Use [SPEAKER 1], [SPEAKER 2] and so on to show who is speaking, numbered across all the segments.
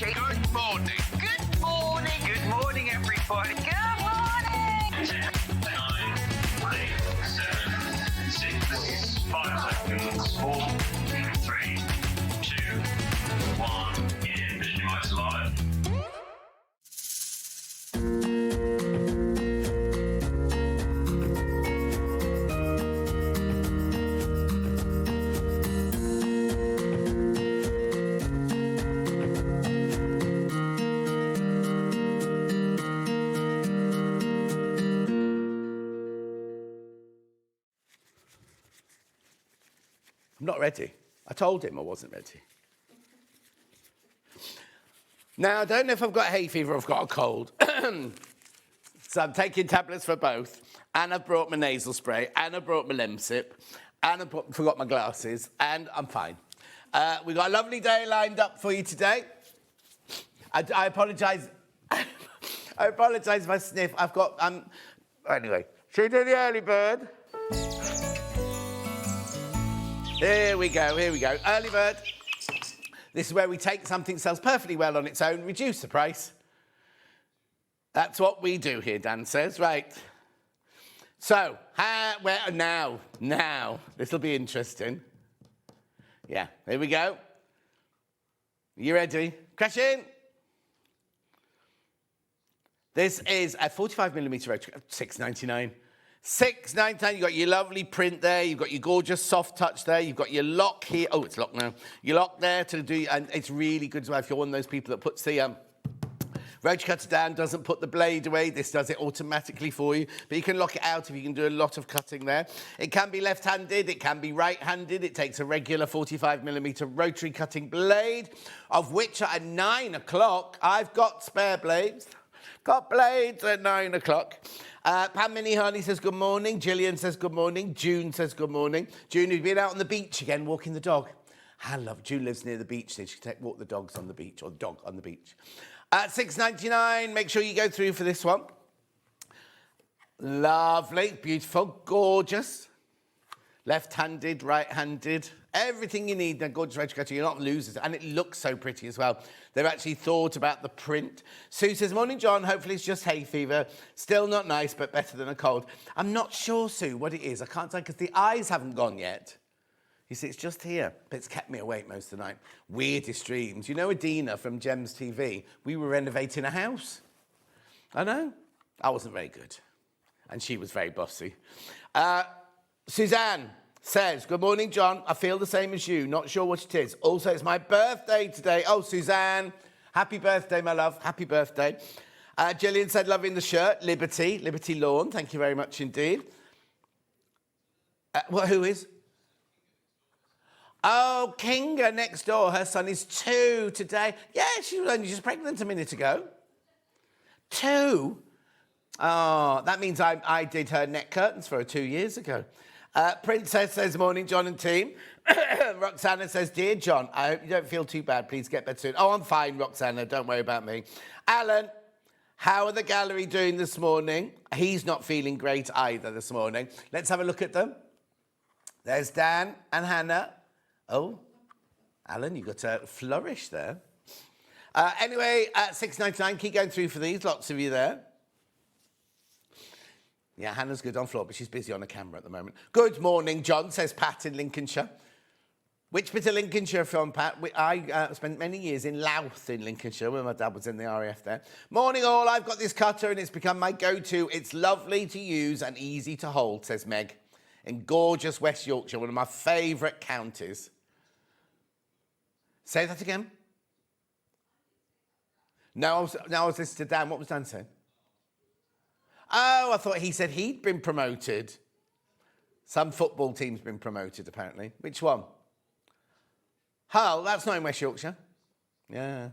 [SPEAKER 1] Archie. Good morning. Good morning. Good morning, everybody. Good morning.
[SPEAKER 2] 10, 9, 8, 7, 6, 5 seconds, 4, 3, 2, 1. Ignition device live.
[SPEAKER 3] I'm not ready. I told him I wasn't ready. Now, I don't know if I've got hay fever or I've got a cold. So I'm taking tablets for both. And I've brought my nasal spray. And I've brought my Lemsip. And I forgot my glasses. And I'm fine. We've got a lovely day lined up for you today. I apologise. I apologise if I sniff. I've got... anyway, should we do the early bird? Here we go, here we go. Early bird. This is where we take something that sells perfectly well on its own, reduce the price. That's what we do here, Dan says. Right. So, now, this will be interesting. Yeah, here we go. You ready? Crash in. This is a 45mm road, $6.99. $6.99, you've got your lovely print there, you've got your gorgeous soft touch there, you've got your lock here. Oh, it's locked now. Your lock there to do, and it's really good as well if you're one of those people that puts the roach cutter down, doesn't put the blade away. This does it automatically for you, but you can lock it out if you can do a lot of cutting there. It can be left-handed, it can be right-handed. It takes a regular 45mm rotary cutting blade, of which at 9 o'clock, I've got spare blades. Got blades at 9 o'clock. Pam Minnie Honey says good morning. Gillian says good morning. June says good morning. June, who's been out on the beach again, walking the dog. I love June lives near the beach, so she can walk the dogs on the beach, or the dog on the beach. $6.99, make sure you go through for this one. Lovely, beautiful, gorgeous. Left-handed, right-handed, everything you need in a gorgeous roach cutter. You're not losers, and it looks so pretty as well. They've actually thought about the print. Sue says, morning, John. Hopefully it's just hay fever. Still not nice, but better than a cold. I'm not sure, Sue, what it is. I can't say because the eyes haven't gone yet. You see, it's just here, but it's kept me awake most of the night. Weirdest dreams. You know Adina from Gems TV? We were renovating a house. I know. I wasn't very good. And she was very bossy. Suzanne says, good morning, John. I feel the same as you. Not sure what it is. Also, it's my birthday today. Oh, Suzanne, happy birthday, my love. Happy birthday. Gillian said, loving the shirt. Liberty Lawn. Thank you very much indeed. Who is? Oh, Kinga next door. Her son is 2 today. Yeah, she was only just pregnant a minute ago. 2? Oh, that means I did her neck curtains for her 2 years ago. Princess says, morning, John and team. Roxana says, dear John, I hope you don't feel too bad. Please get better soon. Oh, I'm fine, Roxana. Don't worry about me. Alan, how are the gallery doing this morning? He's not feeling great either this morning. Let's have a look at them. There's Dan and Hannah. Oh, Alan, you got a flourish there. Anyway, $6.99. Keep going through for these. Lots of you there. Yeah, Hannah's good on floor, but she's busy on a camera at the moment. Good morning, John, says Pat in Lincolnshire. Which bit of Lincolnshire from, Pat? I spent many years in Louth in Lincolnshire, where my dad was in the RAF there. Morning, all. I've got this cutter, and it's become my go-to. It's lovely to use and easy to hold, says Meg, in gorgeous West Yorkshire, one of my favourite counties. Say that again. No, I was listening to Dan. What was Dan saying? Oh, I thought he said he'd been promoted. Some football team's been promoted, apparently. Which one? Hull, that's not in West Yorkshire. Yeah.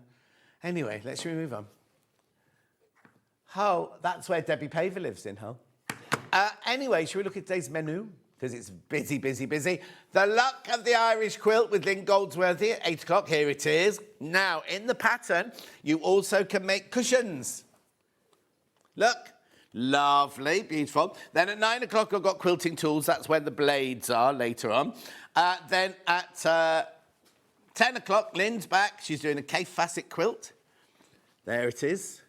[SPEAKER 3] Anyway, let's move on. Hull, that's where Debbie Paver lives in Hull. Anyway, shall we look at today's menu? Because it's busy, busy, busy. The Luck of the Irish Quilt with Lynne Goldsworthy at 8 o'clock. Here it is. Now, in the pattern, you also can make cushions. Look. Lovely, beautiful. Then at 9 o'clock, I've got Quilting Tools. That's where the blades are later on. Then at 10 o'clock, Lynne's back. She's doing a Kaffe Fassett quilt. There it is.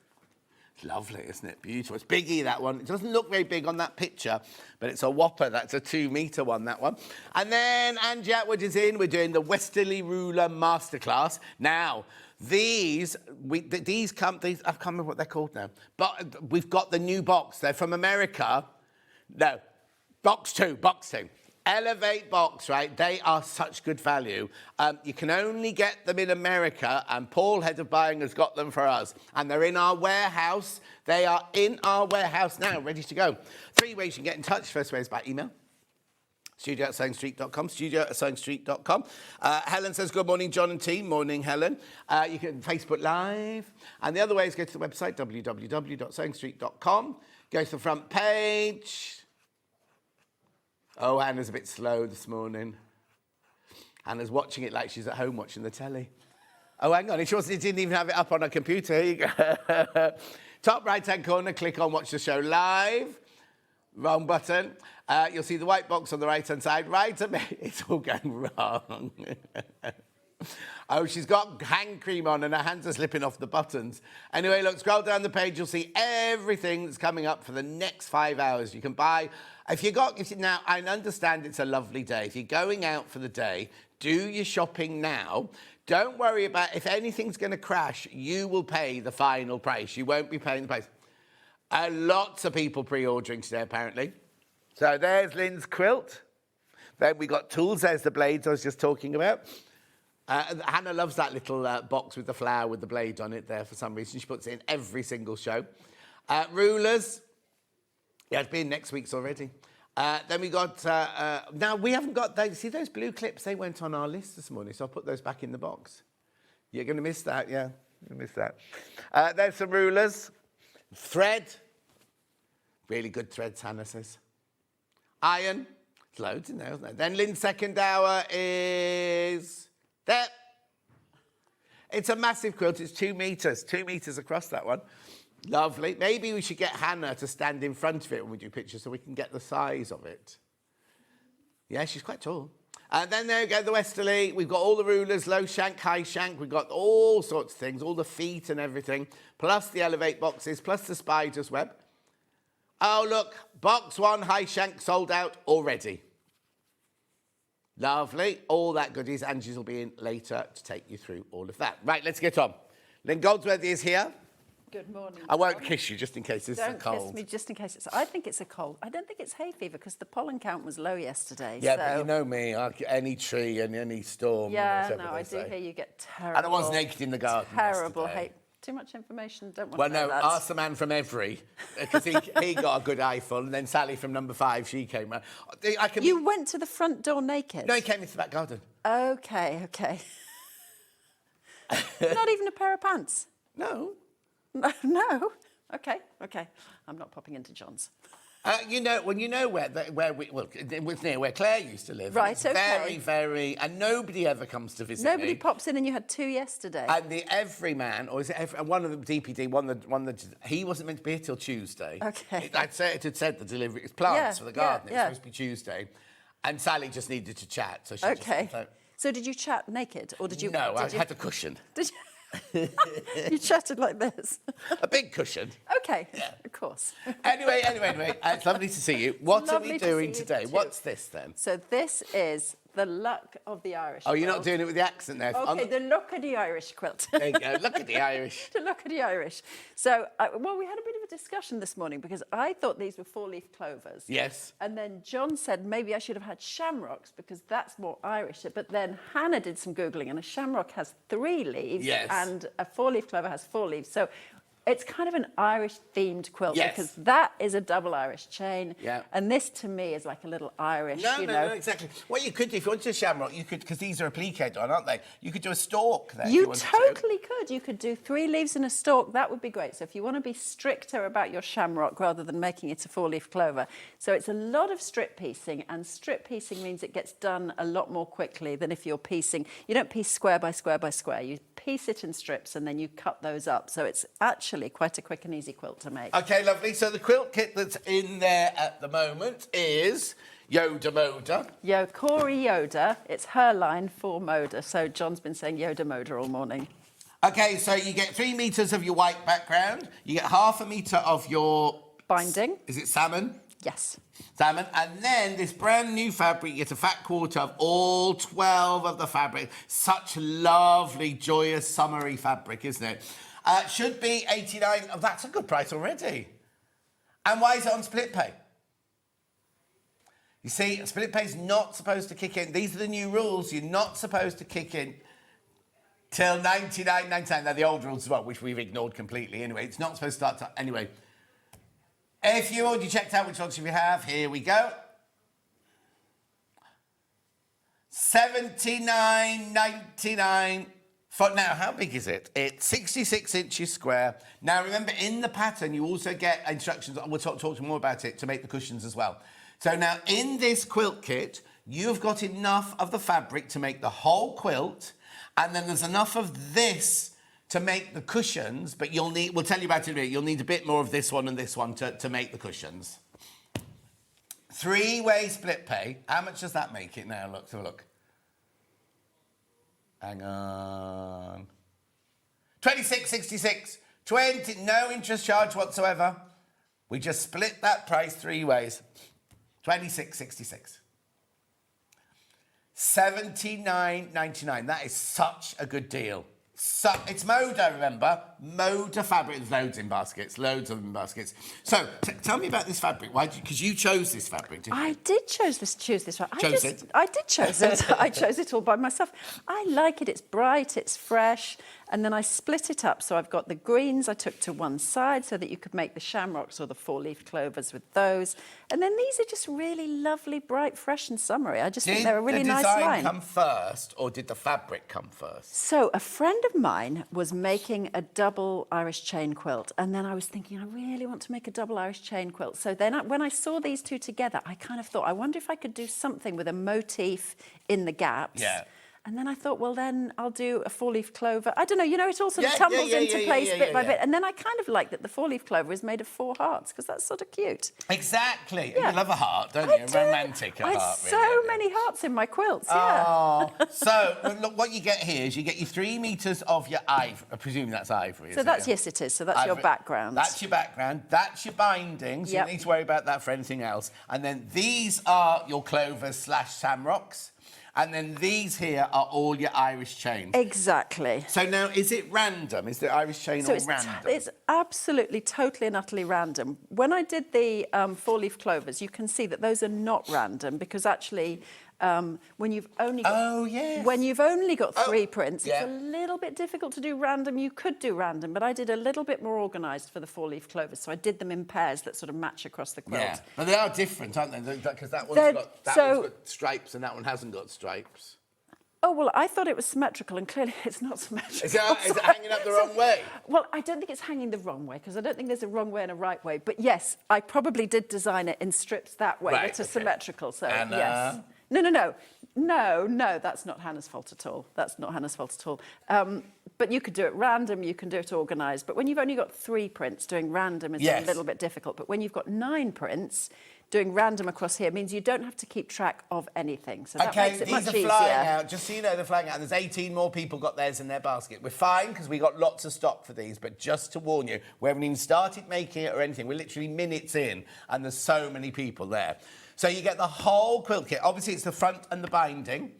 [SPEAKER 3] It's lovely, isn't it? Beautiful. It's biggie, that one. It doesn't look very big on that picture, but it's a whopper. That's a 2-metre one, that one. And then Angie Attwood is in. We're doing the Westalee Ruler Masterclass. Now, these come, I can't remember what they're called now, but we've got the new box. They're from America. No, box two. Elevate box, right? They are such good value. You can only get them in America, and Paul, head of buying, has got them for us. And they're in our warehouse. They are in our warehouse now, ready to go. 3 ways you can get in touch. First way is by email. studio@SewingStreet.com, studio@SewingStreet.com. Helen says, good morning, John and team. Morning, Helen. You can Facebook Live. And the other way is go to the website, www.SewingStreet.com. Go to the front page. Oh, Hannah's a bit slow this morning. Hannah's watching it like she's at home watching the telly. Oh, hang on. She didn't even have it up on her computer. Here you go. Top right-hand corner, click on Watch the Show Live. Wrong button. You'll see the white box on the right-hand side. Right a minute. It's all going wrong. Oh, she's got hand cream on and her hands are slipping off the buttons. Anyway, look, scroll down the page. You'll see everything that's coming up for the next 5 hours. You can buy. Now, I understand it's a lovely day. If you're going out for the day, do your shopping now. Don't worry about if anything's going to crash, you will pay the final price. You won't be paying the price. Lots of people pre-ordering today, apparently. So there's Lynne's quilt. Then we got tools. There's the blades I was just talking about. Hannah loves that little box with the flower with the blade on it there for some reason. She puts it in every single show. Rulers. Yeah, it's been next week's already. Then we got... now, we haven't got... See those blue clips? They went on our list this morning, so I'll put those back in the box. You're going to miss that, yeah. You're going to miss that. There's some rulers. Thread. Really good threads, Hannah says. Iron. There's loads in there, isn't there? Then Lynne's second hour is... there. It's a massive quilt. It's 2 metres. 2 metres across that one. Lovely. Maybe we should get Hannah to stand in front of it when we do pictures so we can get the size of it. Yeah, she's quite tall. And then there we go, the Westalee. We've got all the rulers, low shank, high shank. We've got all sorts of things, all the feet and everything, plus the elevate boxes, plus the spider's web. Oh, look, box 1, high shank, sold out already. Lovely. All that goodies. Angie's will be in later to take you through all of that. Right, let's get on. Lynne Goldsworthy is here.
[SPEAKER 4] Good morning.
[SPEAKER 3] I won't kiss you just in case this is a cold.
[SPEAKER 4] Don't kiss me just in case it's... I think it's a cold. I don't think it's hay fever because the pollen count was low yesterday.
[SPEAKER 3] Yeah,
[SPEAKER 4] so...
[SPEAKER 3] but you know me, any tree and any storm.
[SPEAKER 4] Yeah, no, I do hear you get terrible...
[SPEAKER 3] And I was naked in the garden
[SPEAKER 4] terrible
[SPEAKER 3] yesterday.
[SPEAKER 4] Hate. Too much information, don't want
[SPEAKER 3] well,
[SPEAKER 4] to know
[SPEAKER 3] no,
[SPEAKER 4] that.
[SPEAKER 3] ask the man from Every, because he got a good eyeful, and then Sally from number 5, she came around.
[SPEAKER 4] You went to the front door naked?
[SPEAKER 3] No, he came into the back garden.
[SPEAKER 4] OK. Not even a pair of pants?
[SPEAKER 3] No.
[SPEAKER 4] No? OK. I'm not popping into John's.
[SPEAKER 3] You know it was near where Claire used to live.
[SPEAKER 4] Right,
[SPEAKER 3] okay. Very, and nobody ever comes to visit
[SPEAKER 4] Nobody
[SPEAKER 3] me.
[SPEAKER 4] pops in, and you had 2 yesterday.
[SPEAKER 3] And the Everyman, or is it one of the DPD, one that he wasn't meant to be here till Tuesday.
[SPEAKER 4] Okay.
[SPEAKER 3] It had said the delivery, it's plants for the garden. It was supposed to be Tuesday. And Sally just needed to chat, so she just...
[SPEAKER 4] So did you chat naked, or did you...
[SPEAKER 3] No, I had a cushion.
[SPEAKER 4] Did you... You chatted like this.
[SPEAKER 3] A big cushion.
[SPEAKER 4] OK, of course.
[SPEAKER 3] Anyway, it's lovely to see you. What are we doing today? What's this then?
[SPEAKER 4] So this is the luck of the Irish quilt.
[SPEAKER 3] Oh, you're not doing it with the accent there.
[SPEAKER 4] OK, the look of the Irish quilt.
[SPEAKER 3] There you go, look at the Irish.
[SPEAKER 4] The look of the Irish. So, well, we had a bit of a discussion this morning because I thought these were 4-leaf clovers.
[SPEAKER 3] Yes.
[SPEAKER 4] And then John said maybe I should have had shamrocks because that's more Irish. But then Hannah did some Googling and a shamrock has 3 leaves and a 4-leaf clover has 4 leaves. So it's kind of an Irish-themed quilt because that is a double Irish chain. Yeah. And this, to me, is like a little Irish,
[SPEAKER 3] No, exactly. What you could do, if you wanted a shamrock, you could, because these are appliqued on, aren't they? You could do a stalk there.
[SPEAKER 4] You totally could. You could do 3 leaves and a stalk. That would be great. So if you want to be stricter about your shamrock rather than making it a 4-leaf clover. So it's a lot of strip piecing, and strip piecing means it gets done a lot more quickly than if you're piecing. You don't piece square by square by square. You piece it in strips and then you cut those up. So it's actually quite a quick and easy quilt to make. OK, lovely. So the quilt kit that's in there at the moment is Yoda Moda. Corey Yoda. It's her line for Moda. So John's been saying Yoda Moda all morning.
[SPEAKER 3] Okay, so you get 3 meters of your white background. You get ½ meter of your...
[SPEAKER 4] Binding.
[SPEAKER 3] Is it salmon?
[SPEAKER 4] Yes.
[SPEAKER 3] Salmon. And then this brand new fabric, you get a fat quarter of all 12 of the fabric. Such lovely, joyous, summery fabric, isn't it? Should be 89. Oh, that's a good price already. And why is it on split pay? You see, split pay is not supposed to kick in. These are the new rules. You're not supposed to kick in till 99.99. They're the old rules as well, which we've ignored completely. Anyway, it's not supposed to start to... Anyway, if you already checked out which lots you have, here we go. 79.99. For now, how big is it? It's 66 inches square. Now, remember, in the pattern, you also get instructions. We'll talk more about it to make the cushions as well. So now, in this quilt kit, you've got enough of the fabric to make the whole quilt, and then there's enough of this to make the cushions, but you'll need, we'll tell you about it in a minute, you'll need a bit more of this one and this one to make the cushions. 3-way split pay. How much does that make it now? Let's have a look. Hang on. 26.66. 20, no interest charge whatsoever. We just split that price 3 ways. 26.66. 79.99. That is such a good deal. So, it's Moda, remember? Moda fabric. There's loads in baskets. Loads of them in baskets. So, tell me about this fabric. Why? Because you chose this fabric, didn't you?
[SPEAKER 4] I did choose this fabric.
[SPEAKER 3] it?
[SPEAKER 4] I did choose it. I chose it all by myself. I like it. It's bright. It's fresh. And then I split it up. So I've got the greens I took to one side so that you could make the shamrocks or the 4-leaf clovers with those. And then these are just really lovely, bright, fresh and summery. I just think they're a really nice line.
[SPEAKER 3] Did the design come first or did the fabric come first?
[SPEAKER 4] So a friend of mine was making a double Irish chain quilt. And then I was thinking, I really want to make a double Irish chain quilt. So then when I saw these two together, I kind of thought, I wonder if I could do something with a motif in the gaps.
[SPEAKER 3] Yeah.
[SPEAKER 4] And then I thought, well, then I'll do a 4-leaf clover. I don't know, it all sort of tumbles into place bit by bit. And then I kind of like that the 4-leaf clover is made of 4 hearts, because that's sort of cute.
[SPEAKER 3] Exactly.
[SPEAKER 4] Yeah.
[SPEAKER 3] You love a heart, don't
[SPEAKER 4] I
[SPEAKER 3] you?
[SPEAKER 4] do.
[SPEAKER 3] Romantic
[SPEAKER 4] I
[SPEAKER 3] heart,
[SPEAKER 4] have
[SPEAKER 3] really.
[SPEAKER 4] so many hearts in my quilts, yeah.
[SPEAKER 3] Oh, so look, what you get here is you get your 3 meters of your ivory. I'm presuming that's ivory,
[SPEAKER 4] So that's, yes, it is. So that's your background.
[SPEAKER 3] That's your background. That's your binding, so you don't need to worry about that for anything else. And then these are your clovers / shamrocks. And then these here are all your Irish chains.
[SPEAKER 4] Exactly.
[SPEAKER 3] So now, is it random? Is the Irish chain all random?
[SPEAKER 4] It's absolutely, totally and utterly random. When I did the 4-leaf clovers, you can see that those are not random because actually... when you've only got, when you've only got 3 prints, it's a little bit difficult to do random. You could do random, but I did a little bit more organised for the 4-leaf clovers. So I did them in pairs that sort of match across the quilt.
[SPEAKER 3] Yeah, but they are different, aren't they? Because that one's got stripes and that one hasn't got stripes.
[SPEAKER 4] Oh, well, I thought it was symmetrical, and clearly it's not symmetrical.
[SPEAKER 3] Is it hanging up the wrong way?
[SPEAKER 4] Well, I don't think it's hanging the wrong way, because I don't think there's a wrong way and a right way. But yes, I probably did design it in strips that way that are symmetrical. So, yes. No, that's not Hannah's fault at all. That's not Hannah's fault at all. But you could do it random, you can do it organised. But when you've only got 3 prints, doing random is a little bit difficult. But when you've got 9 prints, doing random across here means you don't have to keep track of anything. So that makes it much easier.
[SPEAKER 3] These are flying out. Just so you know, they're flying out. There's 18 more people got theirs in their basket. We're fine because we got lots of stock for these. But just to warn you, we haven't even started making it or anything. We're literally minutes in, and there's so many people there. So you get the whole quilt kit. Obviously, it's the front and the binding.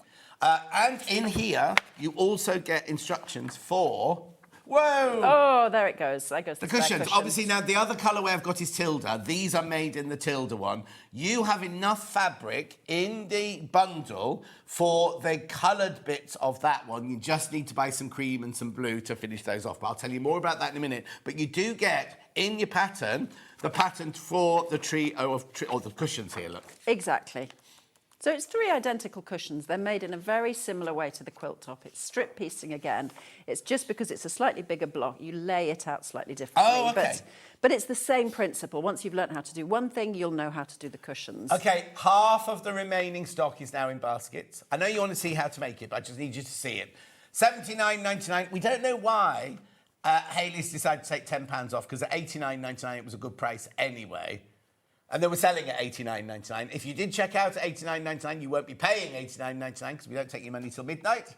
[SPEAKER 3] And in here, you also get instructions for... Whoa!
[SPEAKER 4] Oh, there it goes. There goes
[SPEAKER 3] the cushions. Obviously, now, the other colourway I've got is Tilda. These are made in the Tilda one. You have enough fabric in the bundle for the coloured bits of that one. You just need to buy some cream and some blue to finish those off. But I'll tell you more about that in a minute. But you do get, in your pattern, the pattern for the trio or the cushions here, look.
[SPEAKER 4] Exactly. So it's 3 identical cushions. They're made in a very similar way to the quilt top. It's strip piecing again. It's just because it's a slightly bigger block, you lay it out slightly differently.
[SPEAKER 3] Oh, okay.
[SPEAKER 4] But it's the same principle. Once you've learnt how to do one thing, you'll know how to do the cushions.
[SPEAKER 3] OK, half of the remaining stock is now in baskets. I know you want to see how to make it, but I just need you to see it. $79.99. We don't know why Hayley's decided to take £10 off, because at $89.99 it was a good price anyway. And they were selling at $89.99. If you did check out at $89.99, you won't be paying $89.99 because we don't take your money till midnight.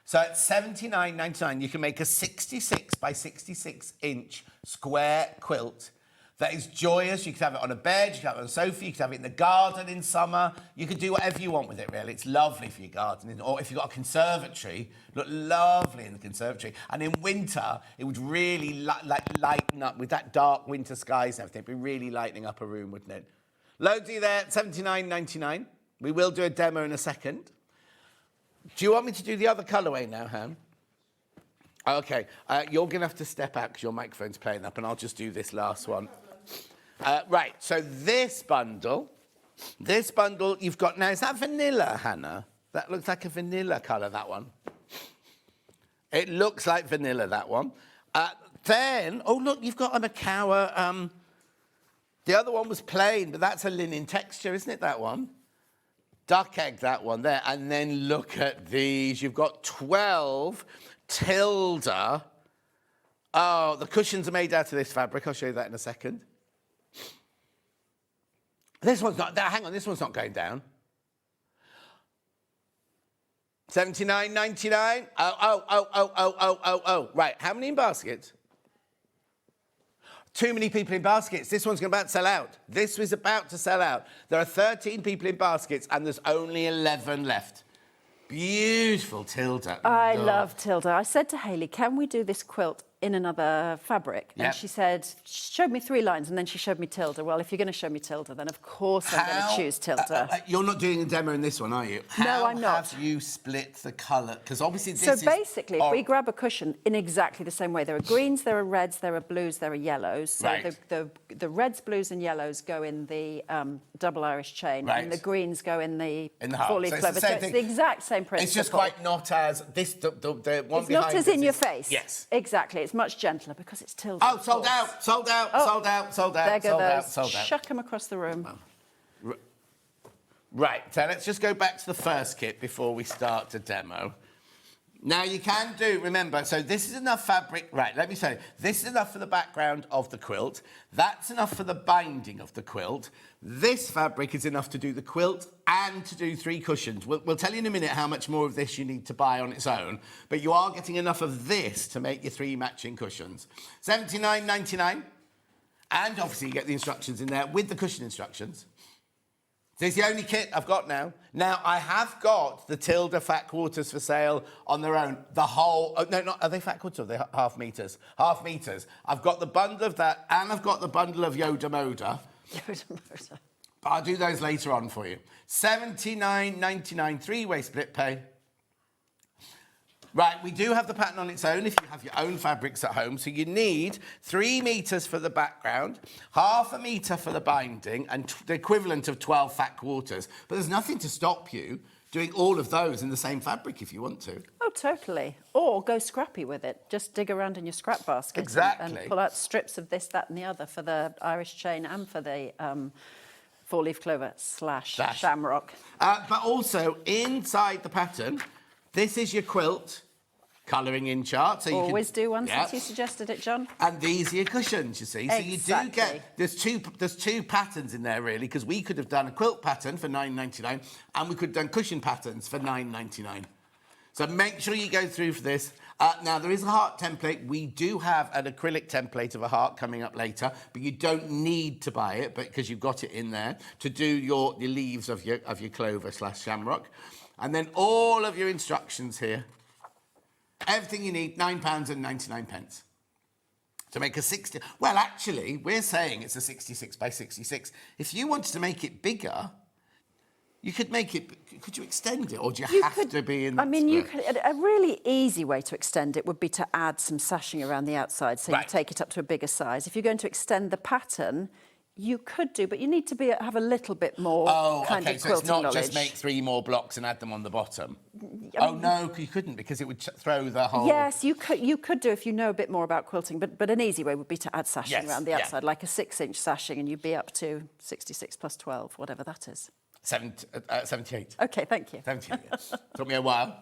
[SPEAKER 3] So at $79.99, you can make a 66 by 66 inch square quilt that is joyous. You could have it on a bed, you could have it on a sofa, you could have it in the garden in summer. You could do whatever you want with it, really. It's lovely for your garden. Or if you've got a conservatory, look lovely in the conservatory. And in winter, it would really lighten up with that dark winter skies and everything. It'd be really lightening up a room, wouldn't it? Loads of you there at $79.99. We will do a demo in a second. Do you want me to do the other colourway now, Han? Okay, you're going to have to step out because your microphone's playing up, and I'll just do this last one. Right, so this bundle, you've got now, is that vanilla, Hannah? That looks like a vanilla colour, that one. It looks like vanilla, that one. Then, oh, look, you've got a Macawa. The other one was plain, but that's a linen texture, isn't it, that one? Duck egg, that one there. And then look at these. You've got 12 Tilda. Oh, the cushions are made out of this fabric. I'll show you that in a second. This one's not, hang on, this one's not going down. $79.99. Oh. Right, how many in baskets? Too many people in baskets. This one's about to sell out. This was about to sell out. There are 13 people in baskets and there's only 11 left. Beautiful Tilda.
[SPEAKER 4] I love Tilda. I said to Hayley, can we do this quilt in another fabric?
[SPEAKER 3] Yep.
[SPEAKER 4] And she said, showed me 3 lines, and then she showed me Tilda. Well, if you're going to show me Tilda, then of course I'm going to choose Tilda.
[SPEAKER 3] You're not doing a demo in this one, are you?
[SPEAKER 4] No, I'm not.
[SPEAKER 3] How have you split the colour? Because obviously this
[SPEAKER 4] is... So basically, if we grab a cushion in exactly the same way, there are greens, there are reds, there are blues, there are yellows. So
[SPEAKER 3] right.
[SPEAKER 4] the reds, blues and yellows go in the double Irish chain,
[SPEAKER 3] right.
[SPEAKER 4] and the greens go in the
[SPEAKER 3] half.
[SPEAKER 4] four-leaf clover. So it's the exact same principle.
[SPEAKER 3] It's just quite not as... the one
[SPEAKER 4] it's not as in your face.
[SPEAKER 3] Yes.
[SPEAKER 4] Exactly. It's much gentler because it's Tilda.
[SPEAKER 3] Oh, sold out.
[SPEAKER 4] There go those.
[SPEAKER 3] Sold out.
[SPEAKER 4] Chuck them across the room.
[SPEAKER 3] Right, so let's just go back to the first kit before we start to demo. Now, you can do, remember, so this is enough fabric. Right, let me say, this is enough for the background of the quilt. That's enough for the binding of the quilt. This fabric is enough to do the quilt and to do 3 cushions. We'll tell you in a minute how much more of this you need to buy on its own, but you are getting enough of this to make your 3 matching cushions. $79.99, and obviously you get the instructions in there with the cushion instructions. This is the only kit I've got now. Now, I have got the Tilda fat quarters for sale on their own. The whole... Oh, no, not, are they fat quarters or are they half metres? Half metres. I've got the bundle of that, and I've got the bundle of Yoda Moda.
[SPEAKER 4] Yoda Moda.
[SPEAKER 3] But I'll do those later on for you. $79.99, 3-way split pay. Right, we do have the pattern on its own if you have your own fabrics at home. So you need 3 metres for the background, half a metre for the binding, and the equivalent of 12 fat quarters. But there's nothing to stop you doing all of those in the same fabric if you want to. Oh,
[SPEAKER 4] totally. Or go scrappy with it. Just dig around in your scrap basket.
[SPEAKER 3] Exactly.
[SPEAKER 4] And pull out strips of this, that and the other for the Irish chain and for the... 4-leaf clover / shamrock.
[SPEAKER 3] But also, inside the pattern, this is your quilt colouring in chart. So you
[SPEAKER 4] always do one since you suggested it, John.
[SPEAKER 3] And these are your cushions, you see.
[SPEAKER 4] Exactly.
[SPEAKER 3] So you do get... There's two patterns in there, really, because we could have done a quilt pattern for $9.99 and we could have done cushion patterns for $9.99. So make sure you go through for this. Now, there is a heart template. We do have an acrylic template of a heart coming up later, but you don't need to buy it because you've got it in there to do the leaves of your clover / shamrock. And then all of your instructions here. Everything you need, £9.99. To make a 60... Well, actually, we're saying it's a 66 by 66. If you wanted to make it bigger... You could make it... Could you extend it, or do you have to be in...
[SPEAKER 4] I mean, you could... A really easy way to extend it would be to add some sashing around the outside, so you take it up to a bigger size. If you're going to extend the pattern, you could do, but you need to have a little bit more kind of quilting knowledge. So it's not
[SPEAKER 3] just make 3 more blocks and add them on the bottom? No, you couldn't, because it would throw the whole...
[SPEAKER 4] Yes, you could do if you know a bit more about quilting, but an easy way would be to add sashing around the outside, like a 6-inch sashing, and you'd be up to 66 plus 12, whatever that is.
[SPEAKER 3] 78.
[SPEAKER 4] OK, thank you.
[SPEAKER 3] 78, yes. Took me a while.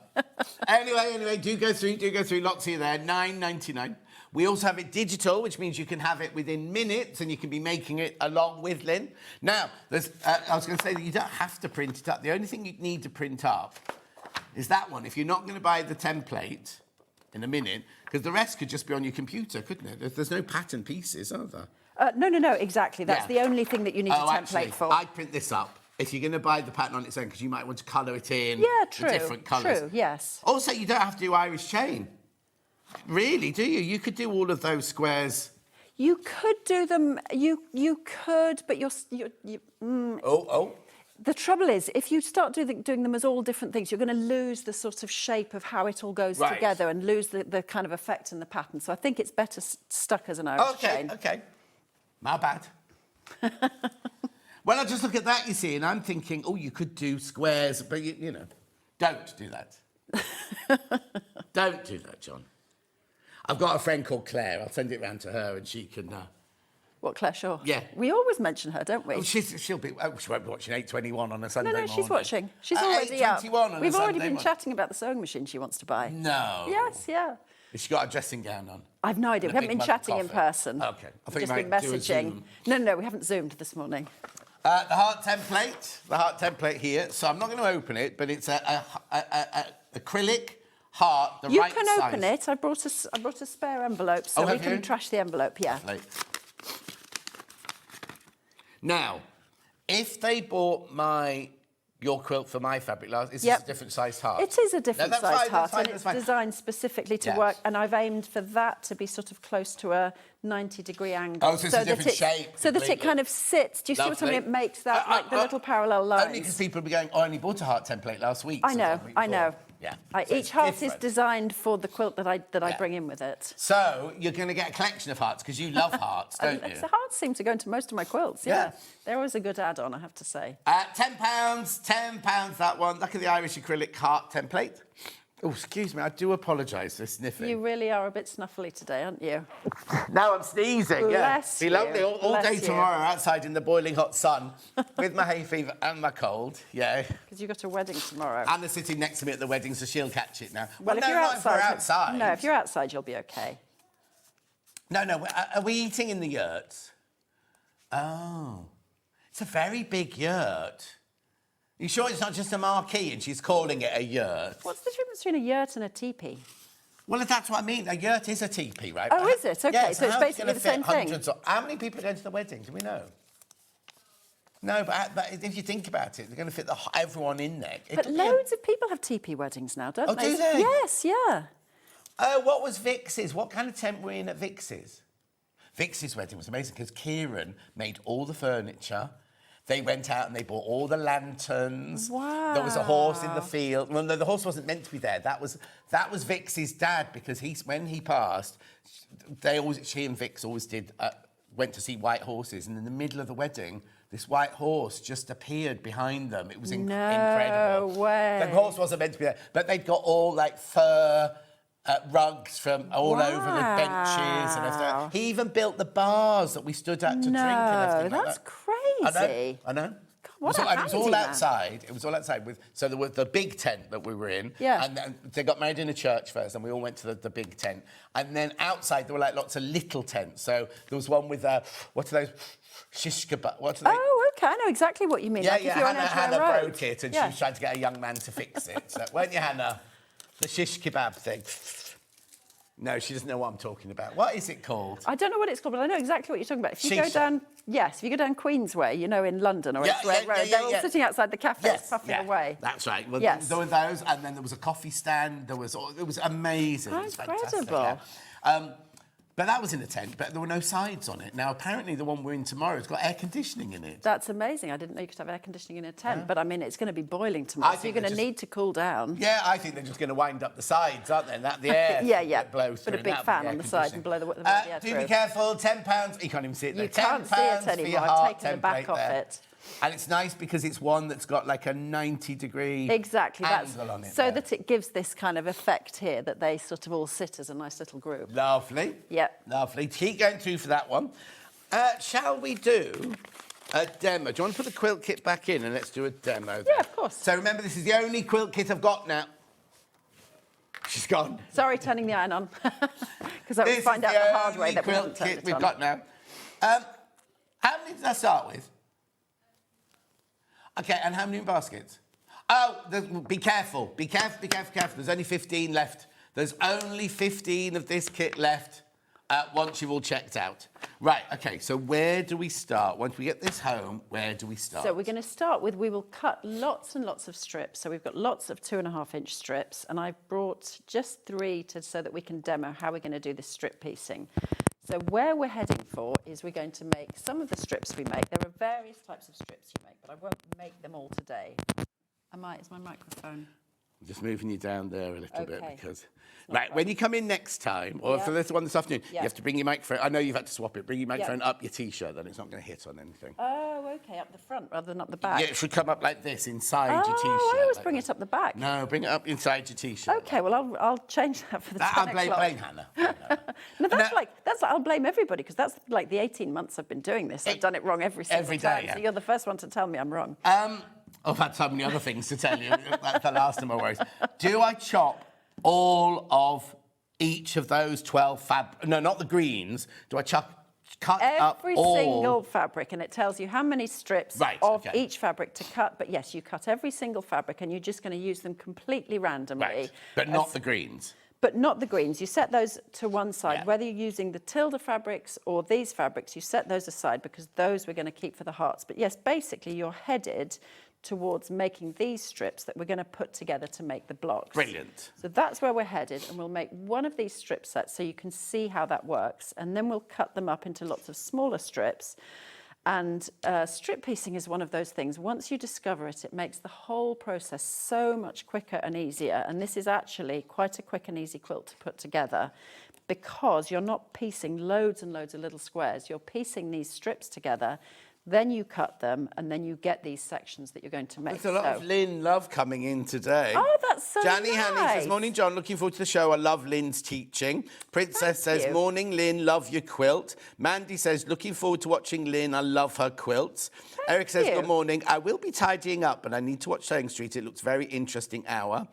[SPEAKER 3] Anyway, do go through. Lots here there, $9.99. We also have it digital, which means you can have it within minutes and you can be making it along with Lynn. Now, I was going to say that you don't have to print it up. The only thing you need to print up is that one. If you're not going to buy the template in a minute, because the rest could just be on your computer, couldn't it? There's no pattern pieces, are there?
[SPEAKER 4] No, exactly. That's the only thing that you need a template
[SPEAKER 3] actually,
[SPEAKER 4] for.
[SPEAKER 3] I'd print this up. If you're going to buy the pattern on its own, because you might want to colour it in.
[SPEAKER 4] Yeah, true.
[SPEAKER 3] Different colours.
[SPEAKER 4] True, yes.
[SPEAKER 3] Also, you don't have to do Irish chain. Really, do you? You could do all of those squares.
[SPEAKER 4] You could do them. You could, but you're The trouble is, if you start doing them as all different things, you're going to lose the sort of shape of how it all goes together and lose the kind of effect and the pattern. So I think it's better stuck as an Irish chain.
[SPEAKER 3] Okay. My bad. Well, I just look at that, you see, and I'm thinking, oh, you could do squares, but, you know, don't do that. Don't do that, John. I've got a friend called Claire. I'll send it round to her and she can...
[SPEAKER 4] What, Claire Shaw?
[SPEAKER 3] Yeah.
[SPEAKER 4] We always mention her, don't we?
[SPEAKER 3] Oh, she won't be watching 8:21 on a Sunday morning.
[SPEAKER 4] No, she's watching. She's already up.
[SPEAKER 3] 8:21 on a
[SPEAKER 4] We've already
[SPEAKER 3] Sunday
[SPEAKER 4] been chatting about the sewing machine she wants to buy.
[SPEAKER 3] No.
[SPEAKER 4] Yes, yeah.
[SPEAKER 3] Has she got a dressing gown on?
[SPEAKER 4] I've no idea. We haven't been chatting in person.
[SPEAKER 3] Okay. I
[SPEAKER 4] We've
[SPEAKER 3] thought
[SPEAKER 4] just
[SPEAKER 3] you
[SPEAKER 4] been
[SPEAKER 3] might do a
[SPEAKER 4] messaging.
[SPEAKER 3] Zoom.
[SPEAKER 4] No, we haven't Zoomed this morning.
[SPEAKER 3] The heart template here. So I'm not going to open it, but it's a acrylic heart, the right size.
[SPEAKER 4] You can open it. I brought a spare envelope, so we can trash the envelope, yeah.
[SPEAKER 3] Lovely. Now, if they bought your quilt for my fabric, is this a different sized heart?
[SPEAKER 4] It is a different sized heart, and it's
[SPEAKER 3] fine.
[SPEAKER 4] designed specifically to work, and I've aimed for that to be sort of close to a 90-degree angle.
[SPEAKER 3] Oh, so it's a different shape.
[SPEAKER 4] So that it kind of sits. Do you see what I mean? It makes that, like, the little parallel lines.
[SPEAKER 3] Only because people will be going, I only bought a heart template last week.
[SPEAKER 4] I know.
[SPEAKER 3] Yeah.
[SPEAKER 4] So each heart is designed for the quilt that I bring in with it.
[SPEAKER 3] So you're going to get a collection of hearts because you love hearts, don't you?
[SPEAKER 4] The hearts seem to go into most of my quilts. Yeah. They're always a good add-on, I have to say.
[SPEAKER 3] £10, that one. Look at the Irish acrylic heart template. Oh, excuse me, I do apologise for sniffing.
[SPEAKER 4] You really are a bit snuffly today, aren't you?
[SPEAKER 3] Now I'm sneezing,
[SPEAKER 4] Bless
[SPEAKER 3] Be lovely all day
[SPEAKER 4] you.
[SPEAKER 3] tomorrow outside in the boiling hot sun with my hay fever and my cold,
[SPEAKER 4] Because you've got a wedding tomorrow.
[SPEAKER 3] Anna's sitting next to me at the wedding, so she'll catch it now.
[SPEAKER 4] Well, if you're outside... No, if you're outside, you'll be OK.
[SPEAKER 3] No, are we eating in the yurt? Oh, it's a very big yurt. You sure it's not just a marquee and she's calling it a yurt?
[SPEAKER 4] What's the difference between a yurt and a teepee?
[SPEAKER 3] Well, that's what I mean. A yurt is a teepee, right?
[SPEAKER 4] Oh, is it? OK,
[SPEAKER 3] yeah,
[SPEAKER 4] so it's basically the same thing.
[SPEAKER 3] How many people are going to the wedding? Do we know? No, but if you think about it, they're going to fit everyone in there.
[SPEAKER 4] But loads of people have teepee weddings now, don't they?
[SPEAKER 3] Oh, do they?
[SPEAKER 4] Yes, yeah.
[SPEAKER 3] Oh, what was Vix's? What kind of tent were we in at Vix's? Vix's wedding was amazing because Kieran made all the furniture. They went out and they bought all the lanterns.
[SPEAKER 4] Wow.
[SPEAKER 3] There was a horse in the field. Well, no, the horse wasn't meant to be there. That was Vix's dad because when he passed, she and Vix always went to see white horses, and in the middle of the wedding, this white horse just appeared behind them. It was incredible.
[SPEAKER 4] No way.
[SPEAKER 3] The horse wasn't meant to be there, but they'd got all like fur rugs from all over the benches and everything. He even built the bars that we stood at to drink and everything like
[SPEAKER 4] that's
[SPEAKER 3] that.
[SPEAKER 4] crazy.
[SPEAKER 3] I know.
[SPEAKER 4] God, what a
[SPEAKER 3] it was all
[SPEAKER 4] handyman.
[SPEAKER 3] outside. It was all outside. So there was the big tent that we were in.
[SPEAKER 4] Yeah.
[SPEAKER 3] And then they got married in a church first, and we all went to the big tent. And then outside there were like lots of little tents. So there was one with what are those? Shish kebab. What are they?
[SPEAKER 4] Oh, OK. I know exactly what you mean.
[SPEAKER 3] Yeah,
[SPEAKER 4] like if you're on
[SPEAKER 3] Hannah
[SPEAKER 4] Edgware Road.
[SPEAKER 3] broke it, and she was trying to get a young man to fix it. So, weren't you, Hannah? The shish kebab thing. No, she doesn't know what I'm talking about. What is it called?
[SPEAKER 4] I don't know what it's called, but I know exactly what you're talking about. If you go down, if you go down Queensway, in London or Edgware Road, they're all sitting outside the cafes puffing away.
[SPEAKER 3] That's right. Well, there were those, and then there was a coffee stand. It was amazing.
[SPEAKER 4] Oh,
[SPEAKER 3] it was fantastic.
[SPEAKER 4] incredible.
[SPEAKER 3] Yeah. But that was in a tent, but there were no sides on it. Now, apparently, the one we're in tomorrow has got air conditioning in it.
[SPEAKER 4] That's amazing. I didn't know you could have air conditioning in a tent, but I mean, it's going to be boiling tomorrow, so you're going to need to cool down.
[SPEAKER 3] Yeah, I think they're just going to wind up the sides, aren't they? And that the air blows through.
[SPEAKER 4] Put a big fan on the side and blow the air through.
[SPEAKER 3] Do be careful. £10. You can't even see it there.
[SPEAKER 4] You can't see it anymore. I've taken the back off it.
[SPEAKER 3] And it's nice because it's one that's got like a 90-degree angle on it.
[SPEAKER 4] So that it gives this kind of effect here that they sort of all sit as a nice little group.
[SPEAKER 3] Lovely.
[SPEAKER 4] Yep.
[SPEAKER 3] Lovely. Keep going through for that one. Shall we do a demo? Do you want to put the quilt kit back in and let's do a demo?
[SPEAKER 4] Yeah, of course.
[SPEAKER 3] So remember, this is the only quilt kit I've got now. She's gone.
[SPEAKER 4] Sorry, turning the iron on. Because I would find out the hard way that we haven't turned it on.
[SPEAKER 3] We've got now. How many did I start with? Okay, and how many baskets? Oh, be careful. Be careful, be careful, careful. There's only 15 left. There's only 15 of this kit left once you've all checked out. Right, okay, so where do we start? Once we get this home, where do we start?
[SPEAKER 4] So we're going to start with, we will cut lots and lots of strips. So we've got lots of 2.5-inch strips, and I've brought just 3 so that we can demo how we're going to do this strip piecing. So where we're heading for is we're going to make some of the strips we make. There are various types of strips you make, but I won't make them all today. Is my microphone?
[SPEAKER 3] I'm just moving you down there a little bit
[SPEAKER 4] Okay.
[SPEAKER 3] because... Right, when you come in next time, or for this one this afternoon, you have to bring your microphone. I know you've had to swap it. Bring your microphone up your T-shirt, then it's not going to hit on anything.
[SPEAKER 4] Oh, okay, up the front rather than up the back.
[SPEAKER 3] Yeah, it should come up like this, inside your T-shirt.
[SPEAKER 4] Oh, I always
[SPEAKER 3] like
[SPEAKER 4] bring
[SPEAKER 3] that.
[SPEAKER 4] it up the back.
[SPEAKER 3] No, bring it up inside your T-shirt.
[SPEAKER 4] Okay, well, I'll change that for the 10
[SPEAKER 3] I'll blame
[SPEAKER 4] o'clock.
[SPEAKER 3] Hannah.
[SPEAKER 4] No, that's like I'll blame everybody because that's like the 18 months I've been doing this. I've done it wrong every single
[SPEAKER 3] every
[SPEAKER 4] time.
[SPEAKER 3] day, yeah.
[SPEAKER 4] So you're the first one to tell me I'm wrong.
[SPEAKER 3] I've had so many other things to tell you. That's the last of my worries. Do I chop all of each of those 12 No, not the greens. Do I cut up
[SPEAKER 4] Every
[SPEAKER 3] all?
[SPEAKER 4] single fabric, and it tells you how many strips of
[SPEAKER 3] okay.
[SPEAKER 4] each fabric to cut. But yes, you cut every single fabric, and you're just going to use them completely randomly.
[SPEAKER 3] Right, but not the greens.
[SPEAKER 4] But not the greens. You set those to one side. Whether you're using the tilde fabrics or these fabrics, you set those aside because those we're going to keep for the hearts. But yes, basically you're headed towards making these strips that we're going to put together to make the blocks.
[SPEAKER 3] Brilliant.
[SPEAKER 4] So that's where we're headed, and we'll make one of these strip sets so you can see how that works, and then we'll cut them up into lots of smaller strips. And strip piecing is one of those things. Once you discover it, it makes the whole process so much quicker and easier. And this is actually quite a quick and easy quilt to put together because you're not piecing loads and loads of little squares. You're piecing these strips together, then you cut them, and then you get these sections that you're going to make.
[SPEAKER 3] There's a lot of Lynne love coming in today.
[SPEAKER 4] Oh, that's so
[SPEAKER 3] Janny
[SPEAKER 4] nice.
[SPEAKER 3] Hanny says, morning, John. Looking forward to the show. I love Lynne's teaching. Princess says,
[SPEAKER 4] you.
[SPEAKER 3] morning, Lynne. Love your quilt. Mandy says, looking forward to watching Lynne. I love her quilts. Eric says, good morning. I will be tidying up, and I need to watch SewingStreet. It looks very interesting hour.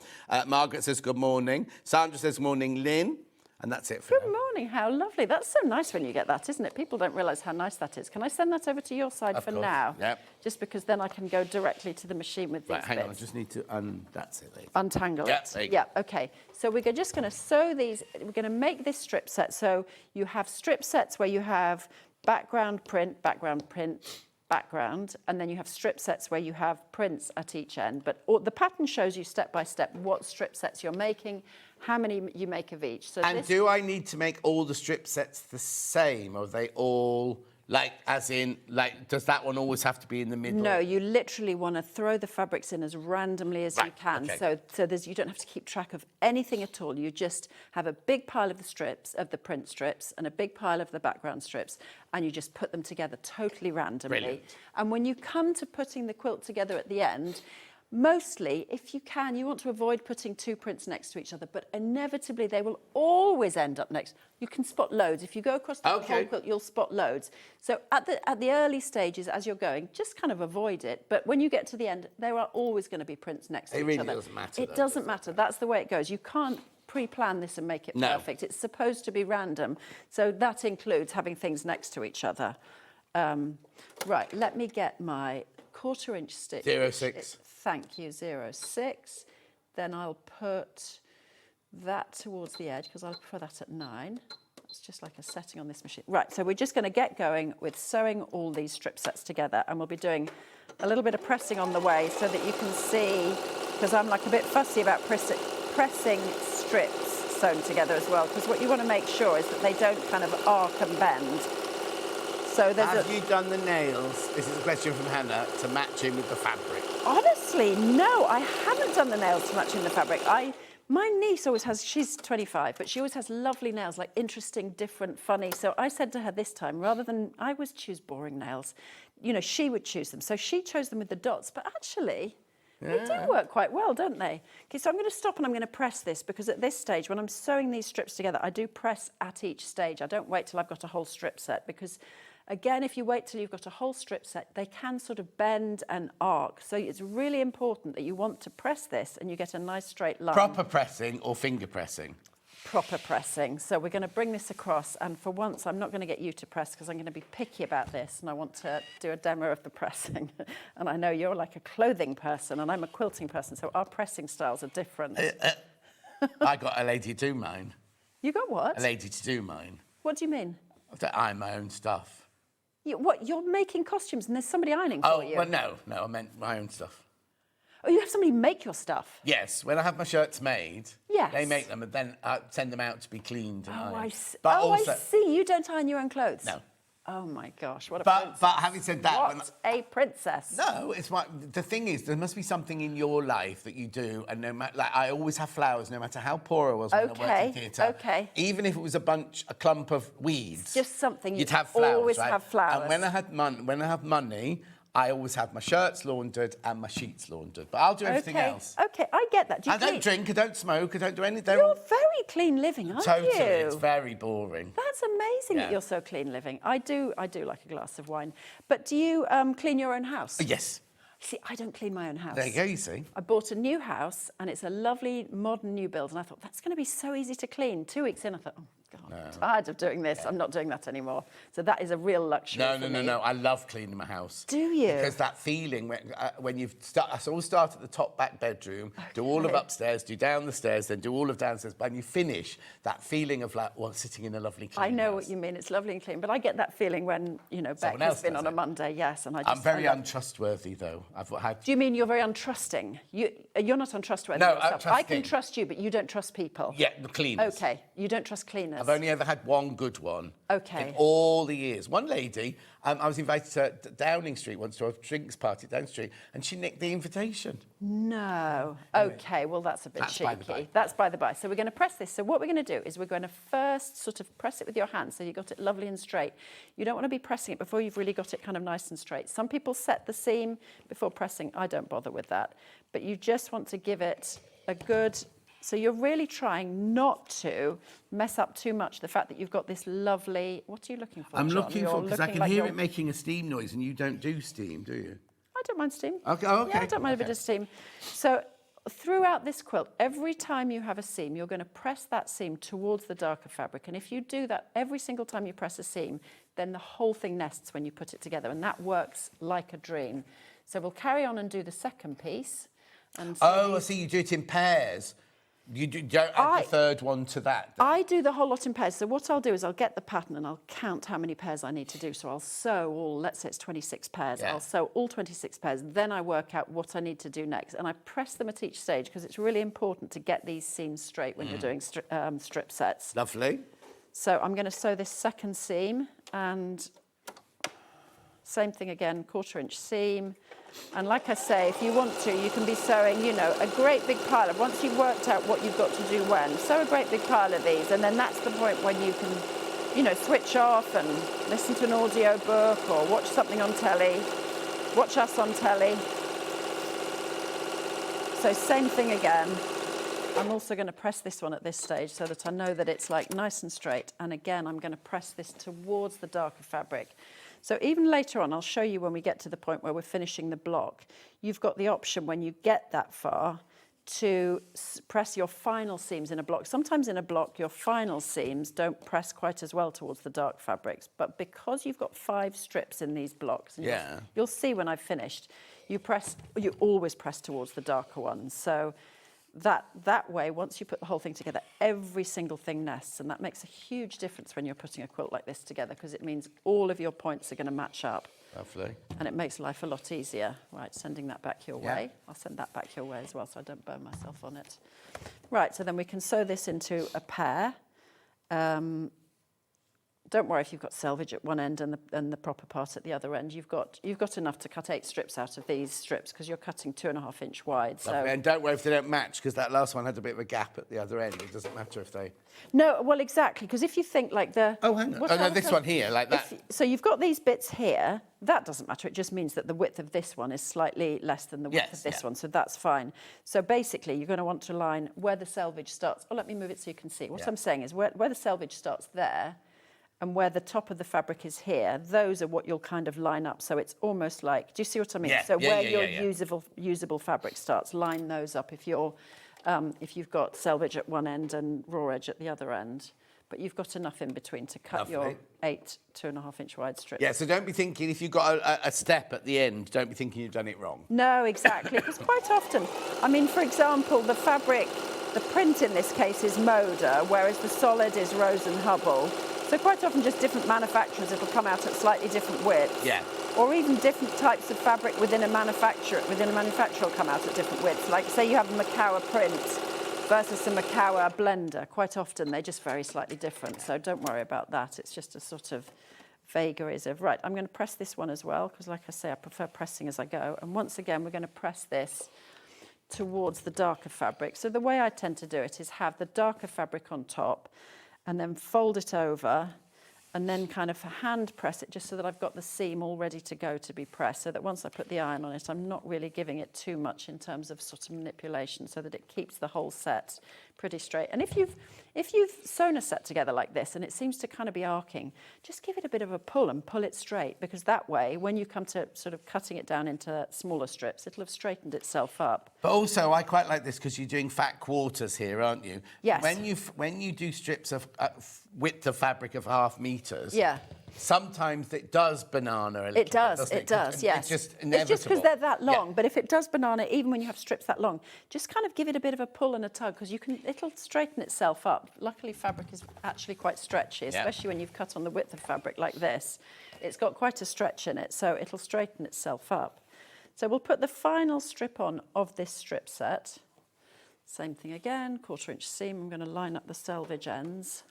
[SPEAKER 3] Margaret says, good morning. Sandra says, morning, Lynne. And that's it for
[SPEAKER 4] Good morning, how lovely. That's so nice when you get that, isn't it? People don't realise how nice that is. Can I send that over to your side for now?
[SPEAKER 3] Yep.
[SPEAKER 4] Just because then I can go directly to the machine with these
[SPEAKER 3] Right, hang
[SPEAKER 4] bits.
[SPEAKER 3] on, I just need to that's it. There.
[SPEAKER 4] Untangle
[SPEAKER 3] Yeah,
[SPEAKER 4] it.
[SPEAKER 3] there you
[SPEAKER 4] Yeah, okay. So we're just going to sew these. We're going to make this strip set. So you have strip sets where you have background, print, background, and then you have strip sets where you have prints at each end. But the pattern shows you step by step what strip sets you're making, how many you make of each. So
[SPEAKER 3] And do I need to make all the strip sets the same, or are they all like, as in, like, does that one always have to be in the middle?
[SPEAKER 4] No, you literally want to throw the fabrics in as randomly as you can.
[SPEAKER 3] Okay.
[SPEAKER 4] So you don't have to keep track of anything at all. You just have a big pile of the strips, of the print strips, and a big pile of the background strips, and you just put them together totally randomly.
[SPEAKER 3] Brilliant.
[SPEAKER 4] And when you come to putting the quilt together at the end, mostly, if you can, you want to avoid putting two prints next to each other, but inevitably they will always end up next. You can spot loads. If you go across the whole quilt, you'll spot loads. So at the early stages, as you're going, just kind of avoid it. But when you get to the end, there are always going to be prints next to each other.
[SPEAKER 3] It really doesn't matter.
[SPEAKER 4] It doesn't matter. That's the way it goes. You can't pre-plan this and make it perfect. It's supposed to be random. So that includes having things next to each other. Right, let me get my 1/4 inch stitch.
[SPEAKER 3] 0.6.
[SPEAKER 4] Thank you, 0.6. Then I'll put that towards the edge because I'll prefer that at 9. It's just like a setting on this machine. Right, so we're just going to get going with sewing all these strip sets together, and we'll be doing a little bit of pressing on the way so that you can see, because I'm like a bit fussy about pressing strips sewn together as well, because what you want to make sure is that they don't kind of arc and bend. So
[SPEAKER 3] have you done the nails? This is a question from Hannah, to match in with the fabric.
[SPEAKER 4] Honestly, no, I haven't done the nails to match in the fabric. My niece always has, she's 25, but she always has lovely nails, like interesting, different, funny. So I said to her this time, rather than, I always choose boring nails, you know, she would choose them. So she chose them with the dots, but actually, they do work quite well, don't they? Okay, so I'm going to stop and I'm going to press this, because at this stage, when I'm sewing these strips together, I do press at each stage. I don't wait till I've got a whole strip set, because again, if you wait till you've got a whole strip set, they can sort of bend and arc. So it's really important that you want to press this and you get a nice straight line.
[SPEAKER 3] Proper pressing or finger pressing?
[SPEAKER 4] proper pressing. So we're going to bring this across, and for once I'm not going to get you to press because I'm going to be picky about this, and I want to do a demo of the pressing. And I know you're like a clothing person and I'm a quilting person, so our pressing styles are different.
[SPEAKER 3] I got a lady to do mine.
[SPEAKER 4] You got what?
[SPEAKER 3] A lady to do mine.
[SPEAKER 4] What do you mean?
[SPEAKER 3] That I iron my own stuff.
[SPEAKER 4] What, you're making costumes and there's somebody ironing for you?
[SPEAKER 3] Well, no, I meant my own stuff.
[SPEAKER 4] Oh, you have somebody make your stuff?
[SPEAKER 3] Yes, when I have my shirts made,
[SPEAKER 4] Yes.
[SPEAKER 3] they make them and then I send them out to be cleaned and ironed.
[SPEAKER 4] I see.
[SPEAKER 3] But
[SPEAKER 4] I
[SPEAKER 3] also,
[SPEAKER 4] see. You don't iron your own clothes?
[SPEAKER 3] No.
[SPEAKER 4] Oh, my gosh, what a
[SPEAKER 3] But
[SPEAKER 4] princess.
[SPEAKER 3] having said that...
[SPEAKER 4] What a princess.
[SPEAKER 3] No, it's the thing is, there must be something in your life that you do, and no matter, like, I always have flowers, no matter how poor I was when I worked in theatre.
[SPEAKER 4] Okay.
[SPEAKER 3] Even if it was a clump of weeds.
[SPEAKER 4] Just something
[SPEAKER 3] you'd have flowers,
[SPEAKER 4] always
[SPEAKER 3] right?
[SPEAKER 4] have flowers.
[SPEAKER 3] And when I have money, I always have my shirts laundered and my sheets laundered. But I'll do everything else.
[SPEAKER 4] Okay, I get that. Do you
[SPEAKER 3] I don't drink, I don't smoke, I don't do anything.
[SPEAKER 4] You're very clean living, aren't
[SPEAKER 3] Totally,
[SPEAKER 4] you?
[SPEAKER 3] it's very boring.
[SPEAKER 4] That's amazing that
[SPEAKER 3] Yeah.
[SPEAKER 4] you're so clean living. I do like a glass of wine. But do you clean your own house?
[SPEAKER 3] Yes.
[SPEAKER 4] See, I don't clean my own house.
[SPEAKER 3] There you go, you see.
[SPEAKER 4] I bought a new house, and it's a lovely modern new build, and I thought, that's going to be so easy to clean. 2 weeks in, I thought, oh, God, I'm tired of doing this. I'm not doing that anymore. So that is a real luxury for me.
[SPEAKER 3] No. I love cleaning my house.
[SPEAKER 4] Do you?
[SPEAKER 3] Because that feeling when you start, I always start at the top back bedroom, do all of upstairs, do down the stairs, then do all of downstairs. But when you finish, that feeling of like, well, sitting in a lovely clean
[SPEAKER 4] I know
[SPEAKER 3] house.
[SPEAKER 4] what you mean. It's lovely and clean, but I get that feeling when Beck
[SPEAKER 3] Someone
[SPEAKER 4] has
[SPEAKER 3] else
[SPEAKER 4] been
[SPEAKER 3] does
[SPEAKER 4] on a
[SPEAKER 3] it.
[SPEAKER 4] Monday. Yes, and
[SPEAKER 3] I'm very untrustworthy, though.
[SPEAKER 4] Do you mean you're very untrusting? You're not untrustworthy
[SPEAKER 3] No,
[SPEAKER 4] yourself. I can
[SPEAKER 3] untrusting.
[SPEAKER 4] trust you, but you don't trust people.
[SPEAKER 3] Yeah, the cleaners.
[SPEAKER 4] Okay, you don't trust cleaners.
[SPEAKER 3] I've only ever had one good one.
[SPEAKER 4] Okay.
[SPEAKER 3] In all the years. One lady, I was invited to Downing Street once to a drinks party at Downing Street, and she nicked the invitation.
[SPEAKER 4] No. Okay, well, that's a bit
[SPEAKER 3] That's by
[SPEAKER 4] cheeky.
[SPEAKER 3] the by.
[SPEAKER 4] That's by the by. So we're going to press this. So what we're going to do is we're going to first sort of press it with your hand so you've got it lovely and straight. You don't want to be pressing it before you've really got it kind of nice and straight. Some people set the seam before pressing. I don't bother with that. But you just want to give it a good... So you're really trying not to mess up too much the fact that you've got this lovely... What are you looking for,
[SPEAKER 3] I'm
[SPEAKER 4] John?
[SPEAKER 3] looking
[SPEAKER 4] You're
[SPEAKER 3] for, because I
[SPEAKER 4] looking
[SPEAKER 3] can
[SPEAKER 4] like
[SPEAKER 3] hear
[SPEAKER 4] you're-
[SPEAKER 3] it making a steam noise, and you don't do steam, do you?
[SPEAKER 4] I don't mind steam.
[SPEAKER 3] Okay,
[SPEAKER 4] Yeah, I don't mind a bit of steam. So throughout this quilt, every time you have a seam, you're going to press that seam towards the darker fabric. And if you do that every single time you press a seam, then the whole thing nests when you put it together. And that works like a dream. So we'll carry on and do the second piece. And so
[SPEAKER 3] Oh, I see, you do it in pairs. You don't add the third one to that.
[SPEAKER 4] I do the whole lot in pairs. So what I'll do is I'll get the pattern and I'll count how many pairs I need to do. So I'll sew all, let's say it's 26 pairs.
[SPEAKER 3] Yeah.
[SPEAKER 4] I'll sew all 26 pairs. Then I work out what I need to do next. And I press them at each stage because it's really important to get these seams straight when you're doing strip sets.
[SPEAKER 3] Lovely.
[SPEAKER 4] So I'm going to sew this second seam, and same thing again, 1/4 inch seam. And like I say, if you want to, you can be sewing, a great big pile of, once you've worked out what you've got to do when, sew a great big pile of these, and then that's the point when you can, switch off and listen to an audio book or watch something on telly, watch us on telly. So same thing again. I'm also going to press this one at this stage so that I know that it's like nice and straight. And again, I'm going to press this towards the darker fabric. So even later on, I'll show you when we get to the point where we're finishing the block, you've got the option when you get that far to press your final seams in a block. Sometimes in a block, your final seams don't press quite as well towards the dark fabrics. But because you've got 5 strips in these blocks, and you'll see when I've finished, you always press towards the darker ones. So that way, once you put the whole thing together, every single thing nests, and that makes a huge difference when you're putting a quilt like this together, because it means all of your points are going to match up.
[SPEAKER 3] Lovely.
[SPEAKER 4] And it makes life a lot easier. Right, sending that back your way. I'll send that back your way as well so I don't burn myself on it. Right, so then we can sew this into a pair. Don't worry if you've got selvage at one end and the proper part at the other end. You've got enough to cut 8 strips out of these strips because you're cutting 2.5 inch wide. So.
[SPEAKER 3] And don't worry if they don't match, because that last one had a bit of a gap at the other end. It doesn't matter if they...
[SPEAKER 4] No, well, exactly, because if you think like the...
[SPEAKER 3] Oh, hang on. Oh, no, this one here, like that.
[SPEAKER 4] So you've got these bits here. That doesn't matter. It just means that the width of this one is slightly less than the width of this one, so that's fine. So basically, you're going to want to line where the selvage starts. Oh, let me move it so you can see. What I'm saying is where the selvage starts there, and where the top of the fabric is here, those are what you'll kind of line up. So it's almost like, do you see what I mean? So where your usable fabric starts, line those up if you're if you've got selvage at one end and raw edge at the other end. But you've got enough in between to cut your 8 2.5-inch wide strips.
[SPEAKER 3] Yeah, so don't be thinking if you've got a step at the end, don't be thinking you've done it wrong.
[SPEAKER 4] No, exactly, because quite often, I mean, for example, the fabric, the print in this case is Moda, whereas the solid is Rose and Hubble. So quite often just different manufacturers, it'll come out at slightly different widths.
[SPEAKER 3] Yeah.
[SPEAKER 4] Or even different types of fabric within a manufacturer will come out at different widths. Like say you have a Macawa print versus a Macawa blender. Quite often they're just very slightly different, so don't worry about that. It's just a sort of vagaries of, right, I'm going to press this one as well, because like I say, I prefer pressing as I go. And once again, we're going to press this towards the darker fabric. So the way I tend to do it is have the darker fabric on top and then fold it over and then kind of hand press it just so that I've got the seam all ready to go to be pressed, so that once I put the iron on it, I'm not really giving it too much in terms of sort of manipulation, so that it keeps the whole set pretty straight. And if you've sewn a set together like this and it seems to kind of be arcing, just give it a bit of a pull and pull it straight, because that way, when you come to sort of cutting it down into smaller strips, it'll have straightened itself up.
[SPEAKER 3] But also, I quite like this because you're doing fat quarters here, aren't you?
[SPEAKER 4] Yes.
[SPEAKER 3] When you do strips of width of fabric of 0.5 meters,
[SPEAKER 4] yeah,
[SPEAKER 3] sometimes it does banana a little
[SPEAKER 4] it does,
[SPEAKER 3] bit, doesn't
[SPEAKER 4] it does, yes.
[SPEAKER 3] It's just inevitable.
[SPEAKER 4] It's just because they're that long,
[SPEAKER 3] Yeah.
[SPEAKER 4] but if it does banana, even when you have strips that long, just kind of give it a bit of a pull and a tug, because it'll straighten itself up. Luckily, fabric is actually quite stretchy, especially when you've cut on the width of fabric like this. It's got quite a stretch in it, so it'll straighten itself up. So we'll put the final strip on of this strip set. Same thing again, 1/4-inch seam. I'm going to line up the selvage ends.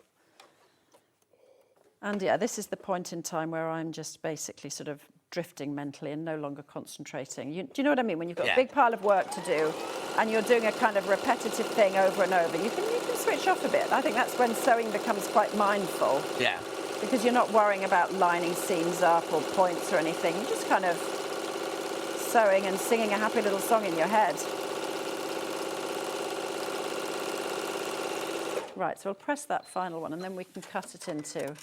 [SPEAKER 4] And yeah, this is the point in time where I'm just basically sort of drifting mentally and no longer concentrating. Do you know what I mean? When you've got a big pile of work to do and you're doing a kind of repetitive thing over and over, you can switch off a bit. I think that's when sewing becomes quite mindful.
[SPEAKER 3] Yeah.
[SPEAKER 4] Because you're not worrying about lining seams up or points or anything. You're just kind of sewing and singing a happy little song in your head. Right, so I'll press that final one and then we can cut it into.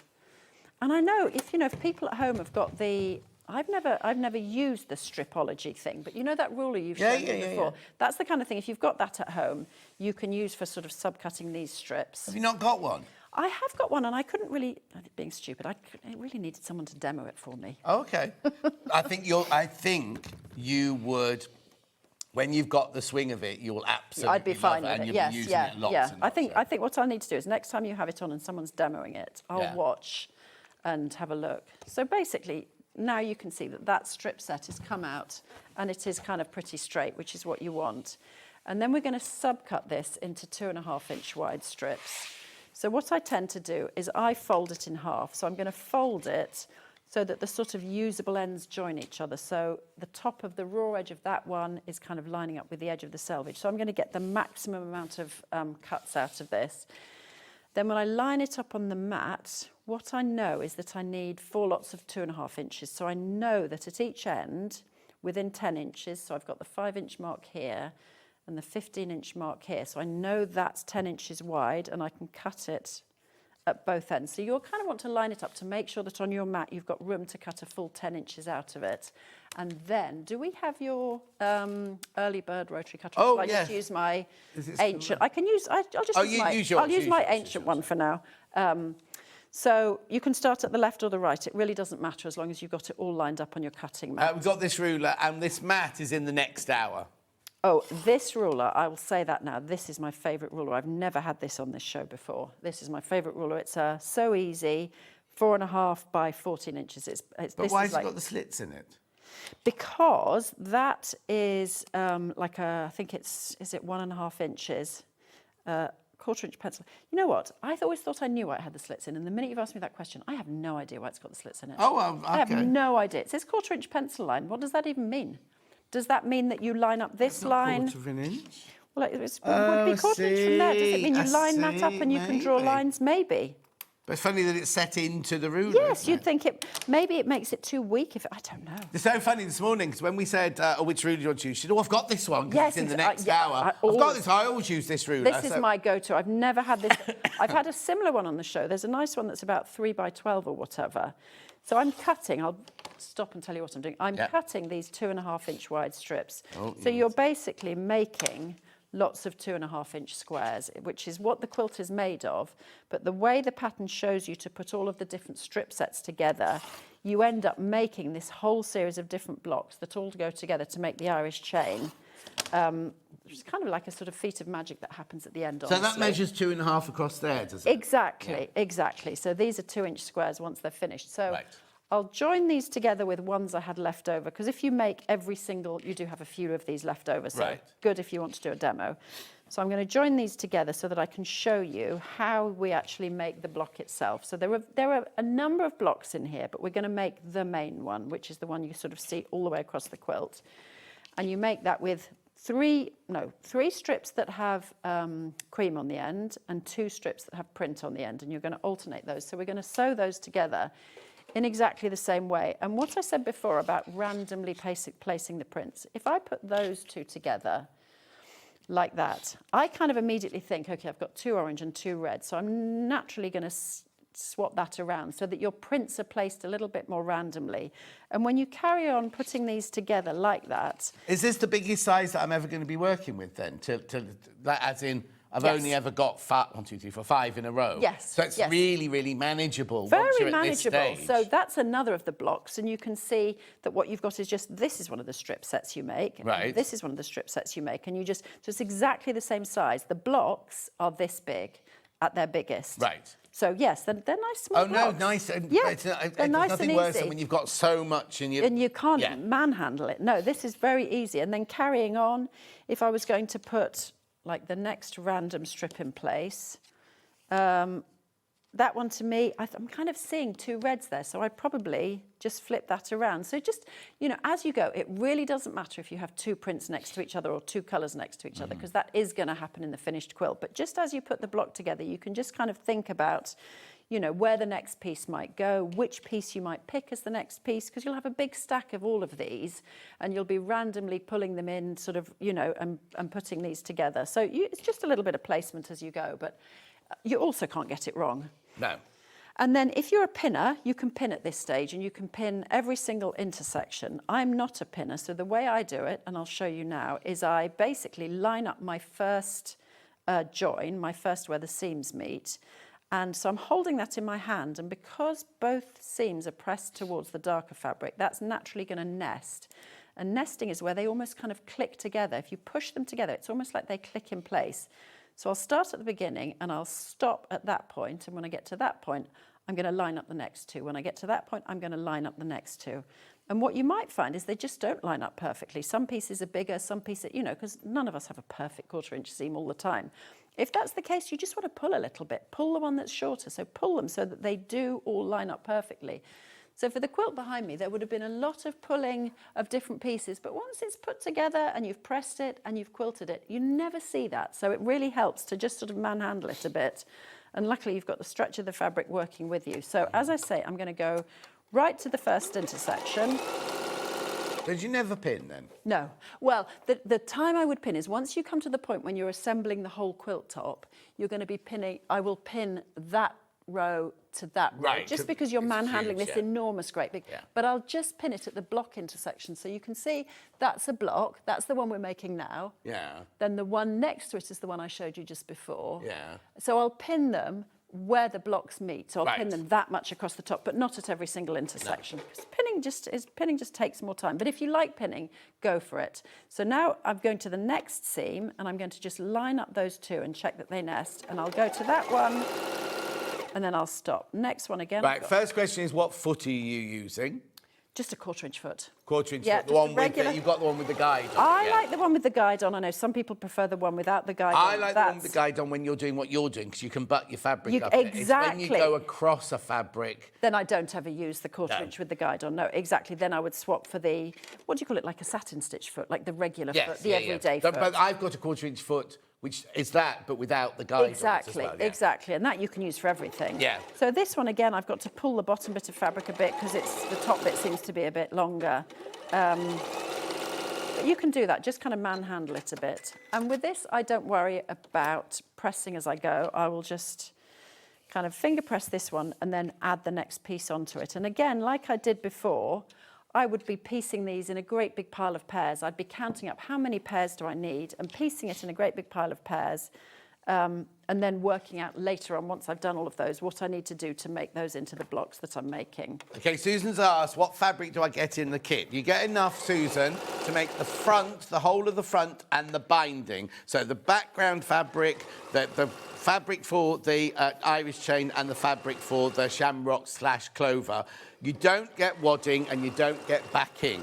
[SPEAKER 4] And I know if people at home have got the, I've never used the stripology thing, but you know that ruler you've shown me before? Yeah. That's the kind of thing, if you've got that at home, you can use for sort of sub-cutting these strips.
[SPEAKER 3] Have you not got one?
[SPEAKER 4] I have got one, and I couldn't really, being stupid, I really needed someone to demo it for me.
[SPEAKER 3] Oh, okay. I think you would, when you've got the swing of it, you'll absolutely
[SPEAKER 4] I'd be fine
[SPEAKER 3] love it,
[SPEAKER 4] with
[SPEAKER 3] and
[SPEAKER 4] it.
[SPEAKER 3] you'll be using it lots and
[SPEAKER 4] I
[SPEAKER 3] lots.
[SPEAKER 4] think what I need to do is next time you have it on and someone's demoing it, I'll watch and have a look. So basically, now you can see that strip set has come out and it is kind of pretty straight, which is what you want. And then we're going to subcut this into 2.5-inch wide strips. So what I tend to do is I fold it in half. So I'm going to fold it so that the sort of usable ends join each other. So the top of the raw edge of that one is kind of lining up with the edge of the selvage. So I'm going to get the maximum amount of cuts out of this. Then when I line it up on the mat, what I know is that I need 4 lots of 2.5 inches. So I know that at each end, within 10 inches, so I've got the 5-inch mark here and the 15-inch mark here. So I know that's 10 inches wide and I can cut it at both ends. So you'll kind of want to line it up to make sure that on your mat you've got room to cut a full 10 inches out of it. And then, do we have your early bird rotary cutter?
[SPEAKER 3] Oh,
[SPEAKER 4] I
[SPEAKER 3] yes.
[SPEAKER 4] just use my ancient. I can use. I'll use my ancient one for now. So you can start at the left or the right. It really doesn't matter as long as you've got it all lined up on your cutting mat.
[SPEAKER 3] We've got this ruler, and this mat is in the next hour.
[SPEAKER 4] Oh, this ruler, I will say that now, this is my favourite ruler. I've never had this on this show before. This is my favourite ruler. It's so easy, 4.5 by 14 inches.
[SPEAKER 3] But why has it got the slits in it?
[SPEAKER 4] Because that is I think is it 1.5 inches, 1/4-inch pencil. You know what? I always thought I knew why it had the slits in, and the minute you've asked me that question, I have no idea why it's got the slits in it.
[SPEAKER 3] Oh, well, okay.
[SPEAKER 4] I have no idea. It says 1/4-inch pencil line. What does that even mean? Does that mean that you line up this line?
[SPEAKER 3] 1/4 inch.
[SPEAKER 4] Well, it would be 1/4 inch from there. Does it mean you line that up and you can draw lines? Maybe.
[SPEAKER 3] But it's funny that it's set into the ruler.
[SPEAKER 4] Yes, you'd think maybe it makes it too weak. I don't know.
[SPEAKER 3] It's so funny this morning because when we said, which ruler do you want to use? She said, I've got this one because
[SPEAKER 4] Yes,
[SPEAKER 3] it's in the next hour. I've got this. I always use this ruler.
[SPEAKER 4] This is my go-to. I've never had this. I've had a similar one on the show. There's a nice one that's about 3 by 12 or whatever. So I'm cutting. I'll stop and tell you what I'm doing. I'm cutting these 2.5-inch wide strips. So you're basically making lots of 2.5-inch squares, which is what the quilt is made of. But the way the pattern shows you to put all of the different strip sets together, you end up making this whole series of different blocks that all go together to make the Irish chain. It's kind of like a sort of feat of magic that happens at the end.
[SPEAKER 3] So that measures 2.5 across there, does it?
[SPEAKER 4] Exactly, exactly. So these are 2-inch squares once they're finished. So I'll join these together with ones I had left over, because if you make every single, you do have a few of these left over, so good if you want to do a demo. So I'm going to join these together so that I can show you how we actually make the block itself. So there are a number of blocks in here, but we're going to make the main one, which is the one you sort of see all the way across the quilt. And you make that with three strips that have cream on the end and 2 strips that have print on the end, and you're going to alternate those. So we're going to sew those together in exactly the same way. And what I said before about randomly placing the prints, if I put those 2 together like that, I kind of immediately think, okay, I've got 2 orange and 2 red, so I'm naturally going to swap that around so that your prints are placed a little bit more randomly. And when you carry on putting these together like that...
[SPEAKER 3] Is this the biggest size that I'm ever going to be working with then? As in, I've only ever got 5 in a row.
[SPEAKER 4] Yes.
[SPEAKER 3] So it's really, really manageable.
[SPEAKER 4] Very manageable. So that's another of the blocks, and you can see that what you've got is just, this is one of the strip sets you make.
[SPEAKER 3] Right.
[SPEAKER 4] This is one of the strip sets you make, and you just, so it's exactly the same size. The blocks are this big at their biggest.
[SPEAKER 3] Right.
[SPEAKER 4] So yes, they're nice small blocks.
[SPEAKER 3] No, nice.
[SPEAKER 4] Yeah,
[SPEAKER 3] it's
[SPEAKER 4] they're nice
[SPEAKER 3] nothing
[SPEAKER 4] and
[SPEAKER 3] worse
[SPEAKER 4] easy.
[SPEAKER 3] than when you've got so much and
[SPEAKER 4] you can't manhandle it. No, this is very easy. And then carrying on, if I was going to put like the next random strip in place, that one to me, I'm kind of seeing 2 reds there, so I probably just flip that around. So just, you know, as you go, it really doesn't matter if you have 2 prints next to each other or 2 colours next to each other, because that is going to happen in the finished quilt. But just as you put the block together, you can just kind of think about, you know, where the next piece might go, which piece you might pick as the next piece, because you'll have a big stack of all of these, and you'll be randomly pulling them in, sort of, you know, and putting these together. So it's just a little bit of placement as you go, but you also can't get it wrong.
[SPEAKER 3] No.
[SPEAKER 4] And then if you're a pinner, you can pin at this stage, and you can pin every single intersection. I'm not a pinner, so the way I do it, and I'll show you now, is I basically line up my first join, my first where the seams meet. And so I'm holding that in my hand, and because both seams are pressed towards the darker fabric, that's naturally going to nest. And nesting is where they almost kind of click together. If you push them together, it's almost like they click in place. So I'll start at the beginning and I'll stop at that point, and when I get to that point, I'm going to line up the next 2. When I get to that point, I'm going to line up the next 2. And what you might find is they just don't line up perfectly. Some pieces are bigger, some pieces, you know, because none of us have a perfect 1/4 inch seam all the time. If that's the case, you just want to pull a little bit. Pull the one that's shorter, so pull them so that they do all line up perfectly. So for the quilt behind me, there would have been a lot of pulling of different pieces, but once it's put together and you've pressed it and you've quilted it, you never see that. So it really helps to just sort of manhandle it a bit. And luckily you've got the stretch of the fabric working with you. So as I say, I'm going to go right to the first intersection.
[SPEAKER 3] Did you never pin then?
[SPEAKER 4] No. Well, the time I would pin is once you come to the point when you're assembling the whole quilt top, you're going to be pinning, I will pin that row to that row,
[SPEAKER 3] right,
[SPEAKER 4] just because you're manhandling
[SPEAKER 3] huge,
[SPEAKER 4] this
[SPEAKER 3] yeah.
[SPEAKER 4] enormous great big, but I'll just pin it at the block intersection, so you can see that's a block, that's the one we're making now.
[SPEAKER 3] Yeah.
[SPEAKER 4] Then the one next to it is the one I showed you just before.
[SPEAKER 3] Yeah.
[SPEAKER 4] So I'll pin them where the blocks meet, so I'll
[SPEAKER 3] Right.
[SPEAKER 4] pin them that much across the top, but not at every single intersection. Because pinning just takes more time. But if you like pinning, go for it. So now I'm going to the next seam, and I'm going to just line up those 2 and check that they nest, and I'll go to that one, and then I'll stop. Next one again.
[SPEAKER 3] Right, first question is, what foot are you using?
[SPEAKER 4] Just a 1/4 inch foot.
[SPEAKER 3] 1/4 inch
[SPEAKER 4] Yeah,
[SPEAKER 3] foot, the
[SPEAKER 4] just a
[SPEAKER 3] one
[SPEAKER 4] regular-
[SPEAKER 3] with you've got the one with the guide on.
[SPEAKER 4] I like the one with the guide on. I know some people prefer the one without the guide on.
[SPEAKER 3] I like the one with the guide on when you're doing what you're doing, because you can butt your fabric up.
[SPEAKER 4] Exactly.
[SPEAKER 3] It's when you go across a fabric.
[SPEAKER 4] Then I don't ever use the 1/4 inch with the guide on. No, exactly. Then I would swap for the, what do you call it, like a satin stitch foot, like the regular foot, the everyday foot.
[SPEAKER 3] But I've got a 1/4 inch foot, which is that, but without the guide
[SPEAKER 4] Exactly,
[SPEAKER 3] on it as well,
[SPEAKER 4] exactly. And that you can use for everything.
[SPEAKER 3] Yeah.
[SPEAKER 4] So this one, again, I've got to pull the bottom bit of fabric a bit because the top bit seems to be a bit longer. But you can do that, just kind of manhandle it a bit. And with this, I don't worry about pressing as I go. I will just kind of finger press this one and then add the next piece onto it. And again, like I did before, I would be piecing these in a great big pile of pairs. I'd be counting up how many pairs do I need and piecing it in a great big pile of pairs, and then working out later on, once I've done all of those, what I need to do to make those into the blocks that I'm making.
[SPEAKER 3] Okay, Susan's asked, what fabric do I get in the kit? You get enough, Susan, to make the front, the whole of the front, and the binding. So the background fabric, the fabric for the Irish chain, and the fabric for the shamrock/clover. You don't get wadding and you don't get backing.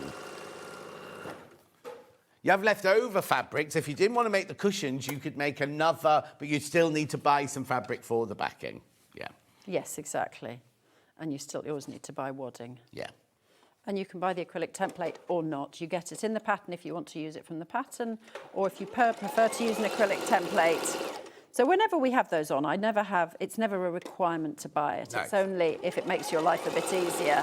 [SPEAKER 3] You have leftover fabrics. If you didn't want to make the cushions, you could make another, but you'd still need to buy some fabric for the backing. Yeah.
[SPEAKER 4] Yes, exactly. And you always need to buy wadding.
[SPEAKER 3] Yeah.
[SPEAKER 4] And you can buy the acrylic template or not. You get it in the pattern if you want to use it from the pattern, or if you prefer to use an acrylic template. So whenever we have those on, it's never a requirement to buy it. No. It's only if it makes your life a bit easier.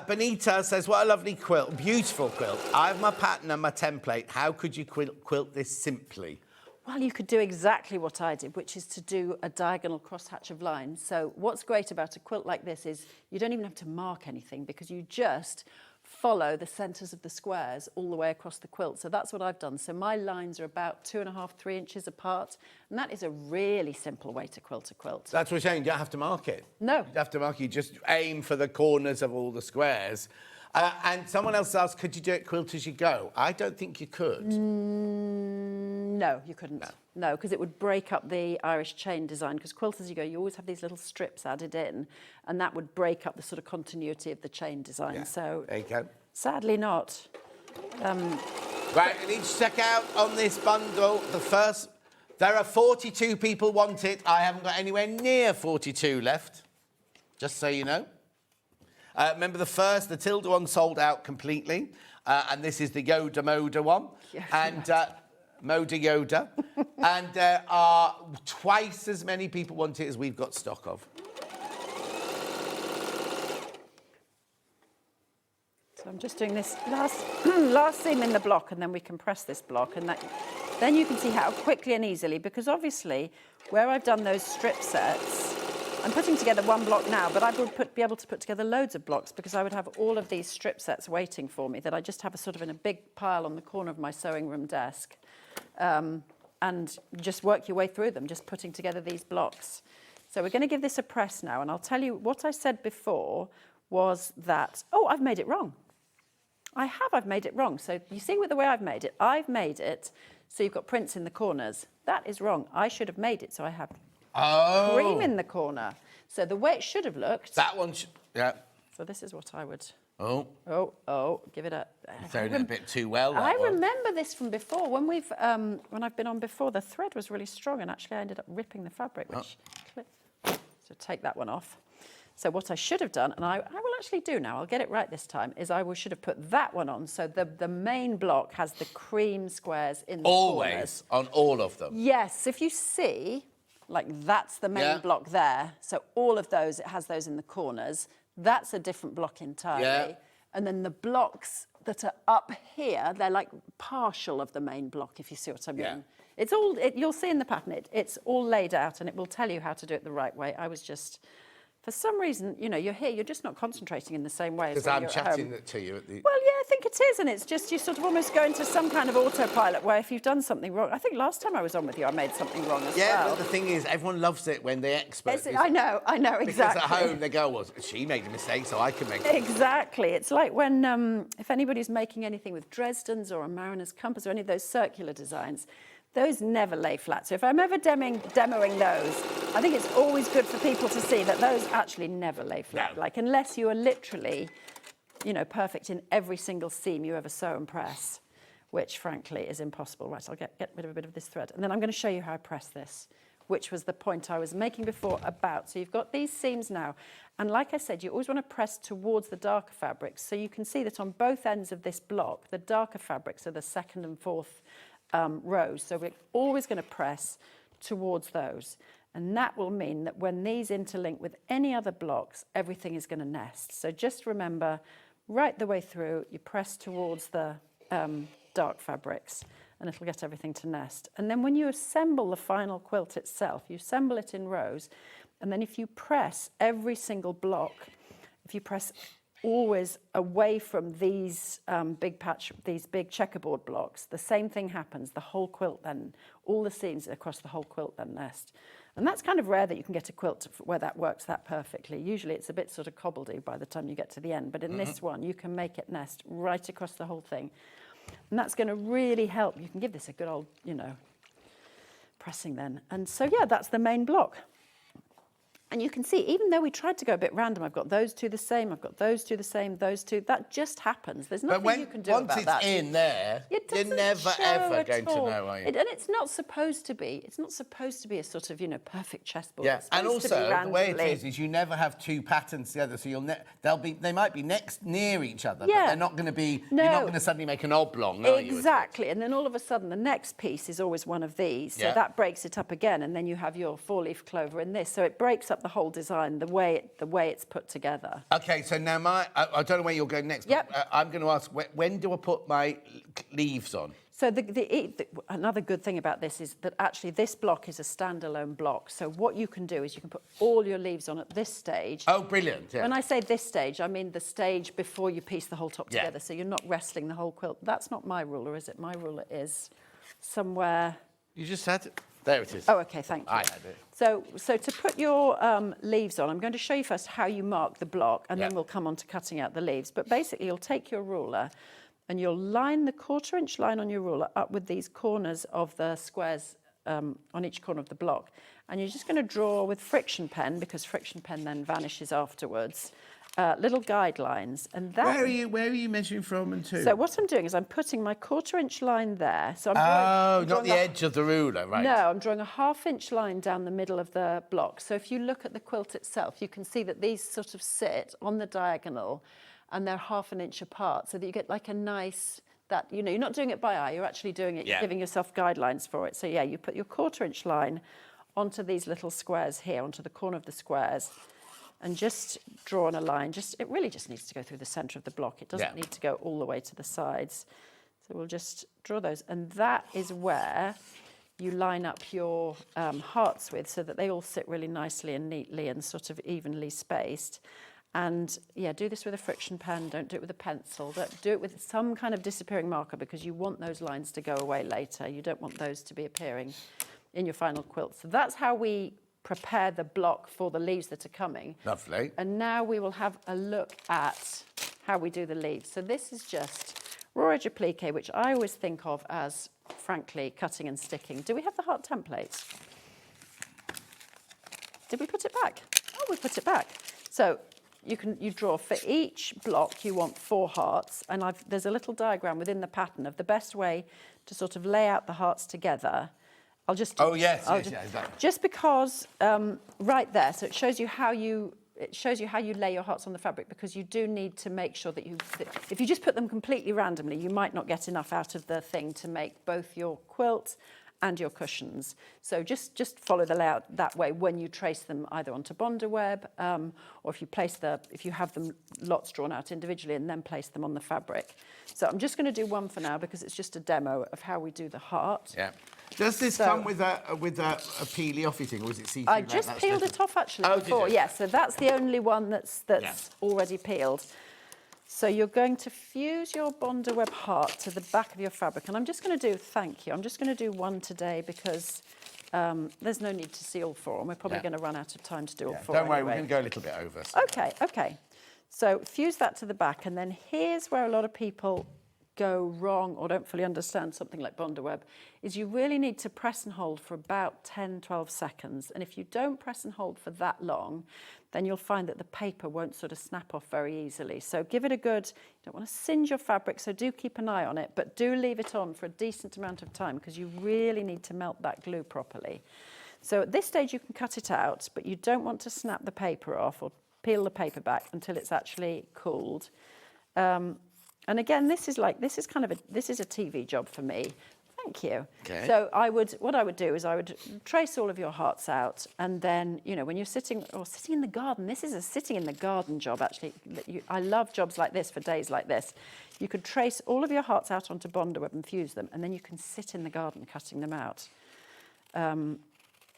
[SPEAKER 3] Benita says, what a lovely quilt, beautiful quilt. I have my pattern and my template. How could you quilt this simply?
[SPEAKER 4] Well, you could do exactly what I did, which is to do a diagonal crosshatch of lines. So what's great about a quilt like this is you don't even have to mark anything, because you just follow the centres of the squares all the way across the quilt. So that's what I've done. So my lines are about 2.5, 3 inches apart, and that is a really simple way to quilt a quilt.
[SPEAKER 3] That's what you're saying, you don't have to mark it.
[SPEAKER 4] No.
[SPEAKER 3] You don't have to mark it, you just aim for the corners of all the squares. And someone else asked, could you do it quilt as you go? I don't think you could.
[SPEAKER 4] No, you couldn't. No, because it would break up the Irish chain design, because quilt as you go, you always have these little strips added in, and that would break up the sort of continuity of the chain design.
[SPEAKER 3] Yeah.
[SPEAKER 4] So
[SPEAKER 3] there you go.
[SPEAKER 4] Sadly not.
[SPEAKER 3] Right, we need to check out on this bundle. There are 42 people want it. I haven't got anywhere near 42 left, just so you know. Remember the Tilda one sold out completely, and this is the Yoda Moda one.
[SPEAKER 4] Yes,
[SPEAKER 3] and Moda Yoda. And there are twice as many people want it as we've got stock of.
[SPEAKER 4] So I'm just doing this last seam in the block, and then we can press this block, and then you can see how quickly and easily, because obviously where I've done those strip sets, I'm putting together one block now, but I would be able to put together loads of blocks, because I would have all of these strip sets waiting for me that I just have in a big pile on the corner of my sewing room desk. And just work your way through them, just putting together these blocks. So we're going to give this a press now, and I'll tell you what I said before was that, I've made it wrong. I've made it wrong. So you see with the way I've made it so you've got prints in the corners. That is wrong. I should have made it so I have cream in the corner. So the way it should have looked.
[SPEAKER 3] That one, yeah.
[SPEAKER 4] So this is what I would. Give it a.
[SPEAKER 3] You're throwing it a bit too well.
[SPEAKER 4] I remember this from before when I've been on before. The thread was really strong, and actually I ended up ripping the fabric. So take that one off. So what I should have done, and I will actually do now, I'll get it right this time, is I should have put that one on. So the main block has the cream squares in the corners.
[SPEAKER 3] Always, on all of them.
[SPEAKER 4] Yes, if you see, like that's the main block there. So all of those, it has those in the corners. That's a different block entirely.
[SPEAKER 3] Yeah.
[SPEAKER 4] And then the blocks that are up here, they're like partial of the main block, if you see what I mean.
[SPEAKER 3] Yeah.
[SPEAKER 4] It's you'll see in the pattern, it's all laid out, and it will tell you how to do it the right way. I was just... For some reason, you're here, you're just not concentrating in the same way as when you're at home.
[SPEAKER 3] Because I'm chatting to you at the...
[SPEAKER 4] Well, yeah, I think it is, and it's just you sort of almost go into some kind of autopilot where if you've done something wrong... I think last time I was on with you, I made something wrong as well.
[SPEAKER 3] Yeah, but the thing is, everyone loves it when the expert...
[SPEAKER 4] I know, exactly.
[SPEAKER 3] Because at home, they go, well, she made a mistake, so I can make it.
[SPEAKER 4] Exactly. It's like when, if anybody's making anything with Dresden's or a Mariner's Compass or any of those circular designs, those never lay flat. So if I'm ever demoing those, I think it's always good for people to see that those actually never lay flat.
[SPEAKER 3] No.
[SPEAKER 4] Like, unless you are literally, perfect in every single seam you ever sew and press, which, frankly, is impossible. Right, I'll get rid of a bit of this thread. And then I'm going to show you how I press this, which was the point I was making before about. So you've got these seams now. And like I said, you always want to press towards the darker fabrics. So you can see that on both ends of this block, the darker fabrics are the second and fourth rows. So we're always going to press towards those. And that will mean that when these interlink with any other blocks, everything is going to nest. So just remember, right the way through, you press towards the dark fabrics, and it'll get everything to nest. And then when you assemble the final quilt itself, you assemble it in rows, and then if you press every single block, if you press always away from these these big checkerboard blocks, the same thing happens. The whole quilt then, all the seams across the whole quilt then nest. And that's kind of rare that you can get a quilt where that works that perfectly. Usually it's a bit sort of cobbledy by the time you get to the end. But in this one, you can make it nest right across the whole thing. And that's going to really help. You can give this a good old, pressing then. And so, yeah, that's the main block. And you can see, even though we tried to go a bit random, I've got those two the same, I've got those two the same, those two, that just happens. There's nothing you can do about that.
[SPEAKER 3] Once it's in there, you're never, ever going to know, are you?
[SPEAKER 4] And it's not supposed to be. It's not supposed to be a sort of, perfect chessboard.
[SPEAKER 3] Yeah, and also, the way it is you never have two patterns together, so they might be near each other, but they're not going to be, you're not going to suddenly make an oblong, are you?
[SPEAKER 4] Exactly, and then all of a sudden, the next piece is always one of these, so that breaks it up again, and then you have your four-leaf clover in this, so it breaks up the whole design, the way it's put together.
[SPEAKER 3] Okay, so now I don't know where you're going next.
[SPEAKER 4] Yep.
[SPEAKER 3] But, I'm going to ask, when do I put my leaves on?
[SPEAKER 4] So another good thing about this is that actually this block is a standalone block. So what you can do is you can put all your leaves on at this stage.
[SPEAKER 3] Oh, brilliant! Yeah.
[SPEAKER 4] When I say this stage, I mean the stage before you piece the whole top together. So you're not wrestling the whole quilt. That's not my ruler, is it? My ruler is somewhere.
[SPEAKER 3] You just had it. There it is.
[SPEAKER 4] Oh, okay, thank you.
[SPEAKER 3] I had it.
[SPEAKER 4] So to put your leaves on, I'm going to show you first how you mark the block, and then we'll come on to cutting out the leaves. But basically, you'll take your ruler, and you'll line the 1/4 inch line on your ruler up with these corners of the squares on each corner of the block. And you're just going to draw with friction pen, because friction pen then vanishes afterwards, little guidelines. And that,
[SPEAKER 3] where are you measuring from and to?
[SPEAKER 4] So what I'm doing is I'm putting my 1/4 inch line there. So I'm drawing
[SPEAKER 3] not the edge of the ruler, right?
[SPEAKER 4] No, I'm drawing a 1/2 inch line down the middle of the block. So if you look at the quilt itself, you can see that these sort of sit on the diagonal, and they're 1/2 inch apart, so that you get like a nice, you're not doing it by eye, you're actually doing it, you're giving yourself guidelines for it. So yeah, you put your 1/4 inch line onto these little squares here, onto the corner of the squares, and just draw on a line. It really just needs to go through the centre of the block. It doesn't need to go all the way to the sides. So we'll just draw those, and that is where you line up your hearts with, so that they all sit really nicely and neatly and sort of evenly spaced. And yeah, do this with a friction pen, don't do it with a pencil, don't do it with some kind of disappearing marker, because you want those lines to go away later. You don't want those to be appearing in your final quilt. So that's how we prepare the block for the leaves that are coming.
[SPEAKER 3] Lovely.
[SPEAKER 4] And now we will have a look at how we do the leaves. So this is just raw edge applique, which I always think of as, frankly, cutting and sticking. Do we have the heart templates? Did we put it back? Oh, we put it back. So you draw for each block, you want 4 hearts, and there's a little diagram within the pattern of the best way to sort of lay out the hearts together. I'll just do,
[SPEAKER 3] exactly.
[SPEAKER 4] Just because right there, so it shows you how you lay your hearts on the fabric, because you do need to make sure that if you just put them completely randomly, you might not get enough out of the thing to make both your quilt and your cushions. So just follow the layout that way when you trace them either onto Bondaweb, or if you have them lots drawn out individually and then place them on the fabric. So I'm just going to do one for now, because it's just a demo of how we do the heart.
[SPEAKER 3] Yeah. Does this come with a peely offy thing, or is it see-through?
[SPEAKER 4] I just peeled it off actually before.
[SPEAKER 3] Did you?
[SPEAKER 4] Yeah, so that's the only one that's already peeled. So you're going to fuse your Bondaweb heart to the back of your fabric, and I'm just going to do, I'm just going to do one today, because there's no need to see all 4, and we're probably going to run out of time to do all 4
[SPEAKER 3] Don't worry,
[SPEAKER 4] anyway.
[SPEAKER 3] we're going to go a little bit over. So.
[SPEAKER 4] Okay. So fuse that to the back, and then here's where a lot of people go wrong or don't fully understand something like Bondaweb, is you really need to press and hold for about 10-12 seconds. And if you don't press and hold for that long, then you'll find that the paper won't sort of snap off very easily. So give it a good, you don't want to singe your fabric, so do keep an eye on it, but do leave it on for a decent amount of time, because you really need to melt that glue properly. So at this stage you can cut it out, but you don't want to snap the paper off or peel the paper back until it's actually cooled. And again, this is a TV job for me. Thank you.
[SPEAKER 3] Okay.
[SPEAKER 4] So what I would do is I would trace all of your hearts out, and then, when you're sitting in the garden, this is a sitting in the garden job, actually. I love jobs like this for days like this. You could trace all of your hearts out onto Bondaweb and fuse them, and then you can sit in the garden cutting them out and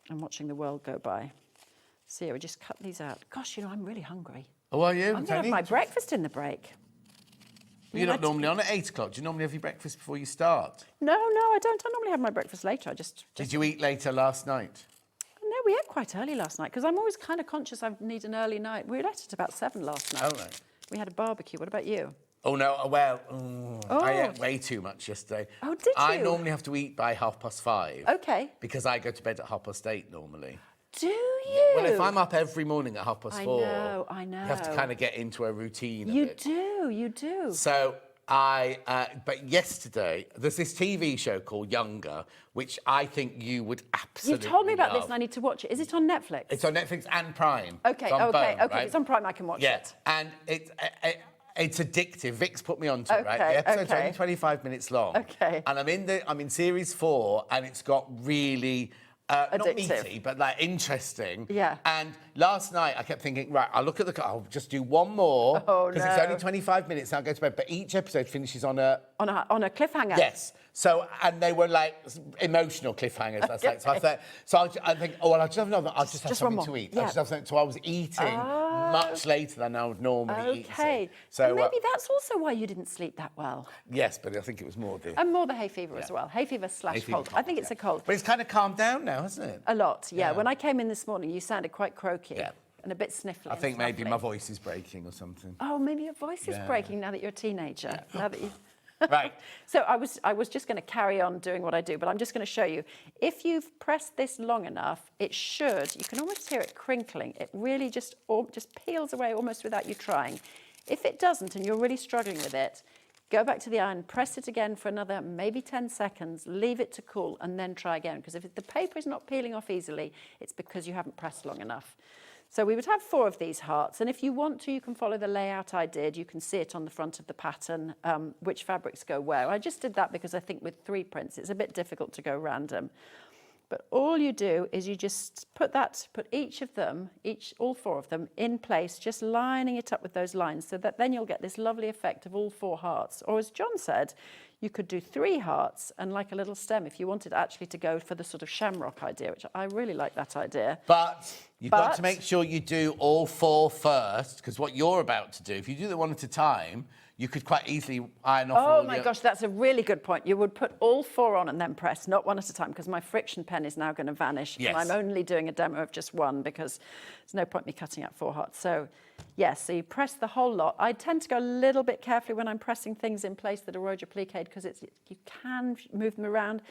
[SPEAKER 4] watching the world go by. So yeah, we just cut these out. Gosh, I'm really hungry.
[SPEAKER 3] Oh, are you?
[SPEAKER 4] I'm going to have my breakfast in the break.
[SPEAKER 3] You're not normally on at 8 o'clock. Do you normally have your breakfast before you start?
[SPEAKER 4] No, I don't. I normally have my breakfast later. I just...
[SPEAKER 3] Did you eat later last night?
[SPEAKER 4] No, we ate quite early last night because I'm always kind of conscious I need an early night. We ate at about 7 last night.
[SPEAKER 3] Oh, right.
[SPEAKER 4] We had a barbecue. What about you?
[SPEAKER 3] Oh, no. I ate way too much yesterday.
[SPEAKER 4] Oh, did you?
[SPEAKER 3] I normally have to eat by 5:30.
[SPEAKER 4] Okay.
[SPEAKER 3] Because I go to bed at 8:30 normally.
[SPEAKER 4] Do you?
[SPEAKER 3] Well, if I'm up every morning at 4:30...
[SPEAKER 4] I know.
[SPEAKER 3] You have to kind of get into a routine
[SPEAKER 4] You
[SPEAKER 3] of it.
[SPEAKER 4] you do.
[SPEAKER 3] So but yesterday, there's this TV show called Younger, which I think you would absolutely
[SPEAKER 4] You've told me about this
[SPEAKER 3] love.
[SPEAKER 4] and I need to watch it. Is it on Netflix?
[SPEAKER 3] It's on Netflix and Prime.
[SPEAKER 4] Okay,
[SPEAKER 3] It's on both,
[SPEAKER 4] okay.
[SPEAKER 3] right?
[SPEAKER 4] If it's on Prime, I can watch it.
[SPEAKER 3] And it's addictive. Vic's put me onto it, right?
[SPEAKER 4] Okay,
[SPEAKER 3] The episode's
[SPEAKER 4] okay.
[SPEAKER 3] only 25 minutes long.
[SPEAKER 4] Okay.
[SPEAKER 3] And I'm in series 4, and it's got really... not
[SPEAKER 4] Addictive.
[SPEAKER 3] meaty, but like interesting.
[SPEAKER 4] Yeah.
[SPEAKER 3] And last night I kept thinking, right, I'll look at I'll just do one more.
[SPEAKER 4] Oh,
[SPEAKER 3] Because it's
[SPEAKER 4] no.
[SPEAKER 3] only 25 minutes and I'll go to bed. But each episode finishes on a...
[SPEAKER 4] On a cliffhanger?
[SPEAKER 3] Yes. So, and they were like emotional cliffhangers. That's like, so I think, oh, well, I'll just have another, I'll just have
[SPEAKER 4] Just one
[SPEAKER 3] something
[SPEAKER 4] more.
[SPEAKER 3] to eat.
[SPEAKER 4] Yeah.
[SPEAKER 3] I'll just have something. So I was eating much later than I would normally eat.
[SPEAKER 4] Okay.
[SPEAKER 3] So
[SPEAKER 4] And maybe that's also why you didn't sleep that well.
[SPEAKER 3] yes, but I think it was more the...
[SPEAKER 4] And more the hay fever as well. Hay fever /
[SPEAKER 3] fever
[SPEAKER 4] cold. I think it's a cold.
[SPEAKER 3] But it's kind of calmed down now, hasn't it?
[SPEAKER 4] A lot, yeah. When I came in this morning, you sounded quite croaky.
[SPEAKER 3] Yeah.
[SPEAKER 4] And a bit sniffly.
[SPEAKER 3] I think
[SPEAKER 4] and
[SPEAKER 3] maybe
[SPEAKER 4] snuffly.
[SPEAKER 3] my voice is breaking or something.
[SPEAKER 4] Oh, maybe your voice is
[SPEAKER 3] Yeah.
[SPEAKER 4] breaking now that you're a teenager. Now that you...
[SPEAKER 3] Right.
[SPEAKER 4] So I was just going to carry on doing what I do, but I'm just going to show you. If you've pressed this long enough, it should, you can almost hear it crinkling. It really just peels away almost without you trying. If it doesn't and you're really struggling with it, go back to the iron, press it again for another maybe 10 seconds, leave it to cool, and then try again. Because if the paper is not peeling off easily, it's because you haven't pressed long enough. So we would have 4 of these hearts, and if you want to, you can follow the layout I did. You can see it on the front of the pattern, which fabrics go where. I just did that because I think with 3 prints, it's a bit difficult to go random. But all you do is you just put each of them, all 4 of them, in place, just lining it up with those lines, so that then you'll get this lovely effect of all 4 hearts. Or as John said, you could do 3 hearts and like a little stem if you wanted actually to go for the sort of shamrock idea, which I really like that idea.
[SPEAKER 3] But you've got to make sure you do all 4 first, because what you're about to do, if you do them one at a time, you could quite easily iron off all
[SPEAKER 4] Oh my gosh, that's a really good point. You would put all 4 on and then press, not one at a time, because my friction pen is now going to vanish.
[SPEAKER 3] Yes.
[SPEAKER 4] And I'm only doing a demo of just 1 because there's no point me cutting out 4 hearts. So yes, so you press the whole lot. I tend to go a little bit carefully when I'm pressing things in place that are roger pliqued because you can move them around.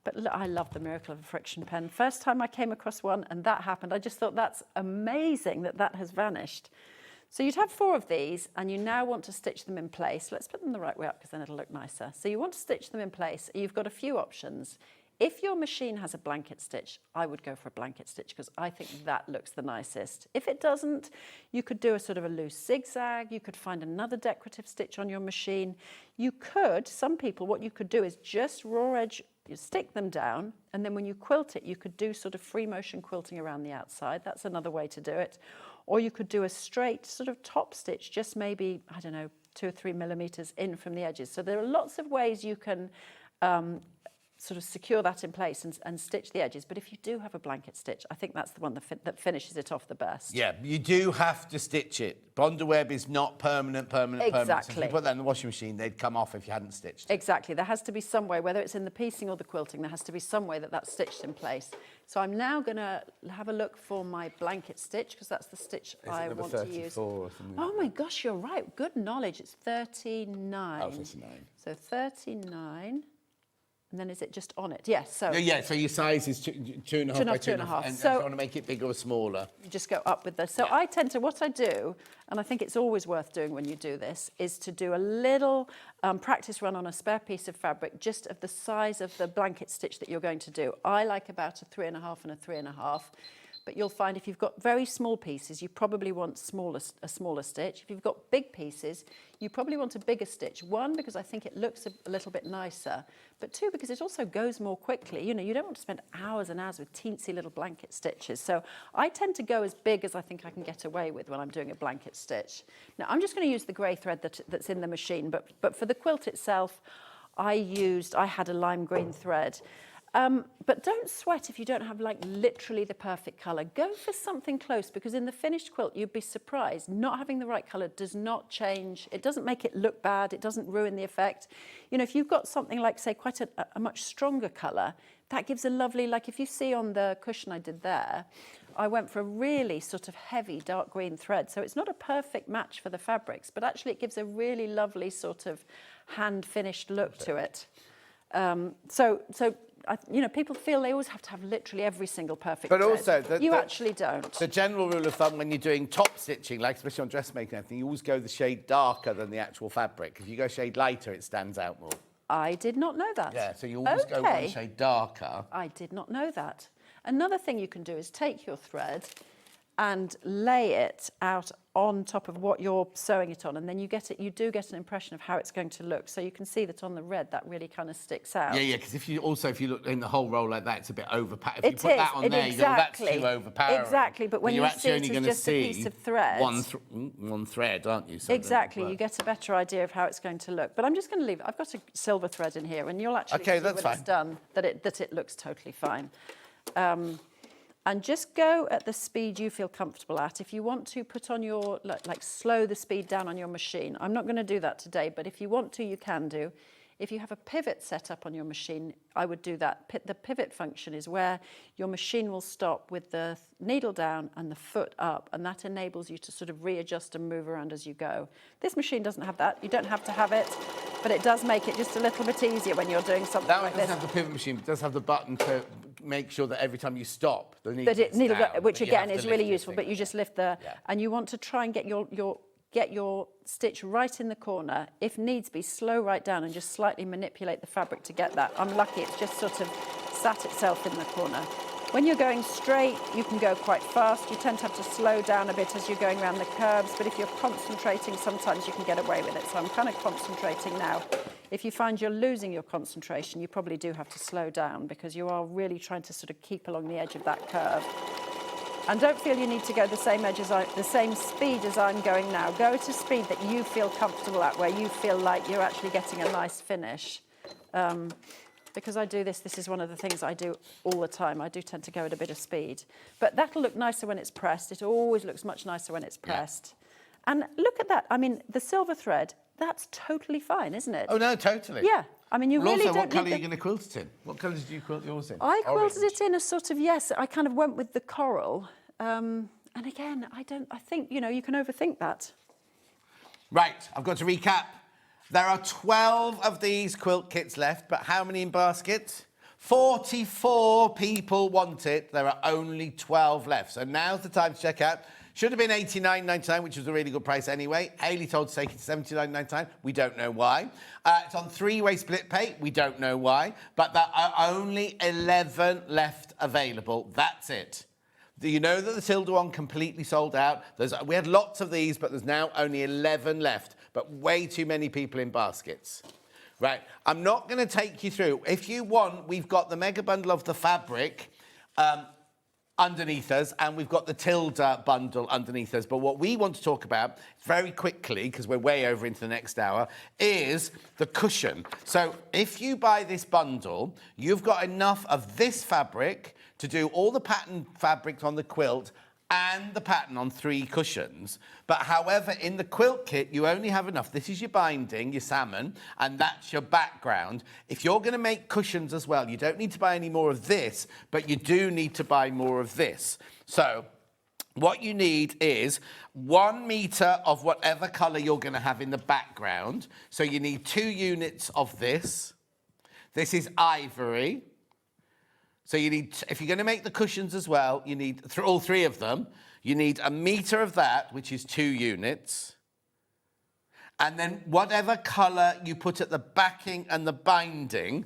[SPEAKER 4] But look, I love the miracle of a friction pen. First time I came across one and that happened, I just thought that's amazing that has vanished. So you'd have 4 of these and you now want to stitch them in place. Let's put them the right way up because then it'll look nicer. So you want to stitch them in place. You've got a few options. If your machine has a blanket stitch, I would go for a blanket stitch because I think that looks the nicest. If it doesn't, you could do a sort of a loose zigzag. You could find another decorative stitch on your machine. You could, some people, what you could do is just raw edge, you stick them down, and then when you quilt it, you could do sort of free motion quilting around the outside. That's another way to do it. Or you could do a straight sort of top stitch, just maybe, I don't know, 2 or 3 millimeters in from the edges. So there are lots of ways you can sort of secure that in place and stitch the edges. But if you do have a blanket stitch, I think that's the one that finishes it off the best.
[SPEAKER 3] Yeah, you do have to stitch it. Bondaweb is not permanent.
[SPEAKER 4] Exactly.
[SPEAKER 3] So if you put that in the washing machine, they'd come off if you hadn't stitched it.
[SPEAKER 4] Exactly. There has to be some way, whether it's in the piecing or the quilting, there has to be some way that that's stitched in place. So I'm now going to have a look for my blanket stitch because that's the stitch I want to use.
[SPEAKER 3] Or something
[SPEAKER 4] Oh
[SPEAKER 3] like
[SPEAKER 4] my gosh, you're right. Good knowledge. It's 39.
[SPEAKER 3] that. Oh, 39.
[SPEAKER 4] So 39. And then is it just on it? Yes. So
[SPEAKER 3] Yeah, so your size is 2.5 by 2.5. And
[SPEAKER 4] So-
[SPEAKER 3] if you want to make it bigger or smaller.
[SPEAKER 4] you just go up with this. So I tend to, what I do, and I think it's always worth doing when you do this, is to do a little practice run on a spare piece of fabric, just of the size of the blanket stitch that you're going to do. I like about a 3.5 and a 3.5. But you'll find if you've got very small pieces, you probably want a smaller stitch. If you've got big pieces, you probably want a bigger stitch. 1, because I think it looks a little bit nicer, but 2, because it also goes more quickly. You know, you don't want to spend hours and hours with teensy little blanket stitches. So I tend to go as big as I think I can get away with when I'm doing a blanket stitch. Now, I'm just going to use the grey thread that's in the machine, but for the quilt itself, I had a lime green thread. But don't sweat if you don't have like literally the perfect colour. Go for something close, because in the finished quilt, you'd be surprised. Not having the right colour does not change. It doesn't make it look bad. It doesn't ruin the effect. You know, if you've got something like, say, quite a much stronger colour, that gives a lovely, like if you see on the cushion I did there, I went for a really sort of heavy dark green thread. So it's not a perfect match for the fabrics, but actually it gives a really lovely sort of hand-finished look to it. You know, people feel they always have to have literally every single perfect
[SPEAKER 3] But
[SPEAKER 4] thread.
[SPEAKER 3] also,
[SPEAKER 4] you actually don't.
[SPEAKER 3] The general rule of thumb when you're doing top stitching, like especially on dressmaking and everything, you always go the shade darker than the actual fabric. If you go shade lighter, it stands out more.
[SPEAKER 4] I did not know that.
[SPEAKER 3] Yeah, so you always go one shade darker.
[SPEAKER 4] I did not know that. Another thing you can do is take your thread and lay it out on top of what you're sewing it on, and then you do get an impression of how it's going to look. So you can see that on the red, that really kind of sticks out.
[SPEAKER 3] Yeah, because if you look in the whole roll like that, it's a bit overpowering. If you put that on there, you go, that's too overpowering.
[SPEAKER 4] Exactly, but when you see it as just a piece of thread.
[SPEAKER 3] One thread, aren't you? So
[SPEAKER 4] exactly, you get a better idea of how it's going to look. But I'm just going to leave it. I've got a silver thread in here, and you'll actually see when it's done that it looks totally fine. And just go at the speed you feel comfortable at. If you want to put on your, like slow the speed down on your machine. I'm not going to do that today, but if you want to, you can do. If you have a pivot set up on your machine, I would do that. The pivot function is where your machine will stop with the needle down and the foot up, and that enables you to sort of readjust and move around as you go. This machine doesn't have that. You don't have to have it, but it does make it just a little bit easier when you're doing something like this.
[SPEAKER 3] That one doesn't have the pivot machine, but it does have the button to make sure that every time you stop, the needle
[SPEAKER 4] which again is really useful, but you just lift and you want to try and get your stitch right in the corner. If needs be, slow right down and just slightly manipulate the fabric to get that. I'm lucky it's just sort of sat itself in the corner. When you're going straight, you can go quite fast. You tend to have to slow down a bit as you're going around the curves, but if you're concentrating, sometimes you can get away with it. So I'm kind of concentrating now. If you find you're losing your concentration, you probably do have to slow down, because you are really trying to sort of keep along the edge of that curve. And don't feel you need to go the same speed as I'm going now. Go at a speed that you feel comfortable at, where you feel like you're actually getting a nice finish. Because I do this is one of the things I do all the time. I do tend to go at a bit of speed. But that'll look nicer when it's pressed. It always looks much nicer when it's pressed. Yeah. And look at that. I mean, the silver thread, that's totally fine, isn't it?
[SPEAKER 3] Oh, no, totally.
[SPEAKER 4] Yeah. I mean, you really
[SPEAKER 3] also,
[SPEAKER 4] don't
[SPEAKER 3] what colour
[SPEAKER 4] need
[SPEAKER 3] are you going to quilt it in? What colours did you quilt yours in?
[SPEAKER 4] I quilted it in a sort of, I kind of went with the coral. And again, I think, you can overthink that.
[SPEAKER 3] Right, I've got to recap. There are 12 of these quilt kits left, but how many in baskets? 44 people want it. There are only 12 left. So now's the time to check out. Should have been $89.99, which was a really good price anyway. Hayley told us to take it to $79.99. We don't know why. It's on three-way split pay. We don't know why. But there are only 11 left available. That's it. Do you know that the Tilda one completely sold out? We had lots of these, but there's now only 11 left. But way too many people in baskets. Right, I'm not going to take you through. If you want, we've got the mega bundle of the fabric underneath us, and we've got the Tilda bundle underneath us. But what we want to talk about very quickly, because we're way over into the next hour, is the cushion. So if you buy this bundle, you've got enough of this fabric to do all the pattern fabrics on the quilt and the pattern on 3 cushions. But however, in the quilt kit, you only have enough. This is your binding, your salmon, and that's your background. If you're going to make cushions as well, you don't need to buy any more of this, but you do need to buy more of this. So what you need is 1 metre of whatever colour you're going to have in the background. So you need 2 units of this. This is ivory. So you need, if you're going to make the cushions as well, you need all 3 of them. You need 1 metre of that, which is 2 units. And then whatever colour you put at the backing and the binding,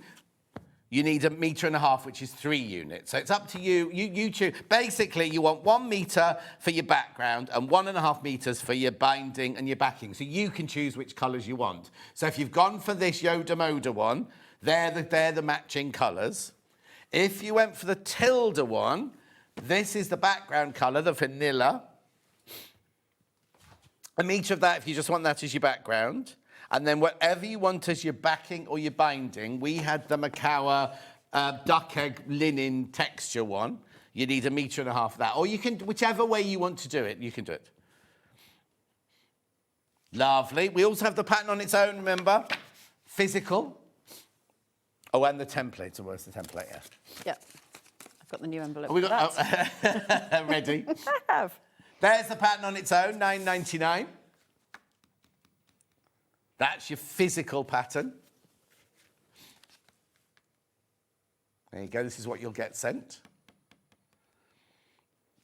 [SPEAKER 3] you need 1.5 meters, which is 3 units. So it's up to you. You choose. Basically, you want 1 metre for your background and 1.5 meters for your binding and your backing. So you can choose which colours you want. So if you've gone for this Yoda Moda one, they're the matching colours. If you went for the Tilda one, this is the background colour, the vanilla. 1 metre of that if you just want that as your background. And then whatever you want as your backing or your binding, we had the Macawa duck egg linen texture one, you need 1.5 meters of that. Or you can, whichever way you want to do it, you can do it. Lovely. We also have the pattern on its own, remember? Physical. Oh, and the template. So where's the template? Yeah.
[SPEAKER 4] Yep. I've got the new envelope.
[SPEAKER 3] We
[SPEAKER 4] for
[SPEAKER 3] got
[SPEAKER 4] that.
[SPEAKER 3] ready.
[SPEAKER 4] I have.
[SPEAKER 3] There's the pattern on its own, $9.99. That's your physical pattern. There you go. This is what you'll get sent.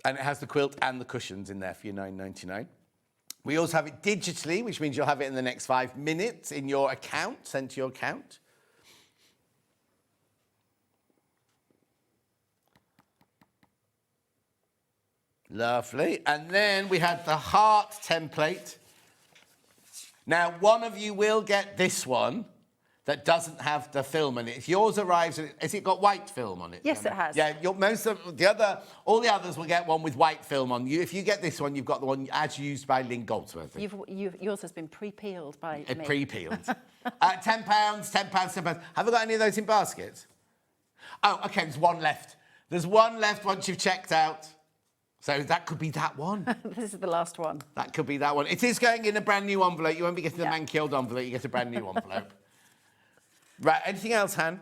[SPEAKER 3] And it has the quilt and the cushions in there for your $9.99. We also have it digitally, which means you'll have it in the next 5 minutes in your account, sent to your account. Lovely. And then we have the heart template. Now, one of you will get this one that doesn't have the film on it. If yours arrives, has it got white film on it?
[SPEAKER 4] Yes, it has.
[SPEAKER 3] Yeah, all the others will get one with white film on. If you get this one, you've got the one as used by Lynne Goldsworthy.
[SPEAKER 4] Yours has been pre-peeled by me.
[SPEAKER 3] Pre-peeled. £10, £10. Have I got any of those in baskets? Oh, OK, there's one left. There's one left once you've checked out. So that could be that one.
[SPEAKER 4] This is the last one.
[SPEAKER 3] That could be that one. It is going in a brand new envelope. You won't be getting the man-killed envelope. You get a brand new envelope. Right, anything else, Han?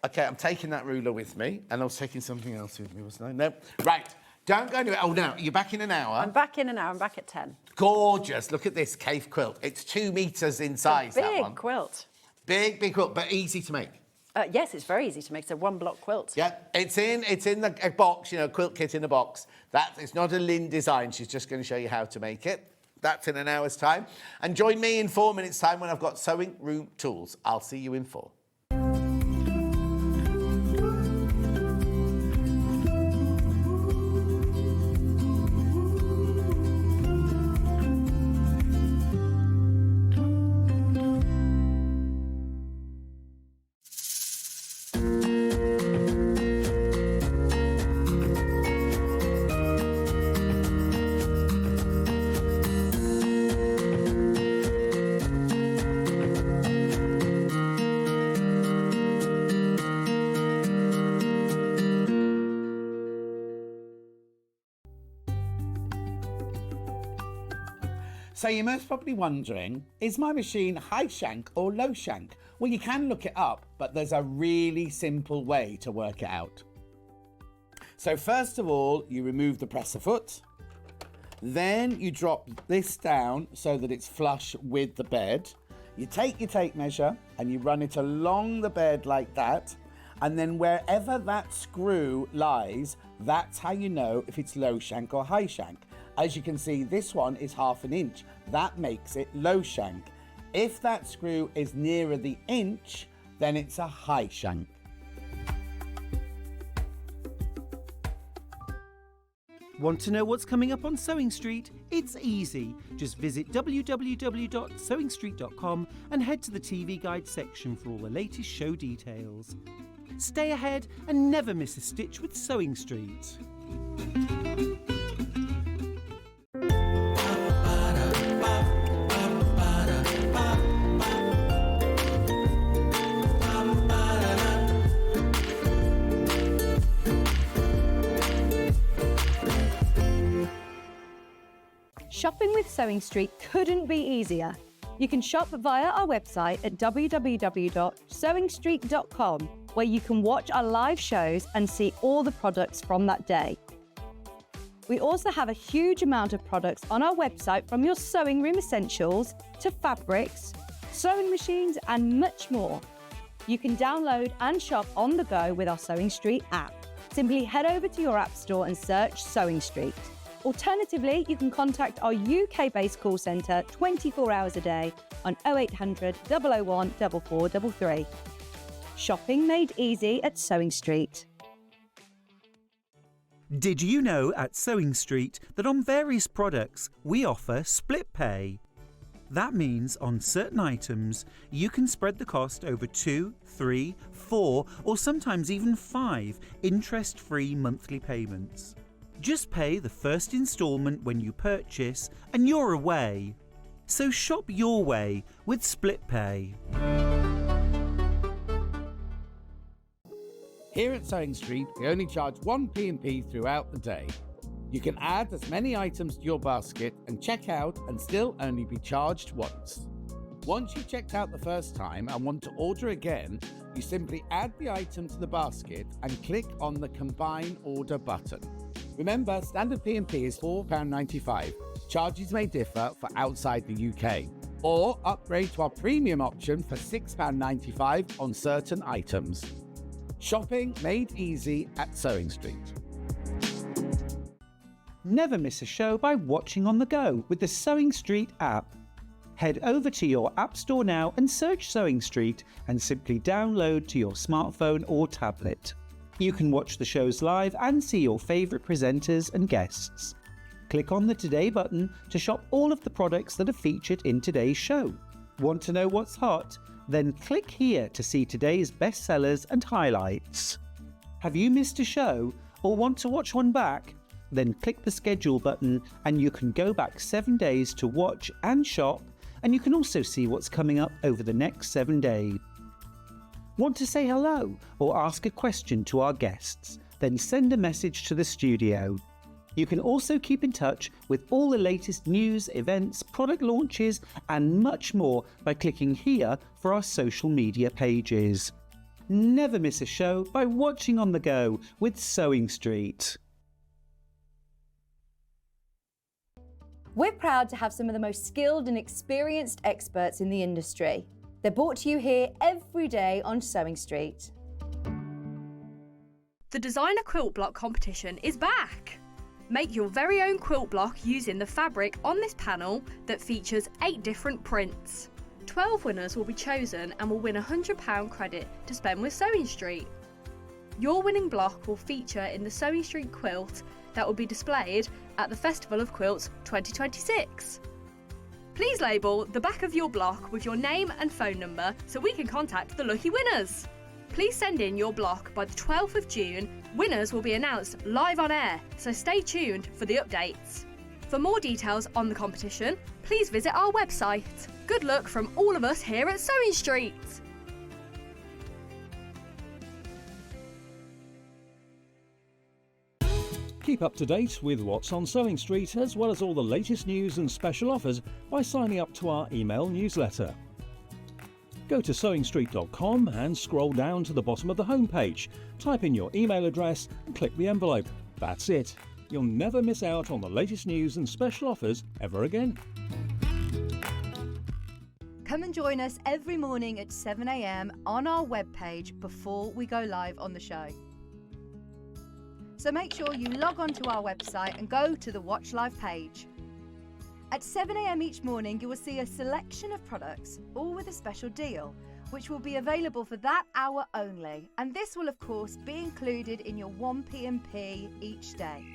[SPEAKER 3] OK, I'm taking that ruler with me, and I was taking something else with me, wasn't I? No. Right, don't go anywhere. Oh, no, you're back in an hour.
[SPEAKER 4] I'm back in an hour. I'm back at 10.
[SPEAKER 3] Gorgeous. Look at this Kaffe quilt. It's 2 meters in size, that one.
[SPEAKER 4] Big quilt.
[SPEAKER 3] Big quilt, but easy to make.
[SPEAKER 4] Yes, it's very easy to make. It's a one-block quilt.
[SPEAKER 3] Yeah, it's in a box, you know, quilt kit in a box. It's not a Lynne design. She's just going to show you how to make it. That's in an hour's time. And join me in 4 minutes' time when I've got sewing room tools. I'll see you in 4.
[SPEAKER 5] So you're most probably wondering, is my machine high shank or low shank? Well, you can look it up, but there's a really simple way to work it out. So first of all, you remove the presser foot. Then you drop this down so that it's flush with the bed. You take your tape measure and you run it along the bed like that. And then wherever that screw lies, that's how you know if it's low shank or high shank. As you can see, this one is 1/2 inch. That makes it low shank. If that screw is nearer the inch, then it's a high shank.
[SPEAKER 6] Want to know what's coming up on Sewing Street? It's easy. Just visit www.sewingstreet.com and head to the TV Guide section for all the latest show details. Stay ahead and never miss a stitch with Sewing Street.
[SPEAKER 7] Shopping with Sewing Street couldn't be easier. You can shop via our website at www.sewingstreet.com, where you can watch our live shows and see all the products from that day. We also have a huge amount of products on our website, from your sewing room essentials to fabrics, sewing machines and much more. You can download and shop on the go with our Sewing Street app. Simply head over to your app store and search Sewing Street. Alternatively, you can contact our UK-based call centre 24 hours a day on 0800 001 4433. Shopping made easy at Sewing Street.
[SPEAKER 6] Did you know at Sewing Street that on various products we offer split pay? That means on certain items you can spread the cost over 2, 3, 4 or sometimes even 5 interest-free monthly payments. Just pay the first instalment when you purchase and you're away. So shop your way with split pay.
[SPEAKER 5] Here at Sewing Street, we only charge 1 P&P throughout the day. You can add as many items to your basket and check out and still only be charged once. Once you've checked out the first time and want to order again, you simply add the item to the basket and click on the Combine Order button. Remember, standard P&P is £4.95. Charges may differ for outside the UK. Or upgrade to our premium option for £6.95 on certain items. Shopping made easy at Sewing Street.
[SPEAKER 6] Never miss a show by watching on the go with the Sewing Street app. Head over to your App Store now and search Sewing Street and simply download to your smartphone or tablet. You can watch the shows live and see your favourite presenters and guests. Click on the Today button to shop all of the products that are featured in today's show. Want to know what's hot? Then click here to see today's bestsellers and highlights. Have you missed a show or want to watch one back? Then click the schedule button and you can go back 7 days to watch and shop, and you can also see what's coming up over the next 7 days. Want to say hello or ask a question to our guests? Then send a message to the studio. You can also keep in touch with all the latest news, events, product launches and much more by clicking here for our social media pages. Never miss a show by watching on the go with Sewing Street.
[SPEAKER 7] We're proud to have some of the most skilled and experienced experts in the industry. They're brought to you here every day on Sewing Street.
[SPEAKER 8] The Designer Quilt Block competition is back! Make your very own quilt block using the fabric on this panel that features 8 different prints. 12 winners will be chosen and will win a £100 credit to spend with Sewing Street. Your winning block will feature in the Sewing Street quilt that will be displayed at the Festival of Quilts 2026. Please label the back of your block with your name and phone number so we can contact the lucky winners. Please send in your block by the 12th of June. Winners will be announced live on air, so stay tuned for the updates. For more details on the competition, please visit our website. Good luck from all of us here at Sewing Street.
[SPEAKER 9] Keep up to date with what's on Sewing Street, as well as all the latest news and special offers by signing up to our email newsletter. Go to SewingStreet.com and scroll down to the bottom of the homepage. Type in your email address and click the envelope. That's it. You'll never miss out on the latest news and special offers ever again.
[SPEAKER 7] Come and join us every morning at 7 a.m. on our webpage before we go live on the show. So make sure you log on to our website and go to the Watch Live page. At 7 a.m. each morning, you will see a selection of products, all with a special deal, which will be available for that hour only. And this will, of course, be included in your 1 P&P each day.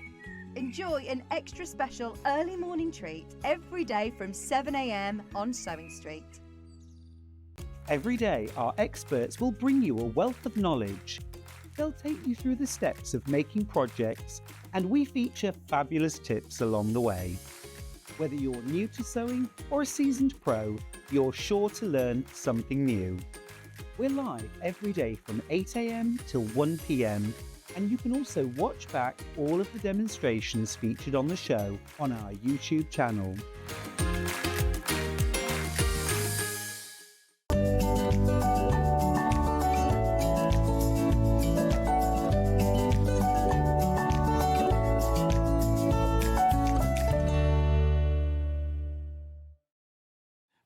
[SPEAKER 7] Enjoy an extra special early morning treat every day from 7 a.m. on Sewing Street.
[SPEAKER 6] Every day, our experts will bring you a wealth of knowledge. They'll take you through the steps of making projects, and we feature fabulous tips along the way. Whether you're new to sewing or a seasoned pro, you're sure to learn something new. We're live every day from 8 a.m. till 1 p.m, and you can also watch back all of the demonstrations featured on the show on our YouTube channel.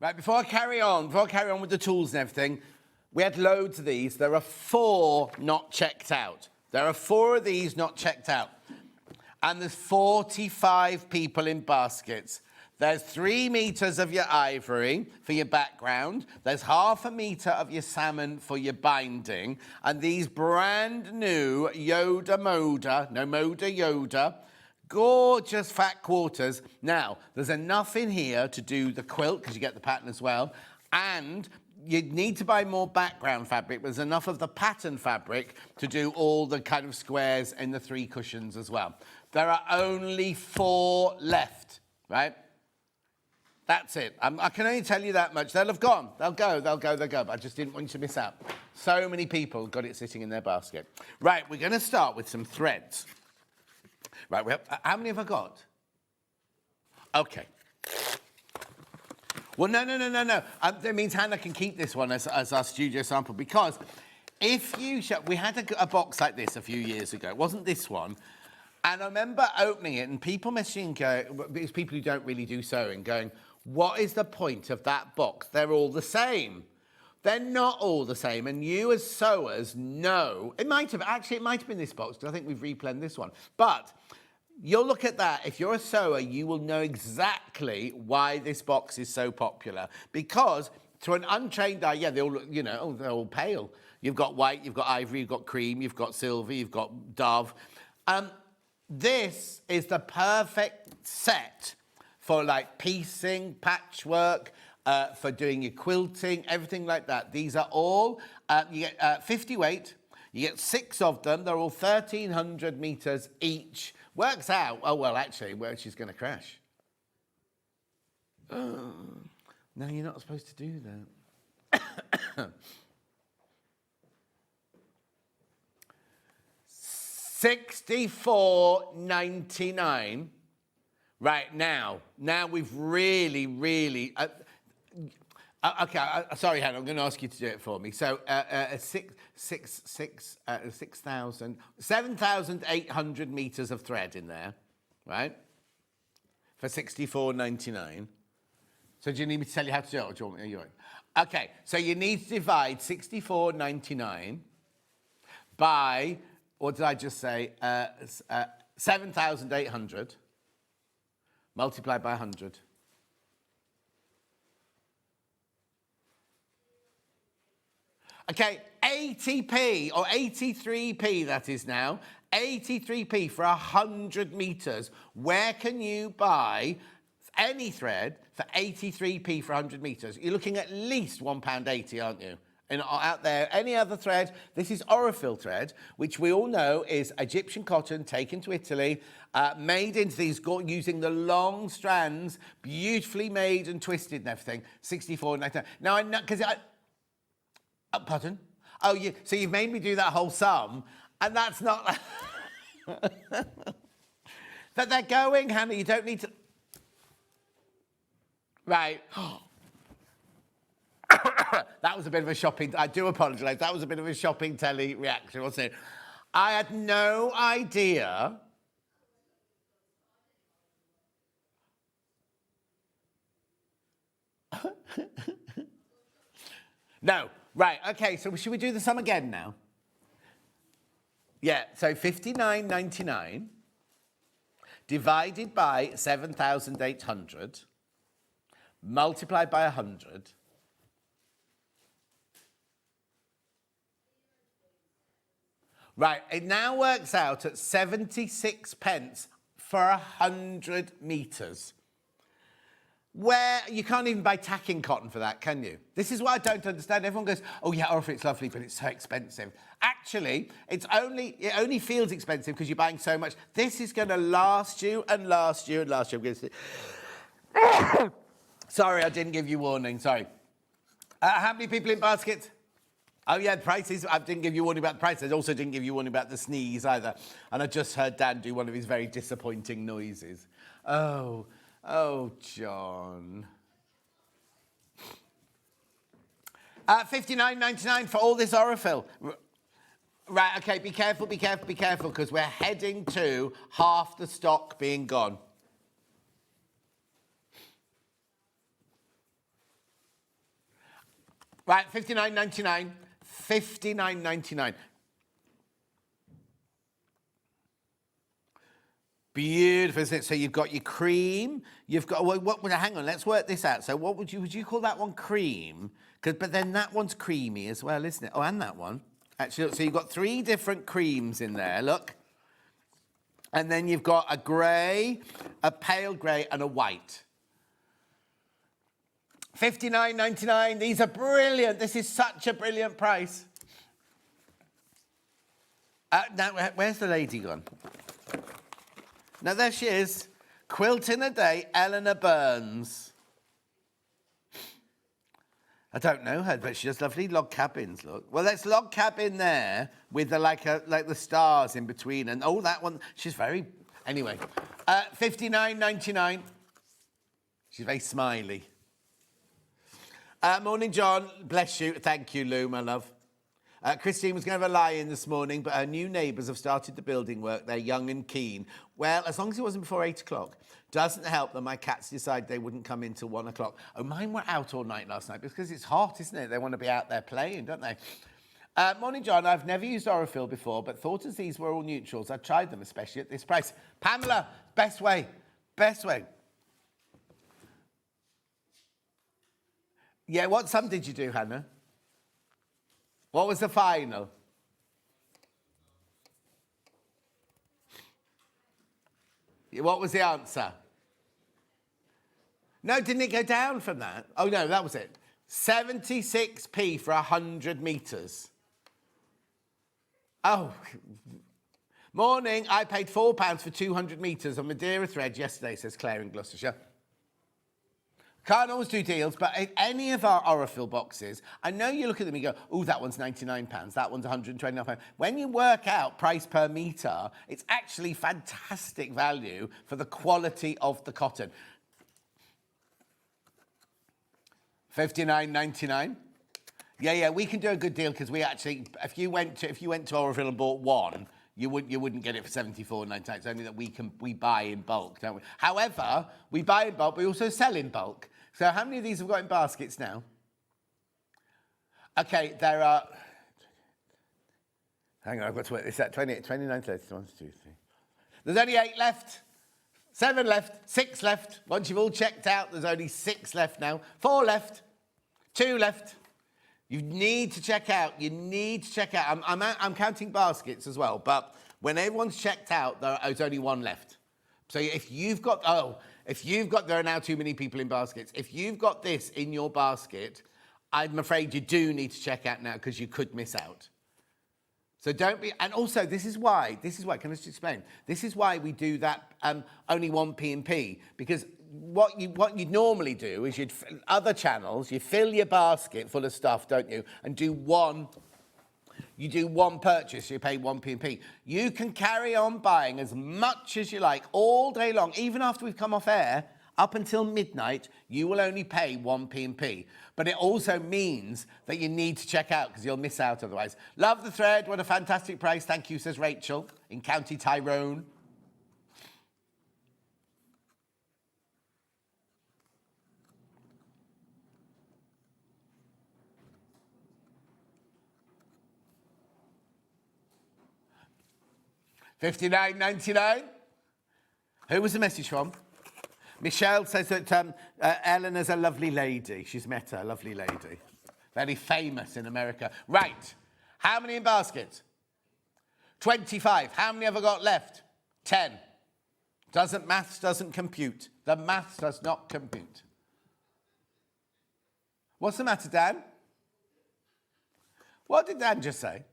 [SPEAKER 3] Right, before I carry on with the tools and everything, we had loads of these. There are 4 not checked out. There are 4 of these not checked out. And there's 45 people in baskets. There's 3 meters of your ivory for your background. There's ½ a meter of your salmon for your binding. And these brand new Yoda, gorgeous fat quarters. Now, there's enough in here to do the quilt, because you get the pattern as well, and you need to buy more background fabric, but there's enough of the pattern fabric to do all the kind of squares and the 3 cushions as well. There are only 4 left, right? That's it. I can only tell you that much. They'll have gone. They'll go. But I just didn't want you to miss out. So many people got it sitting in their basket. Right, we're going to start with some threads. Right, how many have I got? Okay. Well, no. That means Hannah can keep this one as our studio sample, because if you we had a box like this a few years ago. It wasn't this one. And I remember opening it and people messaging, it's people who don't really do sewing, going, what is the point of that box? They're all the same. They're not all the same. And you as sewers know, it might have been this box, because I think we've replaned this one. But you'll look at that. If you're a sewer, you will know exactly why this box is so popular. Because to an untrained eye, they all look, they're all pale. You've got white, you've got ivory, you've got cream, you've got silver, you've got dove. This is the perfect set for like piecing, patchwork, for doing your quilting, everything like that. These are all, you get 50 weight, you get 6 of them, they're all 1,300 meters each. Works out, where she's going to crash. Oh, no, you're not supposed to do that. $64.99. Right now we've really. Okay, sorry, Hannah. I'm going to ask you to do it for me. So, 7,800 meters of thread in there, right? For $64.99. So, do you need me to tell you how to do it, or do you want me? Okay, so you need to divide $64.99 by, what did I just say? 7,800 multiplied by 100. Okay, 80p or 83p that is now. 83p for 100 meters. Where can you buy any thread for 83p for 100 meters? You're looking at least £1.80, aren't you? And out there, any other thread, this is Orifil thread, which we all know is Egyptian cotton taken to Italy, made into these, using the long strands, beautifully made and twisted and everything, $64.99. Now, I know, because pardon? Oh, so you've made me do that whole sum, and that's not... But they're going, Hannah, you don't need to... Right. That was a bit of a shopping... I do apologise. That was a bit of a shopping telly reaction, wasn't it? I had no idea... No. Right, okay, so should we do the sum again now? Yeah, so $59.99 divided by 7,800 multiplied by 100. Right, it now works out at 76 pence for 100 metres. Where you can't even buy tacking cotton for that, can you? This is what I don't understand. Everyone goes, oh yeah, Orifil, it's lovely, but it's so expensive. Actually, it only feels expensive because you're buying so much. This is going to last you and last you and last you. I'm going to Sorry, I didn't give you warning. Sorry. How many people in baskets? Oh yeah, the prices. I didn't give you warning about the prices. I also didn't give you warning about the sneeze either. And I just heard Dan do one of his very disappointing noises. Oh, John. $59.99 for all this Orifil. Right, okay, be careful, because we're heading to half the stock being gone. Right, $59.99. $59.99. Beautiful, isn't it? So you've got your cream. You've got, hang on, let's work this out. So what would you call that one cream? But then that one's creamy as well, isn't it? Oh, and that one. Actually, look, so you've got 3 different creams in there, look. And then you've got a grey, a pale grey, and a white. $59.99. These are brilliant. This is such a brilliant price. Now, where's the lady gone? Now, there she is. Quilt in a Day, Eleanor Burns. I don't know her, but she does lovely log cabins, look. Well, there's log cabin there with the, like the stars in between. And, oh, that one, she's very... Anyway, $59.99. She's very smiley. Morning, John. Bless you. Thank you, Lou, my love. Christine was going to have a lie-in this morning, but her new neighbours have started the building work. They're young and keen. Well, as long as it wasn't before 8 o'clock. Doesn't help that my cats decided they wouldn't come in till 1 o'clock. Oh, mine were out all night last night because it's hot, isn't it? They want to be out there playing, don't they? Morning, John. I've never used Aurifil before, but thought as these were all neutrals, I tried them, especially at this price. Pamela, best way. Best way. Yeah, what sum did you do, Hannah? What was the final? What was the answer? No, didn't it go down from that? Oh, no, that was it. 76p for 100 metres. Oh. Morning, I paid £4 for 200 metres on Madeira thread yesterday, says Claire in Gloucestershire. Can't always do deals, but in any of our Aurifil boxes, I know you look at them and you go, oh, that one's £99, that one's £129. When you work out price per metre, it's actually fantastic value for the quality of the cotton. $59.99. Yeah, we can do a good deal because we actually, if you went to Aurifil and bought one, you wouldn't get it for $74.99. It's only that we buy in bulk, don't we? However, we buy in bulk, we also sell in bulk. So how many of these have we got in baskets now? Okay, there are... Hang on, I've got to work this out. 28, 29, 30, 1, 2, 3. There's only 8 left. 7 left. 6 left. Once you've all checked out, there's only 6 left now. 4 left. 2 left. You need to check out. You need to check out. I'm counting baskets as well, but when everyone's checked out, there's only 1 left. So if you've got, there are now too many people in baskets. If you've got this in your basket, I'm afraid you do need to check out now because you could miss out. So don't be, and also this is why, can I just explain? This is why we do that only 1 P&P, because what you'd normally do is other channels, you fill your basket full of stuff, don't you? And do one purchase, you pay 1 P&P. You can carry on buying as much as you like all day long, even after we've come off air, up until midnight, you will only pay 1 P&P. But it also means that you need to check out because you'll miss out otherwise. Love the thread, what a fantastic price. Thank you, says Rachel in County Tyrone. $59.99. Who was the message from? Michelle says that Eleanor's a lovely lady. She's met her, a lovely lady. Very famous in America. Right. How many in baskets? 25. How many have I got left? 10. Maths doesn't compute. The maths does not compute. What's the matter, Dan? What did Dan just say?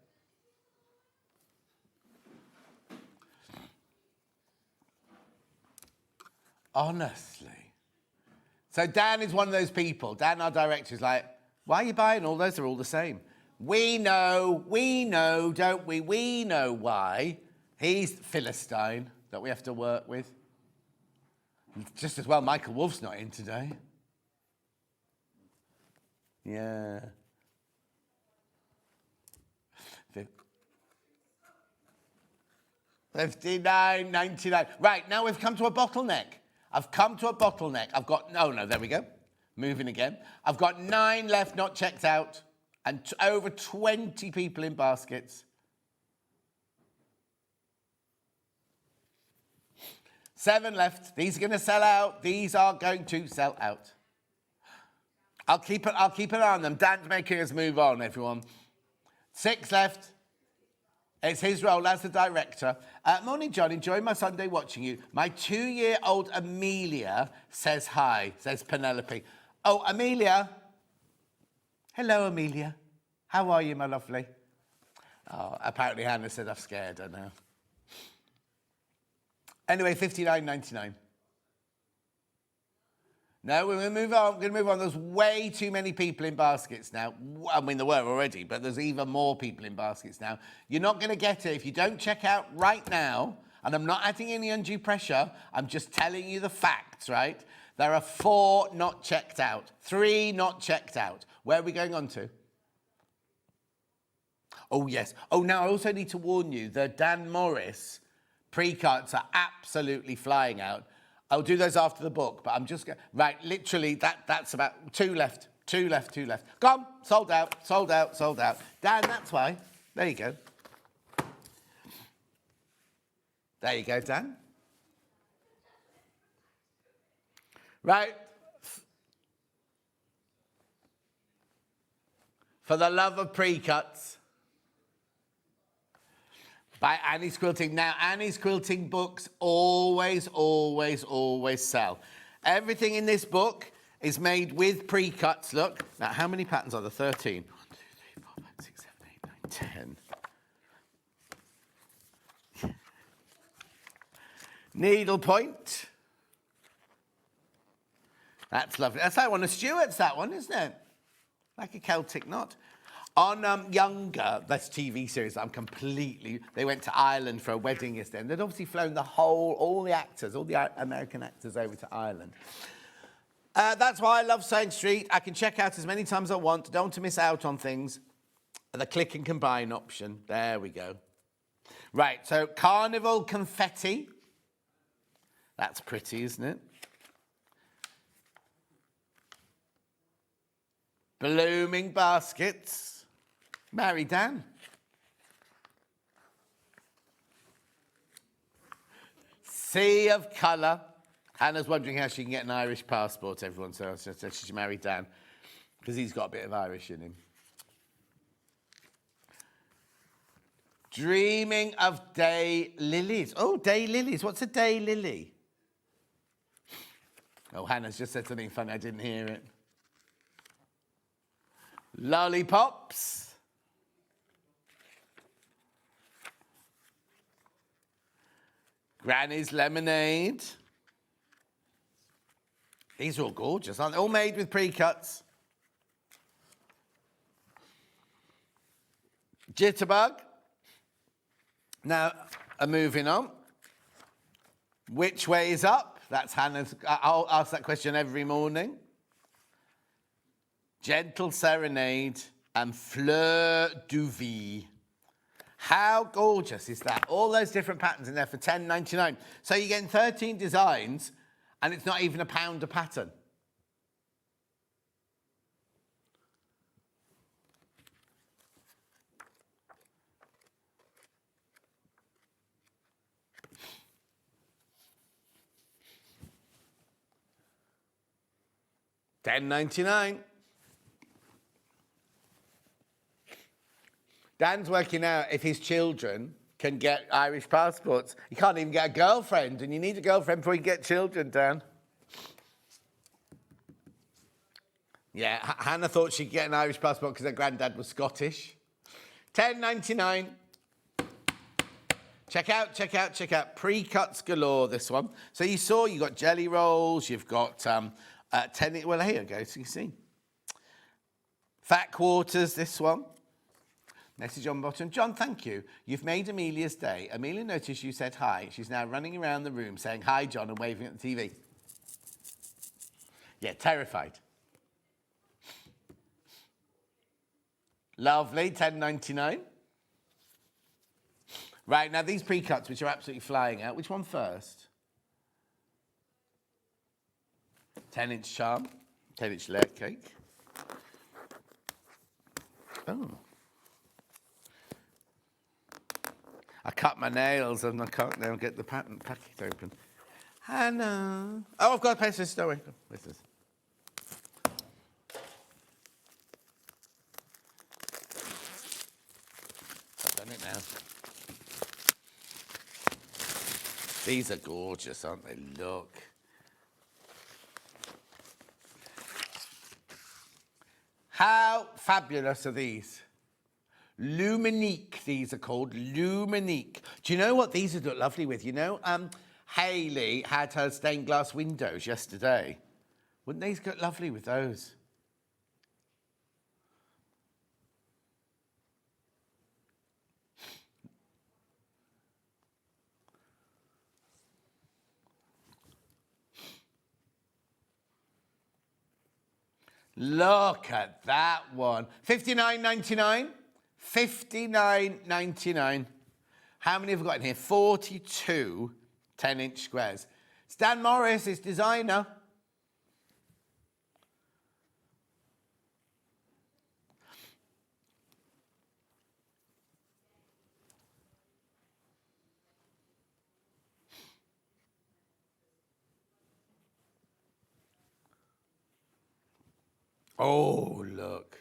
[SPEAKER 3] Honestly. So Dan is one of those people. Dan, our director, is like, why are you buying all those? They're all the same. We know, don't we? We know why. He's Philistine that we have to work with. Just as well Michael Wolf's not in today. Yeah. $59.99. Right, now we've come to a bottleneck. I've come to a bottleneck. I've got, no, there we go. Moving again. I've got 9 left, not checked out, and over 20 people in baskets. 7 left. These are going to sell out. These are going to sell out. I'll keep an eye on them. Dan's making us move on, everyone. 6 left. It's his role as the director. Morning, John. Enjoy my Sunday watching you. My 2-year-old Amelia says hi, says Penelope. Oh, Amelia. Hello, Amelia. How are you, my lovely? Oh, apparently Hannah said I've scared her now. Anyway, $59.99. No, we're going to move on. We're going to move on. There's way too many people in baskets now. I mean, there were already, but there's even more people in baskets now. You're not going to get it if you don't check out right now. And I'm not adding any undue pressure. I'm just telling you the facts, right? There are 4 not checked out, 3 not checked out. Where are we going on to? Oh, yes. Oh, now I also need to warn you, the Dan Morris pre-cuts are absolutely flying out. I'll do those after the book, but I'm just going... Right, literally, that's about 2 left. 2 left, 2 left. Gone, sold out, sold out, sold out. Dan, that's why. There you go. There you go, Dan. Right. For the love of pre-cuts. By Annie's Quilting. Now, Annie's Quilting books always, always, always sell. Everything in this book is made with pre-cuts. Look. Now, how many patterns are there? 13. 1, 2, 3, 4, 5, 6, 7, 8, 9, 10. Needlepoint. That's lovely. That's like one of Stuart's, that one, isn't it? Like a Celtic knot. On Younger, that's TV series, they went to Ireland for a wedding yesterday, and they'd obviously flown all the actors, all the American actors over to Ireland. That's why I love SewingStreet. I can check out as many times as I want. Don't want to miss out on things. The click and combine option. There we go. Right, so Carnival Confetti. That's pretty, isn't it? Blooming baskets. Mary Dan. Sea of colour. Hannah's wondering how she can get an Irish passport, everyone says. She's married Dan, because he's got a bit of Irish in him. Dreaming of day lilies. Oh, day lilies. What's a day lily? Oh, Hannah's just said something funny. I didn't hear it. Lollipops. Granny's lemonade. These are all gorgeous, aren't they? All made with pre-cuts. Jitterbug. Now, moving on. Which way is up? That's Hannah's. I'll ask that question every morning. Gentle Serenade and Fleur du Vie. How gorgeous is that? All those different patterns in there for $10.99. So you're getting 13 designs, and it's not even £1 a pattern. $10.99. Dan's working out if his children can get Irish passports. You can't even get a girlfriend, and you need a girlfriend before you get children, Dan. Yeah, Hannah thought she'd get an Irish passport because her granddad was Scottish. $10.99. Check out, check out, check out. Pre-cuts galore, this one. So you saw, you got jelly rolls, you've got well, here you go, so you see. Fat quarters, this one. Message on bottom. John, thank you. You've made Amelia's day. Amelia noticed you said hi. She's now running around the room saying hi, John, and waving at the TV. Yeah, terrified. Lovely, $10.99. Right, now these pre-cuts, which are absolutely flying out. Which one first? 10-inch charm, 10-inch layer cake. Oh. I cut my nails and I can't now get the packet open. Hannah. Oh, I've got a paper. Don't worry. This is. I've done it now. These are gorgeous, aren't they? Look. How fabulous are these? Luminique, these are called. Luminique. Do you know what these would look lovely with? You know, Hayley had her stained glass windows yesterday. Wouldn't these look lovely with those? Look at that one. $59.99. $59.99. How many have we got in here? 42 10-inch squares. Stan Morris is designer. Oh, look.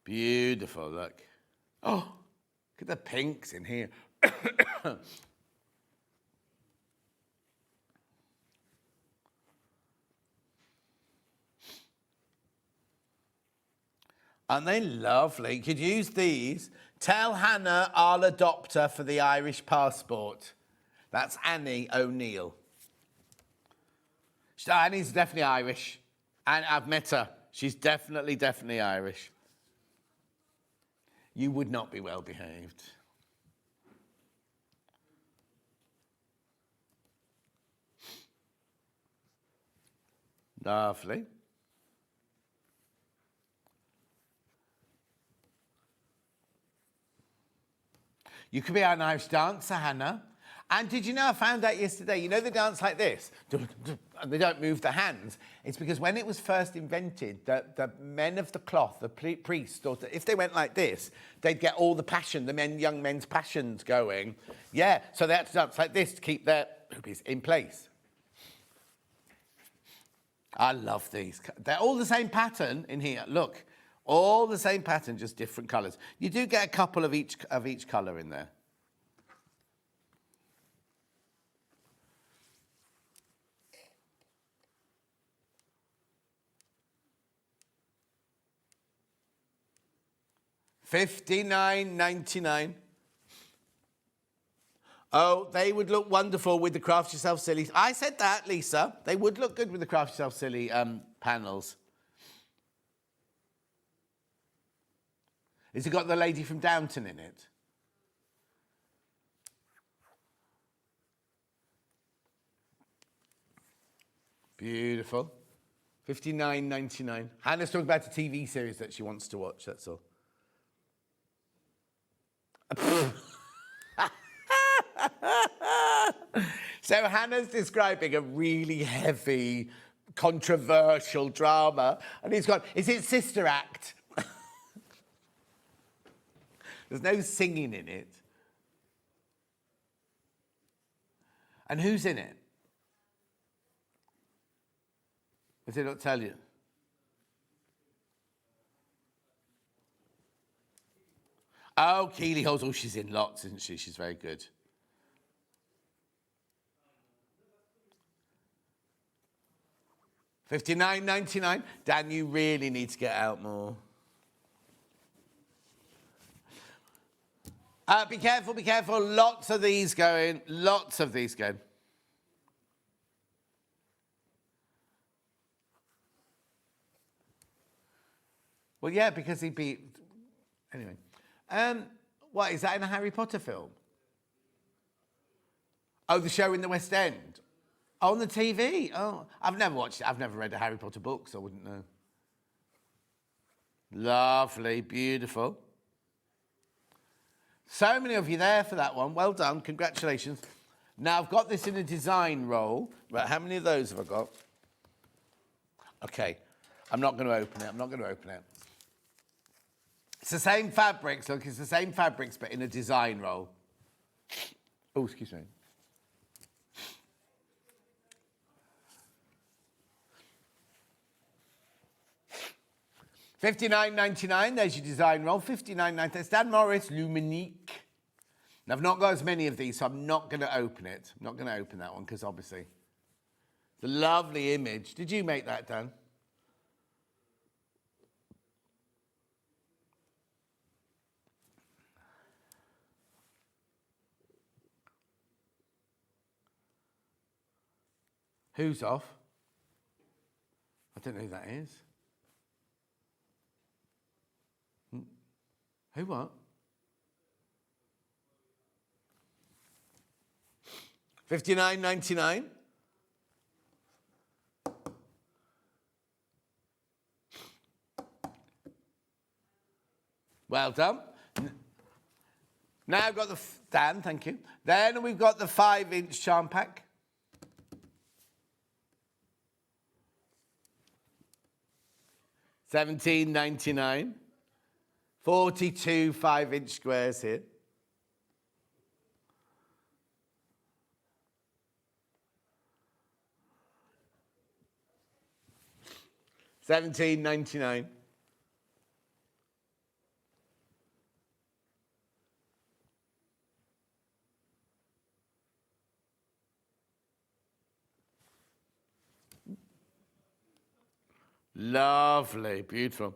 [SPEAKER 3] Beautiful, look. Oh, look at the pinks in here. Aren't they lovely? You could use these. Tell Hannah I'll adopt her for the Irish passport. That's Annie O'Neill. Annie's definitely Irish. And I've met her. She's definitely Irish. You would not be well behaved. Lovely. You could be an Irish dancer, Hannah. And did you know, I found out yesterday, you know they dance like this? And they don't move their hands. It's because when it was first invented, the men of the cloth, the priests, or if they went like this, they'd get all the passion, the young men's passions going. Yeah, so they had to dance like this to keep their boobies in place. I love these. They're all the same pattern in here. Look, all the same pattern, just different colours. You do get a couple of each colour in there. $59.99. Oh, they would look wonderful with the Craft Yourself Silly. I said that, Lisa. They would look good with the Craft Yourself Silly panels. Has it got the lady from Downton in it? Beautiful. $59.99. Hannah's talking about a TV series that she wants to watch, that's all. So Hannah's describing a really heavy, controversial drama, and he's gone, is it Sister Act? There's no singing in it. And who's in it? Did it not tell you? Oh, Keely Halls. Oh, she's in lots, isn't she? She's very good. $59.99. Dan, you really need to get out more. Be careful, be careful. Lots of these going. Lots of these going. Well, yeah, because he'd be... Anyway. What, is that in a Harry Potter film? Oh, the show in the West End? Oh, on the TV? Oh, I've never watched it. I've never read a Harry Potter book, so I wouldn't know. Lovely, beautiful. So many of you there for that one. Well done, congratulations. Now, I've got this in a design roll. Right, how many of those have I got? Okay, I'm not going to open it. I'm not going to open it. It's the same fabrics, look, it's the same fabrics, but in a design roll. Oh, excuse me. $59.99, there's your design roll. $59.99, Stan Morris, Luminique. Now, I've not got as many of these, so I'm not going to open it. I'm not going to open that one, because obviously, it's a lovely image. Did you make that, Dan? Who's off? I don't know who that is. Who what? $59.99. Well done. Now I've got the Dan, thank you. Then we've got the 5-inch charm pack. $17.99. 42 5-inch squares here. $17.99. Lovely, beautiful.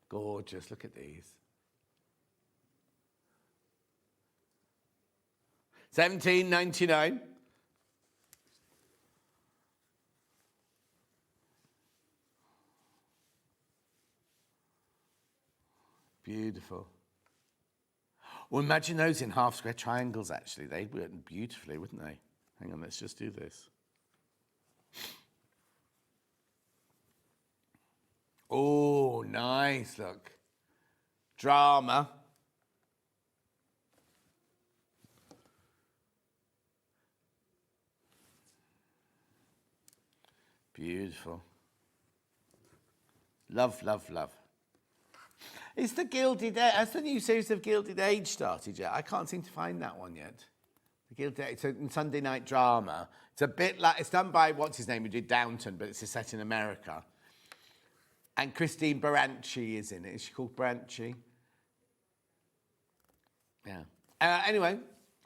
[SPEAKER 3] Gorgeous, look at these. $17.99. Beautiful. Well, imagine those in half square triangles, actually. They'd work beautifully, wouldn't they? Hang on, let's just do this. Oh, nice, look. Drama. Beautiful. Love, love, love. Is the Gilded Age, has the new series of Gilded Age started yet? I can't seem to find that one yet. The Gilded Age, it's a Sunday night drama. It's a bit like, it's done by, what's his name, who did Downton, but it's set in America. And Christine Baranchi is in it. Is she called Baranchi? Yeah. Anyway,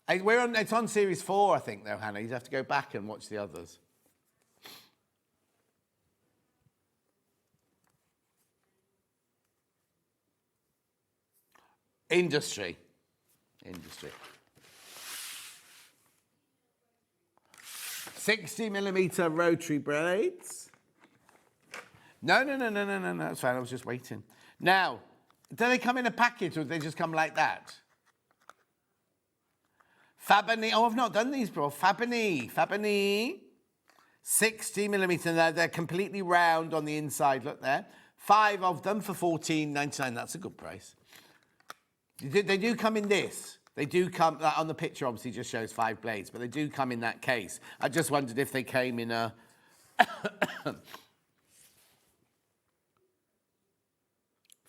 [SPEAKER 3] it's on series 4, I think, though, Hannah. You'd have to go back and watch the others. Industry. 60mm rotary blades. No, that's fine. I was just waiting. Now, do they come in a package or do they just come like that? Fabini. Oh, I've not done these before. Fabini. 60mm. They're completely round on the inside. Look there. 5 of them for $14.99. That's a good price. They do come in this. They do come, on the picture obviously just shows 5 blades, but they do come in that case. I just wondered if they came in a... No,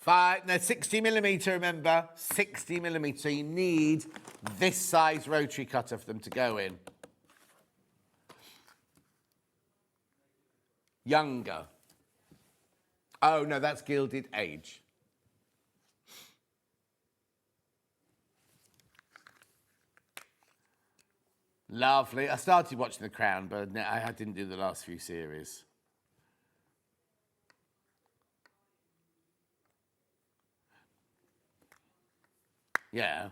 [SPEAKER 3] 60mm, remember, 60mm. So you need this size rotary cutter for them to go in. Younger. Oh, no, that's Gilded Age. Lovely. I started watching The Crown, but I didn't do the last few series. Yeah.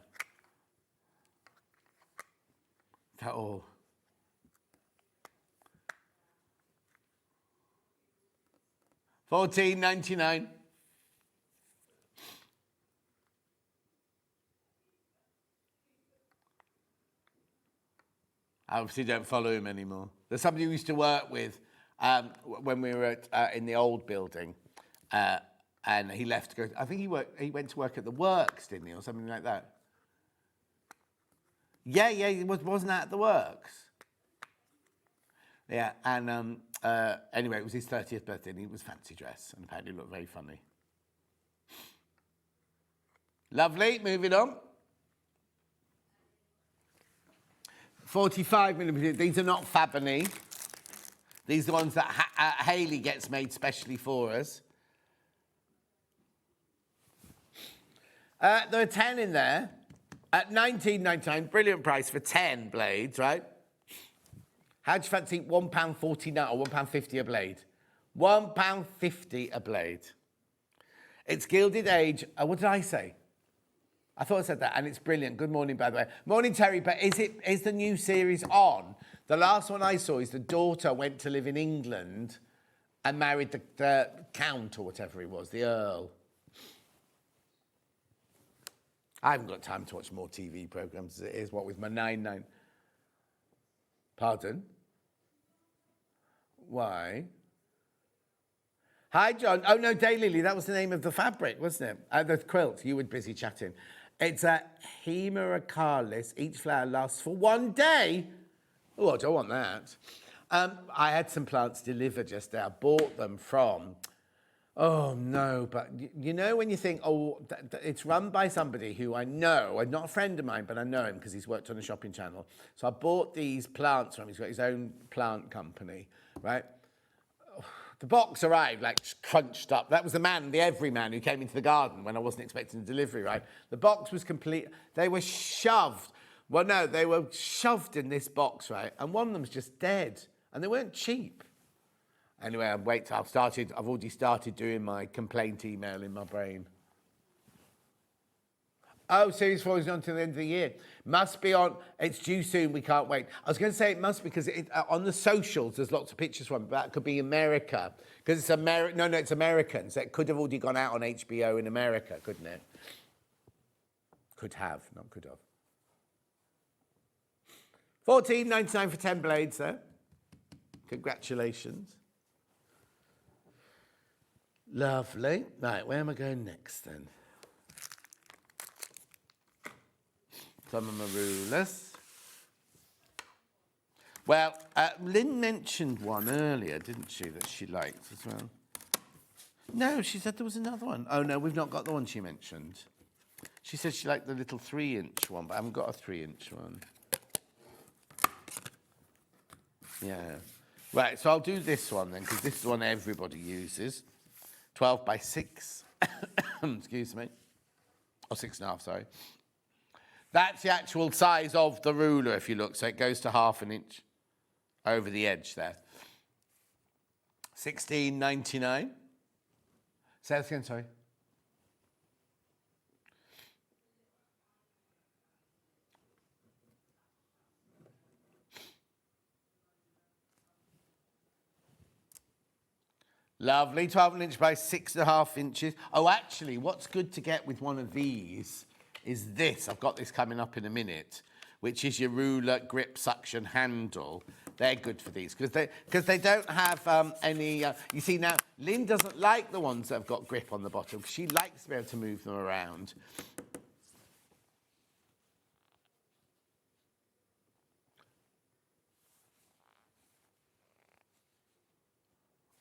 [SPEAKER 3] That all. $14.99. I obviously don't follow him anymore. There's somebody we used to work with when we were in the old building, and he left to go. I think he went to work at the Works, didn't he, or something like that? Yeah. Wasn't that at the Works? Yeah, and anyway, it was his 30th birthday, and he was fancy dress, and apparently looked very funny. Lovely. Moving on. 45mm. These are not Fabini. These are the ones that Hayley gets made specially for us. There are 10 in there at $19.99. Brilliant price for 10 blades, right? How do you fancy £1.49 or £1.50 a blade? £1.50 a blade. It's Gilded Age. What did I say? I thought I said that, and it's brilliant. Good morning, by the way. Morning, Terry. But is the new series on? The last one I saw is the daughter went to live in England and married the count or whatever he was, the Earl. I haven't got time to watch more TV programmes as it is, what with my 9. Pardon? Why? Hi, John. Oh, no, Daylily, that was the name of the fabric, wasn't it? The quilt. You were busy chatting. It's a Hemeracalis. Each flower lasts for 1 day. Oh, I don't want that. I had some plants delivered just there. I bought them from... Oh, no, but you know when you think, oh, it's run by somebody who I know, not a friend of mine, but I know him because he's worked on a shopping channel. So I bought these plants from him. He's got his own plant company, right? The box arrived like crunched up. That was the everyman who came into the garden when I wasn't expecting a delivery, right? The box was complete. They were shoved. Well, no, they were shoved in this box, right? And one of them was just dead. And they weren't cheap. Anyway, I've already started doing my complaint email in my brain. Oh, Series 4 is on to the end of the year. Must be on. It's due soon. We can't wait. I was going to say it must because on the socials, there's lots of pictures from it. But that could be America. Because it's American. No, it's American. So it could have already gone out on HBO in America, couldn't it? Could have, not could have. $14.99 for 10 blades there. Congratulations. Lovely. Right, where am I going next then? Some of my rulers. Well, Lynn mentioned one earlier, didn't she, that she liked as well? No, she said there was another one. Oh, no, we've not got the one she mentioned. She said she liked the little 3-inch one, but I haven't got a 3-inch one. Yeah. Right, so I'll do this one then, because this is the one everybody uses. 12 by 6. Excuse me. Or 6.5, sorry. That's the actual size of the ruler, if you look. So it goes to 1/2 inch over the edge there. $16.99. Say that again, sorry. Lovely, 12 inch by 6.5 inches. Oh, actually, what's good to get with one of these is this. I've got this coming up in a minute, which is your ruler grip suction handle. They're good for these because they don't have any. You see now, Lynn doesn't like the ones that have got grip on the bottom because she likes to be able to move them around.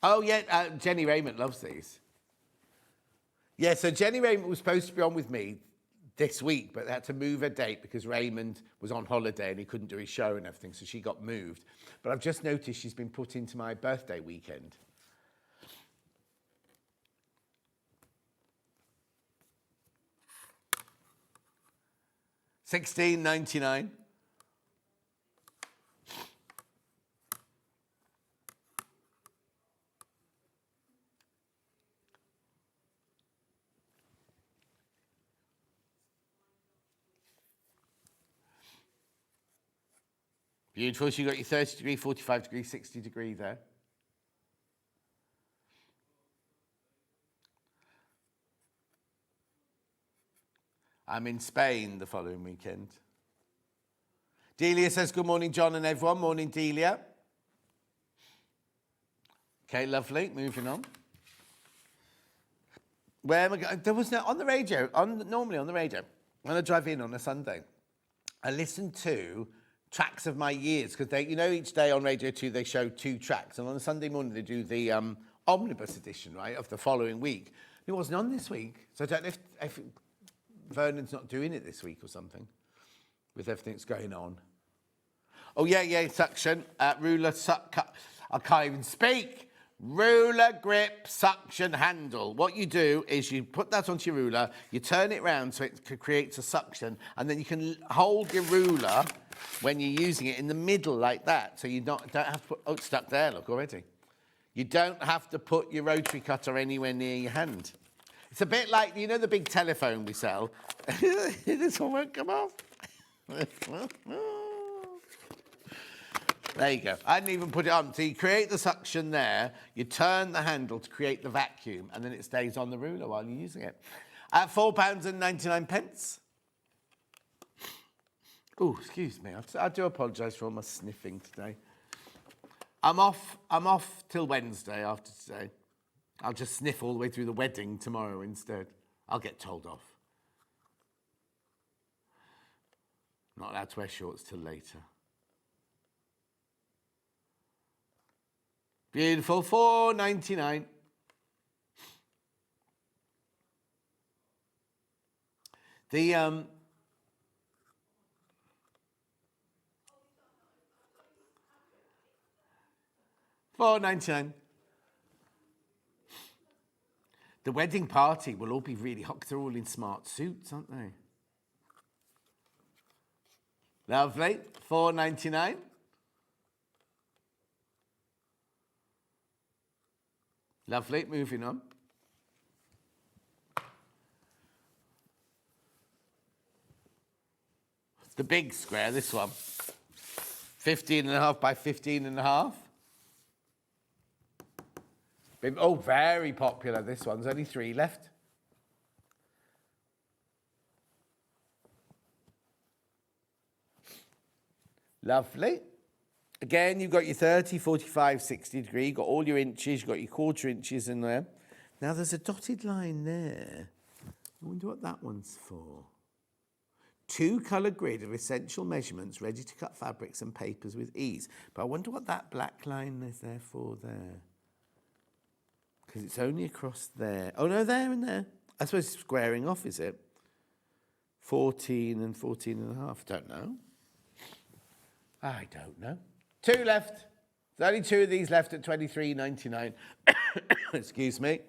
[SPEAKER 3] Oh, yeah, Jenny Raymond loves these. Yeah, so Jenny Raymond was supposed to be on with me this week, but they had to move her date because Raymond was on holiday and he couldn't do his show and everything, so she got moved. But I've just noticed she's been put into my birthday weekend. $16.99. Beautiful. So you've got your 30 degree, 45 degree, 60 degree there. I'm in Spain the following weekend. Delia says, good morning, John and everyone. Morning, Delia. Okay, lovely. Moving on. Where am I going? There was no, on the radio, normally on the radio, when I drive in on a Sunday, I listen to tracks of my years, because they, you know, each day on Radio 2 they show 2 tracks, and on a Sunday morning they do the omnibus edition, right, of the following week. It wasn't on this week, so I don't know if Vernon's not doing it this week or something, with everything that's going on. Oh, yeah, suction, ruler, I can't even speak. Ruler grip suction handle. What you do is you put that onto your ruler, you turn it round so it creates a suction, and then you can hold your ruler when you're using it in the middle like that. So you don't have to put, oh, it's stuck there, look, already. You don't have to put your rotary cutter anywhere near your hand. It's a bit like, you know, the big telephone we sell? This one won't come off. There you go. I didn't even put it on. So you create the suction there, you turn the handle to create the vacuum, and then it stays on the ruler while you're using it. At £4.99. Oh, excuse me. I do apologise for all my sniffing today. I'm off till Wednesday after today. I'll just sniff all the way through the wedding tomorrow instead. I'll get told off. Not allowed to wear shorts till later. Beautiful, £4.99. The £4.99. The wedding party will all be really hot because they're all in smart suits, aren't they? Lovely, £4.99. Lovely, moving on. The big square, this one. 15.5 by 15.5. Oh, very popular, this one. There's only 3 left. Lovely. Again, you've got your 30, 45, 60 degree. You've got all your inches. You've got your 1/4 inches in there. Now, there's a dotted line there. I wonder what that one's for. 2-colour grid of essential measurements ready to cut fabrics and papers with ease. But I wonder what that black line is there for there. Because it's only across there. Oh, no, there and there. I suppose it's squaring off, is it? 14 and 14.5. Don't know. I don't know. 2 left. There's only 2 of these left at £23.99. Excuse me.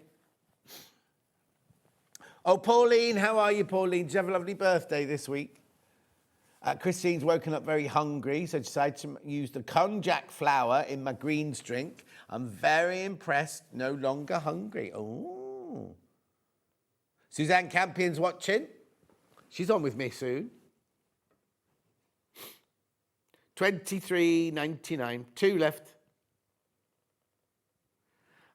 [SPEAKER 3] Oh, Pauline, how are you, Pauline? Did you have a lovely birthday this week? Christine's woken up very hungry, so decided to use the konjac flour in my greens drink. I'm very impressed. No longer hungry. Oh. Suzanne Campion's watching. She's on with me soon. £23.99. 2 left.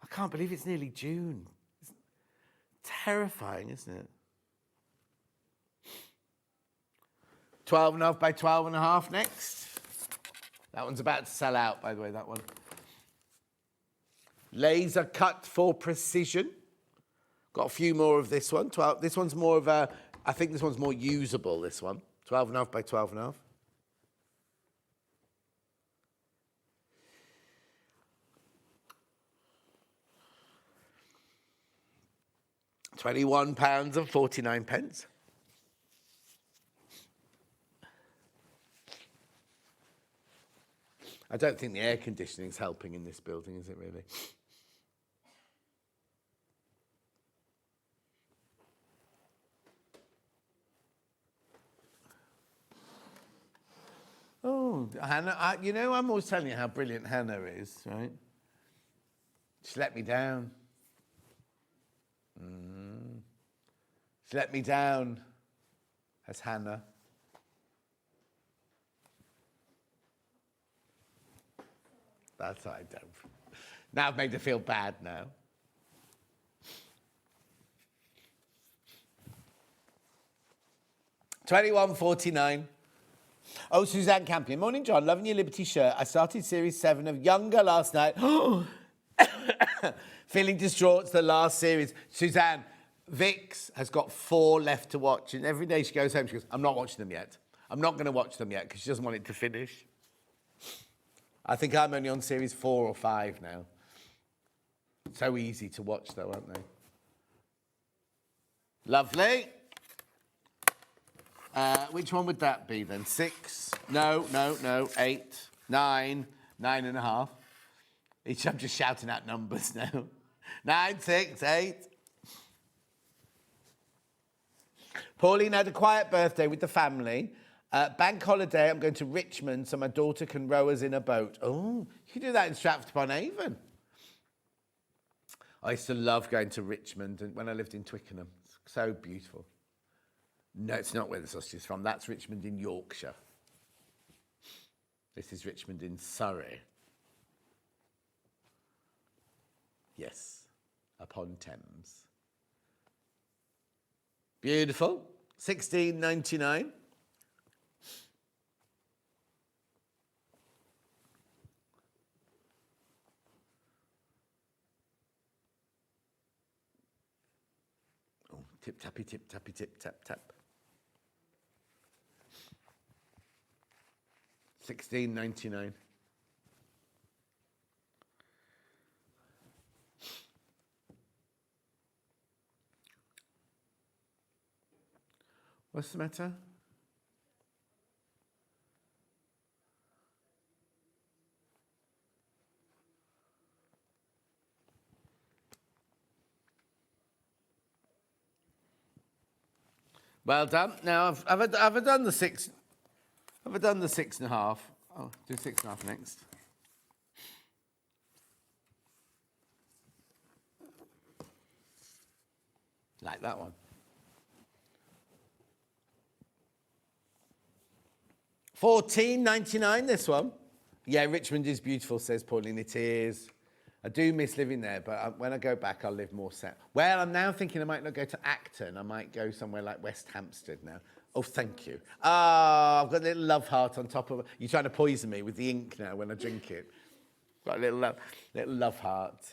[SPEAKER 3] I can't believe it's nearly June. It's terrifying, isn't it? 12.5 by 12.5 next. That one's about to sell out, by the way, that one. Laser cut for precision. Got a few more of this one. This one's more of a, I think this one's more usable, this one. 12.5 by 12.5. £21.49. I don't think the air conditioning's helping in this building, is it really? Oh, Hannah, you know, I'm always telling you how brilliant Hannah is, right? She let me down. She let me down as Hannah. That's what I don't. Now I've made her feel bad now. £21.49. Oh, Suzanne Campion. Morning, John. Loving your Liberty shirt. I started Series 7 of Younger last night. Feeling distraught. It's the last series. Suzanne, Vix has got 4 left to watch. And every day she goes home, she goes, I'm not watching them yet. I'm not going to watch them yet because she doesn't want it to finish. I think I'm only on Series 4 or 5 now. So easy to watch, though, aren't they? Lovely. Which one would that be, then? 6? No. 8, 9, 9.5. I'm just shouting out numbers now. 9, 6, 8. Pauline had a quiet birthday with the family. Bank holiday, I'm going to Richmond so my daughter can row us in a boat. Oh, you can do that in Stratford-upon-Avon. I used to love going to Richmond and when I lived in Twickenham. It's so beautiful. No, it's not where the sausage is from. That's Richmond in Yorkshire. This is Richmond in Surrey. Yes, upon Thames. Beautiful. $16.99. Oh, tip tappy tip tappy tip tap tap. $16.99. What's the matter? Well done. Now have I done the six? Have I done the 6.5? Oh, do 6.5 next. Like that one. $14.99 this one. Yeah, Richmond is beautiful, says Pauline. It is. I do miss living there, but when I go back, I'll live more set. Well, I'm now thinking I might not go to Acton. I might go somewhere like West Hampstead now. Oh, thank you. Ah, I've got a little love heart on top of it. You're trying to poison me with the ink now when I drink it. Got a little love heart.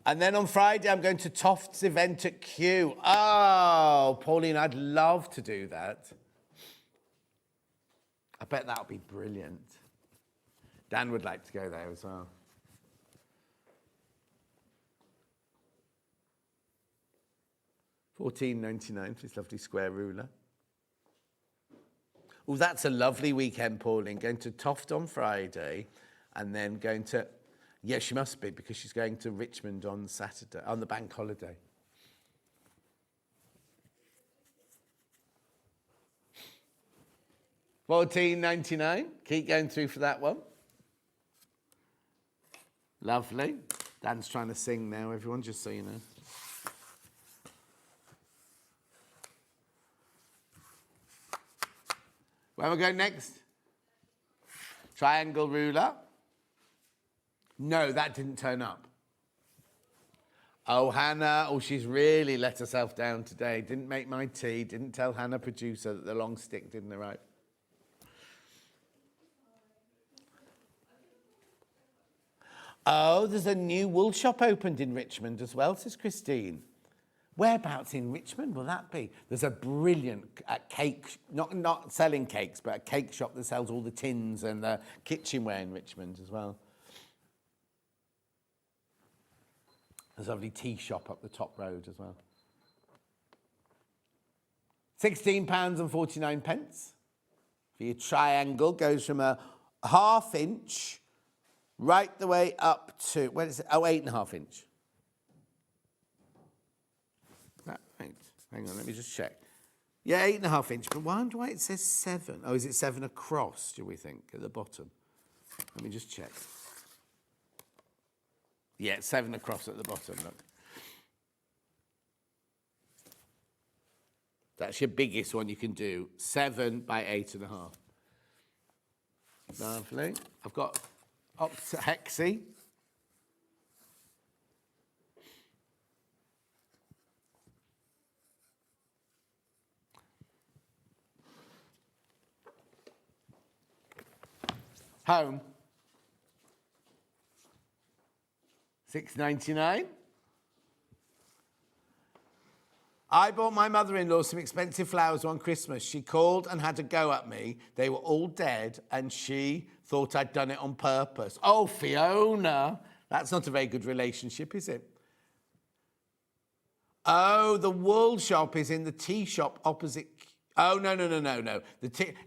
[SPEAKER 3] And then on Friday, I'm going to Toft's event at Kew. Oh, Pauline, I'd love to do that. I bet that'll be brilliant. Dan would like to go there as well. $14.99 for this lovely square ruler. Oh, that's a lovely weekend, Pauline. Going to Toft on Friday and then going to... Yeah, she must be because she's going to Richmond on Saturday, on the bank holiday. $14.99. Keep going through for that one. Lovely. Dan's trying to sing now, everyone, just so you know. Where am I going next? Triangle ruler. No, that didn't turn up. Oh, Hannah. Oh, she's really let herself down today. Didn't make my tea. Didn't tell Hannah, producer, that the long stick didn't arrive. Oh, there's a new wool shop opened in Richmond as well, says Christine. Whereabouts in Richmond will that be? There's a brilliant cake, not selling cakes, but a cake shop that sells all the tins and the kitchenware in Richmond as well. There's a lovely tea shop up the top road as well. £16.49 for your triangle. Goes from a 1/2 inch right the way up to, what is it? Oh, 8.5 inch. Right. Hang on, let me just check. Yeah, 8.5 inch, but why it says 7? Oh, is it 7 across, do we think, at the bottom? Let me just check. Yeah, 7 across at the bottom, look. That's your biggest one you can do. 7 by 8.5. Lovely. I've got hexy. Home. $6.99. I bought my mother-in-law some expensive flowers on Christmas. She called and had a go at me. They were all dead, and she thought I'd done it on purpose. Oh, Fiona, that's not a very good relationship, is it? Oh, the wool shop is in the tea shop opposite. Oh, no.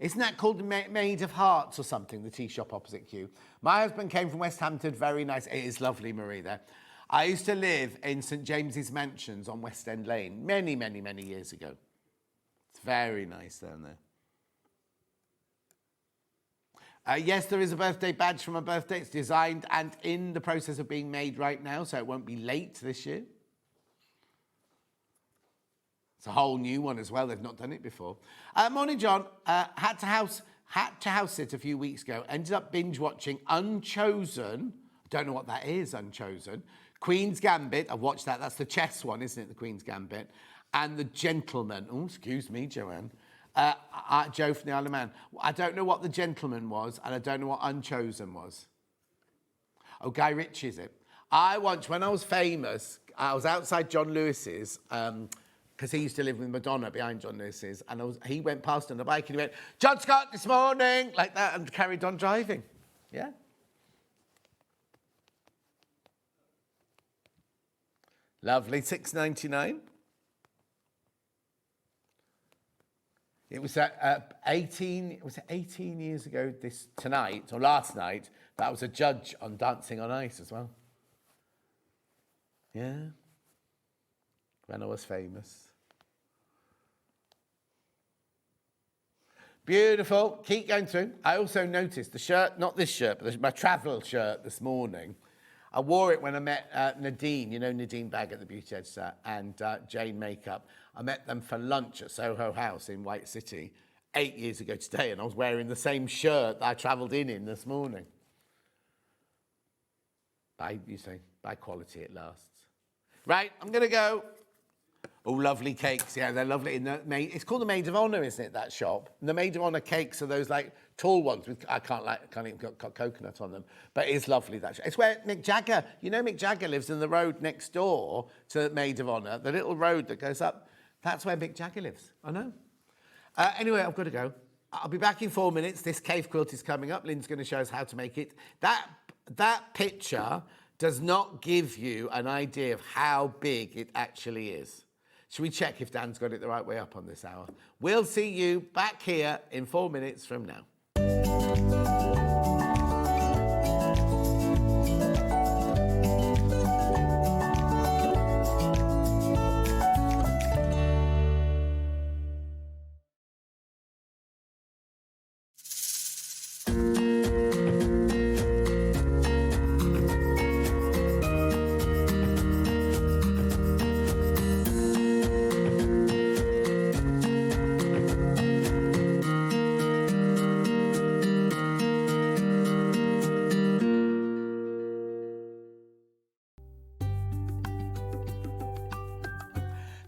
[SPEAKER 3] Isn't that called Maid of Hearts or something, the tea shop opposite Kew? My husband came from West Hampton, very nice. It is lovely, Marie, there. I used to live in St James's Mansions on West End Lane many, many, many years ago. It's very nice down there. Yes, there is a birthday badge for my birthday. It's designed and in the process of being made right now, so it won't be late this year. It's a whole new one as well. They've not done it before. Morning, John. Had to house sit a few weeks ago. Ended up binge watching Unchosen. Don't know what that is, Unchosen. Queen's Gambit. I've watched that. That's the chess one, isn't it? The Queen's Gambit. And The Gentleman. Oh, excuse me, Joanne. Joe from the Isle of Man. I don't know what The Gentleman was, and I don't know what Unchosen was. Oh, Guy Ritchie's it. I once, when I was famous, I was outside John Lewis's, because he used to live with Madonna behind John Lewis's, and he went past on a bike and he went, John Scott this morning, like that, and carried on driving. Yeah. Lovely, $6.99. It was 18 years ago tonight, or last night, that I was a judge on Dancing on Ice as well. Yeah. When I was famous. Beautiful. Keep going through. I also noticed the shirt, not this shirt, but my travel shirt this morning. I wore it when I met Nadine, you know Nadine Bagg at the Beauty Editor, and Jane Makeup. I met them for lunch at Soho House in White City 8 years ago today, and I was wearing the same shirt that I travelled in this morning. By quality it lasts. Right, I'm going to go. Oh, lovely cakes. Yeah, they're lovely. It's called the Maid of Honour, isn't it, that shop? And the Maid of Honour cakes are those, like, tall ones with, I can't even got coconut on them. But it's lovely, that shop. It's where Mick Jagger, you know Mick Jagger lives in the road next door to Maid of Honour, the little road that goes up. That's where Mick Jagger lives. I know. Anyway, I've got to go. I'll be back in 4 minutes. This cave quilt is coming up. Lynn's going to show us how to make it. That picture does not give you an idea of how big it actually is. Should we check if Dan's got it the right way up on this hour? We'll see you back here in 4 minutes from now.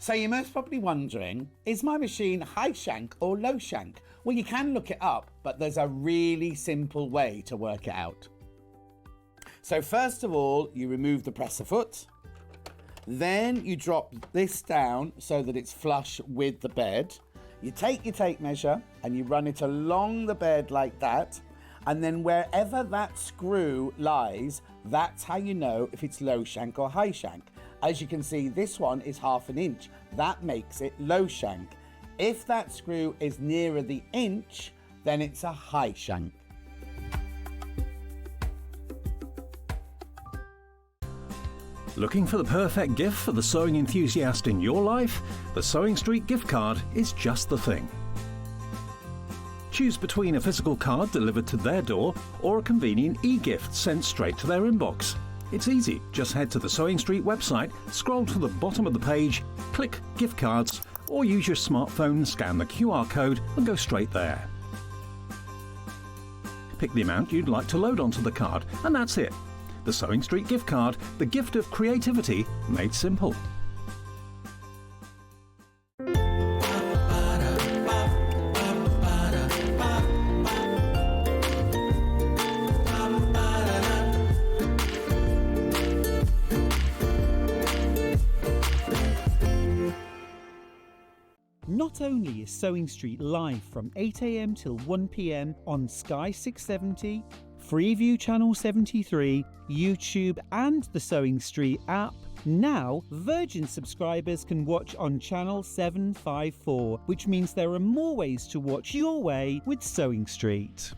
[SPEAKER 5] So you're most probably wondering, is my machine high shank or low shank? Well, you can look it up, but there's a really simple way to work it out. So first of all, you remove the presser foot. Then you drop this down so that it's flush with the bed. You take your tape measure and you run it along the bed like that. And then wherever that screw lies, that's how you know if it's low shank or high shank. As you can see, this one is 1/2 inch. That makes it low shank. If that screw is nearer the inch, then it's a high shank.
[SPEAKER 9] Looking for the perfect gift for the sewing enthusiast in your life? The SewingStreet gift card is just the thing. Choose between a physical card delivered to their door or a convenient e-gift sent straight to their inbox. It's easy. Just head to the SewingStreet website, scroll to the bottom of the page, click Gift Cards, or use your smartphone, scan the QR code and go straight there. Pick the amount you'd like to load onto the card, and that's it. The SewingStreet gift card, the gift of creativity made simple.
[SPEAKER 6] Not only is SewingStreet live from 8 AM till 1 PM on Sky 670, Freeview Channel 73, YouTube and the SewingStreet app, now Virgin subscribers can watch on Channel 754, which means there are more ways to watch your way with SewingStreet.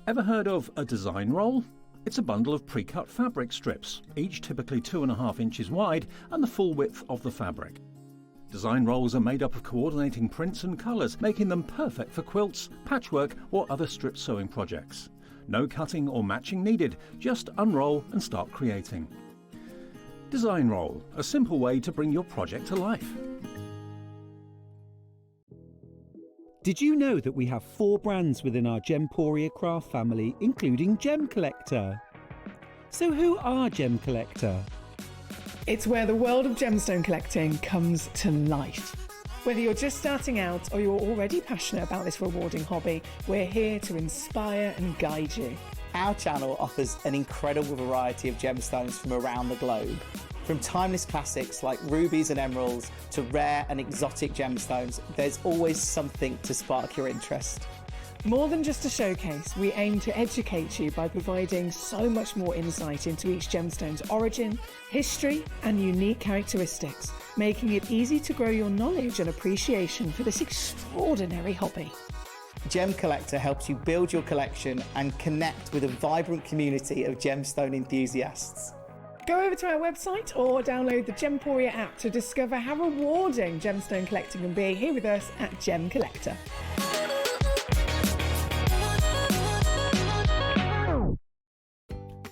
[SPEAKER 9] Ever heard of a design role? It's a bundle of pre-cut fabric strips, each typically 2.5 inches wide and the full width of the fabric. Design rolls are made up of coordinating prints and colours, making them perfect for quilts, patchwork or other strip sewing projects. No cutting or matching needed, just unroll and start creating. Design roll, a simple way to bring your project to life.
[SPEAKER 6] Did you know that we have 4 brands within our Gemporia craft family, including Gem Collector? So who are Gem Collector?
[SPEAKER 10] It's where the world of gemstone collecting comes to life. Whether you're just starting out or you're already passionate about this rewarding hobby, we're here to inspire and guide you.
[SPEAKER 11] Our channel offers an incredible variety of gemstones from around the globe. From timeless classics like rubies and emeralds to rare and exotic gemstones, there's always something to spark your interest.
[SPEAKER 10] More than just a showcase, we aim to educate you by providing so much more insight into each gemstone's origin, history, and unique characteristics, making it easy to grow your knowledge and appreciation for this extraordinary hobby.
[SPEAKER 11] Gem Collector helps you build your collection and connect with a vibrant community of gemstone enthusiasts.
[SPEAKER 10] Go over to our website or download the Gemporia app to discover how rewarding gemstone collecting can be here with us at Gem Collector.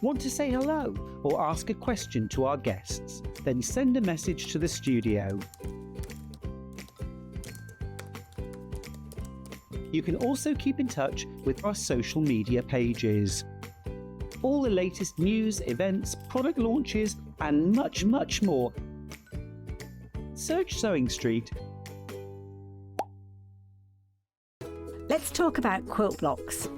[SPEAKER 6] Want to say hello or ask a question to our guests? Then send a message to the studio. You can also keep in touch with our social media pages. All the latest news, events, product launches, and much, much more. Search SewingStreet.
[SPEAKER 12] Let's talk about quilt blocks.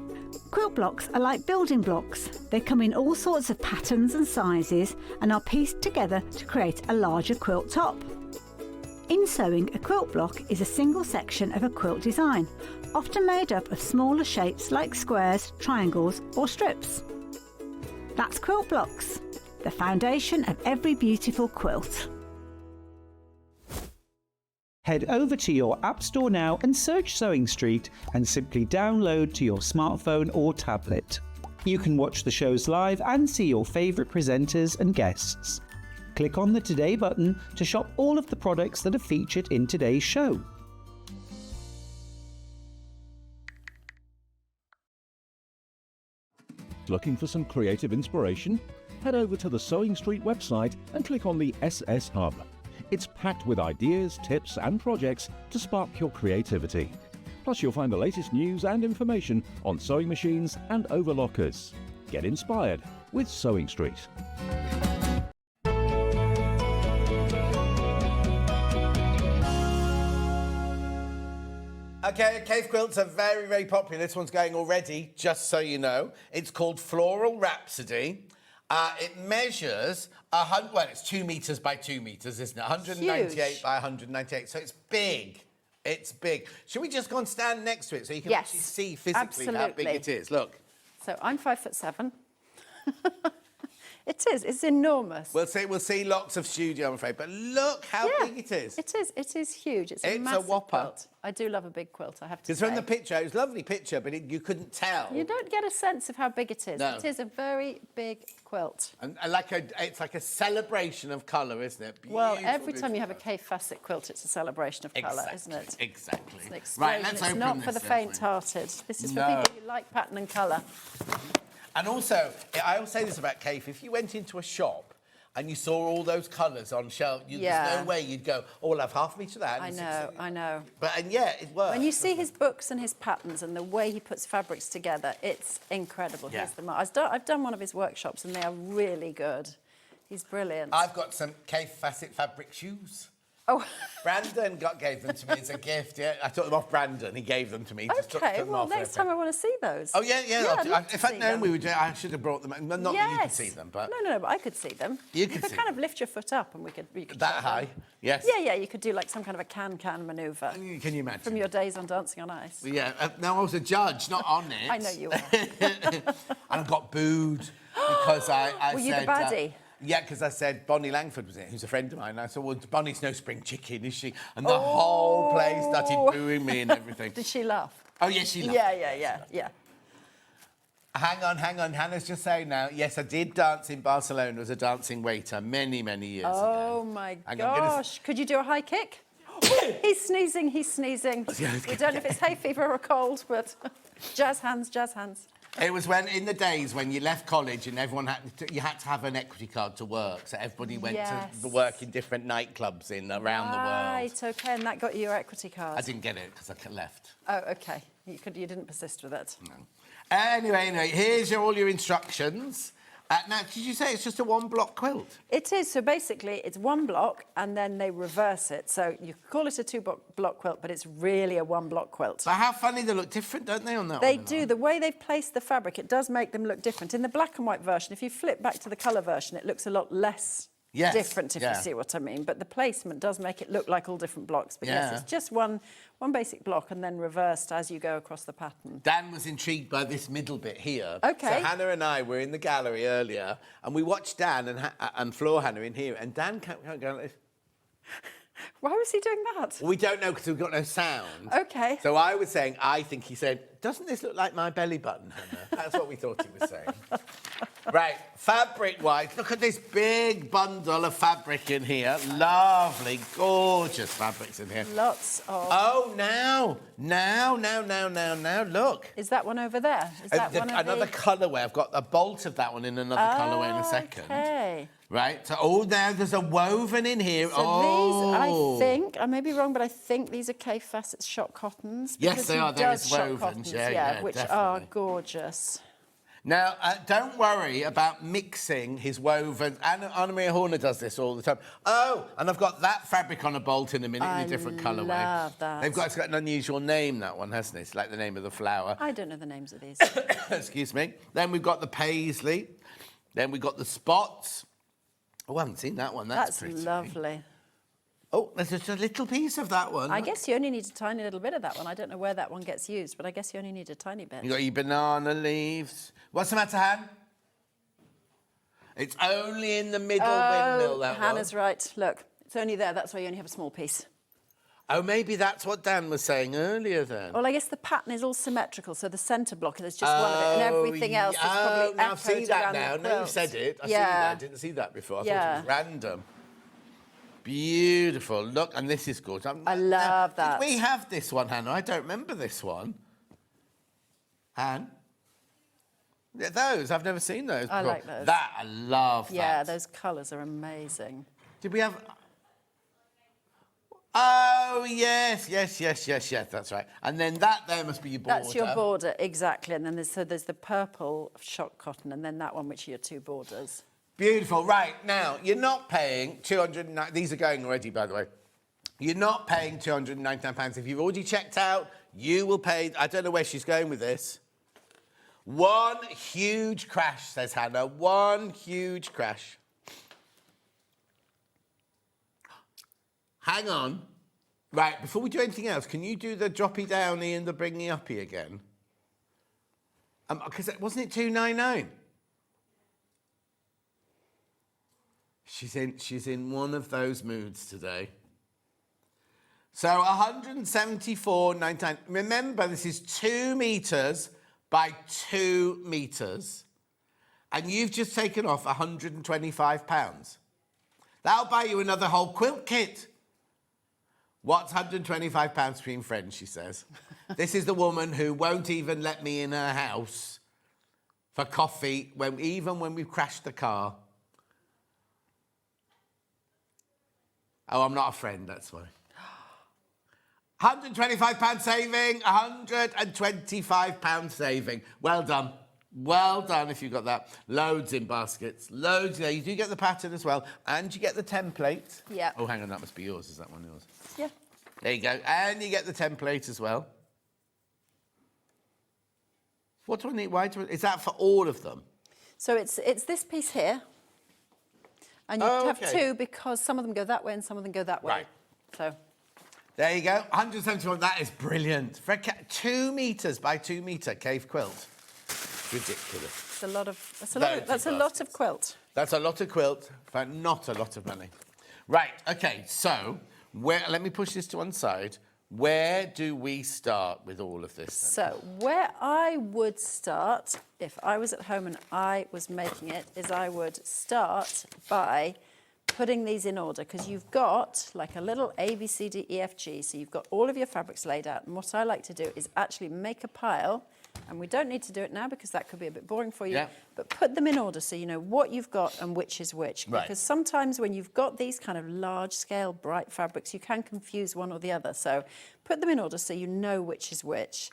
[SPEAKER 12] Quilt blocks are like building blocks. They come in all sorts of patterns and sizes and are pieced together to create a larger quilt top. In sewing, a quilt block is a single section of a quilt design, often made up of smaller shapes like squares, triangles, or strips. That's quilt blocks, the foundation of every beautiful quilt.
[SPEAKER 6] Head over to your App Store now and search SewingStreet and simply download to your smartphone or tablet. You can watch the shows live and see your favourite presenters and guests. Click on the Today button to shop all of the products that are featured in today's show.
[SPEAKER 9] Looking for some creative inspiration? Head over to the SewingStreet website and click on the SS Hub. It's packed with ideas, tips and projects to spark your creativity. Plus you'll find the latest news and information on sewing machines and overlockers. Get inspired with SewingStreet.
[SPEAKER 3] Okay, cave quilts are very, very popular. This one's going already, just so you know. It's called Floral Rhapsody. It measures, well, it's 2 metres by 2 metres, isn't it? 198
[SPEAKER 4] Huge.
[SPEAKER 3] by 198, so it's big. It's big. Should we just go and stand next to it so you can actually see physically how big it is? Look.
[SPEAKER 4] So I'm 5'7". It is. It's enormous.
[SPEAKER 3] We'll see lots of studio, I'm afraid, but look how big it is.
[SPEAKER 4] It is. It is huge. It's a
[SPEAKER 3] It's a
[SPEAKER 4] massive
[SPEAKER 3] whopper.
[SPEAKER 4] quilt. I do love a big quilt, I have to say.
[SPEAKER 3] Because from the picture, it was a lovely picture, but you couldn't tell.
[SPEAKER 4] You don't get a sense of how big it is.
[SPEAKER 3] No.
[SPEAKER 4] It is a very big quilt.
[SPEAKER 3] And it's like a celebration of colour, isn't it?
[SPEAKER 4] Well,
[SPEAKER 3] Beautiful,
[SPEAKER 4] every time you have a
[SPEAKER 3] beautiful.
[SPEAKER 4] Kaffe Fassett quilt, it's a celebration of colour, isn't it?
[SPEAKER 3] Exactly.
[SPEAKER 4] It's an explosion.
[SPEAKER 3] Right, let's
[SPEAKER 4] it's
[SPEAKER 3] open
[SPEAKER 4] not
[SPEAKER 3] this
[SPEAKER 4] for the
[SPEAKER 3] then, please.
[SPEAKER 4] faint-hearted. This is for
[SPEAKER 3] No.
[SPEAKER 4] people who like pattern and colour.
[SPEAKER 3] And also, I always say this about Kaffe, if you went into a shop and you saw all those colours on shelf, there's no way you'd go, oh, I'll have half a metre of that.
[SPEAKER 4] I know.
[SPEAKER 3] And yeah, it works.
[SPEAKER 4] When you see his books and his patterns and the way he puts fabrics together, it's incredible.
[SPEAKER 3] Yeah.
[SPEAKER 4] Here's the I've done one of his workshops and they are really good. He's brilliant.
[SPEAKER 3] I've got some Kaffe Fassett fabric shoes.
[SPEAKER 4] Oh.
[SPEAKER 3] Brandon gave them to me as a gift, yeah. I took them off Brandon, he gave them to me. Just took
[SPEAKER 4] Okay,
[SPEAKER 3] them
[SPEAKER 4] well,
[SPEAKER 3] off
[SPEAKER 4] next time I want to see those.
[SPEAKER 3] Oh, yeah.
[SPEAKER 4] I'd love to
[SPEAKER 3] If I'd
[SPEAKER 4] see
[SPEAKER 3] known
[SPEAKER 4] them.
[SPEAKER 3] we would do it, I should have brought them. Not that you could see them, but...
[SPEAKER 4] No, but I could see them.
[SPEAKER 3] You could see
[SPEAKER 4] kind of lift your foot up and we could
[SPEAKER 3] that
[SPEAKER 4] show
[SPEAKER 3] high,
[SPEAKER 4] them.
[SPEAKER 3] yes.
[SPEAKER 4] Yeah, you could do like some kind of a can manoeuvre.
[SPEAKER 3] Can you imagine?
[SPEAKER 4] From your days on Dancing on Ice.
[SPEAKER 3] Yeah, no, I was a judge, not on it.
[SPEAKER 4] I know you were.
[SPEAKER 3] And I got booed because I
[SPEAKER 4] Were
[SPEAKER 3] said...
[SPEAKER 4] you the baddie?
[SPEAKER 3] Yeah, because I said Bonnie Langford was it, who's a friend of mine. And I said, well, Bonnie's no spring chicken, is she? And the whole place started booing me and everything.
[SPEAKER 4] Did she laugh?
[SPEAKER 3] Oh, yes, she laughed.
[SPEAKER 4] Yeah.
[SPEAKER 3] Hang on. Hannah's just saying now. Yes, I did dance in Barcelona as a dancing waiter many, many years ago.
[SPEAKER 4] Oh, my gosh. Could you do a high kick? He's sneezing. We don't know if it's hay fever or a cold, but jazz hands.
[SPEAKER 3] It was when, in the days when you left college and everyone you had to have an equity card to work, so everybody went to work in different nightclubs around the world.
[SPEAKER 4] Right, okay, and that got you your equity card?
[SPEAKER 3] I didn't get it because I left.
[SPEAKER 4] Oh, okay. You didn't persist with it.
[SPEAKER 3] No. Anyway, here's all your instructions. Now, did you say it's just a one-block quilt?
[SPEAKER 4] It is. So basically, it's one block, and then they reverse it. So you call it a two-block quilt, but it's really a one-block quilt.
[SPEAKER 3] But how funny they look different, don't they, on that one?
[SPEAKER 4] They do. The way they've placed the fabric, it does make them look different. In the black and white version, if you flip back to the colour version, it looks a lot less different, if you see what I mean. But the placement does make it look like all different blocks. But yes, it's just one basic block and then reversed as you go across the pattern.
[SPEAKER 3] Dan was intrigued by this middle bit here.
[SPEAKER 4] Okay.
[SPEAKER 3] So Hannah and I were in the gallery earlier, and we watched Dan and Floor Hannah in here, and Dan can't go like this.
[SPEAKER 4] Why was he doing that?
[SPEAKER 3] Well, we don't know because we've got no sound.
[SPEAKER 4] Okay.
[SPEAKER 3] So I was saying, I think he said, doesn't this look like my belly button, Hannah? That's what we thought he was saying. Right, fabric-wise, look at this big bundle of fabric in here. Lovely, gorgeous fabrics in here.
[SPEAKER 4] Lots of...
[SPEAKER 3] Oh, now, look.
[SPEAKER 4] Is that one over there? Is that one of
[SPEAKER 3] another colourway. I've got a bolt of that one in another colourway in a second.
[SPEAKER 4] Okay.
[SPEAKER 3] Right, so, there's a woven in here.
[SPEAKER 4] So these, I think, I may be wrong, but I think these are Kaffe Fassett's shot cottons.
[SPEAKER 3] Yes, they are. There is
[SPEAKER 4] shot
[SPEAKER 3] wovens,
[SPEAKER 4] cottons, which
[SPEAKER 3] definitely.
[SPEAKER 4] are gorgeous.
[SPEAKER 3] Now, don't worry about mixing his woven. Anna Maria Horner does this all the time. Oh, and I've got that fabric on a bolt in a minute in a different colourway.
[SPEAKER 4] I love that.
[SPEAKER 3] It's got an unusual name, that one, hasn't it? It's like the name of the flower.
[SPEAKER 4] I don't know the names of these.
[SPEAKER 3] Excuse me. Then we've got the paisley. Then we've got the spots. Oh, I haven't seen that one. That's pretty.
[SPEAKER 4] Lovely.
[SPEAKER 3] Oh, there's just a little piece of that one.
[SPEAKER 4] I guess you only need a tiny little bit of that one. I don't know where that one gets used, but I guess you only need a tiny bit.
[SPEAKER 3] You got your banana leaves. What's the matter, Han? It's only in the middle windmill, that
[SPEAKER 4] Hannah's right. Look, it's only there. That's why you only have a small piece.
[SPEAKER 3] Oh, maybe that's what Dan was saying earlier then.
[SPEAKER 4] Well, I guess the pattern is all symmetrical, so the centre block, there's just one of it, and everything else is probably
[SPEAKER 3] now I've seen that
[SPEAKER 4] around
[SPEAKER 3] now.
[SPEAKER 4] the
[SPEAKER 3] No, you said it. I've seen that. I didn't see that before. I thought it was random. Beautiful. Look, and this is gorgeous.
[SPEAKER 4] I love that.
[SPEAKER 3] Did we have this one, Hannah? I don't remember this one. Han? Yeah, those. I've never seen those before.
[SPEAKER 4] I like those.
[SPEAKER 3] I love that.
[SPEAKER 4] Yeah, those colours are amazing.
[SPEAKER 3] Did we have... Oh, yes, that's right. And then that there must be your border.
[SPEAKER 4] That's your border, exactly. And then there's the purple shot cotton, and then that one, which are your two borders.
[SPEAKER 3] Beautiful. Right, now, you're not paying £209... These are going already, by the way. You're not paying £299. If you've already checked out, you will pay... I don't know where she's going with this. One huge crash, says Hannah. One huge crash. Hang on. Right, before we do anything else, can you do the droppy downy and the bringy uppy again? Because wasn't it $299? She's in one of those moods today. So $174.99. Remember, this is 2 metres by 2 metres, and you've just taken off £125. That'll buy you another whole quilt kit. What's £125 between friends, she says. This is the woman who won't even let me in her house for coffee, even when we've crashed the car. Oh, I'm not a friend, that's why. £125 saving, £125 saving. Well done. Well done if you got that. Loads in baskets. Loads. You do get the pattern as well. And you get the template.
[SPEAKER 4] Yeah.
[SPEAKER 3] Oh, hang on, that must be yours. Is that one yours?
[SPEAKER 4] Yeah.
[SPEAKER 3] There you go. And you get the template as well. What do I need? Is that for all of them?
[SPEAKER 4] So it's this piece here. And you have two because some of them go that way and some of them go that way.
[SPEAKER 3] Right.
[SPEAKER 4] So...
[SPEAKER 3] There you go. 171. That is brilliant. For 2 metres by 2 metre cave quilt. Ridiculous.
[SPEAKER 4] That's a lot of quilt.
[SPEAKER 3] That's a lot of quilt, but not a lot of money. Right, okay, so let me push this to one side. Where do we start with all of this? Then?
[SPEAKER 4] So where I would start, if I was at home and I was making it, is I would start by putting these in order, because you've got like a little A, B, C, D, E, F, G. So you've got all of your fabrics laid out. And what I like to do is actually make a pile, and we don't need to do it now because that could be a bit boring for you, but put them in order so you know what you've got and which is which.
[SPEAKER 3] Right.
[SPEAKER 4] Because sometimes when you've got these kind of large scale, bright fabrics, you can confuse one or the other. So put them in order so you know which is which.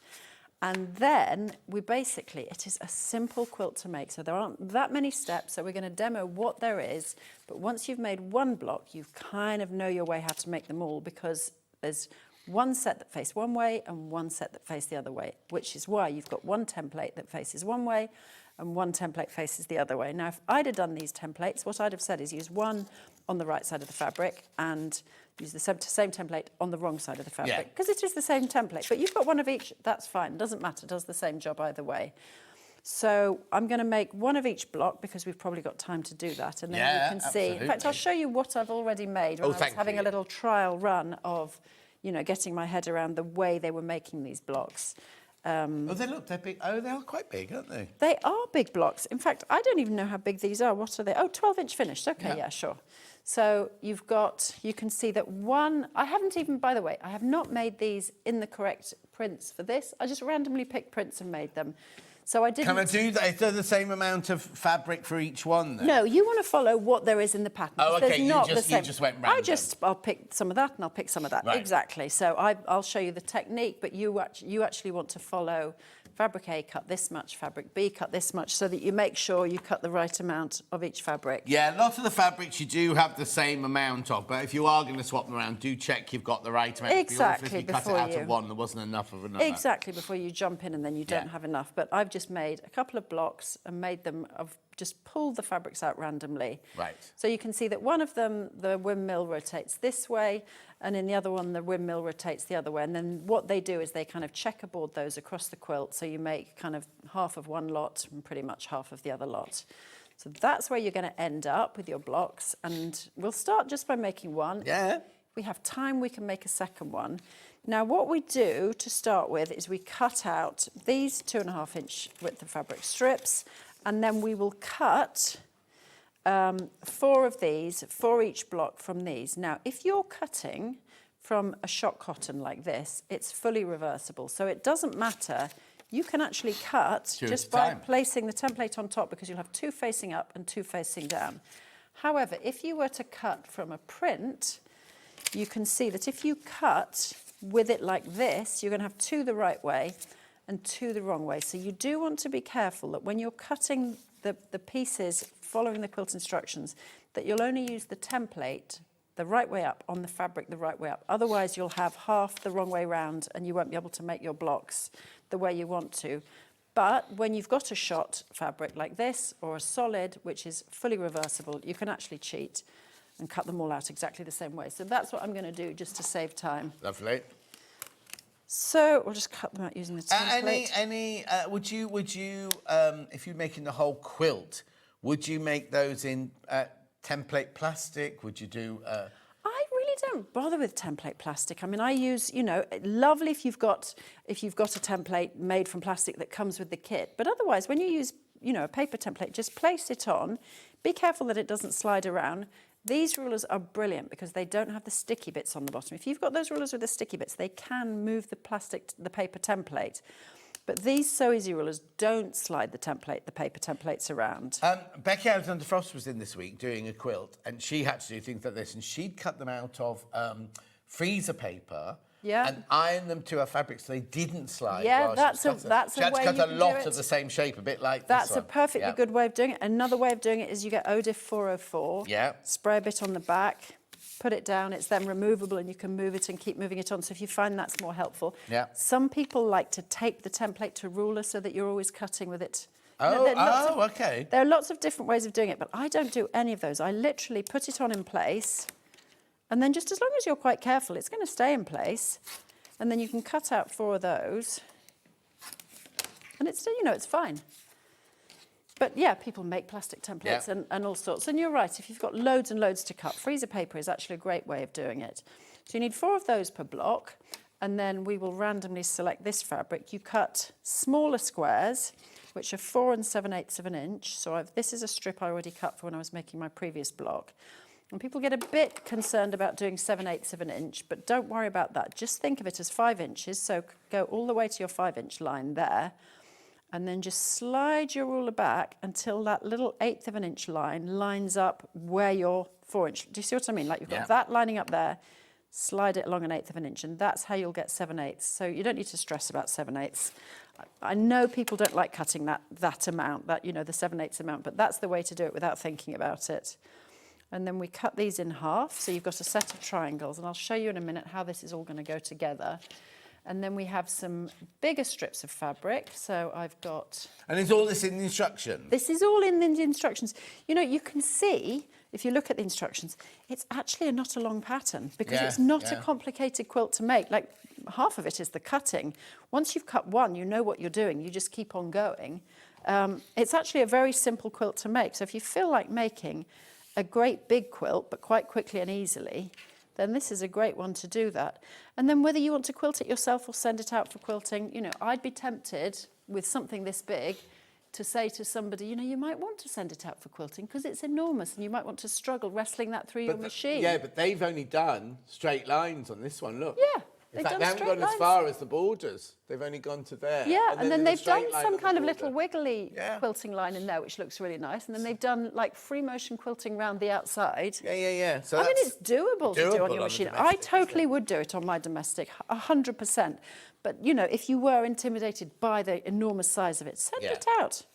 [SPEAKER 4] And then we basically, it is a simple quilt to make. So there aren't that many steps. So we're going to demo what there is. But once you've made one block, you kind of know your way how to make them all, because there's one set that face one way and one set that face the other way, which is why you've got one template that faces one way and one template faces the other way. Now, if I'd have done these templates, what I'd have said is use one on the right side of the fabric and use the same template on the wrong side of the fabric, because it is the same template. But you've got one of each, that's fine, doesn't matter, does the same job either way. So I'm going to make one of each block because we've probably got time to do that. And then you can see, in fact, I'll show you what I've already made when I was having a little trial run of, you know, getting my head around the way they were making these blocks.
[SPEAKER 3] They're big. Oh, they are quite big, aren't they?
[SPEAKER 4] They are big blocks. In fact, I don't even know how big these are. What are they? Oh, 12-inch finished. Okay, yeah, sure. So you've got, you can see that one, I haven't even, by the way, I have not made these in the correct prints for this. I just randomly picked prints and made them. So I didn't...
[SPEAKER 3] Can I do that? Is there the same amount of fabric for each one then?
[SPEAKER 4] No, you want to follow what there is in the pattern.
[SPEAKER 3] Oh, okay,
[SPEAKER 4] you
[SPEAKER 3] just went random.
[SPEAKER 4] I'll pick some of that and I'll pick some of that. Right. Exactly. So I'll show you the technique, but you actually want to follow fabric A, cut this much, fabric B, cut this much, so that you make sure you cut the right amount of each fabric.
[SPEAKER 3] Yeah, a lot of the fabrics you do have the same amount of, but if you are going to swap them around, do check you've got the right amount.
[SPEAKER 4] Exactly.
[SPEAKER 3] If you cut it out of one, there wasn't enough of another.
[SPEAKER 4] Exactly, before you jump in and then you don't have enough. But I've just made a couple of blocks and made them just pulled the fabrics out randomly.
[SPEAKER 3] Right.
[SPEAKER 4] So you can see that one of them, the windmill rotates this way, and in the other one, the windmill rotates the other way. And then what they do is they kind of checkerboard those across the quilt, so you make kind of half of one lot and pretty much half of the other lot. So that's where you're going to end up with your blocks. And we'll start just by making one.
[SPEAKER 3] Yeah.
[SPEAKER 4] If we have time, we can make a second one. Now, what we do to start with is we cut out these 2.5-inch width of fabric strips, and then we will cut 4 of these for each block from these. Now, if you're cutting from a shot cotton like this, it's fully reversible, so it doesn't matter. You can actually cut just by placing the template on top, because you'll have 2 facing up and 2 facing down. However, if you were to cut from a print, you can see that if you cut with it like this, you're going to have 2 the right way and 2 the wrong way. So you do want to be careful that when you're cutting the pieces following the quilt instructions, that you'll only use the template the right way up on the fabric the right way up. Otherwise, you'll have half the wrong way round and you won't be able to make your blocks the way you want to. But when you've got a shot fabric like this, or a solid, which is fully reversible, you can actually cheat and cut them all out exactly the same way. So that's what I'm going to do, just to save time.
[SPEAKER 3] Lovely.
[SPEAKER 4] So we'll just cut them out using the template.
[SPEAKER 3] Would you, if you're making the whole quilt, would you make those in template plastic? Would you do?
[SPEAKER 4] I really don't bother with template plastic. I mean, I use, you know, lovely if you've got a template made from plastic that comes with the kit. But otherwise, when you use, you know, a paper template, just place it on. Be careful that it doesn't slide around. These rulers are brilliant because they don't have the sticky bits on the bottom. If you've got those rulers with the sticky bits, they can move the paper template. But these So Easy rulers don't slide the paper templates around.
[SPEAKER 3] Becky Alexander Frost was in this week doing a quilt, and she had to do things like this, and she'd cut them out of freezer paper.
[SPEAKER 4] Yeah.
[SPEAKER 3] And iron them to her fabric so they didn't slide.
[SPEAKER 4] Yeah, that's a way you can do it.
[SPEAKER 3] She had to cut a lot of the same shape, a bit like this one.
[SPEAKER 4] That's a perfectly good way of doing it. Another way of doing it is you get Odif 404.
[SPEAKER 3] Yeah.
[SPEAKER 4] Spray a bit on the back, put it down. It's then removable and you can move it and keep moving it on. So if you find that's more helpful.
[SPEAKER 3] Yeah.
[SPEAKER 4] Some people like to tape the template to ruler so that you're always cutting with it.
[SPEAKER 3] Okay.
[SPEAKER 4] There are lots of different ways of doing it, but I don't do any of those. I literally put it on in place, and then just as long as you're quite careful, it's going to stay in place. And then you can cut out 4 of those, and it's still, you know, it's fine. But yeah, people make plastic templates and all sorts. And you're right, if you've got loads and loads to cut, freezer paper is actually a great way of doing it. So you need 4 of those per block. and then we will randomly select this fabric. You cut smaller squares, which are 4 7/8 of an inch. So this is a strip I already cut for when I was making my previous block. And people get a bit concerned about doing 7/8 of an inch, but don't worry about that. Just think of it as 5 inches. So go all the way to your 5-inch line there, and then just slide your ruler back until that little 1/8 of an inch line lines up where your 4-inch. Do you see what I mean? Like you've got that lining up there, slide it along 1/8 of an inch, and that's how you'll get 7/8. So you don't need to stress about 7/8. I know people don't like cutting that amount, the 7/8 amount, but that's the way to do it without thinking about it. And then we cut these in half, so you've got a set of triangles, and I'll show you in a minute how this is all going to go together. And then we have some bigger strips of fabric, so I've got...
[SPEAKER 3] And is all this in the instructions?
[SPEAKER 4] This is all in the instructions. You can see, if you look at the instructions, it's actually not a long pattern, because it's not a complicated quilt to make. Like, half of it is the cutting. Once you've cut one, you know what you're doing. You just keep on going. It's actually a very simple quilt to make. So if you feel like making a great big quilt, but quite quickly and easily, then this is a great one to do that. And then whether you want to quilt it yourself or send it out for quilting, I'd be tempted with something this big to say to somebody, you might want to send it out for quilting because it's enormous and you might want to struggle wrestling that through your machine.
[SPEAKER 3] Yeah, but they've only done straight lines on this one, look.
[SPEAKER 4] Yeah.
[SPEAKER 3] In fact, they haven't gone as far as the borders. They've only gone to there.
[SPEAKER 4] Yeah, and then they've done some kind of little wiggly quilting line in there, which looks really nice. And then they've done like free motion quilting around the outside.
[SPEAKER 3] Yeah. So
[SPEAKER 4] it's doable to do on your machine. I totally would do it on my domestic, 100%. But, if you were intimidated by the enormous size of it, send it out.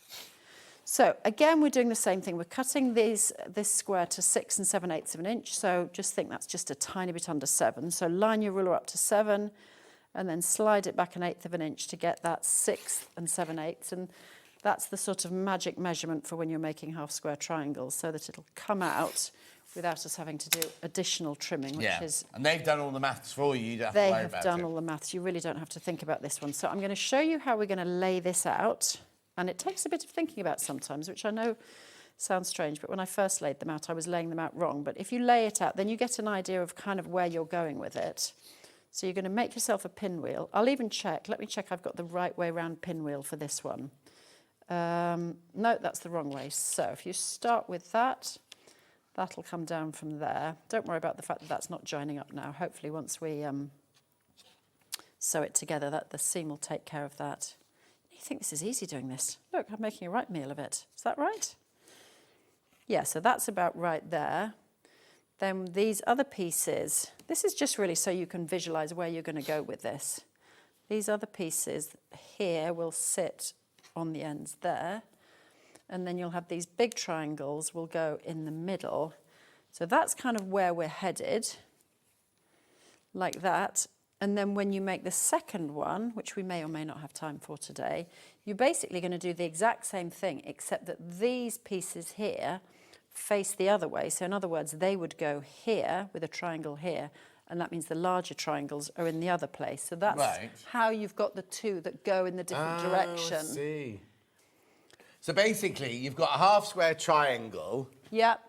[SPEAKER 4] So again, we're doing the same thing. We're cutting this square to 6 7/8 of an inch. So just think that's just a tiny bit under 7. So line your ruler up to 7 and then slide it back 1/8 of an inch to get that 6 7/8. And that's the sort of magic measurement for when you're making half square triangles, so that it'll come out without us having to do additional trimming, which is...
[SPEAKER 3] And they've done all the maths for you. You don't have to worry about it.
[SPEAKER 4] They have done all the maths. You really don't have to think about this one. So I'm going to show you how we're going to lay this out. And it takes a bit of thinking about sometimes, which I know sounds strange, but when I first laid them out, I was laying them out wrong. But if you lay it out, then you get an idea of kind of where you're going with it. So you're going to make yourself a pinwheel. I'll even check. Let me check I've got the right way round pinwheel for this one. No, that's the wrong way. So if you start with that, that'll come down from there. Don't worry about the fact that that's not joining up now. Hopefully once we sew it together, that the seam will take care of that. You think this is easy doing this. Look, I'm making a right meal of it. Is that right? Yeah, so that's about right there. Then these other pieces, this is just really so you can visualize where you're going to go with this. These other pieces here will sit on the ends there. And then you'll have these big triangles will go in the middle. So that's kind of where we're headed, like that. And then when you make the second one, which we may or may not have time for today, you're basically going to do the exact same thing, except that these pieces here face the other way. So in other words, they would go here with a triangle here, and that means the larger triangles are in the other place. So that's how you've got the two that go in the different direction.
[SPEAKER 3] I see. So basically, you've got a half square triangle.
[SPEAKER 4] Yep.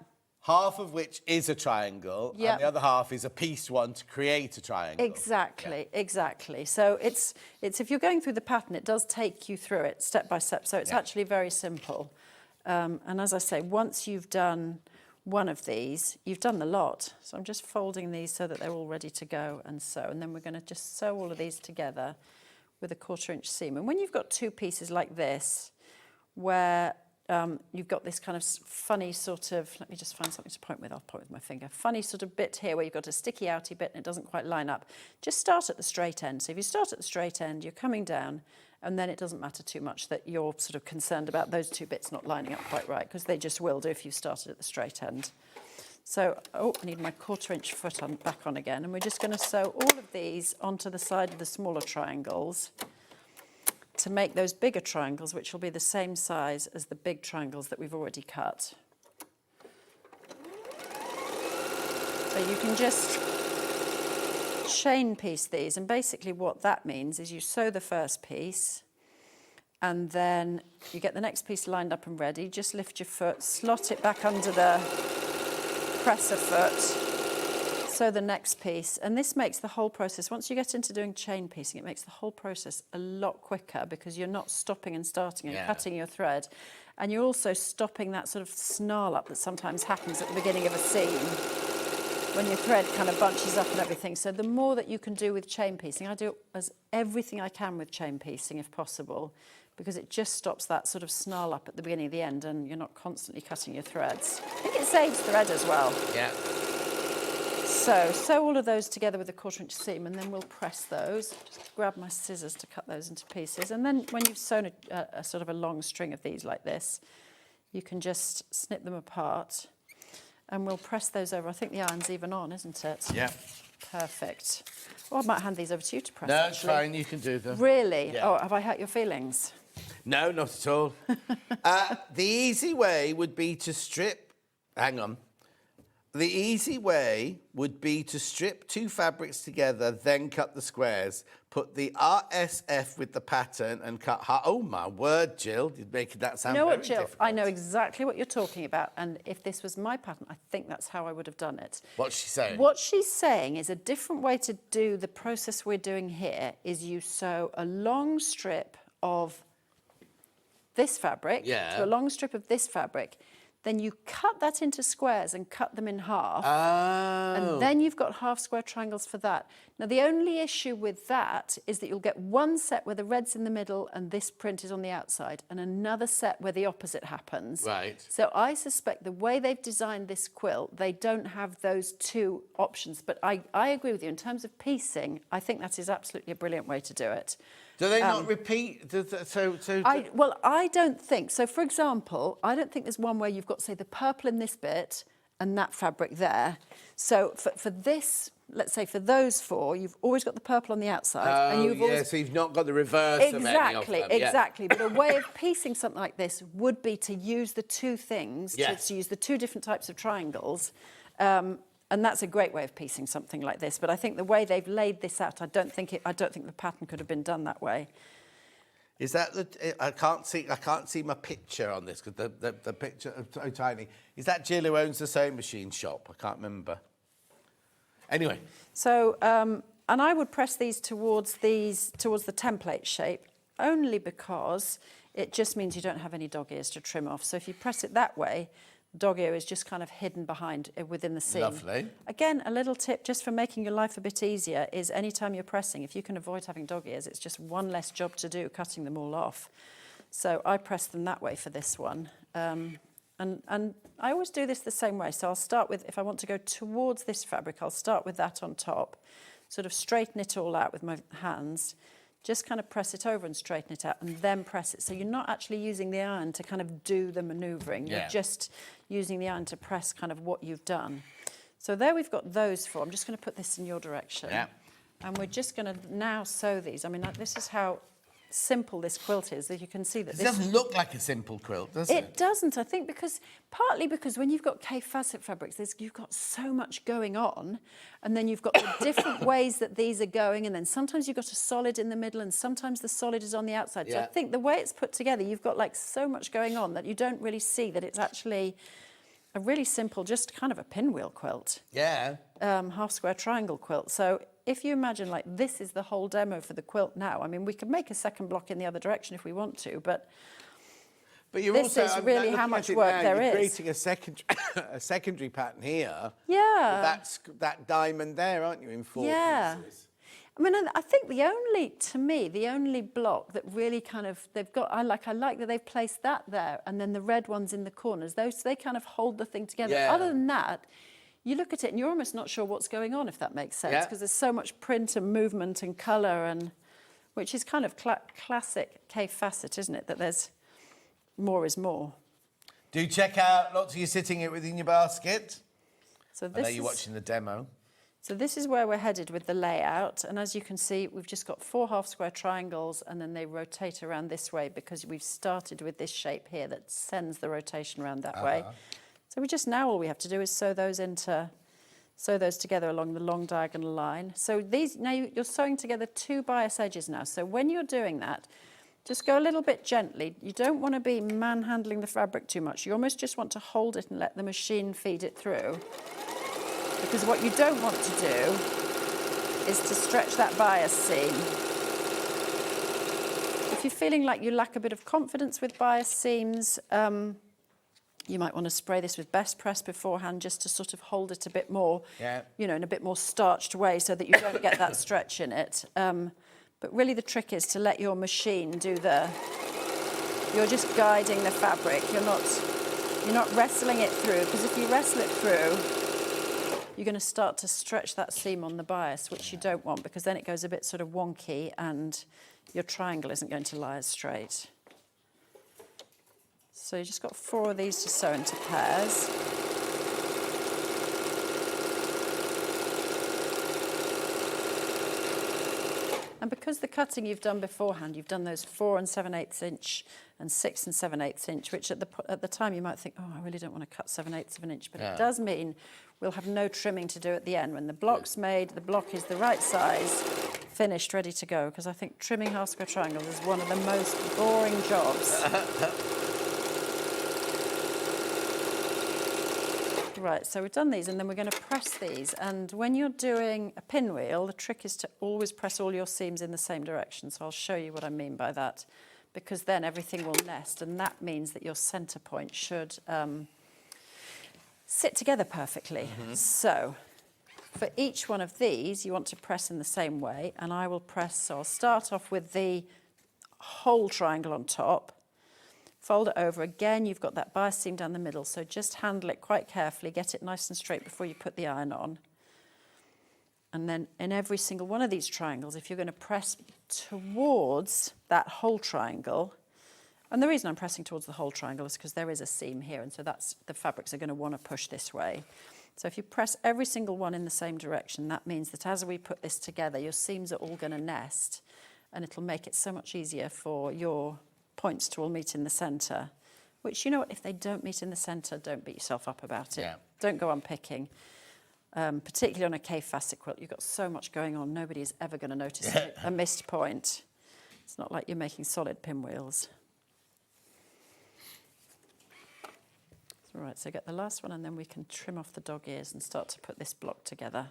[SPEAKER 3] Half of which is a triangle, and the other half is a pieced one to create a triangle.
[SPEAKER 4] Exactly. So it's if you're going through the pattern, it does take you through it step by step. So it's actually very simple. And as I say, once you've done one of these, you've done the lot. So I'm just folding these so that they're all ready to go and sew. And then we're going to just sew all of these together with a 1/4 inch seam. And when you've got two pieces like this, where you've got this kind of funny sort of, let me just find something to point with, I'll point with my finger, funny sort of bit here where you've got a sticky outy bit and it doesn't quite line up. Just start at the straight end. So if you start at the straight end, you're coming down, and then it doesn't matter too much that you're sort of concerned about those two bits not lining up quite right, because they just will do if you started at the straight end. So, I need my 1/4 inch foot back on again, and we're just going to sew all of these onto the side of the smaller triangles to make those bigger triangles, which will be the same size as the big triangles that we've already cut. So you can just chain piece these, and basically what that means is you sew the first piece, and then you get the next piece lined up and ready. Just lift your foot, slot it back under the presser foot, sew the next piece, and this makes the whole process, once you get into doing chain piecing, it makes the whole process a lot quicker because you're not stopping and starting and cutting your thread, and you're also stopping that sort of snarl up that sometimes happens at the beginning of a seam when your thread kind of bunches up and everything. So the more that you can do with chain piecing, I do as everything I can with chain piecing if possible, because it just stops that sort of snarl up at the beginning of the end and you're not constantly cutting your threads. I think it saves thread as well.
[SPEAKER 3] Yeah.
[SPEAKER 4] So sew all of those together with a 1/4 inch seam, and then we'll press those. Just grab my scissors to cut those into pieces. And then when you've sewn a sort of a long string of these like this, you can just snip them apart and we'll press those over. I think the iron's even on, isn't it?
[SPEAKER 3] Yeah.
[SPEAKER 4] Perfect. Oh, I might hand these over to you to press,
[SPEAKER 3] No,
[SPEAKER 4] actually.
[SPEAKER 3] it's fine, you can do them.
[SPEAKER 4] Really?
[SPEAKER 3] Yeah.
[SPEAKER 4] Oh, have I hurt your feelings?
[SPEAKER 3] No, not at all. The easy way would be to strip... Hang on. The easy way would be to strip 2 fabrics together, then cut the squares. Put the RSF with the pattern and cut... Oh, my word, Jill. You're making that sound
[SPEAKER 4] You know
[SPEAKER 3] very
[SPEAKER 4] what, Jill?
[SPEAKER 3] difficult.
[SPEAKER 4] I know exactly what you're talking about, and if this was my pattern, I think that's how I would have done it.
[SPEAKER 3] What's she saying?
[SPEAKER 4] What she's saying is a different way to do the process we're doing here is you sew a long strip of this fabric to a long strip of this fabric. Then you cut that into squares and cut them in half. And then you've got half square triangles for that. Now, the only issue with that is that you'll get one set where the red's in the middle and this print is on the outside, and another set where the opposite happens.
[SPEAKER 3] Right.
[SPEAKER 4] So I suspect the way they've designed this quilt, they don't have those 2 options. But I agree with you. In terms of piecing, I think that is absolutely a brilliant way to do it.
[SPEAKER 3] Do they not repeat?
[SPEAKER 4] Well, I don't think. So, for example, I don't think there's one where you've got, say, the purple in this bit and that fabric there. So for this, let's say for those 4, you've always got the purple on the outside. And you've always...
[SPEAKER 3] so you've not got the reverse of any of them.
[SPEAKER 4] Exactly. But a way of piecing something like this would be to use the 2 things, to use the 2 different types of triangles. And that's a great way of piecing something like this. But I think the way they've laid this out, I don't think the pattern could have been done that way.
[SPEAKER 3] Is that the? I can't see my picture on this because the picture is so tiny. Is that Jill who owns the sewing machine shop? I can't remember. Anyway.
[SPEAKER 4] So and I would press these towards the template shape only because it just means you don't have any dog ears to trim off. So if you press it that way, dog ear is just kind of hidden behind within the seam.
[SPEAKER 3] Lovely.
[SPEAKER 4] Again, a little tip just for making your life a bit easier is anytime you're pressing, if you can avoid having dog ears, it's just one less job to do, cutting them all off. So I press them that way for this one. And I always do this the same way. So I'll start with, if I want to go towards this fabric, I'll start with that on top, sort of straighten it all out with my hands, just kind of press it over and straighten it out and then press it. So you're not actually using the iron to kind of do the manoeuvring. You're just using the iron to press kind of what you've done. So there we've got those 4. I'm just going to put this in your direction. Yeah. And we're just going to now sew these. I mean, this is how simple this quilt is, that you can see that
[SPEAKER 3] this doesn't look like a simple quilt, does it?
[SPEAKER 4] It doesn't, I think, partly because when you've got Kaffe Fassett fabrics, you've got so much going on, and then you've got the different ways that these are going, and then sometimes you've got a solid in the middle, and sometimes the solid is on the outside. So I think the way it's put together, you've got like so much going on that you don't really see that it's actually a really simple, just kind of a pinwheel quilt.
[SPEAKER 3] Yeah.
[SPEAKER 4] Half square triangle quilt. So if you imagine like this is the whole demo for the quilt now, I mean, we could make a second block in the other direction if we want to, but
[SPEAKER 3] you're
[SPEAKER 4] this
[SPEAKER 3] also,
[SPEAKER 4] is really how much work there is.
[SPEAKER 3] Creating a secondary pattern here.
[SPEAKER 4] Yeah.
[SPEAKER 3] That diamond there, aren't you, in 4 pieces?
[SPEAKER 4] I mean, I think the only block that really kind of, I like that they've placed that there, and then the red ones in the corners. They kind of hold the thing together.
[SPEAKER 3] Yeah.
[SPEAKER 4] Other than that, you look at it and you're almost not sure what's going on, if that makes sense, because there's so much print and movement and colour, and which is kind of classic Kaffe Fassett, isn't it? That there's more is more.
[SPEAKER 3] Do check out lots of you sitting it within your basket.
[SPEAKER 4] So
[SPEAKER 3] I know you're watching the demo.
[SPEAKER 4] So this is where we're headed with the layout, and as you can see, we've just got 4 half square triangles, and then they rotate around this way because we've started with this shape here that sends the rotation around that way. So all we have to do is sew those together along the long diagonal line. So now you're sewing together 2 bias edges now. So when you're doing that, just go a little bit gently. You don't want to be manhandling the fabric too much. You almost just want to hold it and let the machine feed it through. because what you don't want to do is to stretch that bias seam. If you're feeling like you lack a bit of confidence with bias seams, you might want to spray this with Best Press beforehand just to sort of hold it a bit more, you know, in a bit more starched way so that you don't get that stretch in it. But really the trick is to let your machine do you're just guiding the fabric. You're not wrestling it through, because if you wrestle it through, you're going to start to stretch that seam on the bias, which you don't want, because then it goes a bit sort of wonky and your triangle isn't going to lie as straight. So you've just got 4 of these to sew into pairs. And because the cutting you've done beforehand, you've done those 4 7/8 inch and 6 7/8 inch, which at the time you might think, oh, I really don't want to cut 7/8 of an inch, but it does mean we'll have no trimming to do at the end. When the block's made, the block is the right size, finished, ready to go, because I think trimming half square triangles is one of the most boring jobs. Right, so we've done these, and then we're going to press these. And when you're doing a pinwheel, the trick is to always press all your seams in the same direction. So I'll show you what I mean by that, because then everything will nest, and that means that your centre point should sit together perfectly. So for each one of these, you want to press in the same way, and I will press, so I'll start off with the whole triangle on top. Fold it over. Again, you've got that bias seam down the middle, so just handle it quite carefully, get it nice and straight before you put the iron on. And then in every single one of these triangles, if you're going to press towards that whole triangle, and the reason I'm pressing towards the whole triangle is because there is a seam here, and so the fabrics are going to want to push this way. So if you press every single one in the same direction, that means that as we put this together, your seams are all going to nest, and it'll make it so much easier for your points to all meet in the centre, which, you know what, if they don't meet in the centre, don't beat yourself up about it. Don't go on picking. Particularly on a Kaffe Fassett quilt, you've got so much going on, nobody's ever going to notice a missed point. It's not like you're making solid pinwheels. Right, so get the last one, and then we can trim off the dog ears and start to put this block together.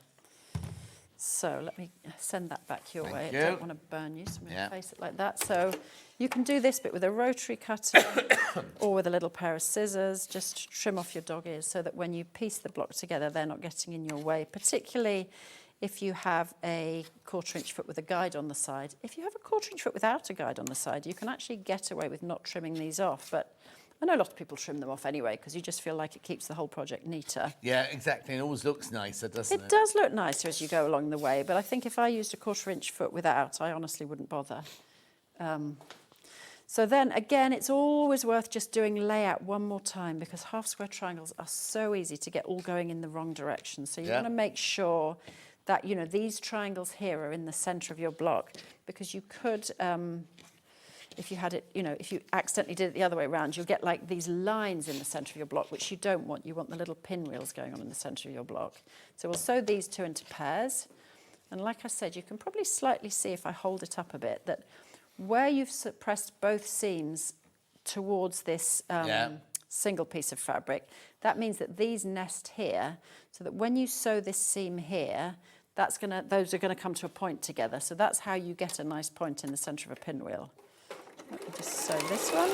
[SPEAKER 4] So let me send that back your way. I don't want to burn you, so I'm going to face it like that. So you can do this bit with a rotary cutter or with a little pair of scissors. Just trim off your dog ears so that when you piece the block together, they're not getting in your way, particularly if you have a 1/4 inch foot with a guide on the side. If you have a 1/4 inch foot without a guide on the side, you can actually get away with not trimming these off. But I know a lot of people trim them off anyway because you just feel like it keeps the whole project neater.
[SPEAKER 3] Yeah, exactly. It always looks nicer, doesn't it?
[SPEAKER 4] It does look nicer as you go along the way, but I think if I used a 1/4 inch foot without, I honestly wouldn't bother. So then, again, it's always worth just doing layout one more time because half square triangles are so easy to get all going in the wrong direction. So you want to make sure that, you know, these triangles here are in the centre of your block because you could... if you had it, you know, if you accidentally did it the other way around, you'll get like these lines in the centre of your block, which you don't want. You want the little pinwheels going on in the centre of your block. So we'll sew these 2 into pairs. And like I said, you can probably slightly see if I hold it up a bit, that where you've pressed both seams towards this single piece of fabric, that means that these nest here, so that when you sew this seam here, those are gonna come to a point together. So that's how you get a nice point in the centre of a pinwheel. Let me just sew this one.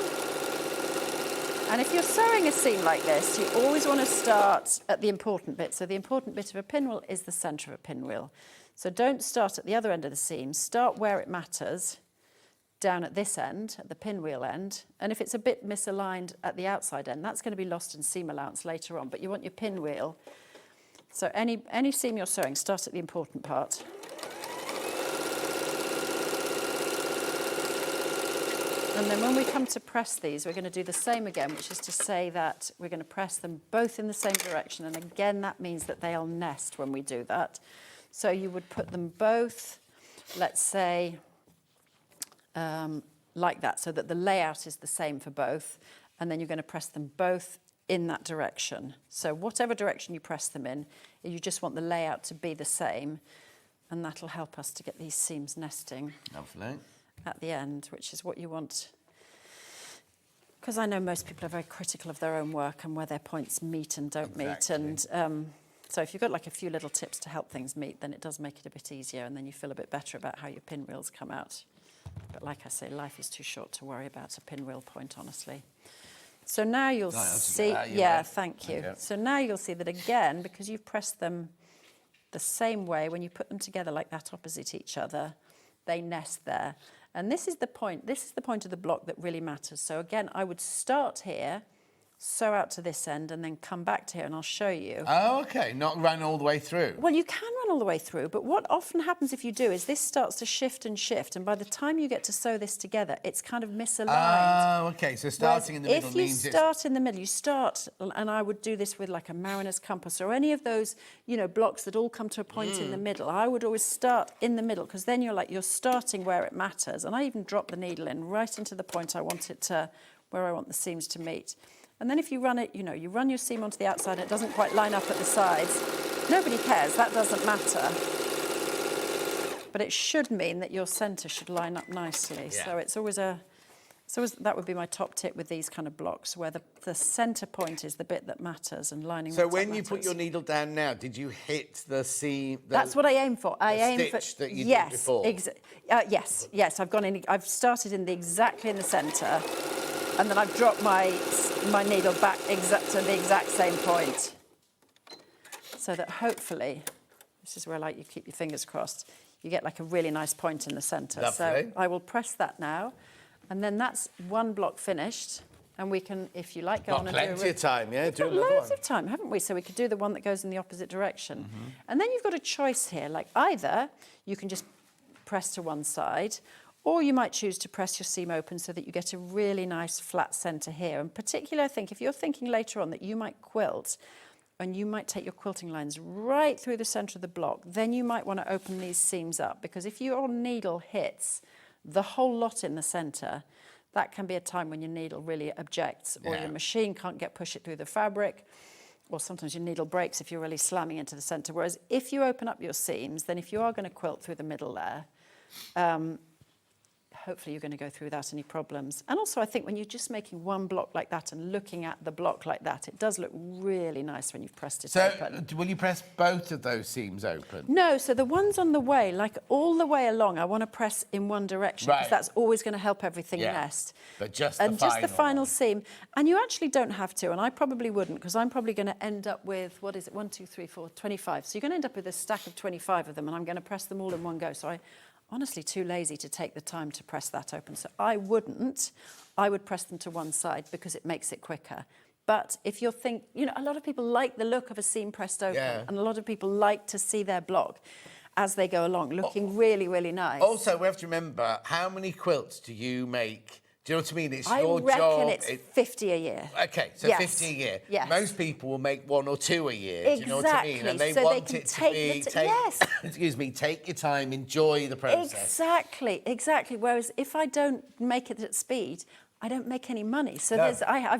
[SPEAKER 4] And if you're sewing a seam like this, you always want to start at the important bit. So the important bit of a pinwheel is the centre of a pinwheel. So don't start at the other end of the seam. Start where it matters, down at this end, at the pinwheel end. And if it's a bit misaligned at the outside end, that's going to be lost in seam allowance later on. But you want your pinwheel. So any seam you're sewing, start at the important part. And then when we come to press these, we're going to do the same again, which is to say that we're going to press them both in the same direction. And again, that means that they'll nest when we do that. So you would put them both, let's say, like that, so that the layout is the same for both. And then you're going to press them both in that direction. So whatever direction you press them in, you just want the layout to be the same. And that'll help us to get these seams nesting.
[SPEAKER 3] Lovely.
[SPEAKER 4] At the end, which is what you want. Because I know most people are very critical of their own work and where their points meet and don't meet. And So if you've got like a few little tips to help things meet, then it does make it a bit easier, and then you feel a bit better about how your pinwheels come out. But like I say, life is too short to worry about a pinwheel point, honestly. So now you'll see, thank you. Okay. So now you'll see that again, because you've pressed them the same way, when you put them together like that opposite each other, they nest there. And this is the point of the block that really matters. So again, I would start here, sew out to this end, and then come back to here, and I'll show you.
[SPEAKER 3] Oh, okay, not run all the way through.
[SPEAKER 4] Well, you can run all the way through, but what often happens if you do is this starts to shift, and by the time you get to sew this together, it's kind of misaligned.
[SPEAKER 3] Oh, okay, so starting in the middle means
[SPEAKER 4] if you start in the middle, you start, and I would do this with like a mariner's compass or any of those, you know, blocks that all come to a point in the middle. I would always start in the middle, because then you're starting where it matters. And I even drop the needle in right into the point I want it to, where I want the seams to meet. And then if you run it, you know, you run your seam onto the outside and it doesn't quite line up at the sides, nobody cares, that doesn't matter. But it should mean that your centre should line up nicely. Yeah. So it's always that would be my top tip with these kind of blocks, where the centre point is the bit that matters, and lining. So
[SPEAKER 3] when you put your needle down now, did you hit the seam?
[SPEAKER 4] That's what I aim for. I aim for
[SPEAKER 3] that you did before.
[SPEAKER 4] Yes. I've started exactly in the centre, and then I've dropped my needle back to the exact same point, so that hopefully, this is where you keep your fingers crossed, you get like a really nice point in the centre. So I will press that now, and then that's one block finished, and we can, if you like, go on and do
[SPEAKER 3] plenty of time, yeah? Do
[SPEAKER 4] another one. Loads of time, haven't we? So we could do the one that goes in the opposite direction. And then you've got a choice here, like either you can just press to one side, or you might choose to press your seam open so that you get a really nice flat centre here. And particularly, I think, if you're thinking later on that you might quilt, and you might take your quilting lines right through the centre of the block, then you might want to open these seams up, because if your needle hits the whole lot in the centre, that can be a time when your needle really objects, or your machine can't push it through the fabric, or sometimes your needle breaks if you're really slamming into the centre. Whereas if you open up your seams, then if you are going to quilt through the middle there, hopefully you're going to go through without any problems. And also, I think when you're just making one block like that and looking at the block like that, it does look really nice when you've pressed it open.
[SPEAKER 3] So will you press both of those seams open?
[SPEAKER 4] No, so the ones on the way, like all the way along, I want to press in one direction, because that's always going to help everything nest.
[SPEAKER 3] But just
[SPEAKER 4] the final seam. And you actually don't have to, and I probably wouldn't, because I'm probably going to end up with, 25. So you're going to end up with a stack of 25 of them, and I'm going to press them all in one go. So I'm honestly too lazy to take the time to press that open. So I would press them to one side, because it makes it quicker. But if you're a lot of people like the look of a seam pressed open, and a lot of people like to see their block as they go along, looking really, really nice.
[SPEAKER 3] Also, we have to remember, how many quilts do you make? Do you know what I mean? It's your job.
[SPEAKER 4] I reckon it's 50 a year.
[SPEAKER 3] Okay, so 50 a year.
[SPEAKER 4] Yes.
[SPEAKER 3] Most people will make 1 or 2 a year.
[SPEAKER 4] Exactly.
[SPEAKER 3] Do you know what I mean? And they want it to be, take your time, enjoy the process.
[SPEAKER 4] Exactly. Whereas if I don't make it at speed, I don't make any money. So I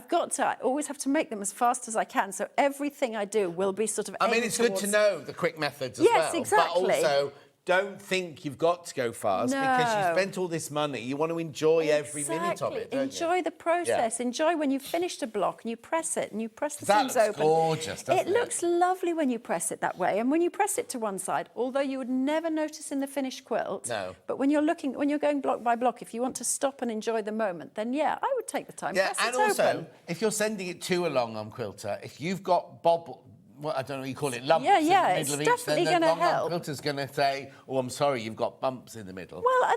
[SPEAKER 4] always have to make them as fast as I can. So everything I do will be sort of
[SPEAKER 3] it's good to know the quick methods as well.
[SPEAKER 4] Yes, exactly.
[SPEAKER 3] But also, don't think you've got to go fast, because you spent all this money. You want to enjoy every minute of it, don't
[SPEAKER 4] Enjoy the process. Yeah. Enjoy when you've finished a block and you press it and you press the seams
[SPEAKER 3] open.
[SPEAKER 4] That looks
[SPEAKER 3] gorgeous, doesn't it?
[SPEAKER 4] It looks lovely when you press it that way. And when you press it to one side, although you would never notice in the finished quilt, but when you're going block by block, if you want to stop and enjoy the moment, then I would take the time.
[SPEAKER 3] Yeah,
[SPEAKER 4] press
[SPEAKER 3] and
[SPEAKER 4] it
[SPEAKER 3] also,
[SPEAKER 4] open.
[SPEAKER 3] if you're sending it too along on Quilter, if you've got I don't know what you call it, lumps in the middle of each, then the long-arm quilter's going to say, oh, I'm sorry, you've got bumps in the middle.
[SPEAKER 4] Well,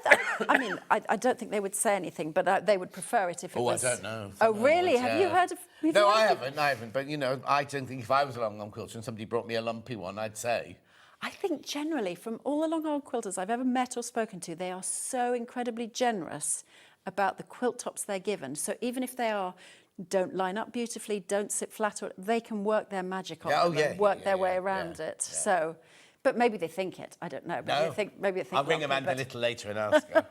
[SPEAKER 4] I don't think they would say anything, but they would prefer it if it was...
[SPEAKER 3] I don't know.
[SPEAKER 4] Oh, really? Have you heard of...
[SPEAKER 3] No, I haven't. But, I don't think if I was a long-arm quilter and somebody brought me a lumpy one, I'd say...
[SPEAKER 4] I think generally, from all the long-arm quilters I've ever met or spoken to, they are so incredibly generous about the quilt tops they're given. So even if they don't line up beautifully, don't sit flat, or they can work their magic on them and work their way around it. Yeah. So, but maybe they think it. I don't know. Maybe they think.
[SPEAKER 3] I'll bring Amanda a little later and ask her.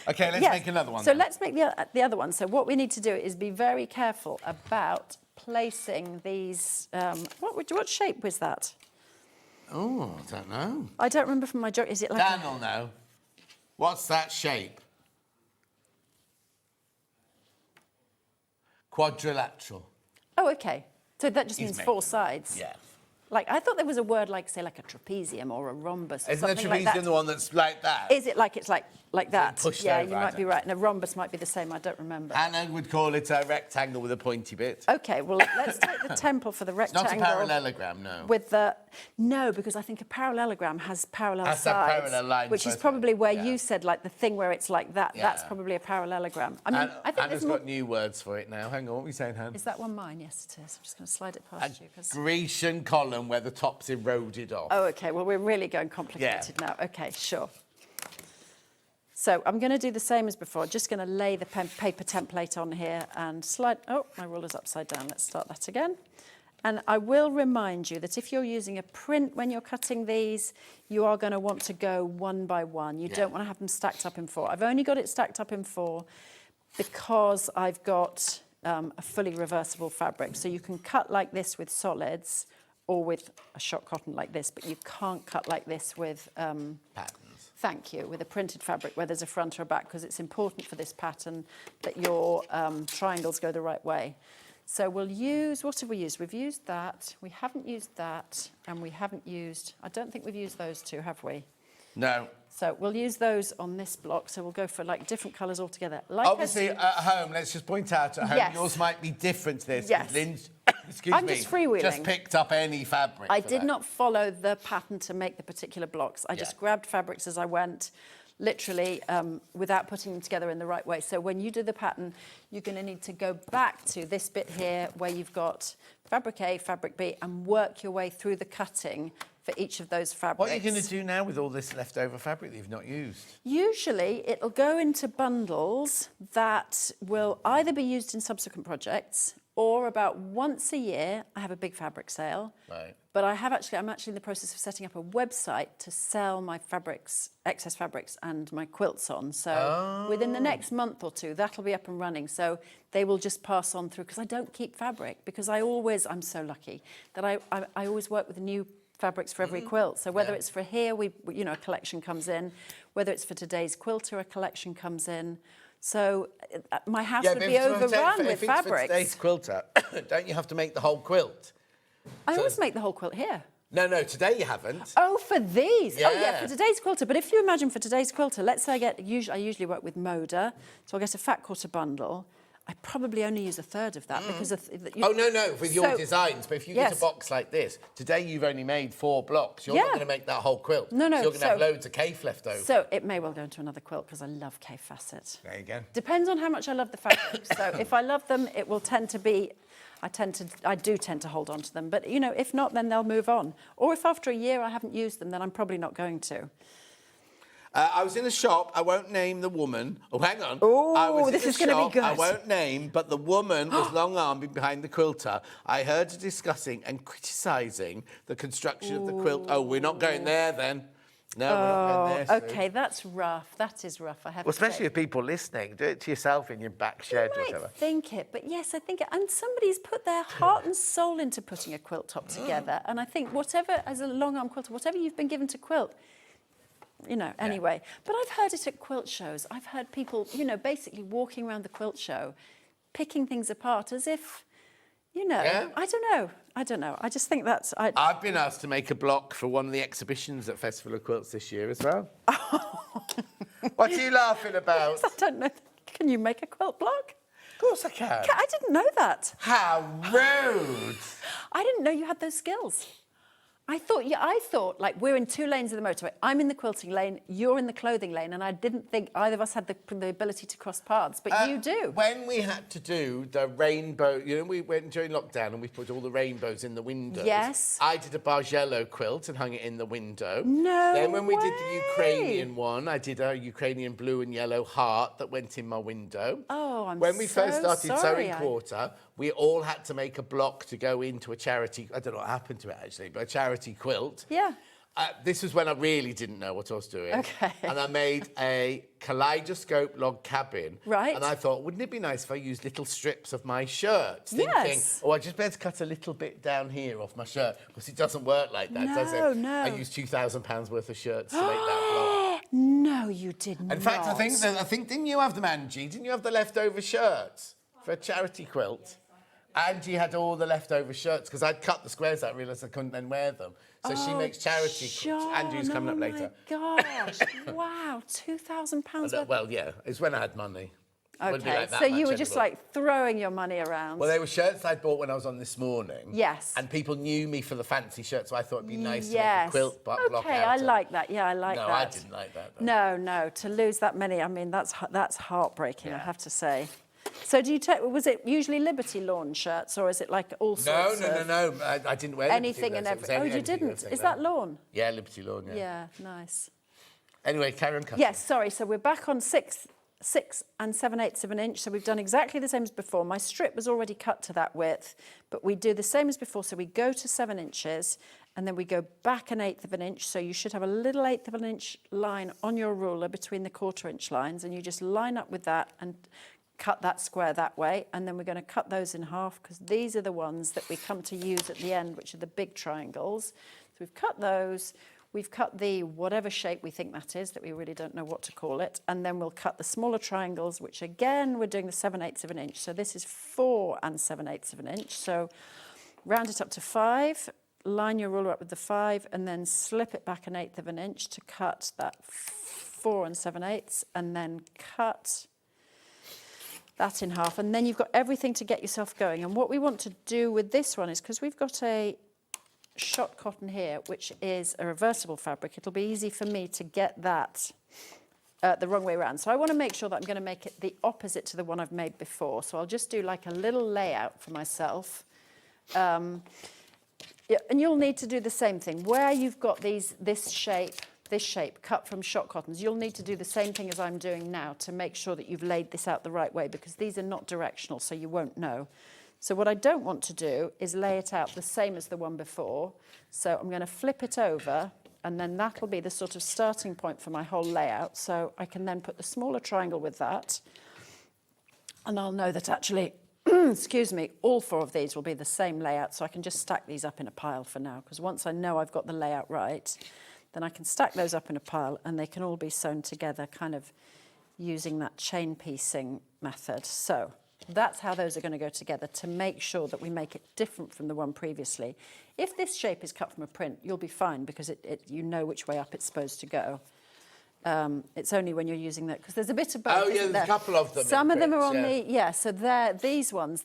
[SPEAKER 3] Okay, let's make another one.
[SPEAKER 4] So let's make the other one. So what we need to do is be very careful about placing these. What shape was that?
[SPEAKER 3] Oh, I don't know.
[SPEAKER 4] I don't remember from my joke. Is it like?
[SPEAKER 3] Dan will know. What's that shape? Quadrilateral.
[SPEAKER 4] Oh, okay. So that just means 4 sides.
[SPEAKER 3] Yeah.
[SPEAKER 4] Like, I thought there was a word like, say, like a trapezium or a rhombus or
[SPEAKER 3] Isn't a
[SPEAKER 4] something like that.
[SPEAKER 3] trapezium the one that's like that?
[SPEAKER 4] Is it like it's like that?
[SPEAKER 3] pushed
[SPEAKER 4] Yeah,
[SPEAKER 3] over,
[SPEAKER 4] you
[SPEAKER 3] I
[SPEAKER 4] might be
[SPEAKER 3] don't
[SPEAKER 4] right. And a rhombus might be the same. I don't remember.
[SPEAKER 3] Anna would call it a rectangle with a pointy bit.
[SPEAKER 4] Okay, well, let's take the temple for the
[SPEAKER 3] It's not
[SPEAKER 4] rectangle.
[SPEAKER 3] a parallelogram, no.
[SPEAKER 4] With the... No, because I think a parallelogram has parallel
[SPEAKER 3] Has to have
[SPEAKER 4] sides,
[SPEAKER 3] parallel lines
[SPEAKER 4] which is
[SPEAKER 3] both
[SPEAKER 4] probably
[SPEAKER 3] ways,
[SPEAKER 4] where
[SPEAKER 3] yeah.
[SPEAKER 4] you said, like, the thing where it's like that. That's
[SPEAKER 3] Yeah.
[SPEAKER 4] probably a parallelogram. I mean, I think
[SPEAKER 3] Anna's
[SPEAKER 4] there's more...
[SPEAKER 3] got new words for it now. Hang on, what are we saying, Han?
[SPEAKER 4] Is that one mine? Yes, it is. I'm just going to slide it
[SPEAKER 3] A
[SPEAKER 4] past you. 'Cause...
[SPEAKER 3] Grecian column where the top's eroded off.
[SPEAKER 4] Oh, OK. Well, we're really going complicated now. OK, sure. So I'm going to do the same as before. Just going to lay the paper template on here and slide... Oh, my ruler's upside down. Let's start that again. And I will remind you that if you're using a print when you're cutting these, you are going to want to go one by one. You don't want to have them stacked up in 4. I've only got it stacked up in 4 because I've got a fully reversible fabric. So you can cut like this with solids or with a shot cotton like this, but you can't cut like this with...
[SPEAKER 3] Patterns.
[SPEAKER 4] Thank you, with a printed fabric where there's a front or a back, because it's important for this pattern that your triangles go the right way. So we'll use, what have we used? We've used that, we haven't used that, and we haven't used, I don't think we've used those two, have we?
[SPEAKER 3] No.
[SPEAKER 4] So we'll use those on this block, so we'll go for like different colours altogether. Like
[SPEAKER 3] Obviously, at home, let's just point out at home,
[SPEAKER 4] Yes.
[SPEAKER 3] yours might be different to this.
[SPEAKER 4] Yes.
[SPEAKER 3] Lynn's,
[SPEAKER 4] I'm just freewheeling.
[SPEAKER 3] just picked up any fabric.
[SPEAKER 4] I
[SPEAKER 3] for
[SPEAKER 4] did
[SPEAKER 3] that.
[SPEAKER 4] not follow the pattern to make the particular blocks. I just grabbed fabrics as I went, literally, without putting them together in the right way. So when you do the pattern, you're going to need to go back to this bit here where you've got fabric A, fabric B, and work your way through the cutting for each of those fabrics.
[SPEAKER 3] What are you going to do now with all this leftover fabric that you've not used?
[SPEAKER 4] Usually it'll go into bundles that will either be used in subsequent projects or about once a year I have a big fabric sale.
[SPEAKER 3] Right.
[SPEAKER 4] But I'm actually in the process of setting up a website to sell my fabrics, excess fabrics and my quilts on. So within the next month or two, that'll be up and running. So they will just pass on through, because I don't keep fabric, because I'm so lucky that I always work with new fabrics for every quilt. So whether it's for here, a collection comes in. Whether it's for today's quilter, a collection comes in. So my house would be overrun with fabrics.
[SPEAKER 3] For today's quilter, don't you have to make the whole quilt?
[SPEAKER 4] I always make the whole quilt here.
[SPEAKER 3] No, today you haven't.
[SPEAKER 4] Oh, for these?
[SPEAKER 3] Yeah.
[SPEAKER 4] Oh, yeah, for today's quilter. But if you imagine for today's quilter, let's say I usually work with Moda, so I'll get a fat quarter bundle. I probably only use a third of that because of...
[SPEAKER 3] No, with your designs. But if you get a box like this, today you've only made 4 blocks. You're not going to make that whole quilt.
[SPEAKER 4] No.
[SPEAKER 3] So you're going to have loads of Kaffe left over.
[SPEAKER 4] So it may well go into another quilt because I love Kaffe Fassett.
[SPEAKER 3] There you go.
[SPEAKER 4] Depends on how much I love the fabrics. So if I love them, it will tend to be... I do tend to hold on to them. But, if not, then they'll move on. Or if after a year I haven't used them, then I'm probably not going to.
[SPEAKER 3] I was in a shop. I won't name the woman. Oh, hang on.
[SPEAKER 4] Oh, this is going to be good.
[SPEAKER 3] I won't name, but the woman was long-armed behind the quilter. I heard her discussing and criticising the construction of the quilt. Oh, we're not going there then. No, we're not going there.
[SPEAKER 4] OK, that's rough. That is rough, I have to say.
[SPEAKER 3] Especially with people listening. Do it to yourself in your back shed or
[SPEAKER 4] You
[SPEAKER 3] whatever.
[SPEAKER 4] might think it, but yes, I think it. And somebody's put their heart and soul into putting a quilt top together. And I think whatever, as a long-arm quilter, whatever you've been given to quilt, anyway. But I've heard it at quilt shows. I've heard people, basically walking around the quilt show, picking things apart as if,
[SPEAKER 3] Yeah.
[SPEAKER 4] I don't know. I just think that's...
[SPEAKER 3] I've been asked to make a block for one of the exhibitions at Festival of Quilts this year as well. What are you laughing about?
[SPEAKER 4] I don't know. Can you make a quilt block?
[SPEAKER 3] Of course I can.
[SPEAKER 4] I didn't know that.
[SPEAKER 3] How rude.
[SPEAKER 4] I didn't know you had those skills. I thought, like, we're in 2 lanes of the motorway. I'm in the quilting lane, you're in the clothing lane, and I didn't think either of us had the ability to cross paths, but you do.
[SPEAKER 3] When we had to do the rainbow, we went during lockdown and we put all the rainbows in the windows.
[SPEAKER 4] Yes.
[SPEAKER 3] I did a Bargello quilt and hung it in the window.
[SPEAKER 4] No
[SPEAKER 3] Then when we did the
[SPEAKER 4] way.
[SPEAKER 3] Ukrainian one, I did a Ukrainian blue and yellow heart that went in my window.
[SPEAKER 4] Oh, I'm
[SPEAKER 3] When we
[SPEAKER 4] so
[SPEAKER 3] first started
[SPEAKER 4] sorry.
[SPEAKER 3] Sewing Quarter, we all had to make a block to go into a charity, I don't know what happened to it actually, but a charity quilt.
[SPEAKER 4] Yeah.
[SPEAKER 3] This was when I really didn't know what I was doing.
[SPEAKER 4] Okay.
[SPEAKER 3] And I made a kaleidoscope log cabin.
[SPEAKER 4] Right.
[SPEAKER 3] And I thought, wouldn't it be nice if I used little strips of my shirt? Thinking,
[SPEAKER 4] Yes.
[SPEAKER 3] I just better cut a little bit down here off my shirt, because it doesn't work like that, does it?
[SPEAKER 4] No.
[SPEAKER 3] I used £2,000 worth of shirts to make that block.
[SPEAKER 4] No, you did not.
[SPEAKER 3] In fact, I think, didn't you have them, Angie? Didn't you have the leftover shirts for a charity quilt? Angie had all the leftover shirts because I'd cut the squares out, realised I couldn't then wear them. So she makes charity. Angie's coming up later.
[SPEAKER 4] Oh, my gosh. Wow, £2,000
[SPEAKER 3] Well, yeah, it's when I had money. Wouldn't be
[SPEAKER 4] Okay,
[SPEAKER 3] like that
[SPEAKER 4] so you
[SPEAKER 3] much
[SPEAKER 4] were just
[SPEAKER 3] anymore.
[SPEAKER 4] like throwing your money around.
[SPEAKER 3] Well, they were shirts I'd bought when I was on This Morning.
[SPEAKER 4] Yes.
[SPEAKER 3] And people knew me for the fancy shirts, so I thought it'd be nice to make
[SPEAKER 4] Yes.
[SPEAKER 3] a quilt block out.
[SPEAKER 4] Okay, I like that. Yeah, I like that.
[SPEAKER 3] No, I didn't like that. Though.
[SPEAKER 4] No, to lose that many, I mean, that's heartbreaking, I have to say. So do you take, was it usually Liberty Lawn shirts or is it like all sorts of...
[SPEAKER 3] No. I didn't wear
[SPEAKER 4] anything
[SPEAKER 3] Liberty
[SPEAKER 4] and
[SPEAKER 3] Lawn, so it was
[SPEAKER 4] everything. Oh,
[SPEAKER 3] only
[SPEAKER 4] you
[SPEAKER 3] anything
[SPEAKER 4] didn't?
[SPEAKER 3] like
[SPEAKER 4] Is that lawn?
[SPEAKER 3] Yeah, Liberty Lawn, yeah.
[SPEAKER 4] Yeah, nice.
[SPEAKER 3] Anyway, carry on cutting.
[SPEAKER 4] Yes, sorry, so we're back on 6 7/8 of an inch, so we've done exactly the same as before. My strip was already cut to that width, but we do the same as before, so we go to 7 inches, and then we go back 1/8 of an inch, so you should have a little 1/8 of an inch line on your ruler between the 1/4 inch lines, and you just line up with that and cut that square that way, and then we're going to cut those in half, because these are the ones that we come to use at the end, which are the big triangles. So we've cut those. We've cut the whatever shape we think that is, that we really don't know what to call it, and then we'll cut the smaller triangles, which again, we're doing the 7/8 of an inch. So this is 4 7/8 of an inch. So round it up to 5, line your ruler up with the 5, and then slip it back 1/8 of an inch to cut that 4 7/8, and then cut that in half. And then you've got everything to get yourself going. And what we want to do with this one is, because we've got a shot cotton here, which is a reversible fabric, it'll be easy for me to get that the wrong way around. So I want to make sure that I'm going to make it the opposite to the one I've made before. So I'll just do like a little layout for myself. Yeah, and you'll need to do the same thing. Where you've got this shape cut from shot cottons, you'll need to do the same thing as I'm doing now to make sure that you've laid this out the right way, because these are not directional, so you won't know. So what I don't want to do is lay it out the same as the one before. So I'm going to flip it over, and then that'll be the sort of starting point for my whole layout. So I can then put the smaller triangle with that, and I'll know that actually, excuse me, all 4 of these will be the same layout. So I can just stack these up in a pile for now, because once I know I've got the layout right, then I can stack those up in a pile, and they can all be sewn together kind of using that chain piecing method. So that's how those are going to go together, to make sure that we make it different from the one previously. If this shape is cut from a print, you'll be fine, because you know which way up it's supposed to go. It's only when you're using that, because there's a bit of both.
[SPEAKER 3] Oh yeah, there's a couple of them.
[SPEAKER 4] Some of them are on
[SPEAKER 3] prints,
[SPEAKER 4] so these ones,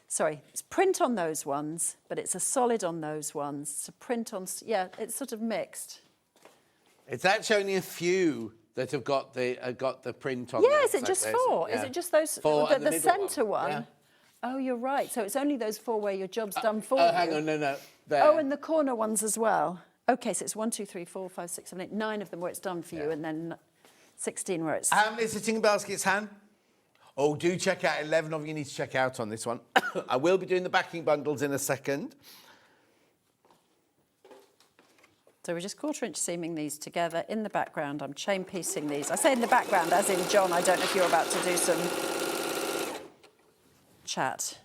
[SPEAKER 4] sorry, it's print on those ones, but it's a solid on those ones. It's a print on, it's sort of mixed.
[SPEAKER 3] It's actually only a few that have got the print on.
[SPEAKER 4] Yeah, is it just 4?
[SPEAKER 3] Yeah.
[SPEAKER 4] Is it just those?
[SPEAKER 3] 4 and
[SPEAKER 4] the
[SPEAKER 3] middle
[SPEAKER 4] centre one?
[SPEAKER 3] Yeah.
[SPEAKER 4] Oh, you're right. So it's only those 4 where your job's done for
[SPEAKER 3] Oh,
[SPEAKER 4] you.
[SPEAKER 3] hang on, no. There.
[SPEAKER 4] Oh, and the corner ones as well. Okay, so it's 1, 2, 3, 4, 5, 6, 7, 8, 9 of them where it's done for you, and then 16 where it's...
[SPEAKER 3] How many sitting baskets, Han? Oh, do check out 11 of you need to check out on this one. I will be doing the backing bundles in a second.
[SPEAKER 4] So we're just 1/4 inch seaming these together. In the background, I'm chain piecing these. I say in the background, as in John, I don't know if you're about to do some chat.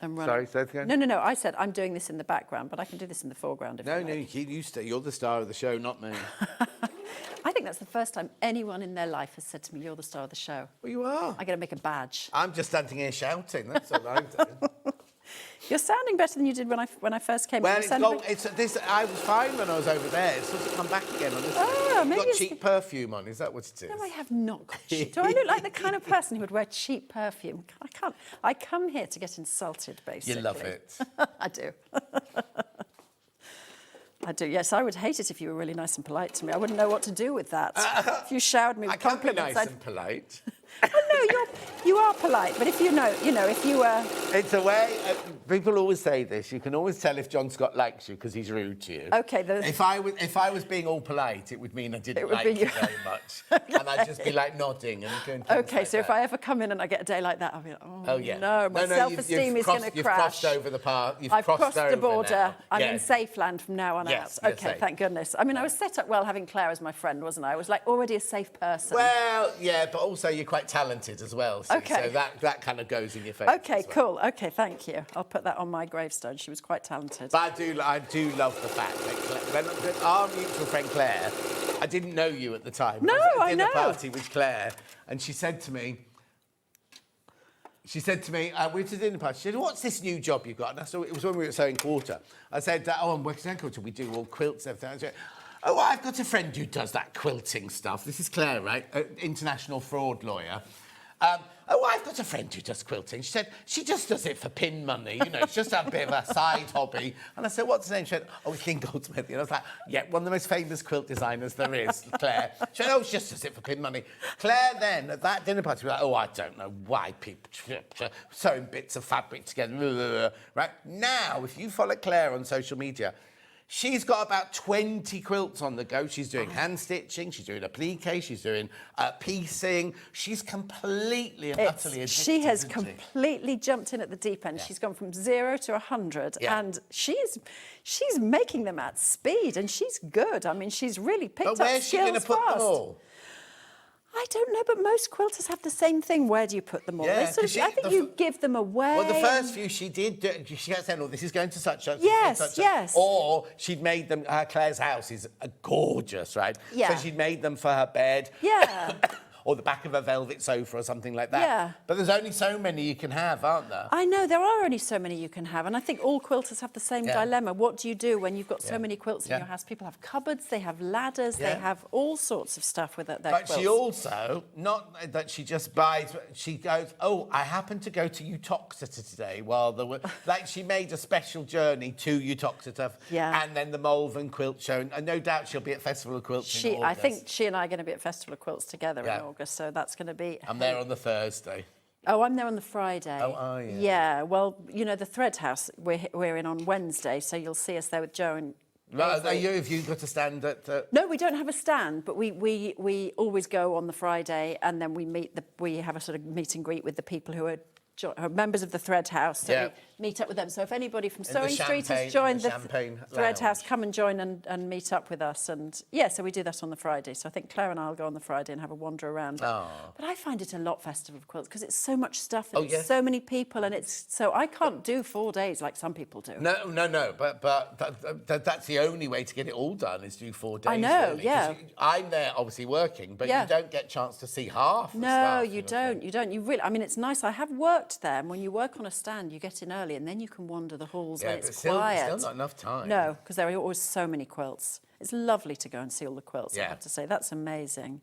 [SPEAKER 4] And run.
[SPEAKER 3] Sorry, say it again?
[SPEAKER 4] No. I said I'm doing this in the background, but I can do this in the foreground if you like.
[SPEAKER 3] No, you stay. You're the star of the show, not me.
[SPEAKER 4] I think that's the first time anyone in their life has said to me, "You're the star of the show."
[SPEAKER 3] Well, you are.
[SPEAKER 4] I got to make a badge.
[SPEAKER 3] I'm just standing here shouting. That's all I'm doing.
[SPEAKER 4] You're sounding better than you did when I first came.
[SPEAKER 3] Well,
[SPEAKER 4] I
[SPEAKER 3] was fine when I was over there. It's sort of come back again on this.
[SPEAKER 4] Oh,
[SPEAKER 3] You've
[SPEAKER 4] maybe
[SPEAKER 3] got cheap perfume on. Is that what it is?
[SPEAKER 4] No, I have not got cheap. Do I look like the kind of person who would wear cheap perfume? I can't. I come here to get insulted, basically.
[SPEAKER 3] You love it.
[SPEAKER 4] I do. I do, yes. I would hate it if you were really nice and polite to me. I wouldn't know what to do with that. If you showered me with
[SPEAKER 3] I can't be
[SPEAKER 4] compliments,
[SPEAKER 3] nice and polite.
[SPEAKER 4] Oh, no, you are polite, but if you know, if you were...
[SPEAKER 3] It's a way, people always say this, you can always tell if John Scott likes you because he's rude to you.
[SPEAKER 4] Okay.
[SPEAKER 3] If I was being all polite, it would mean I didn't like you very much. Okay. And I'd just be like nodding and going
[SPEAKER 4] Okay, so if I ever come in and I get a day like that, I'll be like, oh
[SPEAKER 3] yeah.
[SPEAKER 4] no, my self-esteem is going to crash.
[SPEAKER 3] You've crossed over the path.
[SPEAKER 4] I've crossed the border.
[SPEAKER 3] Now.
[SPEAKER 4] I'm in safe land from now on
[SPEAKER 3] yes,
[SPEAKER 4] out. Okay, thank goodness. I mean, I was set up well having Claire as my friend, wasn't I? I was like already a safe person.
[SPEAKER 3] Well, yeah, but also you're quite talented as well. See,
[SPEAKER 4] okay.
[SPEAKER 3] So that kind of goes in your favour.
[SPEAKER 4] Okay, cool. Okay, thank you. I'll put that on my gravestone. She was quite talented.
[SPEAKER 3] But I do love the fact that when our mutual friend Claire, I didn't know you at the time.
[SPEAKER 4] No,
[SPEAKER 3] I was at a dinner
[SPEAKER 4] I know.
[SPEAKER 3] party with Claire, and she said to me, She said to me, we were at the dinner party, she said, what's this new job you've got? And I said, it was when we were at Sewing Quarter. I said, I'm working at Sewing Quarter, we do all quilts and everything. I said, oh, I've got a friend who does that quilting stuff. This is Claire, right? International fraud lawyer. I've got a friend who does quilting. She said, she just does it for pin money. You know, it's just a bit of a side hobby. And I said, what's her name? She said, oh, it's Lynne Goldsworthy. And I was like, yeah, one of the most famous quilt designers there is, Claire. She said, oh, she just does it for pin money. Claire then, at that dinner party, was like, oh, I don't know why people sewing bits of fabric together. Right? Now, if you follow Claire on social media, she's got about 20 quilts on the go. She's doing hand stitching, she's doing applique, she's doing piecing. She's completely and utterly addicted.
[SPEAKER 4] She has completely jumped in at the deep end. Yeah. She's gone from 0 to 100, and she's making them at speed, and she's good. I mean, she's really picked up skills fast.
[SPEAKER 3] But where's she going to put them all?
[SPEAKER 4] I don't know, but most quilters have the same thing. Where do you put them all? Yeah, I think you give them away.
[SPEAKER 3] Well, the first few she did, she kept saying, oh, this is going to such a...
[SPEAKER 4] Yes, yes.
[SPEAKER 3] Or she'd made them, Claire's house is gorgeous, right?
[SPEAKER 4] Yeah.
[SPEAKER 3] So she'd made them for her bed.
[SPEAKER 4] Yeah.
[SPEAKER 3] Or the back of a velvet sofa or something like that.
[SPEAKER 4] Yeah.
[SPEAKER 3] But there's only so many you can have, aren't there?
[SPEAKER 4] I know, there are only so many you can have, and I think all quilters have the same dilemma. What do you do when you've got so many quilts in your house? People have cupboards, they have ladders, they have all sorts of stuff with their quilts.
[SPEAKER 3] But she also, not that she just buys, she goes, oh, I happened to go to Utoxeter today while there were... like, she made a special journey to Utoxeter, and then the Malvern Quilt Show, and no doubt she'll be at Festival of Quilts in August.
[SPEAKER 4] I think she and I are going to be at Festival of Quilts together in August, so that's going to be...
[SPEAKER 3] I'm there on the Thursday.
[SPEAKER 4] Oh, I'm there on the Friday.
[SPEAKER 3] Oh, are you?
[SPEAKER 4] Yeah, well, you know, the Thread House, we're in on Wednesday, so you'll see us there with Joe and...
[SPEAKER 3] Right, have you got a stand at...
[SPEAKER 4] No, we don't have a stand, but we always go on the Friday, and then we have a sort of meet and greet with the people who are members of the Thread House, so we meet up with them. So if anybody from SewingStreet has joined the Thread House, come and join and meet up with us. And so we do that on the Friday. So I think Claire and I will go on the Friday and have a wander around. But I find it a lot, Festival of Quilts, because it's so much stuff and it's so many people, and so I can't do 4 days like some people do.
[SPEAKER 3] No, but that's the only way to get it all done is do 4 days.
[SPEAKER 4] I know,
[SPEAKER 3] really. I'm there obviously working, but you don't get a chance to see half the stuff.
[SPEAKER 4] No, you don't. You really, I mean, it's nice. I have worked there, and when you work on a stand, you get in early, and then you can wander the halls when it's quiet.
[SPEAKER 3] Still not enough time.
[SPEAKER 4] No, because there are always so many quilts. It's lovely to go and see all the quilts, I have to say. That's amazing.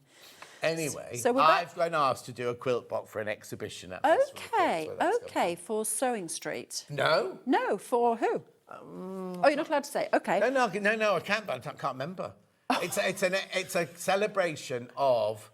[SPEAKER 3] Anyway, I've been asked to do a quilt box for an exhibition at
[SPEAKER 4] Okay, for SewingStreet.
[SPEAKER 3] No.
[SPEAKER 4] No, for who? Oh, you're not allowed to say. Okay.
[SPEAKER 3] No, I can't, but I can't remember. It's a celebration of...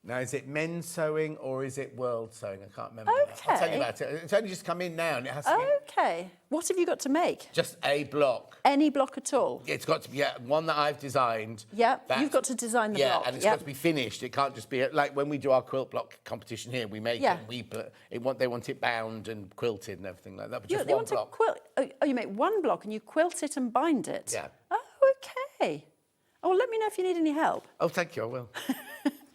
[SPEAKER 3] Now, is it men's sewing or is it world sewing? I can't remember.
[SPEAKER 4] Okay.
[SPEAKER 3] I'll tell you about it. It's only just come in now and it has to be...
[SPEAKER 4] Okay. What have you got to make?
[SPEAKER 3] Just a block.
[SPEAKER 4] Any block at all?
[SPEAKER 3] It's got to be one that I've designed.
[SPEAKER 4] Yeah, you've got to design the block.
[SPEAKER 3] Yeah, and it's got to be finished. It can't just be... Like when we do our quilt block competition here, we make it and they want it bound and quilted and everything like that, but just one block.
[SPEAKER 4] Oh, you make one block and you quilt it and bind it?
[SPEAKER 3] Yeah.
[SPEAKER 4] Oh, okay. Oh, let me know if you need any help.
[SPEAKER 3] Oh, thank you, I will.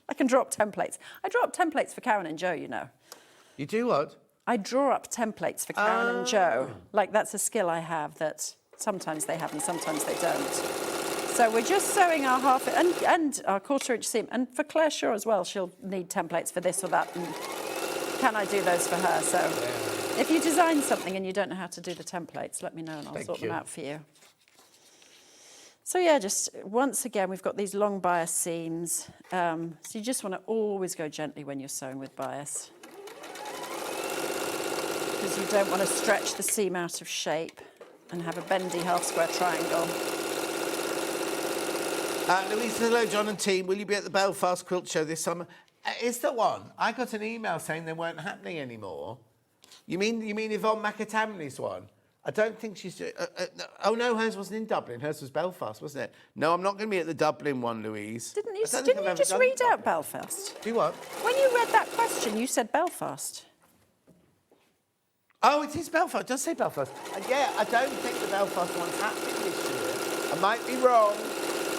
[SPEAKER 4] I can draw up templates. I draw up templates for Karen and Joe, you know.
[SPEAKER 3] You do what?
[SPEAKER 4] I draw up templates for Karen and Joe. Like, that's a skill I have that sometimes they have and sometimes they don't. So we're just sewing our half and our 1/4 inch seam. And for Claire Shaw as well, she'll need templates for this or that. And can I do those for her? So if you design something and you don't know how to do the templates, let me know and I'll sort them out for you. So yeah, just once again, we've got these long bias seams. So you just want to always go gently when you're sewing with bias, because you don't want to stretch the seam out of shape and have a bendy half square triangle.
[SPEAKER 3] Louise, hello, John and team. Will you be at the Belfast Quilt Show this summer? Is there one? I got an email saying they weren't happening anymore. You mean Yvonne McAtamney's one? I don't think she's... oh, no, hers wasn't in Dublin. Hers was Belfast, wasn't it? No, I'm not going to be at the Dublin one, Louise.
[SPEAKER 4] Didn't you just read out Belfast?
[SPEAKER 3] Do what?
[SPEAKER 4] When you read that question, you said Belfast.
[SPEAKER 3] Oh, it is Belfast. It does say Belfast. Yeah, I don't think the Belfast one's happening this year. I might be wrong,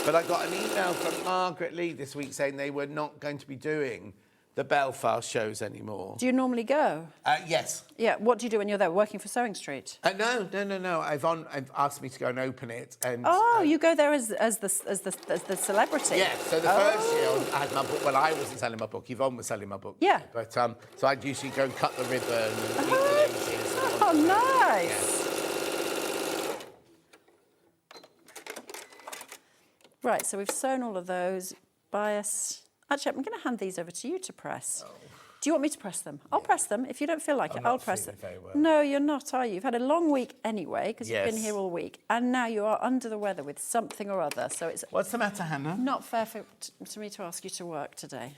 [SPEAKER 3] but I got an email from Margaret Lee this week saying they were not going to be doing the Belfast shows anymore.
[SPEAKER 4] Do you normally go?
[SPEAKER 3] Yes.
[SPEAKER 4] Yeah. What do you do when you're there? Working for SewingStreet?
[SPEAKER 3] No. I've asked me to go and open it, and
[SPEAKER 4] You go there as the celebrity.
[SPEAKER 3] yeah. So the first year I had my book. Well, I wasn't selling my book. Yvonne was selling my book.
[SPEAKER 4] Yeah.
[SPEAKER 3] But so I'd usually go and cut the ribbon and eat the laces.
[SPEAKER 4] Oh, nice. Right. So we've sewn all of those. Bias. Actually, I'm going to hand these over to you to press. Do you want me to press them? I'll press them. If you don't feel like it, I'll press them.
[SPEAKER 3] Very well.
[SPEAKER 4] No, you're not, are you? You've had a long week anyway, because you've been
[SPEAKER 3] Yes.
[SPEAKER 4] here all week. And now you are under the weather with something or other. So it's
[SPEAKER 3] What's the matter, Hannah?
[SPEAKER 4] not fair for me to ask you to work today.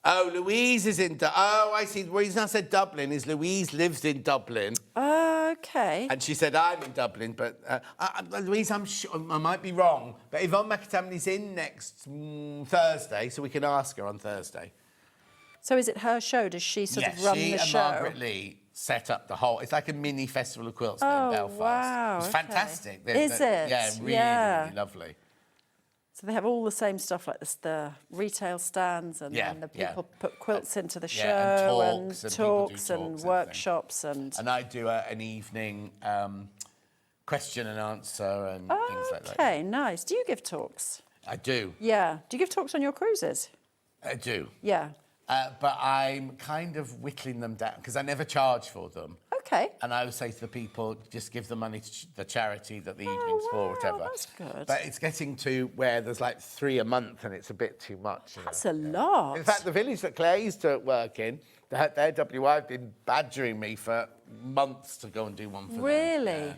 [SPEAKER 3] Oh, Louise is in. Oh, I see. The reason I said Dublin is Louise lives in Dublin.
[SPEAKER 4] Okay.
[SPEAKER 3] And she said I'm in Dublin, but Louise, I'm sure I might be wrong. But Yvonne McAtamney's in next Thursday, so we can ask her on Thursday.
[SPEAKER 4] So is it her show? Does she sort of run
[SPEAKER 3] she
[SPEAKER 4] the
[SPEAKER 3] and
[SPEAKER 4] show?
[SPEAKER 3] Margaret Lee set up the whole. It's like a mini festival of quilts in Belfast.
[SPEAKER 4] Wow,
[SPEAKER 3] It's
[SPEAKER 4] okay.
[SPEAKER 3] fantastic.
[SPEAKER 4] Is it?
[SPEAKER 3] Yeah, really,
[SPEAKER 4] Yeah.
[SPEAKER 3] really lovely.
[SPEAKER 4] So they have all the same stuff like the retail stands and then the people put quilts into the show
[SPEAKER 3] and
[SPEAKER 4] and
[SPEAKER 3] talks
[SPEAKER 4] and
[SPEAKER 3] and
[SPEAKER 4] workshops and
[SPEAKER 3] I do an evening question and answer and things like that.
[SPEAKER 4] Okay, nice. Do you give talks?
[SPEAKER 3] I do.
[SPEAKER 4] Yeah. Do you give talks on your cruises?
[SPEAKER 3] I do.
[SPEAKER 4] Yeah.
[SPEAKER 3] But I'm kind of whittling them down because I never charge for them.
[SPEAKER 4] Okay.
[SPEAKER 3] And I would say to the people, just give the money to the charity that the evening's for, whatever.
[SPEAKER 4] That's good.
[SPEAKER 3] But it's getting to where there's like 3 a month and it's a bit too much.
[SPEAKER 4] That's a lot.
[SPEAKER 3] In fact, the village that Claire used to work in, their WI have been badgering me for months to go and do one for them.
[SPEAKER 4] Really?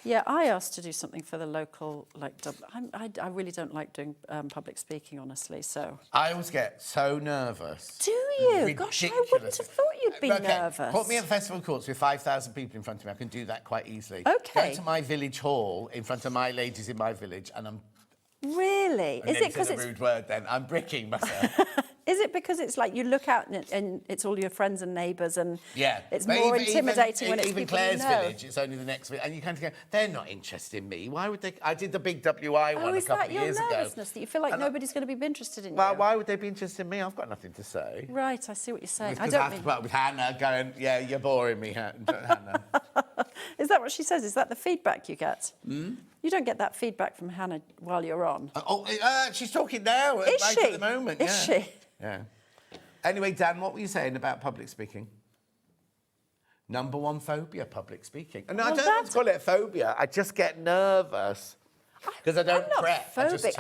[SPEAKER 4] Yeah, I asked to do something for the local, I really don't like doing public speaking, honestly, so...
[SPEAKER 3] I always get so nervous.
[SPEAKER 4] Do you? Gosh, I wouldn't have thought you'd be nervous.
[SPEAKER 3] Put me at festival courts with 5,000 people in front of me. I can do that quite easily.
[SPEAKER 4] Okay.
[SPEAKER 3] Go to my village hall in front of my ladies in my village and I'm...
[SPEAKER 4] Really?
[SPEAKER 3] Is it because it's... a rude word then. I'm bricking myself.
[SPEAKER 4] Is it because it's like you look out and it's all your friends and neighbours and it's
[SPEAKER 3] But
[SPEAKER 4] more intimidating when it's
[SPEAKER 3] even
[SPEAKER 4] people
[SPEAKER 3] Claire's
[SPEAKER 4] you know?
[SPEAKER 3] village, it's only the next village, and you kind of go, they're not interested in me. Why would they? I did the big WI one a couple of years ago.
[SPEAKER 4] is that your nervousness that you feel like nobody's going to be interested in
[SPEAKER 3] Well,
[SPEAKER 4] you?
[SPEAKER 3] why would they be interested in me? I've got nothing to say.
[SPEAKER 4] Right, I see what you're saying.
[SPEAKER 3] Because I have to put up with Hannah going, yeah, you're boring me, Hannah.
[SPEAKER 4] Is that what she says? Is that the feedback you get? You don't get that feedback from Hannah while you're on.
[SPEAKER 3] She's talking now,
[SPEAKER 4] Is
[SPEAKER 3] right
[SPEAKER 4] she?
[SPEAKER 3] at the moment.
[SPEAKER 4] Is she?
[SPEAKER 3] Yeah. Anyway, Dan, what were you saying about public speaking? Number one phobia, public speaking. And I don't want to call it a phobia. I just get nervous because I don't
[SPEAKER 4] I'm not
[SPEAKER 3] prep.
[SPEAKER 4] phobic.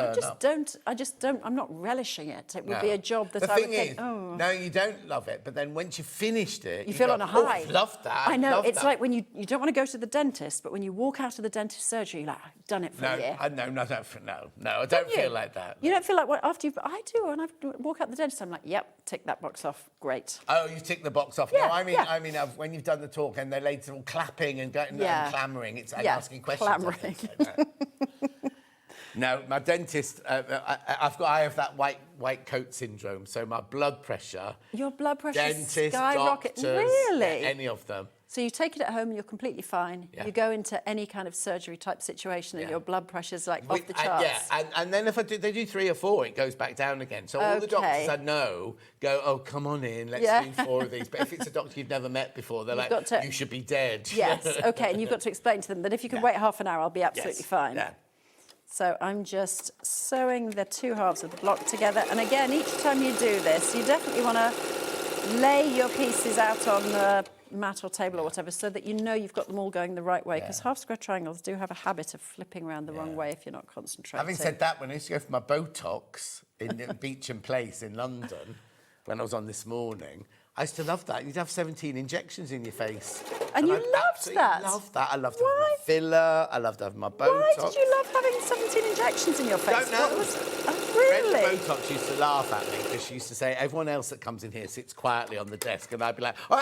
[SPEAKER 3] I just turn up.
[SPEAKER 4] I'm not relishing it. It would be a job that
[SPEAKER 3] the
[SPEAKER 4] I
[SPEAKER 3] thing
[SPEAKER 4] would think,
[SPEAKER 3] is,
[SPEAKER 4] oh.
[SPEAKER 3] no, you don't love it. But then once you've finished it,
[SPEAKER 4] You feel
[SPEAKER 3] go,
[SPEAKER 4] on a high.
[SPEAKER 3] Oh, love that.
[SPEAKER 4] I know.
[SPEAKER 3] love
[SPEAKER 4] It's
[SPEAKER 3] that.
[SPEAKER 4] like when you don't want to go to the dentist, but when you walk out of the dentist surgery, you're like, I've done it for a year.
[SPEAKER 3] I don't feel like that.
[SPEAKER 4] You don't feel like what after you've. I do. When I walk out the dentist, I'm like, yep, tick that box off. Great.
[SPEAKER 3] Oh, you tick the box off.
[SPEAKER 4] Yeah,
[SPEAKER 3] No, I mean, when you've done the talk and they're later all clapping and going and clamouring, it's asking questions.
[SPEAKER 4] Clamouring.
[SPEAKER 3] No, my dentist, I have that white coat syndrome, so my blood pressure.
[SPEAKER 4] Your blood pressure
[SPEAKER 3] dentist,
[SPEAKER 4] skyrocket.
[SPEAKER 3] doctors,
[SPEAKER 4] Really?
[SPEAKER 3] any of them.
[SPEAKER 4] So you take it at home and you're completely fine.
[SPEAKER 3] Yeah.
[SPEAKER 4] You go into any kind of surgery type situation and your blood pressure's like off the charts.
[SPEAKER 3] And then if they do 3 or 4, it goes back down again. So all the doctors I know go, oh, come on in, let's do 4 of these. But if it's a doctor you've never met before, they're you should be dead.
[SPEAKER 4] Yes, okay, and you've got to explain to them that if you can wait half an hour, I'll be absolutely fine.
[SPEAKER 3] Yeah.
[SPEAKER 4] So I'm just sewing the 2 halves of the block together. And again, each time you do this, you definitely want to lay your pieces out on the mat or table or whatever so that you know you've got them all going the right way, because half square triangles do have a habit of flipping around the wrong way if you're not concentrating.
[SPEAKER 3] Having said that, when I used to go for my Botox in Beecham Place in London, when I was on this morning, I used to love that. You'd have 17 injections in your face.
[SPEAKER 4] And you
[SPEAKER 3] I
[SPEAKER 4] loved that?
[SPEAKER 3] I loved that. I loved having my filler. I loved having my Botox.
[SPEAKER 4] Why did you love having 17 injections in your face?
[SPEAKER 3] Don't know.
[SPEAKER 4] Really?
[SPEAKER 3] Brenda Botox used to laugh at me because she used to say, everyone else that comes in here sits quietly on the desk, and I'd be like, but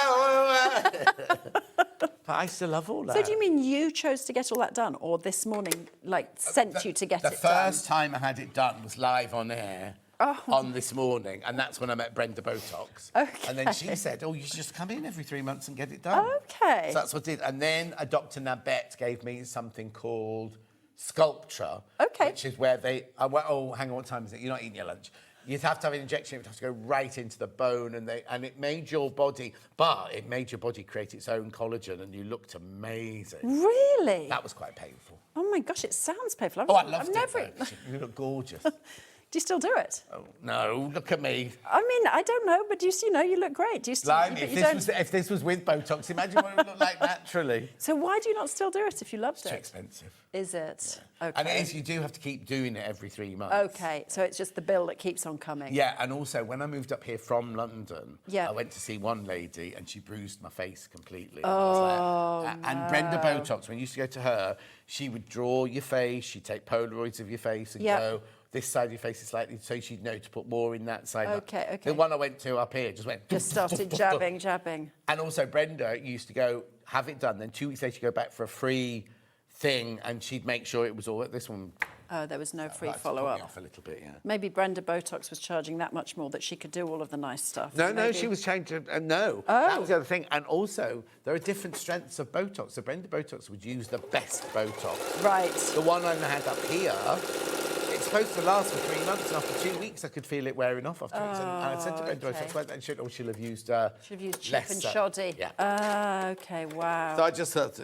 [SPEAKER 3] I used to love all that.
[SPEAKER 4] So do you mean you chose to get all that done, or this morning, sent you to get it done?
[SPEAKER 3] The first time I had it done was live on air. On This Morning, and that's when I met Brenda Botox.
[SPEAKER 4] Okay.
[SPEAKER 3] And then she said, oh, you should just come in every 3 months and get it done.
[SPEAKER 4] Okay.
[SPEAKER 3] So that's what I did. And then a Dr. Nabette gave me something called Sculpture.
[SPEAKER 4] Okay.
[SPEAKER 3] Which is where they... oh, hang on, what time is it? You're not eating your lunch. You'd have to have an injection. It would have to go right into the bone, and it made your body, create its own collagen, and you looked amazing.
[SPEAKER 4] Really?
[SPEAKER 3] That was quite painful.
[SPEAKER 4] Oh my gosh, it sounds painful.
[SPEAKER 3] I loved it. You look gorgeous.
[SPEAKER 4] Do you still do it?
[SPEAKER 3] Oh, no, look at me.
[SPEAKER 4] I mean, I don't know, but you look great. Do you still?
[SPEAKER 3] Blimey, if this was with Botox, imagine what it would look like naturally.
[SPEAKER 4] So why do you not still do it if you loved it?
[SPEAKER 3] It's too expensive.
[SPEAKER 4] Is it? Okay.
[SPEAKER 3] And it is, you do have to keep doing it every 3 months.
[SPEAKER 4] Okay, so it's just the bill that keeps on coming.
[SPEAKER 3] Yeah, and also when I moved up here from London,
[SPEAKER 4] yeah.
[SPEAKER 3] I went to see one lady and she bruised my face completely.
[SPEAKER 4] Oh,
[SPEAKER 3] and Brenda Botox, when you used to go to her, she would draw your face, she'd take Polaroids of your face and go, this side of your face is slightly, so she'd know to put more in that side.
[SPEAKER 4] Okay.
[SPEAKER 3] The one I went to up here just went...
[SPEAKER 4] Just started jabbing.
[SPEAKER 3] And also Brenda used to go, have it done, then 2 weeks later she'd go back for a free thing and she'd make sure it was all... This one...
[SPEAKER 4] Oh, there was no free
[SPEAKER 3] That
[SPEAKER 4] follow-up.
[SPEAKER 3] put me off a little bit, yeah.
[SPEAKER 4] Maybe Brenda Botox was charging that much more that she could do all of the nice stuff.
[SPEAKER 3] No, she was trying to... no, that was the other thing. And also, there are different strengths of Botox. So Brenda Botox would use the best Botox.
[SPEAKER 4] Right.
[SPEAKER 3] The one I had up here, it's supposed to last for 3 months, and after 2 weeks, I could feel it wearing off after weeks. And I said to Brenda Botox, and she'll have used...
[SPEAKER 4] she'll have used cheap
[SPEAKER 3] less,
[SPEAKER 4] and shoddy.
[SPEAKER 3] Yeah.
[SPEAKER 4] Okay, wow.
[SPEAKER 3] So I just thought,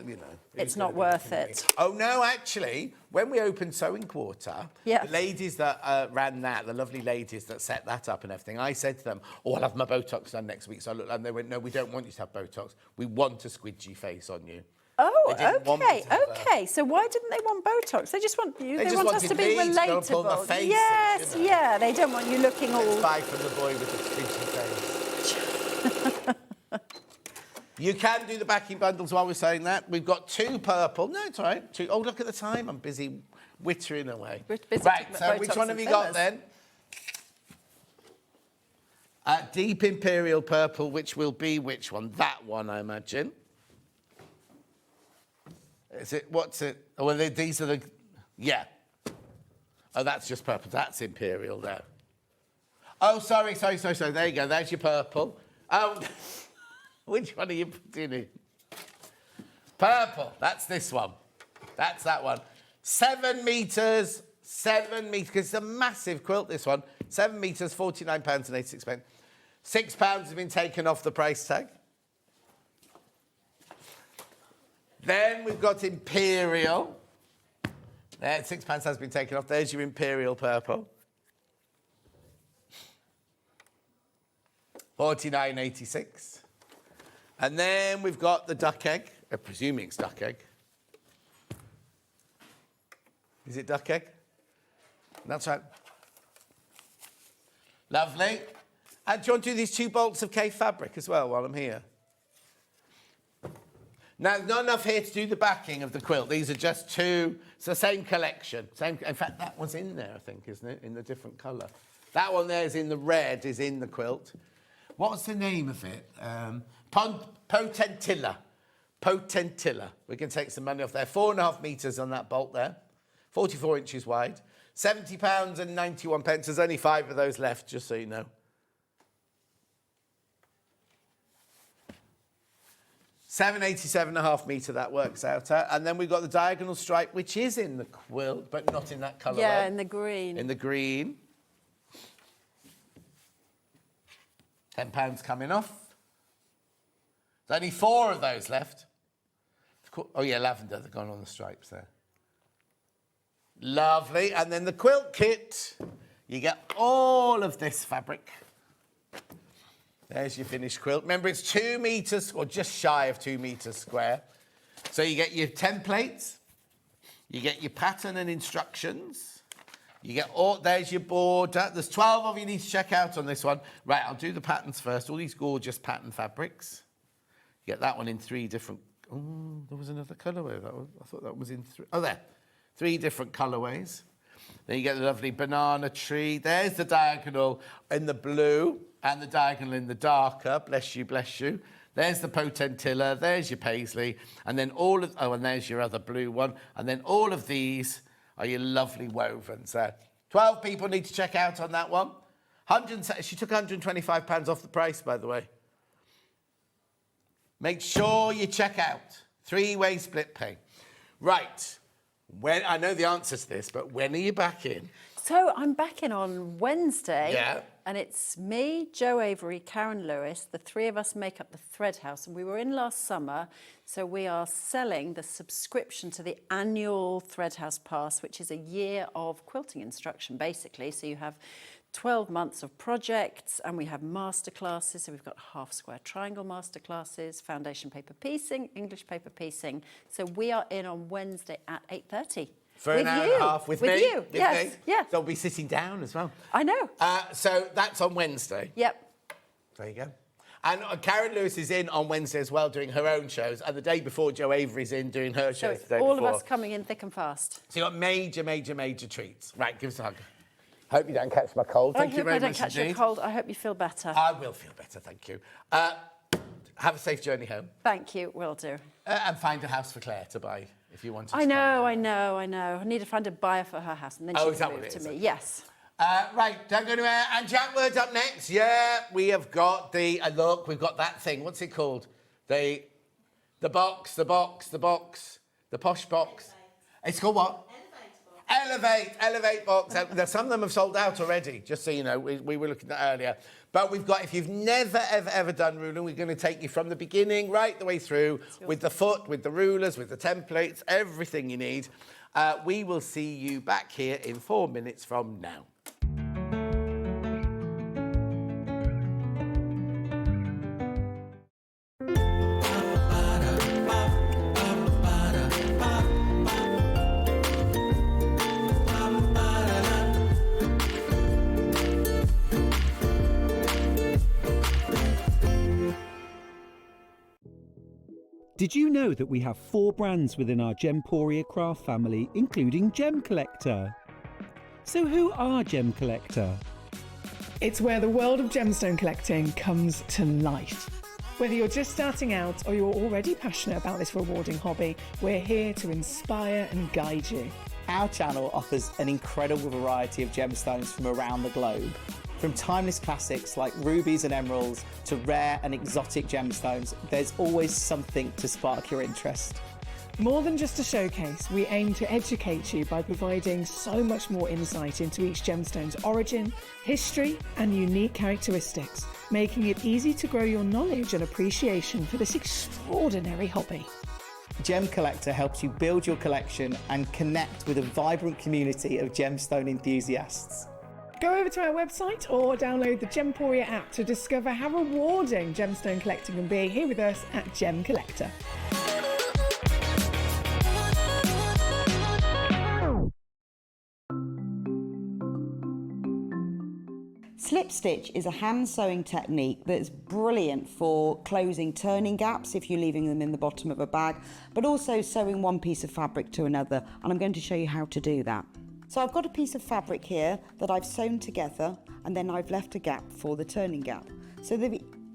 [SPEAKER 4] It's not worth it.
[SPEAKER 3] Oh, no, actually, when we opened Sewing Quarter,
[SPEAKER 4] yeah.
[SPEAKER 3] the ladies that ran that, the lovely ladies that set that up and everything, I said to them, I'll have my Botox done next week. So I looked and they went, no, we don't want you to have Botox. We want a squidgy face on you.
[SPEAKER 4] Oh, okay. So why didn't they want Botox? They just want you. They want us to be relatable.
[SPEAKER 3] To pull my face
[SPEAKER 4] yes,
[SPEAKER 3] in,
[SPEAKER 4] yeah. They don't want you looking all.
[SPEAKER 3] It's bye from the boy with the squidgy face. You can do the backing bundles while we're saying that. We've got 2 purple. No, it's all right. 2. Oh, look at the time. I'm busy wittering away. Right. So which one have you got then? Deep Imperial Purple, which will be which one? That one, I imagine. Is it? What's it? Oh, well, these are the... Yeah. Oh, that's just purple. That's Imperial there. Oh, sorry. There you go. There's your purple. Oh, which one are you putting in? Purple. That's this one. That's that one. 7 metres. 7 metres. Because it's a massive quilt, this one. 7 metres, £49.86. £6 have been taken off the price tag. Then we've got Imperial. There, £6 has been taken off. There's your Imperial Purple. £49.86. And then we've got the duck egg. I'm presuming it's duck egg. Is it duck egg? That's right. Lovely. And do you want to do these 2 bolts of Kaffe fabric as well while I'm here? Now, not enough here to do the backing of the quilt. These are just 2. It's the same collection. In fact, that one's in there, I think, isn't it? In the different colour. That one there is in the red, is in the quilt. What's the name of it? Potentilla. Potentilla. We can take some money off there. 4.5 metres on that bolt there. 44 inches wide. £70.91. There's only 5 of those left, just so you know. £7.87.5 metre that works out at. And then we've got the diagonal stripe, which is in the quilt, but not in that colour.
[SPEAKER 4] Yeah, in the green.
[SPEAKER 3] In the green. £10 coming off. There's only 4 of those left. Oh, yeah, lavender. They've gone on the stripes there. Lovely. And then the quilt kit. You get all of this fabric. There's your finished quilt. Remember, it's 2 metres, or just shy of 2 metres square. So you get your templates. You get your pattern and instructions. You get all... There's your border. There's 12 of you need to check out on this one. Right, I'll do the patterns first. All these gorgeous pattern fabrics. You get that one in 3 different... Oh, there was another colourway. I thought that was in 3... Oh, there. 3 different colourways. Then you get the lovely banana tree. There's the diagonal in the blue and the diagonal in the darker. Bless you, bless you. There's the potentilla. There's your paisley. And then all of... Oh, and there's your other blue one. And then all of these are your lovely wovens there. 12 people need to check out on that one. She took £125 off the price, by the way. Make sure you check out. 3-way split pay. Right. When I know the answer to this, but when are you back in?
[SPEAKER 4] So I'm back in on Wednesday.
[SPEAKER 3] Yeah.
[SPEAKER 4] And it's me, Jo Avery, Karen Lewis, the three of us make up the Thread House. And we were in last summer, so we are selling the subscription to the annual Thread House Pass, which is a year of quilting instruction, basically. So you have 12 months of projects, and we have masterclasses. So we've got half square triangle masterclasses, foundation paper piecing, English paper piecing. So we are in on Wednesday at 8:30.
[SPEAKER 3] For an hour and a half with me.
[SPEAKER 4] With you,
[SPEAKER 3] with
[SPEAKER 4] yes,
[SPEAKER 3] me.
[SPEAKER 4] yeah.
[SPEAKER 3] They'll be sitting down as well.
[SPEAKER 4] I know.
[SPEAKER 3] So that's on Wednesday.
[SPEAKER 4] Yep.
[SPEAKER 3] There you go. And Karen Lewis is in on Wednesday as well, doing her own shows. And the day before, Jo Avery's in doing her
[SPEAKER 4] So
[SPEAKER 3] shows.
[SPEAKER 4] it's
[SPEAKER 3] the day
[SPEAKER 4] all
[SPEAKER 3] before.
[SPEAKER 4] of us coming in thick and fast.
[SPEAKER 3] So you got major, major, major treats. Right, give us a hug. Hope you don't catch my cold. Thank you very much
[SPEAKER 4] I hope I don't catch your cold. I hope you feel better.
[SPEAKER 3] I will feel better, thank you. Have a safe journey home.
[SPEAKER 4] Thank you, will do.
[SPEAKER 3] And find a house for Claire to buy if you want to.
[SPEAKER 4] I know. I need to find a buyer for her house, and then she
[SPEAKER 3] is that
[SPEAKER 4] can
[SPEAKER 3] what
[SPEAKER 4] move
[SPEAKER 3] it
[SPEAKER 4] to
[SPEAKER 3] is?
[SPEAKER 4] me. Yes.
[SPEAKER 3] Right, don't go anywhere. Angie Attwood's up next. Yeah, we have got the, look, we've got that thing. What's it called? The box, the posh box. It's called what? Elevate box. Some of them have sold out already, just so you know. We were looking at that earlier. But we've got, if you've never, ever done ruling, we're going to take you from the beginning right the way through with the foot, with the rulers, with the templates, everything you need. We will see you back here in 4 minutes from now.
[SPEAKER 6] Did you know that we have 4 brands within our Gemporia craft family, including Gem Collector? So who are Gem Collector?
[SPEAKER 10] It's where the world of gemstone collecting comes to life. Whether you're just starting out or you're already passionate about this rewarding hobby, we're here to inspire and guide you.
[SPEAKER 11] Our channel offers an incredible variety of gemstones from around the globe. From timeless classics like rubies and emeralds to rare and exotic gemstones, there's always something to spark your interest.
[SPEAKER 10] More than just a showcase, we aim to educate you by providing so much more insight into each gemstone's origin, history, and unique characteristics, making it easy to grow your knowledge and appreciation for this extraordinary hobby.
[SPEAKER 11] Gem Collector helps you build your collection and connect with a vibrant community of gemstone enthusiasts.
[SPEAKER 10] Go over to our website or download the Gemporia app to discover how rewarding gemstone collecting can be here with us at Gem Collector.
[SPEAKER 13] Slip stitch is a hand sewing technique that's brilliant for closing turning gaps if you're leaving them in the bottom of a bag, but also sewing one piece of fabric to another, and I'm going to show you how to do that. So I've got a piece of fabric here that I've sewn together, and then I've left a gap for the turning gap. So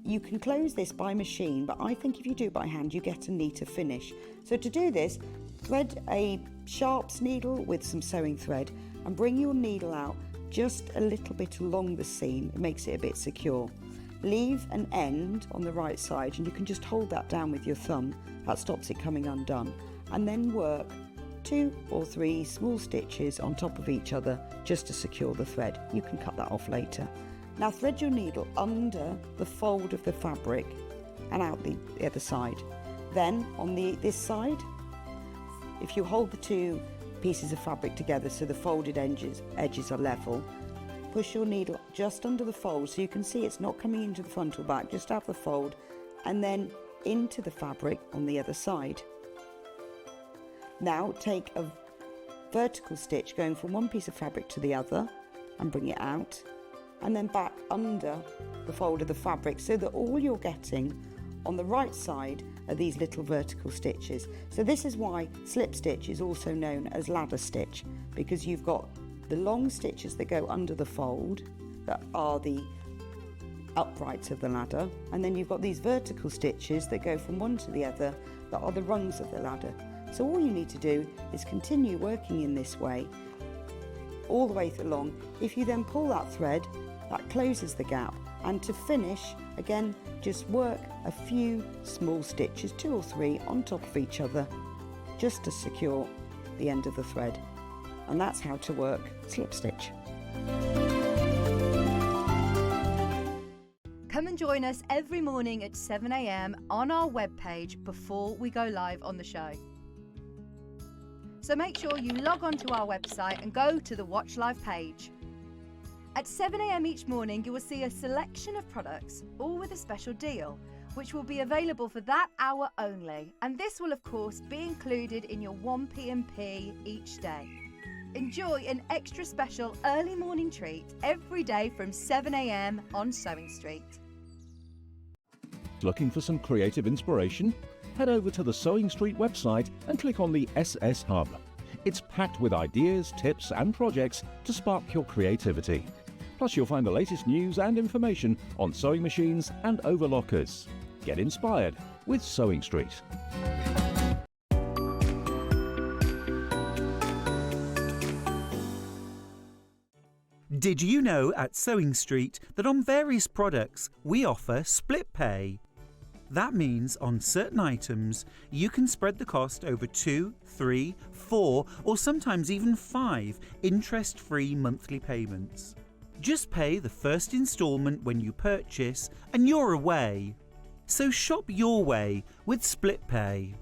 [SPEAKER 13] you can close this by machine, but I think if you do it by hand, you get a neater finish. So to do this, thread a sharps needle with some sewing thread and bring your needle out just a little bit along the seam. It makes it a bit secure. Leave an end on the right side, and you can just hold that down with your thumb. That stops it coming undone. And then work 2 or 3 small stitches on top of each other just to secure the thread. You can cut that off later. Now thread your needle under the fold of the fabric and out the other side. Then on this side, if you hold the 2 pieces of fabric together so the folded edges are level, push your needle just under the fold so you can see it's not coming into the front or back, just out the fold, and then into the fabric on the other side. Now take a vertical stitch going from one piece of fabric to the other and bring it out, and then back under the fold of the fabric so that all you're getting on the right side are these little vertical stitches. So this is why slip stitch is also known as ladder stitch, because you've got the long stitches that go under the fold that are the uprights of the ladder, and then you've got these vertical stitches that go from one to the other that are the rungs of the ladder. So all you need to do is continue working in this way all the way along. If you then pull that thread, that closes the gap, and to finish, again, just work a few small stitches, 2 or 3 on top of each other, just to secure the end of the thread. And that's how to work slip stitch.
[SPEAKER 7] Come and join us every morning at 7 a.m. on our webpage before we go live on the show. So make sure you log on to our website and go to the Watch Live page. At 7 a.m. each morning, you will see a selection of products, all with a special deal, which will be available for that hour only. And this will, of course, be included in your 1p&p each day. Enjoy an extra special early morning treat every day from 7 a.m. on SewingStreet.
[SPEAKER 9] Looking for some creative inspiration? Head over to the SewingStreet website and click on the SS Hub. It's packed with ideas, tips and projects to spark your creativity. Plus you'll find the latest news and information on sewing machines and overlockers. Get inspired with SewingStreet.
[SPEAKER 6] Did you know at SewingStreet that on various products we offer split pay? That means on certain items you can spread the cost over 2, 3, 4 or sometimes even 5 interest-free monthly payments. Just pay the first instalment when you purchase and you're away. So shop your way with split pay.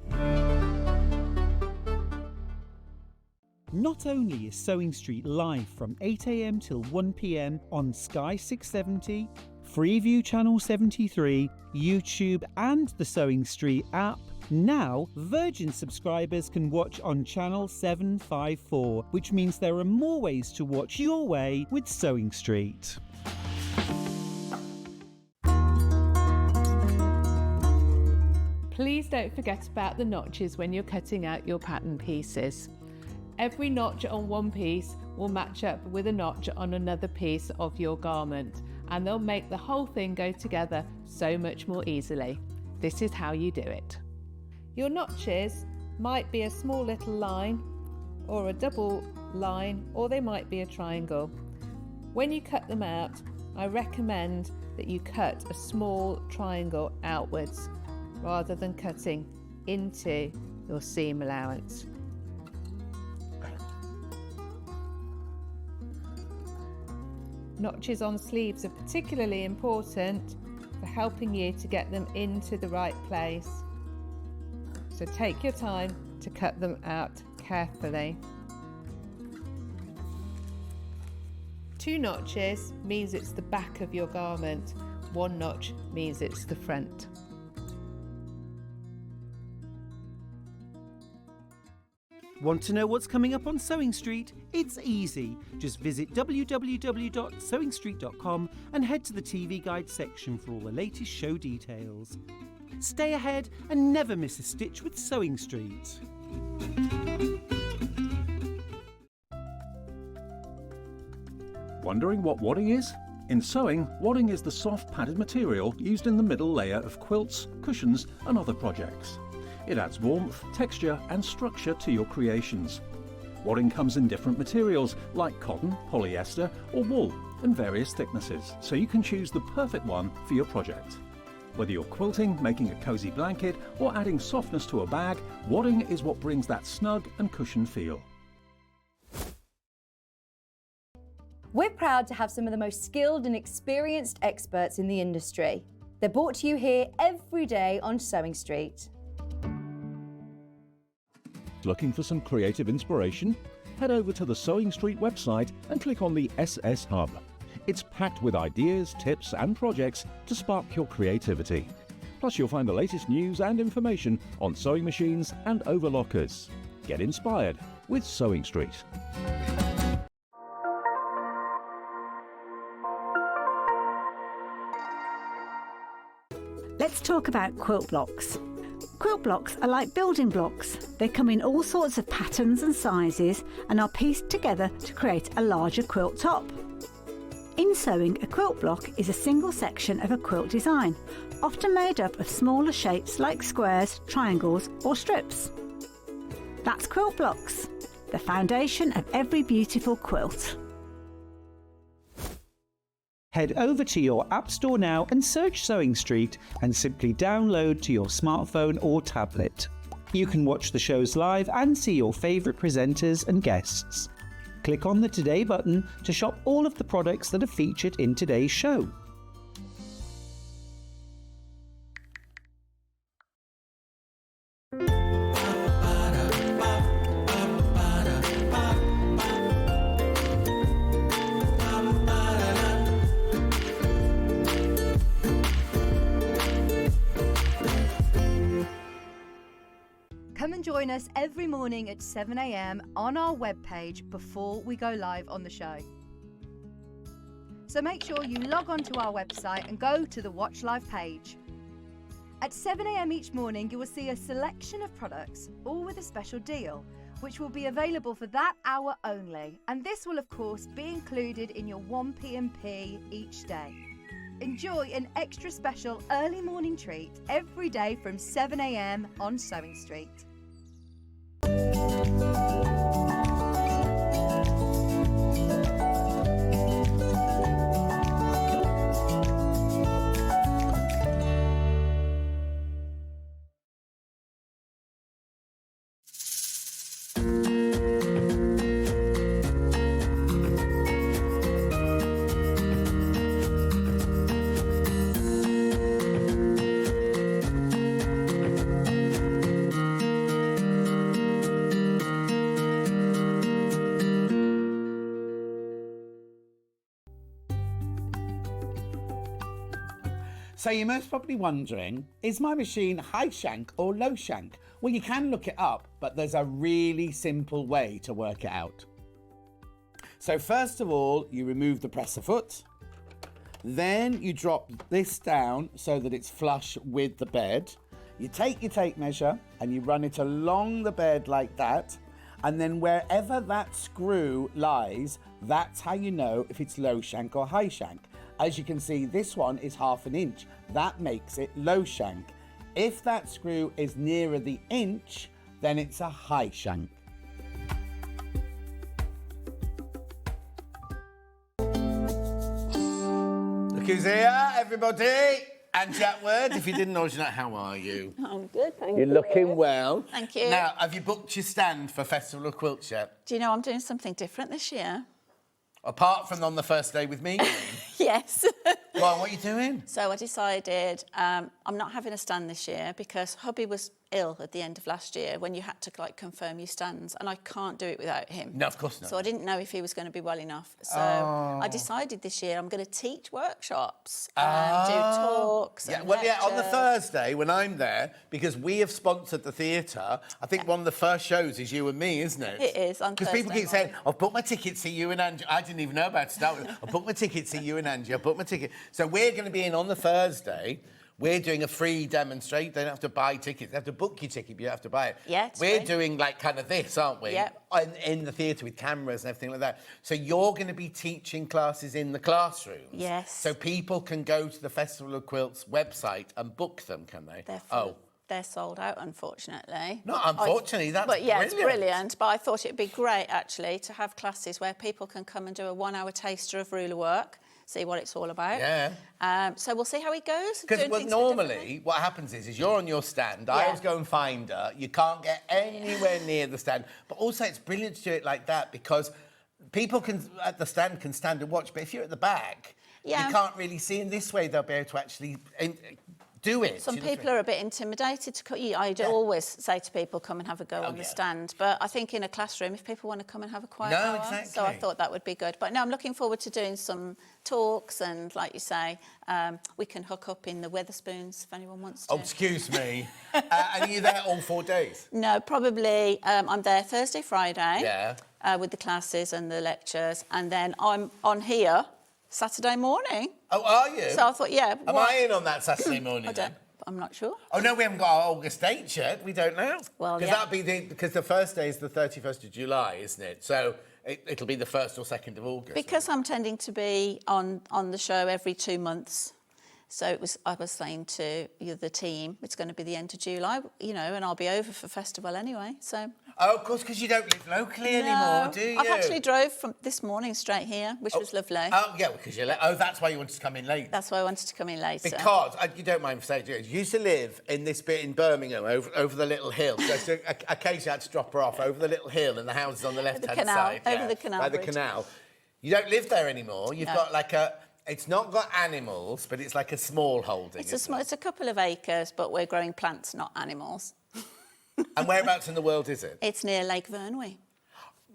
[SPEAKER 6] Not only is SewingStreet live from 8 a.m. till 1 p.m. on Sky 670, Freeview Channel 73, YouTube and the SewingStreet app, now Virgin subscribers can watch on Channel 754, which means there are more ways to watch your way with SewingStreet.
[SPEAKER 10] Please don't forget about the notches when you're cutting out your pattern pieces. Every notch on one piece will match up with a notch on another piece of your garment, and they'll make the whole thing go together so much more easily. This is how you do it. Your notches might be a small little line or a double line, or they might be a triangle. When you cut them out, I recommend that you cut a small triangle outwards rather than cutting into your seam allowance. Notches on sleeves are particularly important for helping you to get them into the right place. So take your time to cut them out carefully. 2 notches means it's the back of your garment. 1 notch means it's the front.
[SPEAKER 6] Want to know what's coming up on SewingStreet? It's easy. Just visit www.sewingstreet.com and head to the TV Guide section for all the latest show details. Stay ahead and never miss a stitch with SewingStreet.
[SPEAKER 9] Wondering what wadding is? In sewing, wadding is the soft padded material used in the middle layer of quilts, cushions and other projects. It adds warmth, texture and structure to your creations. Wadding comes in different materials like cotton, polyester or wool and various thicknesses, so you can choose the perfect one for your project. Whether you're quilting, making a cosy blanket or adding softness to a bag, wadding is what brings that snug and cushioned feel.
[SPEAKER 7] We're proud to have some of the most skilled and experienced experts in the industry. They're brought to you here every day on SewingStreet.
[SPEAKER 9] Looking for some creative inspiration? Head over to the SewingStreet website and click on the SS Hub. It's packed with ideas, tips and projects to spark your creativity. Plus you'll find the latest news and information on sewing machines and overlockers. Get inspired with SewingStreet.
[SPEAKER 12] Let's talk about quilt blocks. Quilt blocks are like building blocks. They come in all sorts of patterns and sizes and are pieced together to create a larger quilt top. In sewing, a quilt block is a single section of a quilt design, often made up of smaller shapes like squares, triangles or strips. That's quilt blocks, the foundation of every beautiful quilt.
[SPEAKER 6] Head over to your App Store now and search SewingStreet and simply download to your smartphone or tablet. You can watch the shows live and see your favourite presenters and guests. Click on the Today button to shop all of the products that are featured in today's show.
[SPEAKER 7] Come and join us every morning at 7 a.m. on our webpage before we go live on the show. So make sure you log on to our website and go to the Watch Live page. At 7 a.m. each morning, you will see a selection of products, all with a special deal, which will be available for that hour only. And this will, of course, be included in your 1p&p each day. Enjoy an extra special early morning treat every day from 7 a.m. on SewingStreet.
[SPEAKER 5] So you're most probably wondering, is my machine high shank or low shank? Well, you can look it up, but there's a really simple way to work it out. So first of all, you remove the presser foot. Then you drop this down so that it's flush with the bed. You take your tape measure and you run it along the bed like that. And then wherever that screw lies, that's how you know if it's low shank or high shank. As you can see, this one is 1/2 inch. That makes it low shank. If that screw is nearer the inch, then it's a high shank.
[SPEAKER 3] Look who's here, everybody. Angie Attwood. If you didn't know, how are you?
[SPEAKER 4] I'm good, thank you.
[SPEAKER 3] You're looking well.
[SPEAKER 4] Thank you.
[SPEAKER 3] Now, have you booked your stand for Festival of Quilts yet?
[SPEAKER 4] Do you know I'm doing something different this year?
[SPEAKER 3] Apart from on the first day with me?
[SPEAKER 4] Yes.
[SPEAKER 3] Go on, what are you doing?
[SPEAKER 4] So I decided I'm not having a stand this year because hubby was ill at the end of last year when you had to confirm your stands, and I can't do it without him.
[SPEAKER 3] No, of course not.
[SPEAKER 4] So I didn't know if he was going to be well enough. So I decided this year I'm going to teach workshops and do talks. And lectures.
[SPEAKER 3] On the Thursday when I'm there, because we have sponsored the theatre, I think one of the first shows is you and me, isn't it?
[SPEAKER 4] It is on Thursday.
[SPEAKER 3] Because people keep saying, I've booked my ticket to see you and Angie. I didn't even know about it to start with. I've booked my ticket to see you and Angie. I've booked my ticket. So we're going to be in on the Thursday. We're doing a free demonstration. They don't have to buy tickets. They have to book your ticket, but you have to buy it.
[SPEAKER 4] Yeah,
[SPEAKER 3] we're
[SPEAKER 4] free.
[SPEAKER 3] doing kind of this, aren't we?
[SPEAKER 4] Yeah.
[SPEAKER 3] In the theatre with cameras and everything like that. So you're going to be teaching classes in the classrooms.
[SPEAKER 4] Yes.
[SPEAKER 3] So people can go to the Festival of Quilts website and book them, can they?
[SPEAKER 4] They're sold out, unfortunately.
[SPEAKER 3] No, unfortunately, that's
[SPEAKER 4] But yeah,
[SPEAKER 3] brilliant.
[SPEAKER 4] it's brilliant. But I thought it'd be great, actually, to have classes where people can come and do a 1-hour taster of ruler work, see what it's all about.
[SPEAKER 3] Yeah.
[SPEAKER 4] So we'll see how it goes.
[SPEAKER 3] Because normally what happens is you're on your stand, I always go and find her, you can't get anywhere near the stand. But also it's brilliant to do it like that because people at the stand can stand and watch, but if you're at the back, you can't really see. In this way, they'll be able to actually do it.
[SPEAKER 4] Some people are a bit intimidated to cut. I'd always say to people, come and have a go on the stand. But I think in a classroom, if people want to come and have a quiet hour.
[SPEAKER 3] Exactly.
[SPEAKER 4] So I thought that would be good. But no, I'm looking forward to doing some talks and, like you say, we can hook up in the Wetherspoons if anyone wants to.
[SPEAKER 3] Oh, excuse me. And are you there all 4 days?
[SPEAKER 4] No, probably I'm there Thursday, Friday.
[SPEAKER 3] Yeah.
[SPEAKER 4] With the classes and the lectures. And then I'm on here Saturday morning.
[SPEAKER 3] Oh, are you?
[SPEAKER 4] So I thought,
[SPEAKER 3] Am I in on that Saturday morning
[SPEAKER 4] I'm not sure.
[SPEAKER 3] Oh, no, we haven't got our August date yet. We don't know.
[SPEAKER 4] Well,
[SPEAKER 3] Because that'll be because the first day is the 31st of July, isn't it? So it'll be the 1st or 2nd of August.
[SPEAKER 4] Because I'm tending to be on the show every 2 months. So I was saying to the team, it's going to be the end of July, and I'll be over for festival anyway. So
[SPEAKER 3] Oh, of course, because you don't live locally anymore, do you?
[SPEAKER 4] I've actually drove from this morning straight here, which was lovely.
[SPEAKER 3] Oh, yeah, because you're late. Oh, that's why you wanted to come in late.
[SPEAKER 4] That's why I wanted to come in later.
[SPEAKER 3] Because, you don't mind saying, you used to live in this bit in Birmingham, over the little hill. So occasionally I had to drop her off over the little hill and the houses on the left-hand side.
[SPEAKER 4] Over the canal
[SPEAKER 3] by the
[SPEAKER 4] bridge.
[SPEAKER 3] canal. You don't live there anymore. You've got like it's not got animals, but it's like a small holding.
[SPEAKER 4] It's a couple of acres, but we're growing plants, not animals.
[SPEAKER 3] And whereabouts in the world is it?
[SPEAKER 4] It's near Lake Vyrnwy.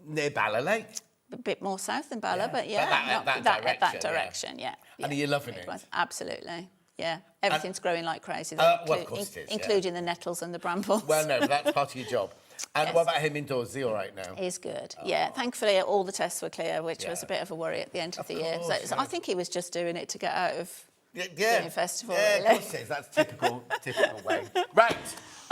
[SPEAKER 3] Near Bala Lake.
[SPEAKER 4] A bit more south than Bala, but
[SPEAKER 3] that
[SPEAKER 4] direction, yeah.
[SPEAKER 3] And are you loving it?
[SPEAKER 4] Absolutely, yeah. Everything's growing like crazy,
[SPEAKER 3] well, of course it is,
[SPEAKER 4] including the nettles and the brambles.
[SPEAKER 3] Well, no, but that's part of your job. And what about him indoors? Is he all right now?
[SPEAKER 4] He's good, yeah. Thankfully, all the tests were clear, which was a bit of a worry at the end of the year. So I think he was just doing it to get out of doing festival.
[SPEAKER 3] Yeah,
[SPEAKER 4] really.
[SPEAKER 3] of course it is. That's typical way. Right.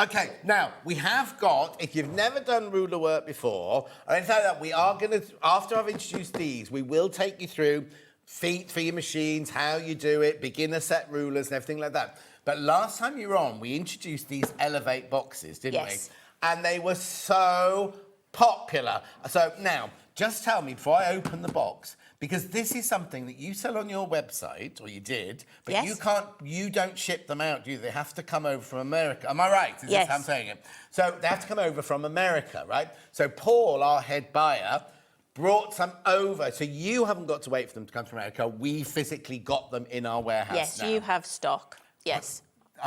[SPEAKER 3] Okay, now, we have got, if you've never done ruler work before, or anything like that, we are going to, after I've introduced these, we will take you through feet for your machines, how you do it, beginner set rulers and everything like that. But last time you were on, we introduced these Elevate boxes, didn't we? And they were so popular. So now, just tell me, before I open the box, because this is something that you sell on your website, or you did, but you don't ship them out, do you? They have to come over from America. Am I right? Is this how I'm saying it? So they have to come over from America, right? So Paul, our head buyer, brought some over. So you haven't got to wait for them to come from America. We physically got them in our warehouse now.
[SPEAKER 4] Yes, you have stock. Yes.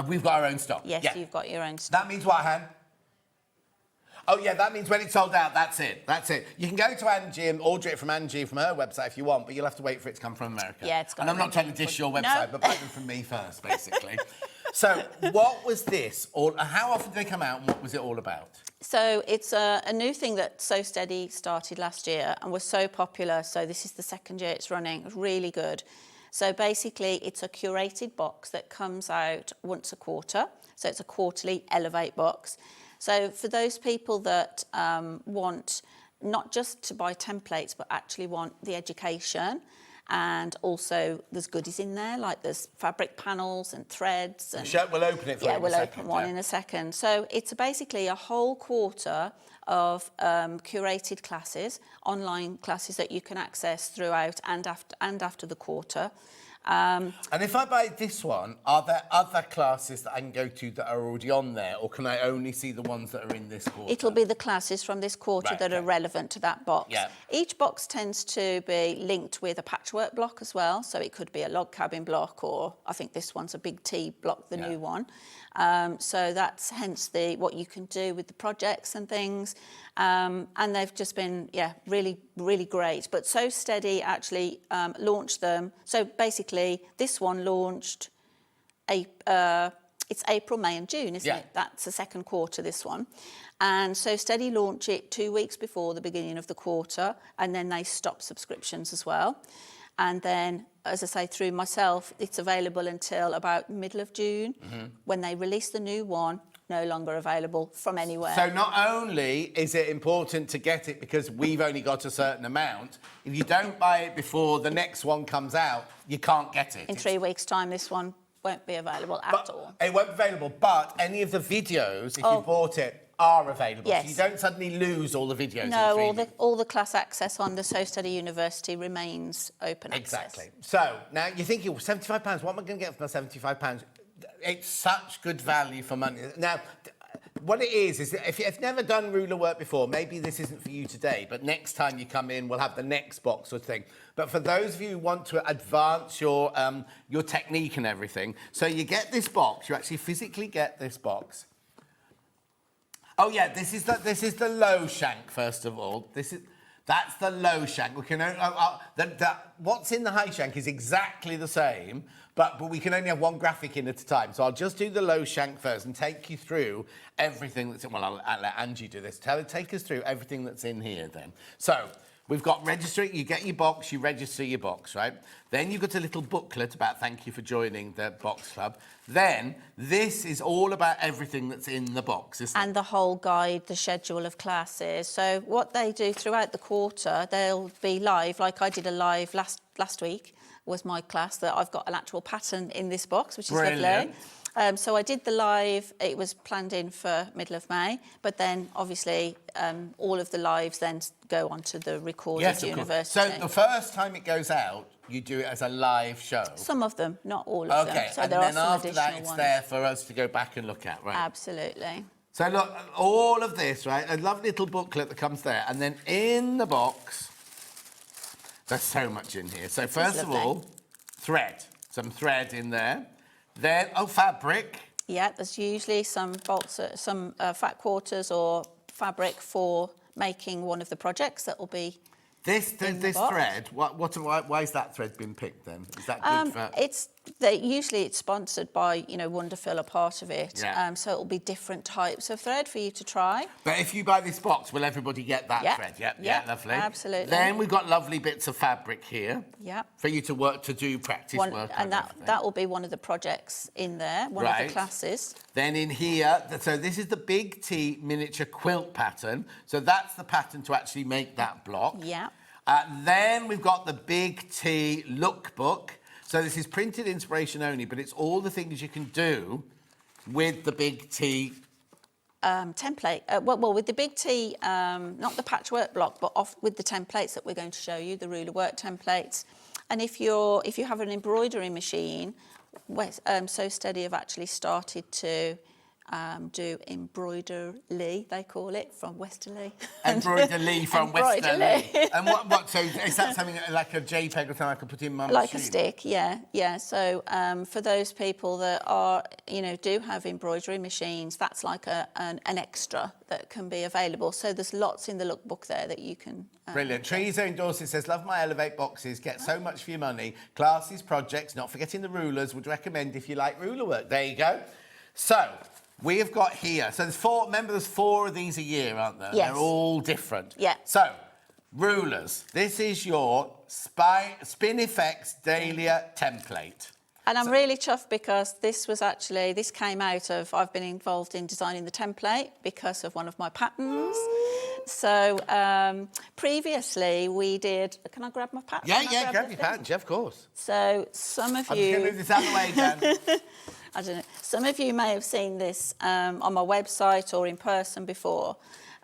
[SPEAKER 3] We've got our own stock.
[SPEAKER 4] Yes, you've got your own stock.
[SPEAKER 3] That means what, Han? Oh, yeah, that means when it's sold out, that's it. That's it. You can go to Angie and order it from Angie from her website if you want, but you'll have to wait for it to come from America.
[SPEAKER 4] Yeah, it's got.
[SPEAKER 3] And I'm not trying to dish your website, but buy them from me first, basically. So, what was this? Or how often did they come out, and what was it all about?
[SPEAKER 4] So it's a new thing that So Steady started last year and was so popular. So this is the second year it's running. It's really good. So basically, it's a curated box that comes out once a quarter. So it's a quarterly Elevate box. So for those people that want not just to buy templates, but actually want the education, and also there's goodies in there, like there's fabric panels and threads. And
[SPEAKER 3] we'll open it for you in a second.
[SPEAKER 4] We'll open one in a second. So it's basically a whole quarter of curated classes, online classes that you can access throughout and after the quarter.
[SPEAKER 3] And if I buy this one, are there other classes that I can go to that are already on there, or can I only see the ones that are in this quarter?
[SPEAKER 4] It'll be the classes from this quarter that are relevant to that box.
[SPEAKER 3] Yeah.
[SPEAKER 4] Each box tends to be linked with a patchwork block as well, so it could be a log cabin block, or I think this one's a big T block, the new one. So that's hence what you can do with the projects and things. And they've just been, really, really great. But So Steady actually launched them. So basically, this one launched, it's April, May and June, isn't it? That's the second quarter, this one. And So Steady launched it 2 weeks before the beginning of the quarter, and then they stopped subscriptions as well. And then, as I say, through myself, it's available until about middle of June, when they release the new one. No longer available from anywhere.
[SPEAKER 3] So not only is it important to get it because we've only got a certain amount, if you don't buy it before the next one comes out, you can't get it.
[SPEAKER 4] In 3 weeks' time, this one won't be available at all.
[SPEAKER 3] It won't be available, but any of the videos, if you bought it, are available.
[SPEAKER 4] Yes.
[SPEAKER 3] So you don't suddenly lose all the videos.
[SPEAKER 4] No, all the class access on the So Steady University remains open access.
[SPEAKER 3] Exactly. So now you're thinking, £75, what am I going to get for my £75? It's such good value for money. Now, what it is that if you've never done ruler work before, maybe this isn't for you today, but next time you come in, we'll have the next box sort of thing. But for those of you who want to advance your technique and everything, so you get this box, you actually physically get this box. Oh yeah, this is the low shank, first of all. That's the low shank. We can what's in the high shank is exactly the same, but we can only have one graphic in at a time. So I'll just do the low shank first and take you through everything that's in. Well, I'll let Angie do this. Take us through everything that's in here then. So we've got registering. You get your box, you register your box, right? Then you've got a little booklet about thank you for joining the box club. Then this is all about everything that's in the box, isn't it?
[SPEAKER 4] And the whole guide, the schedule of classes. So what they do throughout the quarter, they'll be live, like I did a live last week, was my class, that I've got an actual pattern in this box, which is lovely. So I did the live, it was planned in for middle of May, but then obviously all of the lives then go onto the recorded
[SPEAKER 3] Yes, of
[SPEAKER 4] university.
[SPEAKER 3] course. So the first time it goes out, you do it as a live show.
[SPEAKER 4] Some of them, not all of them.
[SPEAKER 3] Okay,
[SPEAKER 4] So
[SPEAKER 3] and
[SPEAKER 4] there
[SPEAKER 3] then
[SPEAKER 4] are some
[SPEAKER 3] after that,
[SPEAKER 4] additional
[SPEAKER 3] it's
[SPEAKER 4] ones.
[SPEAKER 3] there for us to go back and look at, right?
[SPEAKER 4] Absolutely.
[SPEAKER 3] So look, all of this, right? A lovely little booklet that comes there, and then in the box, there's so much in here. So first of all, thread. Some thread in there. Then, fabric.
[SPEAKER 4] Yeah, there's usually some fat quarters or fabric for making one of the projects that will be
[SPEAKER 3] This
[SPEAKER 4] in the box.
[SPEAKER 3] thread, why has that thread been picked then? Is that good for...
[SPEAKER 4] Usually it's sponsored by, Wonderfil, a part of it.
[SPEAKER 3] Yeah.
[SPEAKER 4] So it'll be different types of thread for you to try.
[SPEAKER 3] But if you buy this box, will everybody get that
[SPEAKER 4] Yeah.
[SPEAKER 3] thread? Yep,
[SPEAKER 4] Yeah,
[SPEAKER 3] lovely.
[SPEAKER 4] absolutely.
[SPEAKER 3] Then we've got lovely bits of fabric here.
[SPEAKER 4] Yeah.
[SPEAKER 3] For you to do practice work.
[SPEAKER 4] And that will be one of the projects in there, one of the classes.
[SPEAKER 3] Then in here, so this is the Big T miniature quilt pattern. So that's the pattern to actually make that block.
[SPEAKER 4] Yeah.
[SPEAKER 3] Then we've got the Big T lookbook. So this is printed inspiration only, but it's all the things you can do with the Big T
[SPEAKER 4] template. Well, with the Big T, not the patchwork block, but with the templates that we're going to show you, the ruler work templates. And if you have an embroidery machine, So Steady have actually started to do embroidery, they call it, from Westalee.
[SPEAKER 3] Embroidery from Westalee. And what? So is that something like a JPEG or something I could put in my machine?
[SPEAKER 4] Like a stick, yeah. So for those people that are, do have embroidery machines, that's like an extra that can be available. So there's lots in the lookbook there that you can.
[SPEAKER 3] Brilliant. Teresa in Dorset says, love my Elevate boxes, get so much for your money. Classes, projects, not forgetting the rulers, would recommend if you like ruler work. There you go. So, we have got here, so there's 4 of these a year, aren't there?
[SPEAKER 4] Yes.
[SPEAKER 3] They're all different.
[SPEAKER 4] Yeah.
[SPEAKER 3] So, rulers. This is your Spinifex Dahlia template.
[SPEAKER 4] And I'm really chuffed because this came out of, I've been involved in designing the template because of one of my patterns. So previously we did, can I grab my pattern?
[SPEAKER 3] Yeah, grab your pattern, of course.
[SPEAKER 4] So some of
[SPEAKER 3] I'm
[SPEAKER 4] you...
[SPEAKER 3] just going to move this out of the way, Dan.
[SPEAKER 4] I don't know. Some of you may have seen this on my website or in person before.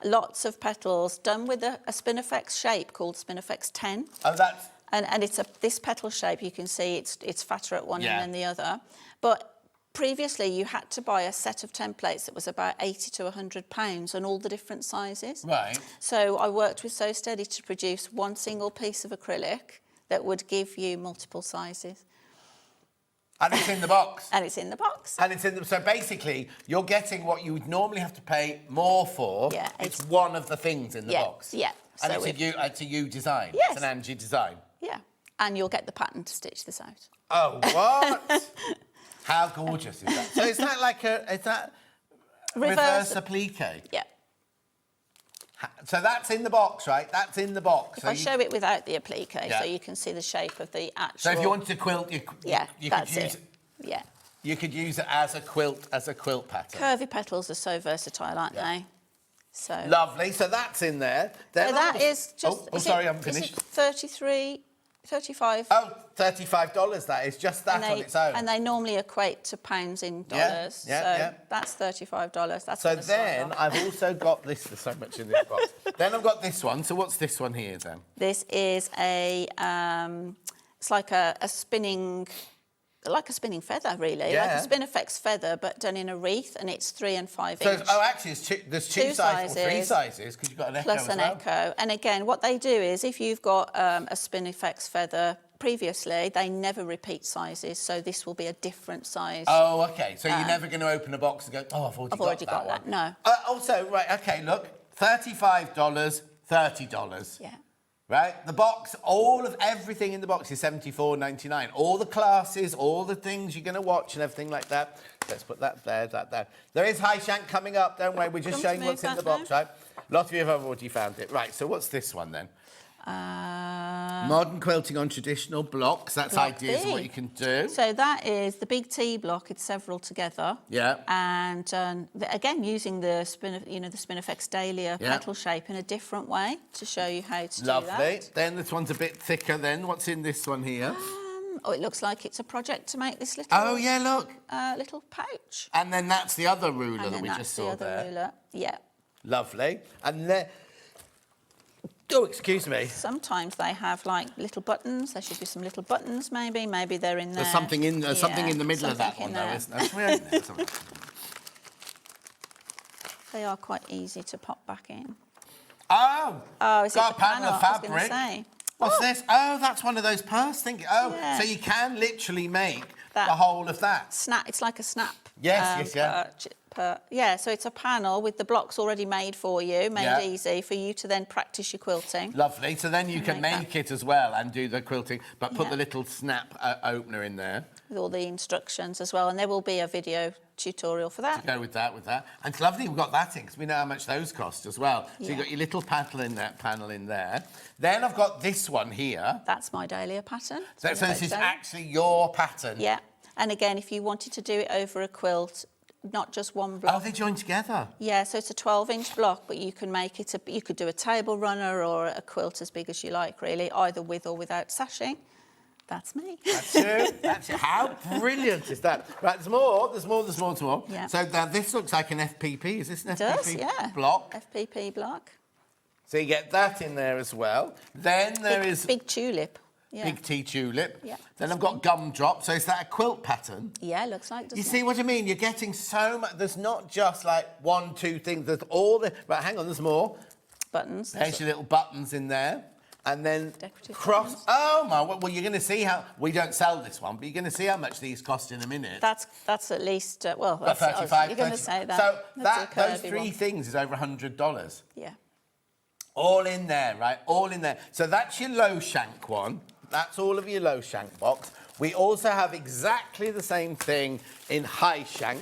[SPEAKER 4] Lots of petals done with a Spinifex shape called Spinifex 10.
[SPEAKER 3] Oh, that's...
[SPEAKER 4] And it's this petal shape, you can see it's fatter at one
[SPEAKER 3] Yeah.
[SPEAKER 4] end than the other. But previously you had to buy a set of templates that was about £80 to £100 and all the different sizes.
[SPEAKER 3] Right.
[SPEAKER 4] So I worked with So Steady to produce one single piece of acrylic that would give you multiple sizes.
[SPEAKER 3] And it's in the box.
[SPEAKER 4] And it's in the box.
[SPEAKER 3] And it's in the... So basically, you're getting what you would normally have to pay more for.
[SPEAKER 4] Yeah.
[SPEAKER 3] It's one of the things in the box.
[SPEAKER 4] Yeah.
[SPEAKER 3] And
[SPEAKER 4] So
[SPEAKER 3] it's a you design.
[SPEAKER 4] Yes.
[SPEAKER 3] It's an Angie design.
[SPEAKER 4] Yeah. And you'll get the pattern to stitch this out.
[SPEAKER 3] Oh, what? How gorgeous is that? So is that like reverse applique?
[SPEAKER 4] Yeah.
[SPEAKER 3] So that's in the box, right? That's in the box.
[SPEAKER 4] If I show it without the applique, so you can see the shape of the actual...
[SPEAKER 3] So if you wanted to quilt, you could use it.
[SPEAKER 4] Yeah.
[SPEAKER 3] You could use it as a quilt pattern.
[SPEAKER 4] Curvy petals are so versatile, aren't they? So
[SPEAKER 3] lovely. So that's in there. Then
[SPEAKER 4] so that is just...
[SPEAKER 3] sorry, I'm finished.
[SPEAKER 4] 35.
[SPEAKER 3] Oh, $35, that is. Just that on its own.
[SPEAKER 4] And they normally equate to pounds in dollars.
[SPEAKER 3] Yeah.
[SPEAKER 4] That's $35. That's
[SPEAKER 3] so then I've also got this. There's so much in this box. Then I've got this one. So what's this one here then?
[SPEAKER 4] This is it's like a spinning... Like a spinning feather, really.
[SPEAKER 3] Yeah.
[SPEAKER 4] Like a Spinifex feather, but done in a wreath, and it's 3 and 5
[SPEAKER 3] so,
[SPEAKER 4] inch.
[SPEAKER 3] oh, actually, there's two sizes, or 3 sizes, because you've got an echo
[SPEAKER 4] plus
[SPEAKER 3] as
[SPEAKER 4] an
[SPEAKER 3] well.
[SPEAKER 4] echo. And again, what they do is, if you've got a Spinifex feather previously, they never repeat sizes, so this will be a different size.
[SPEAKER 3] Oh, okay. So you're never going to open a box and go, oh, I've already got that one.
[SPEAKER 4] No.
[SPEAKER 3] Also, right, okay, look, $35, $30.
[SPEAKER 4] Yeah.
[SPEAKER 3] Right? The box, everything in the box is $74.99. All the classes, all the things you're going to watch and everything like that. Let's put that there, that there. There is High Shank coming up, don't worry. We're just showing what's in the box, right? A lot of you have already found it. Right, so what's this one then? Modern quilting on traditional blocks. That's ideas of what you can do.
[SPEAKER 4] So that is the Big T block. It's several together.
[SPEAKER 3] Yeah.
[SPEAKER 4] And again, using the Spinifex Dahlia petal shape in a different way to show you how to do that.
[SPEAKER 3] Lovely. Then this one's a bit thicker then. What's in this one here?
[SPEAKER 14] Oh, it looks like it's a project to make this little.
[SPEAKER 3] Oh yeah, look.
[SPEAKER 14] Little pouch.
[SPEAKER 3] And then that's the other ruler
[SPEAKER 14] And
[SPEAKER 3] that
[SPEAKER 14] then
[SPEAKER 3] we
[SPEAKER 14] that's
[SPEAKER 3] just
[SPEAKER 14] the
[SPEAKER 3] saw
[SPEAKER 14] other
[SPEAKER 3] there.
[SPEAKER 14] ruler. Yeah.
[SPEAKER 3] Lovely. And there. Oh, excuse me.
[SPEAKER 14] Sometimes they have like little buttons. There should be some little buttons, maybe. Maybe they're in there.
[SPEAKER 3] There's something in something in the middle of that one, though, isn't there?
[SPEAKER 14] They are quite easy to pop back in.
[SPEAKER 3] Oh!
[SPEAKER 14] Oh, is it
[SPEAKER 3] got
[SPEAKER 14] the
[SPEAKER 3] a panel of
[SPEAKER 14] I was
[SPEAKER 3] fabric.
[SPEAKER 14] going to say.
[SPEAKER 3] What's this? Oh, that's one of those purse things. Oh,
[SPEAKER 14] Yeah.
[SPEAKER 3] so you can literally make
[SPEAKER 14] That
[SPEAKER 3] the whole of that.
[SPEAKER 14] Snap. It's like a snap.
[SPEAKER 3] Yes,
[SPEAKER 14] Yeah, so it's a panel with the blocks already made for you, made
[SPEAKER 3] Yeah.
[SPEAKER 14] easy for you to then practice your quilting.
[SPEAKER 3] Lovely. So then you can make it as well and do the quilting, but put
[SPEAKER 14] Yeah.
[SPEAKER 3] the little snap opener in there.
[SPEAKER 14] With all the instructions as well, and there will be a video tutorial for that.
[SPEAKER 3] To go with that, And it's lovely we've got that in, because we know how much those cost as well. So
[SPEAKER 14] Yeah.
[SPEAKER 3] you've got your little panel in there. Then I've got this one here.
[SPEAKER 14] That's my dahlia pattern.
[SPEAKER 3] So this is actually your pattern.
[SPEAKER 14] Yeah, and again, if you wanted to do it over a quilt, not just one block.
[SPEAKER 3] Oh, they join together.
[SPEAKER 14] Yeah, so it's a 12-inch block, but you can make it you could do a table runner or a quilt as big as you like, really, either with or without sashing. That's me.
[SPEAKER 3] That's you. That's you. How brilliant is that? Right, there's more.
[SPEAKER 14] Yeah.
[SPEAKER 3] So now this looks like an FPP. Is this an
[SPEAKER 14] It
[SPEAKER 3] FPP
[SPEAKER 14] does, yeah.
[SPEAKER 3] block?
[SPEAKER 14] FPP block.
[SPEAKER 3] So you get that in there as well. Then there is
[SPEAKER 14] big tulip. Yeah.
[SPEAKER 3] Big T tulip.
[SPEAKER 14] Yeah.
[SPEAKER 3] Then I've got gumdrop. So is that a quilt pattern?
[SPEAKER 14] Yeah, it looks like.
[SPEAKER 3] You see what I mean? You're getting so much. There's not just like one, two things. There's all the. Right, hang on. There's more.
[SPEAKER 14] Buttons.
[SPEAKER 3] There's your little buttons in there. And then
[SPEAKER 14] Decorative
[SPEAKER 3] cross.
[SPEAKER 14] buttons.
[SPEAKER 3] Oh my! Well, you're going to see how we don't sell this one, but you're going to see how much these cost in a minute.
[SPEAKER 14] That's at least well.
[SPEAKER 3] About
[SPEAKER 14] That's,
[SPEAKER 3] 35.
[SPEAKER 14] you're going to say that.
[SPEAKER 3] So
[SPEAKER 14] That's a
[SPEAKER 3] those
[SPEAKER 14] curvy
[SPEAKER 3] three
[SPEAKER 14] one.
[SPEAKER 3] things is over $100.
[SPEAKER 14] Yeah.
[SPEAKER 3] All in there, right? All in there. So that's your low shank one. That's all of your low shank box. We also have exactly the same thing in high shank.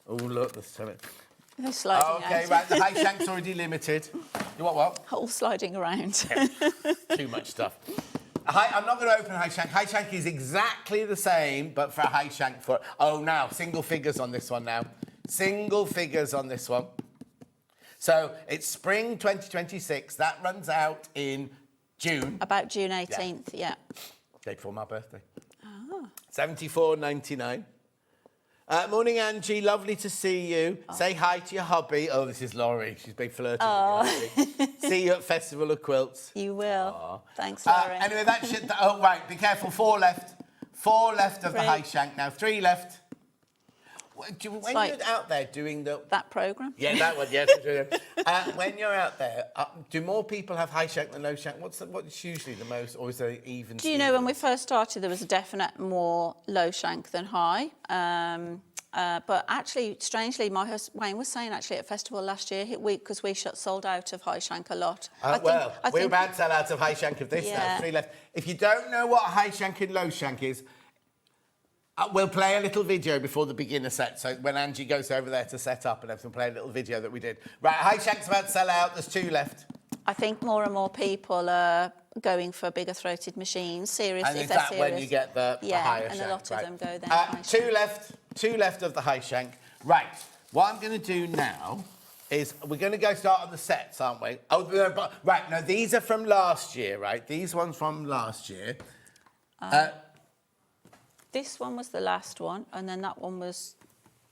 [SPEAKER 3] Oh look, there's so much.
[SPEAKER 14] They're sliding
[SPEAKER 3] Okay,
[SPEAKER 14] out.
[SPEAKER 3] right. The high shank's already limited. You want what?
[SPEAKER 14] All sliding around.
[SPEAKER 3] Too much stuff. I'm not going to open high shank. High shank is exactly the same, but for a high shank for... Oh, now, single figures on this one now. Single figures on this one. So it's spring 2026. That runs out in June.
[SPEAKER 14] About June 18th, yeah.
[SPEAKER 3] Day before my birthday.
[SPEAKER 14] Oh.
[SPEAKER 3] $74.99. Morning, Angie. Lovely to see you. Say hi to your hubby. Oh, this is Laurie. She's been flirting with you. See you at Festival of Quilts.
[SPEAKER 14] You will. Thanks, Laurie.
[SPEAKER 3] Anyway, that should... Oh, right. Be careful. 4 left. 4 left of the high shank now. 3 left. When you're out there doing
[SPEAKER 14] that programme?
[SPEAKER 3] Yeah, that one, yes. When you're out there, do more people have high shank than low shank? What's usually the most, or is there even...
[SPEAKER 14] Do you know, when we first started, there was a definite more low shank than high. But actually, strangely, my husband Wayne was saying, actually, at Festival last year, because we sold out of high shank a lot.
[SPEAKER 3] We're about to sell out of high shank of this now. 3 left. If you don't know what high shank and low shank is, we'll play a little video before the beginner set. So when Angie goes over there to set up and everything, play a little video that we did. Right, high shank's about to sell out. There's 2 left.
[SPEAKER 14] I think more and more people are going for bigger throated machines. Seriously,
[SPEAKER 3] and
[SPEAKER 14] if
[SPEAKER 3] is
[SPEAKER 14] they're
[SPEAKER 3] that
[SPEAKER 14] serious.
[SPEAKER 3] when you get the higher shank?
[SPEAKER 14] and a lot of them go there.
[SPEAKER 3] 2 left. 2 left of the high shank. Right. What I'm going to do now is we're going to go start on the sets, aren't we? Oh, right. No, these are from last year, right? These ones from last year.
[SPEAKER 14] This one was the last one, and then that one was...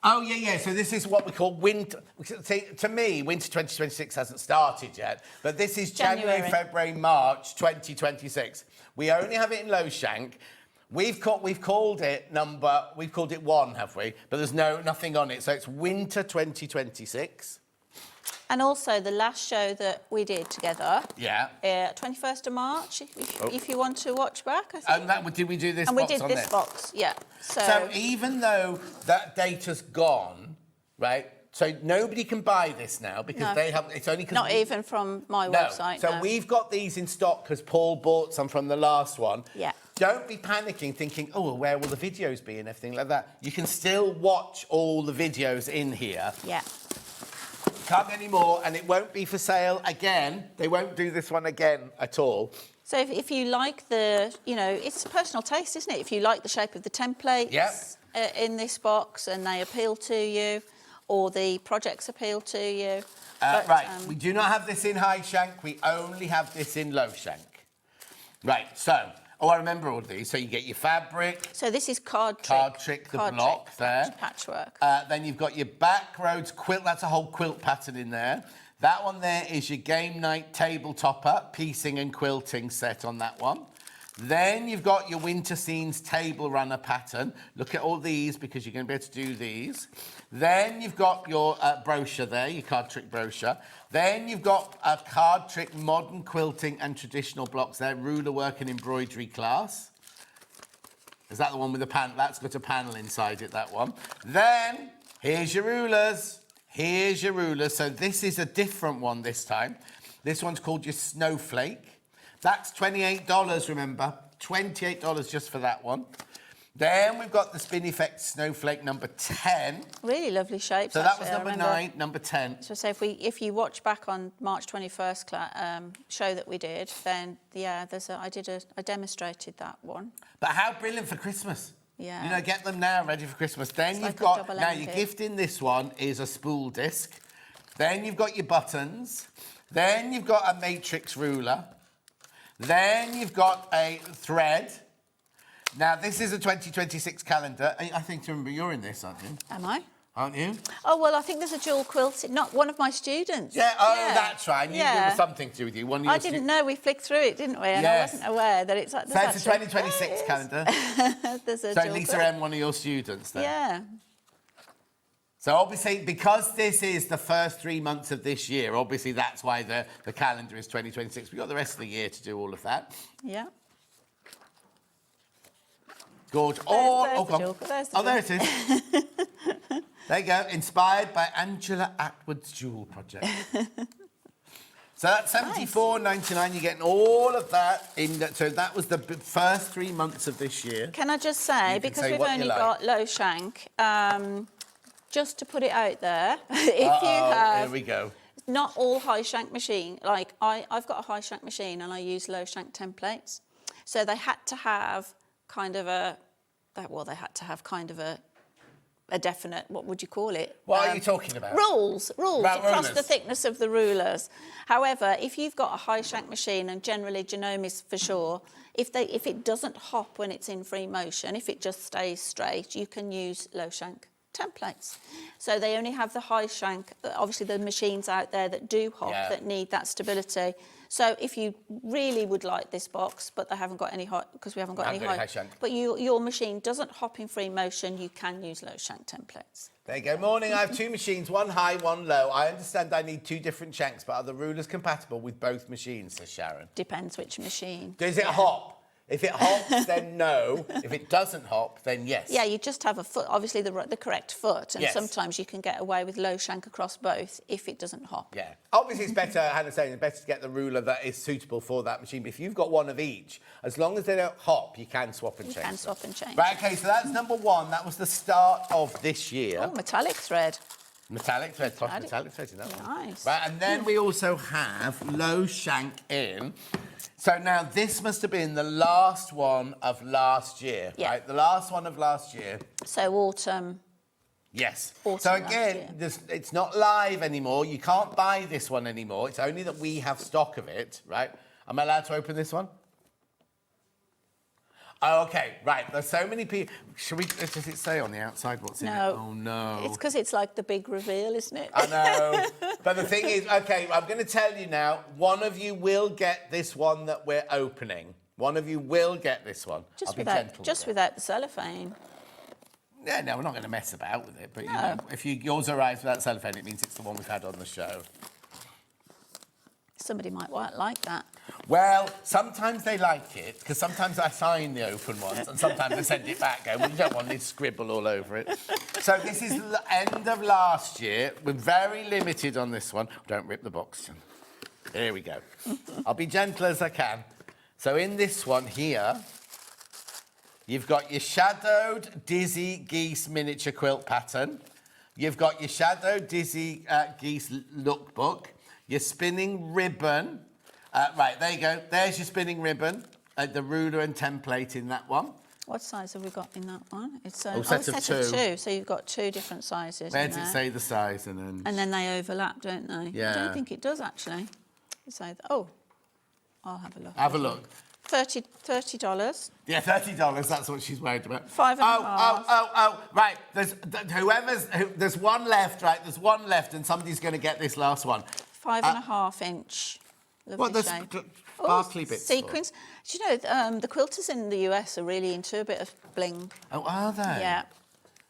[SPEAKER 3] Oh, yeah. So this is what we call winter... See, to me, winter 2026 hasn't started yet, but this is January, February, March 2026. We only have it in low shank. We've called it 1, have we? But there's nothing on it, so it's winter 2026.
[SPEAKER 14] And also the last show that we did together.
[SPEAKER 3] Yeah.
[SPEAKER 14] 21st of March, if you want to watch back, I think.
[SPEAKER 3] And did we do this
[SPEAKER 14] and
[SPEAKER 3] box
[SPEAKER 14] we did
[SPEAKER 3] on
[SPEAKER 14] this
[SPEAKER 3] there?
[SPEAKER 14] box, yeah.
[SPEAKER 3] So even though that data's gone, right? So nobody can buy this now because they have. It's only because
[SPEAKER 14] not even from my website.
[SPEAKER 3] So we've got these in stock because Paul bought some from the last one.
[SPEAKER 14] Yeah.
[SPEAKER 3] Don't be panicking, thinking, oh, well, where will the videos be and everything like that. You can still watch all the videos in here.
[SPEAKER 14] Yeah.
[SPEAKER 3] Can't get any more, and it won't be for sale again. They won't do this one again at all.
[SPEAKER 14] So if you like the, it's personal taste, isn't it? If you like the shape of the templates in this box and they appeal to you, or the projects appeal to you.
[SPEAKER 3] Right, we do not have this in high shank. We only have this in low shank. Right, so Oh, I remember all these. So you get your fabric.
[SPEAKER 14] So this is card trick.
[SPEAKER 3] Card trick, the block there.
[SPEAKER 14] Patchwork.
[SPEAKER 3] Then you've got your back roads quilt. That's a whole quilt pattern in there. That one there is your game night table topper, piecing and quilting set on that one. Then you've got your winter scenes table runner pattern. Look at all these because you're going to be able to do these. Then you've got your brochure there, your card trick brochure. Then you've got a card trick modern quilting and traditional blocks there, ruler work and embroidery class. Is that the one with the panel? That's got a panel inside it, that one. Then here's your rulers. Here's your rulers. So this is a different one this time. This one's called your snowflake. That's $28, remember? $28 just for that one. Then we've got the Spin Effect Snowflake number 10.
[SPEAKER 14] Really lovely shapes.
[SPEAKER 3] So that was number 9, number 10.
[SPEAKER 14] So say if you watch back on March 21st show that we did, then yeah, I demonstrated that one.
[SPEAKER 3] But how brilliant for Christmas.
[SPEAKER 14] Yeah.
[SPEAKER 3] You know, get them now ready for Christmas. Then
[SPEAKER 14] It's
[SPEAKER 3] you've
[SPEAKER 14] like a
[SPEAKER 3] got,
[SPEAKER 14] double
[SPEAKER 3] now
[SPEAKER 14] ended.
[SPEAKER 3] your gift in this one is a spool disc. Then you've got your buttons. Then you've got a matrix ruler. Then you've got a thread. Now, this is a 2026 calendar. I think, to remember, you're in this, aren't you?
[SPEAKER 14] Am I?
[SPEAKER 3] Aren't you?
[SPEAKER 14] Oh, well, I think there's a dual quilt. Not one of my students.
[SPEAKER 3] Yeah, that's right. I knew there was something to do with you. One of your
[SPEAKER 14] I didn't know. We flicked through it, didn't we? And I wasn't aware that it's like...
[SPEAKER 3] So it's a 2026 calendar.
[SPEAKER 14] There's a
[SPEAKER 3] so
[SPEAKER 14] dual
[SPEAKER 3] Lisa
[SPEAKER 14] quilt.
[SPEAKER 3] M, one of your students then?
[SPEAKER 14] Yeah.
[SPEAKER 3] So obviously, because this is the first 3 months of this year, obviously that's why the calendar is 2026. We've got the rest of the year to do all of that.
[SPEAKER 14] Yeah.
[SPEAKER 3] Gorge. There it is. There you go. Inspired by Angela Attwood's Jewel Project. So that's $74.99. You're getting all of that in. So that was the first 3 months of this year.
[SPEAKER 14] Can I just say, because we've only got low shank, just to put it out there, if you have...
[SPEAKER 3] Here we go.
[SPEAKER 14] Not all high shank machine. Like I've got a high shank machine and I use low shank templates. So they had to have kind of a definite, what would you call it?
[SPEAKER 3] What are you talking about?
[SPEAKER 14] Rules
[SPEAKER 3] About
[SPEAKER 14] across
[SPEAKER 3] rulers.
[SPEAKER 14] the thickness of the rulers. However, if you've got a high shank machine, and generally Genome's for sure, if it doesn't hop when it's in free motion, if it just stays straight, you can use low shank templates. So they only have the high shank. Obviously, the machines out there that do hop, that need that stability. So if you really would like this box, but they haven't got any high, because we haven't got any high
[SPEAKER 3] shank,
[SPEAKER 14] but your machine doesn't hop in free motion, you can use low shank templates.
[SPEAKER 3] There you go. Morning. I have two machines, one high, one low. I understand I need two different shanks, but are the rulers compatible with both machines, says Sharon?
[SPEAKER 14] Depends which machine.
[SPEAKER 3] Does it hop? If it hops, then no. If it doesn't hop, then yes.
[SPEAKER 14] Yeah, you just have a foot, obviously the correct foot, and sometimes you can get away with low shank across both if it doesn't hop.
[SPEAKER 3] Yeah. Obviously, it's better, Hannah's saying, it's better to get the ruler that is suitable for that machine. But if you've got one of each, as long as they don't hop, you can swap and change.
[SPEAKER 14] You can swap and change.
[SPEAKER 3] Right, OK, so that's number one. That was the start of this year.
[SPEAKER 14] Oh, metallic thread.
[SPEAKER 3] Metallic thread, metallic thread in that one.
[SPEAKER 14] Nice.
[SPEAKER 3] Right, and then we also have low shank in. So now this must have been the last one of last year, right? The last one of last year.
[SPEAKER 14] So autumn.
[SPEAKER 3] Yes.
[SPEAKER 14] Autumn
[SPEAKER 3] So again, it's not live anymore. You can't buy this one anymore. It's only that we have stock of it, right? Am I allowed to open this one? Oh, OK, right. There's so many people. Should we? Does it say on the outside what's in it? Oh, no.
[SPEAKER 14] It's because it's like the big reveal, isn't it?
[SPEAKER 3] I know. But the thing is, OK, I'm going to tell you now, one of you will get this one that we're opening. One of you will get this one.
[SPEAKER 14] Just
[SPEAKER 3] I'll be gentle
[SPEAKER 14] without the cellophane.
[SPEAKER 3] Yeah, no, we're not going to mess about with it. But, you know, if yours arrives without cellophane, it means it's the one we've had on the show.
[SPEAKER 14] Somebody might like that.
[SPEAKER 3] Well, sometimes they like it, because sometimes I sign the open ones, and sometimes I send it back, going, well, you don't want this scribble all over it. So this is the end of last year. We're very limited on this one. Don't rip the box. Here we go. I'll be gentle as I can. So in this one here, you've got your shadowed Dizzy Geese miniature quilt pattern. You've got your shadowed Dizzy Geese lookbook. Your spinning ribbon. Right, there you go. There's your spinning ribbon. The ruler and template in that one.
[SPEAKER 14] What size have we got in that one? It's
[SPEAKER 3] a set of two.
[SPEAKER 14] So you've got two different sizes.
[SPEAKER 3] Where does it say the size? And
[SPEAKER 14] then they overlap, don't they?
[SPEAKER 3] Yeah.
[SPEAKER 14] I don't think it does, actually. So, I'll have a look.
[SPEAKER 3] Have a look.
[SPEAKER 14] $30.
[SPEAKER 3] Yeah, $30. That's what she's worried about.
[SPEAKER 14] Five and a half.
[SPEAKER 3] Oh. Right. There's one left. Right. There's one left, and somebody's going to get this last one.
[SPEAKER 14] 5.5 inch. Lovely shape.
[SPEAKER 3] Sparkly bits.
[SPEAKER 14] Sequins. Do you know the quilters in the US are really into a bit of bling?
[SPEAKER 3] Oh, are they?
[SPEAKER 14] Yeah.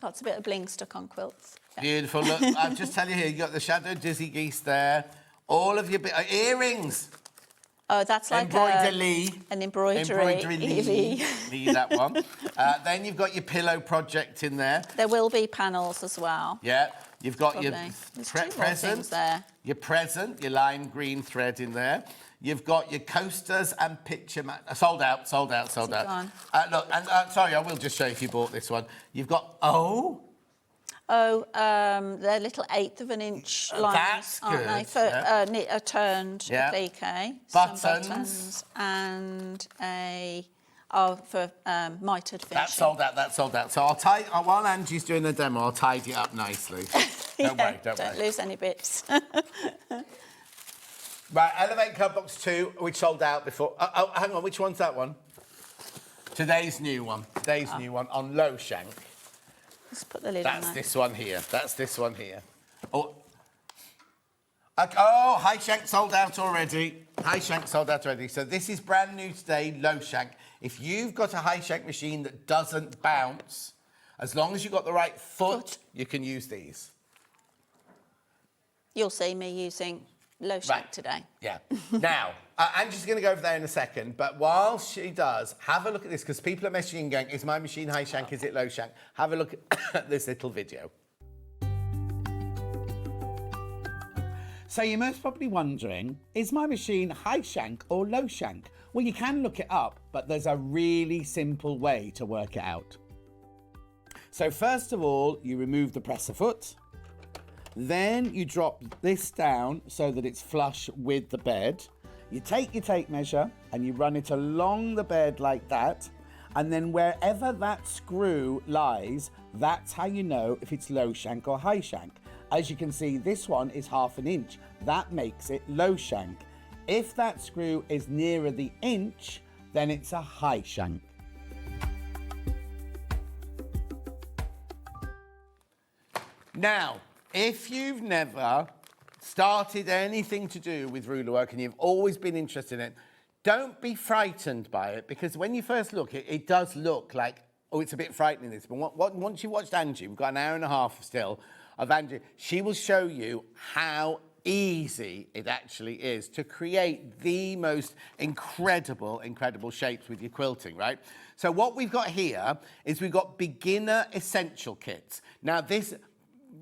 [SPEAKER 14] Lots of bit of bling stuck on quilts. Yeah.
[SPEAKER 3] Beautiful. Look, I'll just tell you here. You got the shadow dizzy geese there. All of your earrings.
[SPEAKER 14] Oh, that's like an embroidery.
[SPEAKER 3] Lee, that one. Then you've got your pillow project in there.
[SPEAKER 14] There will be panels as well.
[SPEAKER 3] Yeah. You've got your
[SPEAKER 14] present
[SPEAKER 3] there. Your present, your lime green thread in there. You've got your coasters and picture mat. Sold out. Look, and sorry, I will just show you if you bought this one. You've got
[SPEAKER 14] they're little 1/8 of an inch lines,
[SPEAKER 3] that's
[SPEAKER 14] aren't
[SPEAKER 3] good.
[SPEAKER 14] they? For turned applique.
[SPEAKER 3] Buttons.
[SPEAKER 14] And for mitered finishing.
[SPEAKER 3] That's sold out. So while Angie's doing the demo, I'll tidy it up nicely. Don't worry.
[SPEAKER 14] Don't lose any bits.
[SPEAKER 3] Right, Elevate Code Box 2, which sold out before. Hang on, which one's that one? Today's new one on low shank.
[SPEAKER 14] Let's put the lid on
[SPEAKER 3] That's
[SPEAKER 14] there.
[SPEAKER 3] this one here. High shank sold out already. So this is brand new today, low shank. If you've got a high shank machine that doesn't bounce, as long as you've got the right foot, you can use these.
[SPEAKER 14] You'll see me using low shank today.
[SPEAKER 3] Yeah. Now, Angie's going to go over there in a second, but while she does, have a look at this, because people are messaging going, is my machine high shank, is it low shank? Have a look at this little video.
[SPEAKER 5] So you're most probably wondering, is my machine high shank or low shank? Well, you can look it up, but there's a really simple way to work it out. So first of all, you remove the presser foot. Then you drop this down so that it's flush with the bed. You take your tape measure and you run it along the bed like that. And then wherever that screw lies, that's how you know if it's low shank or high shank. As you can see, this one is 1/2 inch. That makes it low shank. If that screw is nearer the inch, then it's a high shank.
[SPEAKER 3] Now, if you've never started anything to do with ruler work and you've always been interested in it, don't be frightened by it, because when you first look, it does look like, oh, it's a bit frightening, this. But once you watched Angie, we've got an hour and a half still of Angie, she will show you how easy it actually is to create the most incredible shapes with your quilting, right? So what we've got here is we've got beginner essential kits. Now this,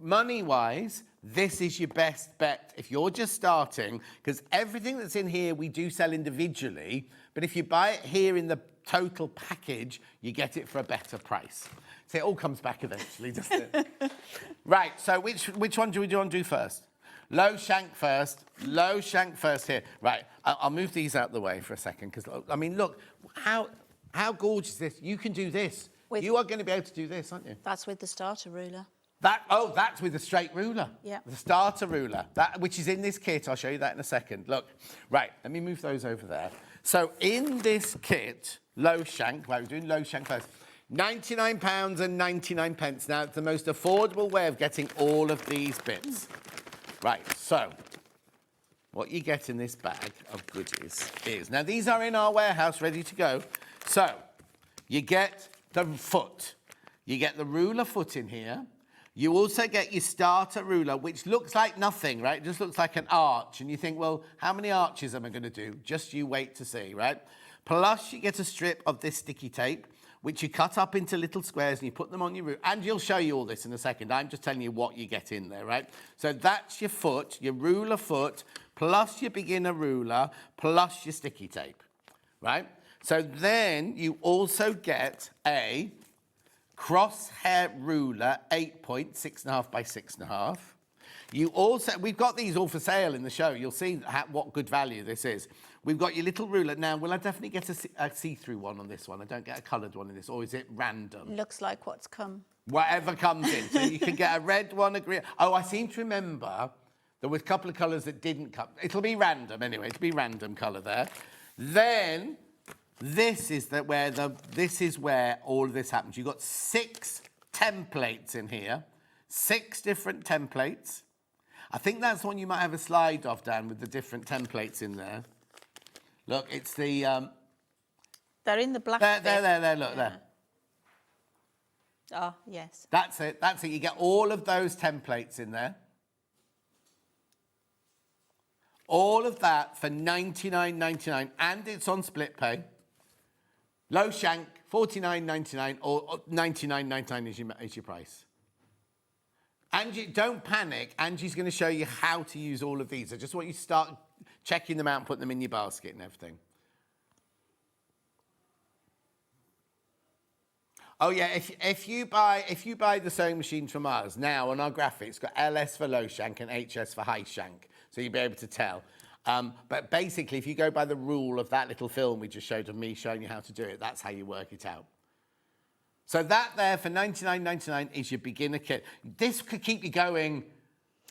[SPEAKER 3] money-wise, this is your best bet if you're just starting, because everything that's in here we do sell individually, but if you buy it here in the total package, you get it for a better price. So it all comes back eventually, doesn't it? Right, so which one do we want to do first? Low shank first here. Right, I'll move these out the way for a second, because, I mean, look, how gorgeous is this? You can do this. You are going to be able to do this, aren't you?
[SPEAKER 14] That's with the starter ruler.
[SPEAKER 3] That's with the straight ruler.
[SPEAKER 14] Yeah.
[SPEAKER 3] The starter ruler, which is in this kit. I'll show you that in a second. Look, right, let me move those over there. So in this kit, low shank, right, we're doing low shank first. £99.99. Now, it's the most affordable way of getting all of these bits. Right, so what you get in this bag of goodies is, now these are in our warehouse ready to go. So you get the foot. You get the ruler foot in here. You also get your starter ruler, which looks like nothing, right? It just looks like an arch. And you think, well, how many arches am I going to do? Just you wait to see, right? Plus, you get a strip of this sticky tape, which you cut up into little squares and you put them on your ruler. And you'll show you all this in a second. I'm just telling you what you get in there, right? So that's your foot, your ruler foot, plus your beginner ruler, plus your sticky tape, right? So then you also get a crosshair ruler, 8 point, 6.5 by 6.5. You also, we've got these all for sale in the show. You'll see what good value this is. We've got your little ruler. Now, will I definitely get a see-through one on this one? I don't get a coloured one in this, or is it random?
[SPEAKER 14] Looks like what's come.
[SPEAKER 3] Whatever comes in. So you can get a red one, a green. Oh, I seem to remember there were a couple of colours that didn't come. It'll be random anyway. It'll be random colour there. Then This is where all of this happens. You've got 6 templates in here, 6 different templates. I think that's the one you might have a slide of, Dan, with the different templates in there. Look, it's the...
[SPEAKER 14] They're in the black
[SPEAKER 3] there,
[SPEAKER 14] bit.
[SPEAKER 3] look, there.
[SPEAKER 14] Oh, yes.
[SPEAKER 3] That's it. You get all of those templates in there. All of that for $99.99, and it's on split pay. Low shank, $49.99 or $99.99 is your price. Angie, don't panic. Angie's going to show you how to use all of these. I just want you to start checking them out and putting them in your basket and everything. Oh yeah, if you buy the sewing machine from us now on our graphic, it's got LS for low shank and HS for high shank, so you'll be able to tell. But basically, if you go by the rule of that little film we just showed of me showing you how to do it, that's how you work it out. So that there for $99.99 is your beginner kit. This could keep you going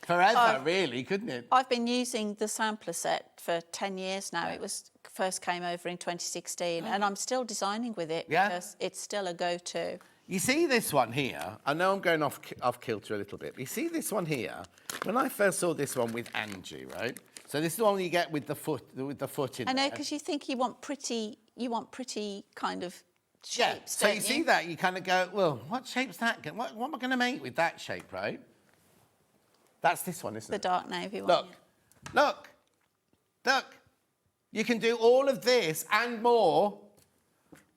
[SPEAKER 3] forever, really, couldn't it?
[SPEAKER 14] I've been using the sampler set for 10 years now. It was first came over in 2016, and I'm still designing with it because it's still a go-to.
[SPEAKER 3] You see this one here? I know I'm going off kilter a little bit. But you see this one here? When I first saw this one with Angie, right? So this is the one you get with the foot in.
[SPEAKER 14] I know, because you think you want pretty kind of shapes.
[SPEAKER 3] So you see that, you kind of go, well, what shape's that? What am I going to make with that shape, right? That's this one, isn't it?
[SPEAKER 14] The dark navy one.
[SPEAKER 3] Look. You can do all of this and more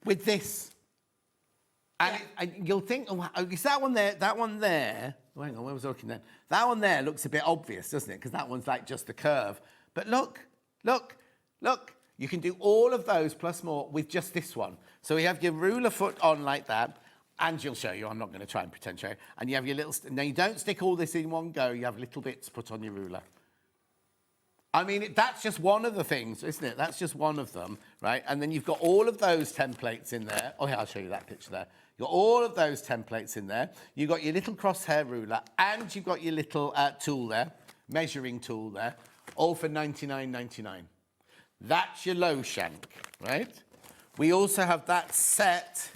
[SPEAKER 3] with this. And you'll think, oh, is that one there? That one there. Oh, hang on, where was I looking then? That one there looks a bit obvious, doesn't it? Because that one's like just a curve. But look. You can do all of those plus more with just this one. So you have your ruler foot on like that. And she'll show you. I'm not going to try and pretend to show you. And you have your little... Now, you don't stick all this in one go. You have little bits put on your ruler. I mean, that's just one of the things, isn't it? That's just one of them, right? And then you've got all of those templates in there. Oh, yeah, I'll show you that picture there. You've got all of those templates in there. You've got your little crosshair ruler, and you've got your little tool there, measuring tool there, all for $99.99. That's your low shank, right? We also have that set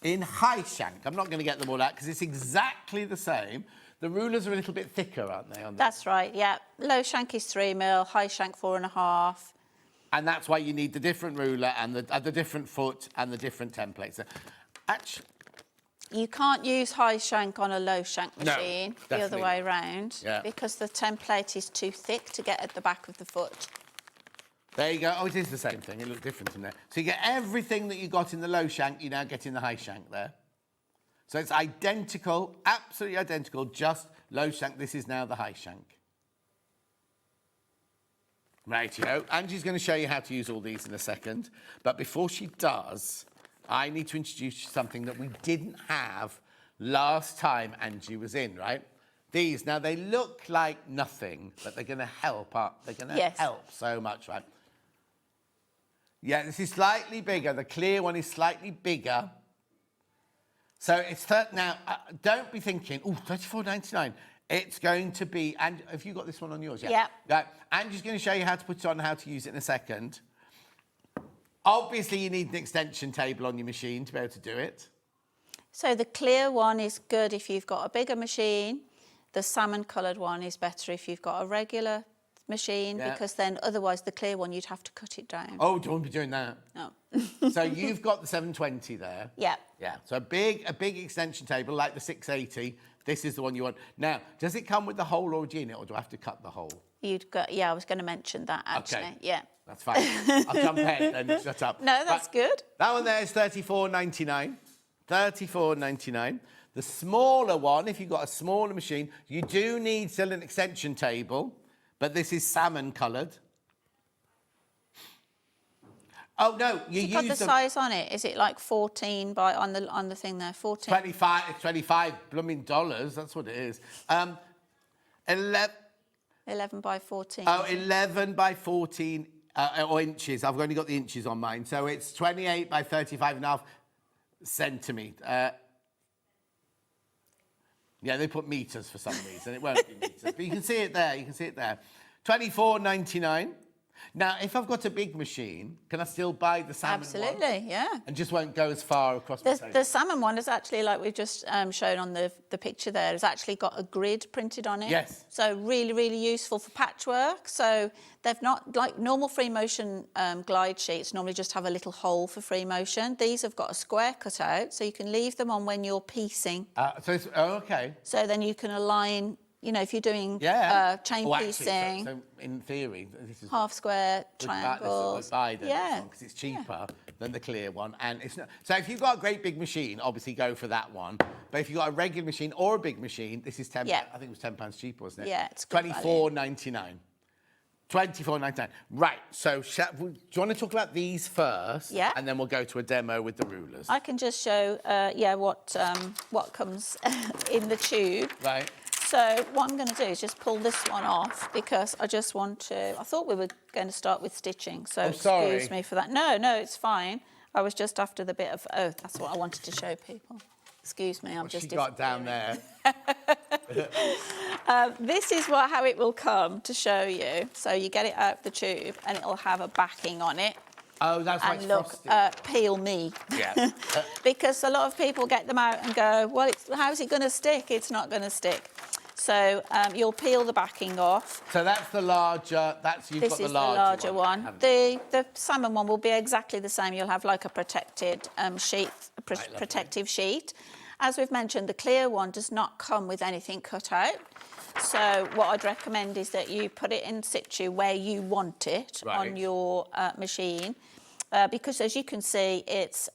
[SPEAKER 3] in high shank. I'm not going to get them all out because it's exactly the same. The rulers are a little bit thicker, aren't they?
[SPEAKER 14] That's right, yeah. Low shank is 3 mil, high shank 4.5.
[SPEAKER 3] And that's why you need the different ruler and the different foot and the different templates. Actually,
[SPEAKER 14] you can't use high shank on a low shank machine, the other way around,
[SPEAKER 3] yeah,
[SPEAKER 14] because the template is too thick to get at the back of the foot.
[SPEAKER 3] There you go. Oh, it is the same thing. It looks different in there. So you get everything that you got in the low shank, you now get in the high shank there. So it's identical, absolutely identical, just low shank. This is now the high shank. Rightio. Angie's going to show you how to use all these in a second. But before she does, I need to introduce you to something that we didn't have last time Angie was in, right? These, now they look like nothing, but they're going to help. They're going to help so much, right? Yeah, this is slightly bigger. The clear one is slightly bigger. So it's now. Don't be thinking, oh, $34.99. It's going to be. And have you got this one on yours? Yeah. Right. Angie's going to show you how to put it on, how to use it in a second. Obviously, you need an extension table on your machine to be able to do it.
[SPEAKER 14] So the clear one is good if you've got a bigger machine. The salmon-coloured one is better if you've got a regular machine, because then otherwise the clear one, you'd have to cut it down.
[SPEAKER 3] Oh, don't be doing that.
[SPEAKER 14] No.
[SPEAKER 3] So you've got the 720 there.
[SPEAKER 14] Yeah.
[SPEAKER 3] Yeah. So a big extension table like the 680. This is the one you want. Now, does it come with the hole already in it, or do I have to cut the hole?
[SPEAKER 14] You'd got. Yeah, I was going to mention that actually.
[SPEAKER 3] Okay.
[SPEAKER 14] Yeah.
[SPEAKER 3] That's fine. I'll jump ahead and shut up.
[SPEAKER 14] No, that's good.
[SPEAKER 3] That one there is $34.99. $34.99. The smaller one, if you've got a smaller machine, you do need still an extension table, but this is salmon coloured. Oh no, you
[SPEAKER 14] put the size on it. Is it like 14 by on the thing there? 14.
[SPEAKER 3] 25 blooming dollars. That's what it is.
[SPEAKER 14] 11 by 14.
[SPEAKER 3] Oh, 11 by 14 or inches. I've only got the inches on mine, so it's 28 by 35.5 centimetre. Yeah, they put meters for some reason. It won't be meters, but you can see it there. You can see it there. $24.99. Now, if I've got a big machine, can I still buy the salmon one?
[SPEAKER 14] Absolutely, yeah.
[SPEAKER 3] And just won't go as far across the table?
[SPEAKER 14] The salmon one is actually, like we've just shown on the picture there, has actually got a grid printed on it.
[SPEAKER 3] Yes.
[SPEAKER 14] So really, really useful for patchwork. So they've not, like normal free motion glide sheets normally just have a little hole for free motion. These have got a square cut out, so you can leave them on when you're piecing.
[SPEAKER 3] So it's, okay.
[SPEAKER 14] So then you can align, you know, if you're doing chain piecing.
[SPEAKER 3] So in theory, this is
[SPEAKER 14] half square, triangles.
[SPEAKER 3] Buy because it's cheaper than the clear one, and it's not. So if you've got a great big machine, obviously go for that one. But if you've got a regular machine or a big machine, this is £10. I think it was £10 cheaper, wasn't it?
[SPEAKER 14] Yeah, it's
[SPEAKER 3] $24.99. $24.99. Right. So do you want to talk about these first?
[SPEAKER 14] Yeah.
[SPEAKER 3] And then we'll go to a demo with the rulers.
[SPEAKER 14] I can just show, what comes in the tube.
[SPEAKER 3] Right.
[SPEAKER 14] So what I'm going to do is just pull this one off because I just want to... I thought we were going to start with stitching, so excuse me for that. No, it's fine. I was just after the bit of... Oh, that's what I wanted to show people. Excuse me, I'm just...
[SPEAKER 3] What she got down there.
[SPEAKER 14] This is how it will come to show you. So you get it out of the tube and it'll have a backing on it.
[SPEAKER 3] Oh, that's why it's frosty.
[SPEAKER 14] Peel me.
[SPEAKER 3] Yeah.
[SPEAKER 14] Because a lot of people get them out and go, well, how's it going to stick? It's not going to stick. So you'll peel the backing off.
[SPEAKER 3] So that's the larger,
[SPEAKER 14] This is the larger one. The salmon one will be exactly the same. You'll have like a protected sheet, protective sheet. As we've mentioned, the clear one does not come with anything cut out. So what I'd recommend is that you put it in situ where you want it on your machine, because as you can see, it's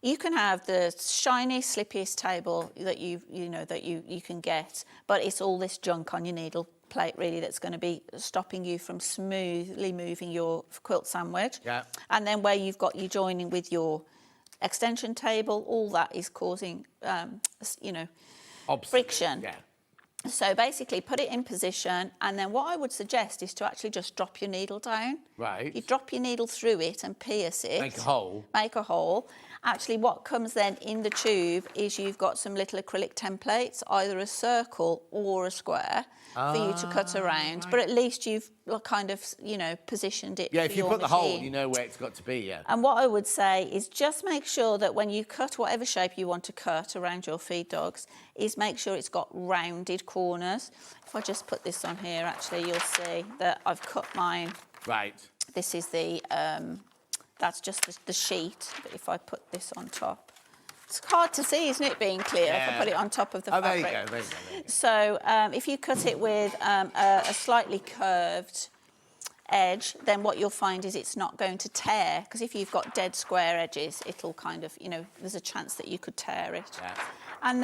[SPEAKER 14] you can have the shiniest, slippiest table that you can get, but it's all this junk on your needle plate really that's going to be stopping you from smoothly moving your quilt sandwich.
[SPEAKER 3] Yeah.
[SPEAKER 14] And then where you've got your joining with your extension table, all that is causing friction.
[SPEAKER 3] Yeah.
[SPEAKER 14] So basically put it in position, and then what I would suggest is to actually just drop your needle down.
[SPEAKER 3] Right.
[SPEAKER 14] You drop your needle through it and pierce it.
[SPEAKER 3] Make a hole.
[SPEAKER 14] Make a hole. Actually, what comes then in the tube is you've got some little acrylic templates, either a circle or a square, for you to cut around. Right. But at least you've kind of, positioned it.
[SPEAKER 3] Yeah,
[SPEAKER 14] for
[SPEAKER 3] if you
[SPEAKER 14] your
[SPEAKER 3] put the
[SPEAKER 14] machine.
[SPEAKER 3] hole, you know where it's got to be, yeah.
[SPEAKER 14] And what I would say is just make sure that when you cut whatever shape you want to cut around your feed dogs, is make sure it's got rounded corners. If I just put this on here, actually, you'll see that I've cut mine.
[SPEAKER 3] Right.
[SPEAKER 14] This is the, that's just the sheet. But if I put this on top, it's hard to see, isn't it, being clear?
[SPEAKER 3] Yeah.
[SPEAKER 14] If I put it on top of the fabric.
[SPEAKER 3] There you go.
[SPEAKER 14] So if you cut it with a slightly curved edge, then what you'll find is it's not going to tear, because if you've got dead square edges, it'll kind of, there's a chance that you could tear it.
[SPEAKER 3] Yeah.
[SPEAKER 14] And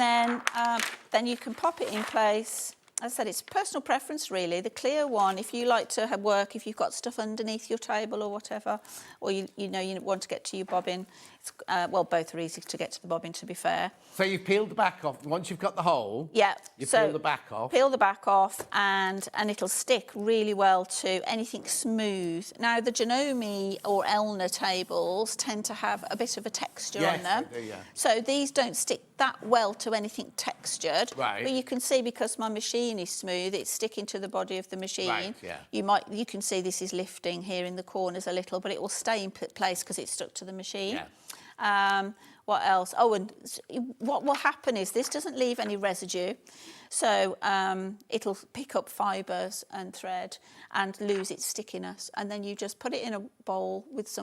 [SPEAKER 14] then you can pop it in place. As I said, it's personal preference, really. The clear one, if you like to work, if you've got stuff underneath your table or whatever, or you want to get to your bobbin, it's, both are easy to get to the bobbin, to be fair.
[SPEAKER 3] So you've peeled the back off. Once you've got the hole,
[SPEAKER 14] yeah,
[SPEAKER 3] you peel the back off.
[SPEAKER 14] Peel the back off, and it'll stick really well to anything smooth. Now, the Janome or Elna tables tend to have a bit of a texture on them.
[SPEAKER 3] They do, yeah.
[SPEAKER 14] So these don't stick that well to anything textured.
[SPEAKER 3] Right.
[SPEAKER 14] But you can see, because my machine is smooth, it's sticking to the body of the machine.
[SPEAKER 3] Right, yeah.
[SPEAKER 14] You can see this is lifting here in the corners a little, but it will stay in place because it's stuck to the machine.
[SPEAKER 3] Yeah.
[SPEAKER 14] What else? Oh, and what will happen is this doesn't leave any residue. So it'll pick up fibres and thread and lose its stickiness. And then you just put it in a bowl with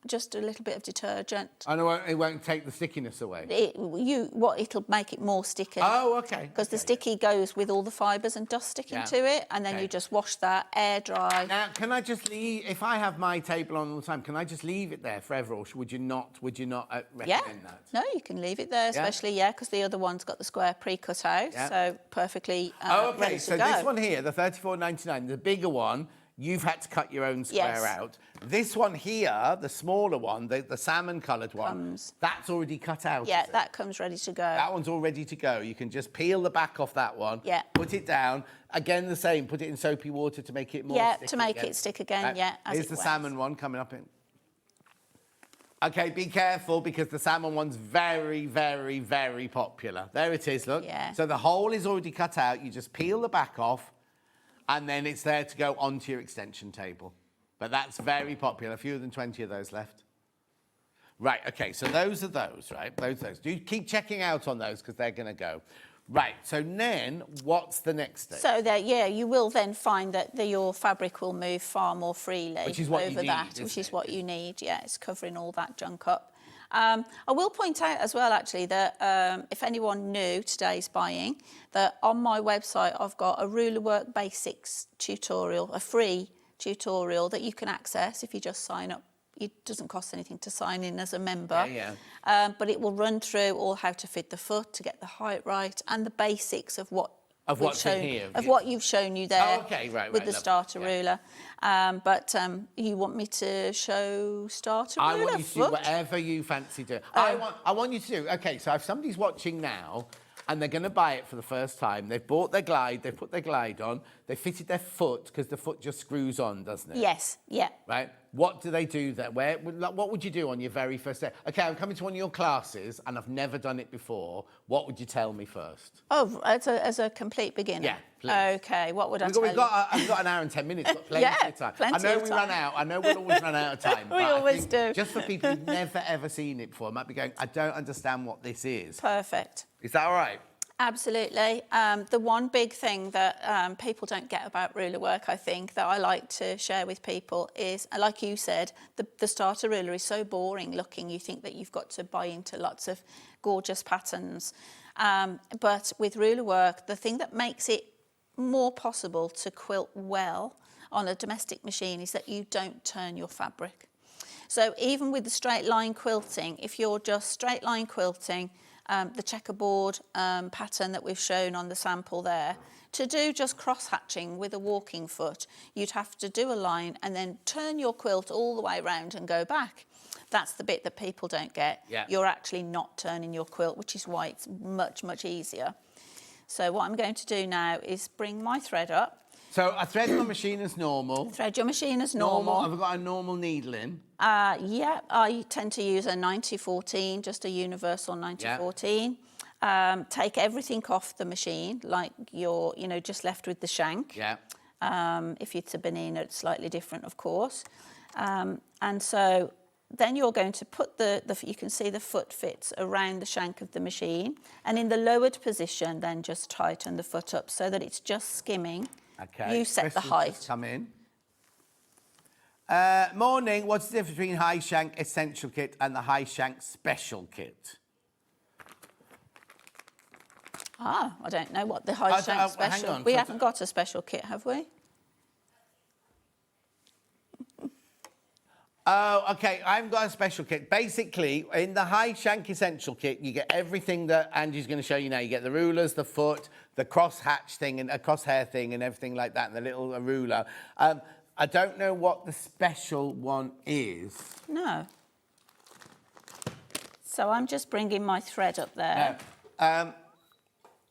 [SPEAKER 14] just a little bit of detergent.
[SPEAKER 3] I know it won't take the stickiness away.
[SPEAKER 14] It'll make it more sticky.
[SPEAKER 3] Oh, okay.
[SPEAKER 14] Because the sticky goes with all the fibres and dust sticking to it, and then you just wash that, air dry.
[SPEAKER 3] Now, can I just leave, if I have my table on all the time, can I just leave it there forever, or would you not recommend that?
[SPEAKER 14] No, you can leave it there, especially, because the other one's got the square pre-cut out, so perfectly ready to go.
[SPEAKER 3] This one here, the $34.99, the bigger one, you've had to cut your own square out. This one here, the smaller one, the salmon-coloured one, that's already cut out.
[SPEAKER 14] Yeah, that comes ready to go.
[SPEAKER 3] That one's all ready to go. You can just peel the back off that one, put it down. Again, the same, put it in soapy water to make it more sticky.
[SPEAKER 14] Yeah, to make it stick again,
[SPEAKER 3] Here's the salmon one coming up in. OK, be careful, because the salmon one's very, very, very popular. There it is, look.
[SPEAKER 14] Yeah.
[SPEAKER 3] So the hole is already cut out. You just peel the back off, and then it's there to go onto your extension table. But that's very popular. Fewer than 20 of those left. Right, okay, so those are those, right? Those. Do keep checking out on those because they're going to go. Right, so then what's the next thing?
[SPEAKER 14] So that, yeah, you will then find that your fabric will move far more freely
[SPEAKER 3] Which is what
[SPEAKER 14] over
[SPEAKER 3] you need,
[SPEAKER 14] that, which is what you need. Yeah, it's covering all that junk up. I will point out as well, actually, that if anyone new today's buying, that on my website I've got a ruler work basics tutorial, a free tutorial that you can access if you just sign up. It doesn't cost anything to sign in as a member. But it will run through all how to fit the foot, to get the height right, and the basics of what what you've shown you there with the starter ruler. But you want me to show starter ruler?
[SPEAKER 3] I want you to do whatever you fancy doing. I want you to do, okay, so if somebody's watching now and they're going to buy it for the first time, they've bought their glide, they've put their glide on, they fitted their foot, because the foot just screws on, doesn't it?
[SPEAKER 14] Yes, yeah.
[SPEAKER 3] Right? What do they do there? What would you do on your very first day? Okay, I'm coming to one of your classes and I've never done it before. What would you tell me first?
[SPEAKER 14] Oh, as a complete beginner?
[SPEAKER 3] Yeah, please.
[SPEAKER 14] Okay, what would I tell you?
[SPEAKER 3] I've got an hour and 10 minutes, got plenty of time. I know we run out. I know we'll always run out of time.
[SPEAKER 14] We always do.
[SPEAKER 3] Just for people who've never, ever seen it before, might be going, I don't understand what this is.
[SPEAKER 14] Perfect.
[SPEAKER 3] Is that all right?
[SPEAKER 14] Absolutely. The one big thing that people don't get about ruler work, I think, that I like to share with people is, like you said, the starter ruler is so boring looking. You think that you've got to buy into lots of gorgeous patterns. But with ruler work, the thing that makes it more possible to quilt well on a domestic machine is that you don't turn your fabric. So even with the straight line quilting, if you're just straight line quilting, the checkerboard pattern that we've shown on the sample there, to do just cross-hatching with a walking foot, you'd have to do a line and then turn your quilt all the way around and go back. That's the bit that people don't get.
[SPEAKER 3] Yeah.
[SPEAKER 14] You're actually not turning your quilt, which is why it's much, much easier. So what I'm going to do now is bring my thread up.
[SPEAKER 3] So I thread my machine as normal.
[SPEAKER 14] Thread your machine as normal.
[SPEAKER 3] I've got a normal needle in.
[SPEAKER 14] Yeah, I tend to use a 90-14, just a universal 90-14. Yeah. Take everything off the machine, like you're, just left with the shank.
[SPEAKER 3] Yeah.
[SPEAKER 14] If it's a banana, it's slightly different, of course. And so then you're going to put you can see the foot fits around the shank of the machine. And in the lowered position, then just tighten the foot up so that it's just skimming.
[SPEAKER 3] Okay.
[SPEAKER 14] You set the height.
[SPEAKER 3] Come in. Morning. What's the difference between high shank essential kit and the high shank special kit?
[SPEAKER 14] I don't know what the high shank special.
[SPEAKER 3] Hang on,
[SPEAKER 14] we haven't got a special kit, have we?
[SPEAKER 3] Oh, okay. I haven't got a special kit. Basically, in the high shank essential kit, you get everything that Angie's going to show you now. You get the rulers, the foot, the cross-hatch thing, and a crosshair thing, and everything like that, and the little ruler. I don't know what the special one is.
[SPEAKER 14] No. So I'm just bringing my thread up there.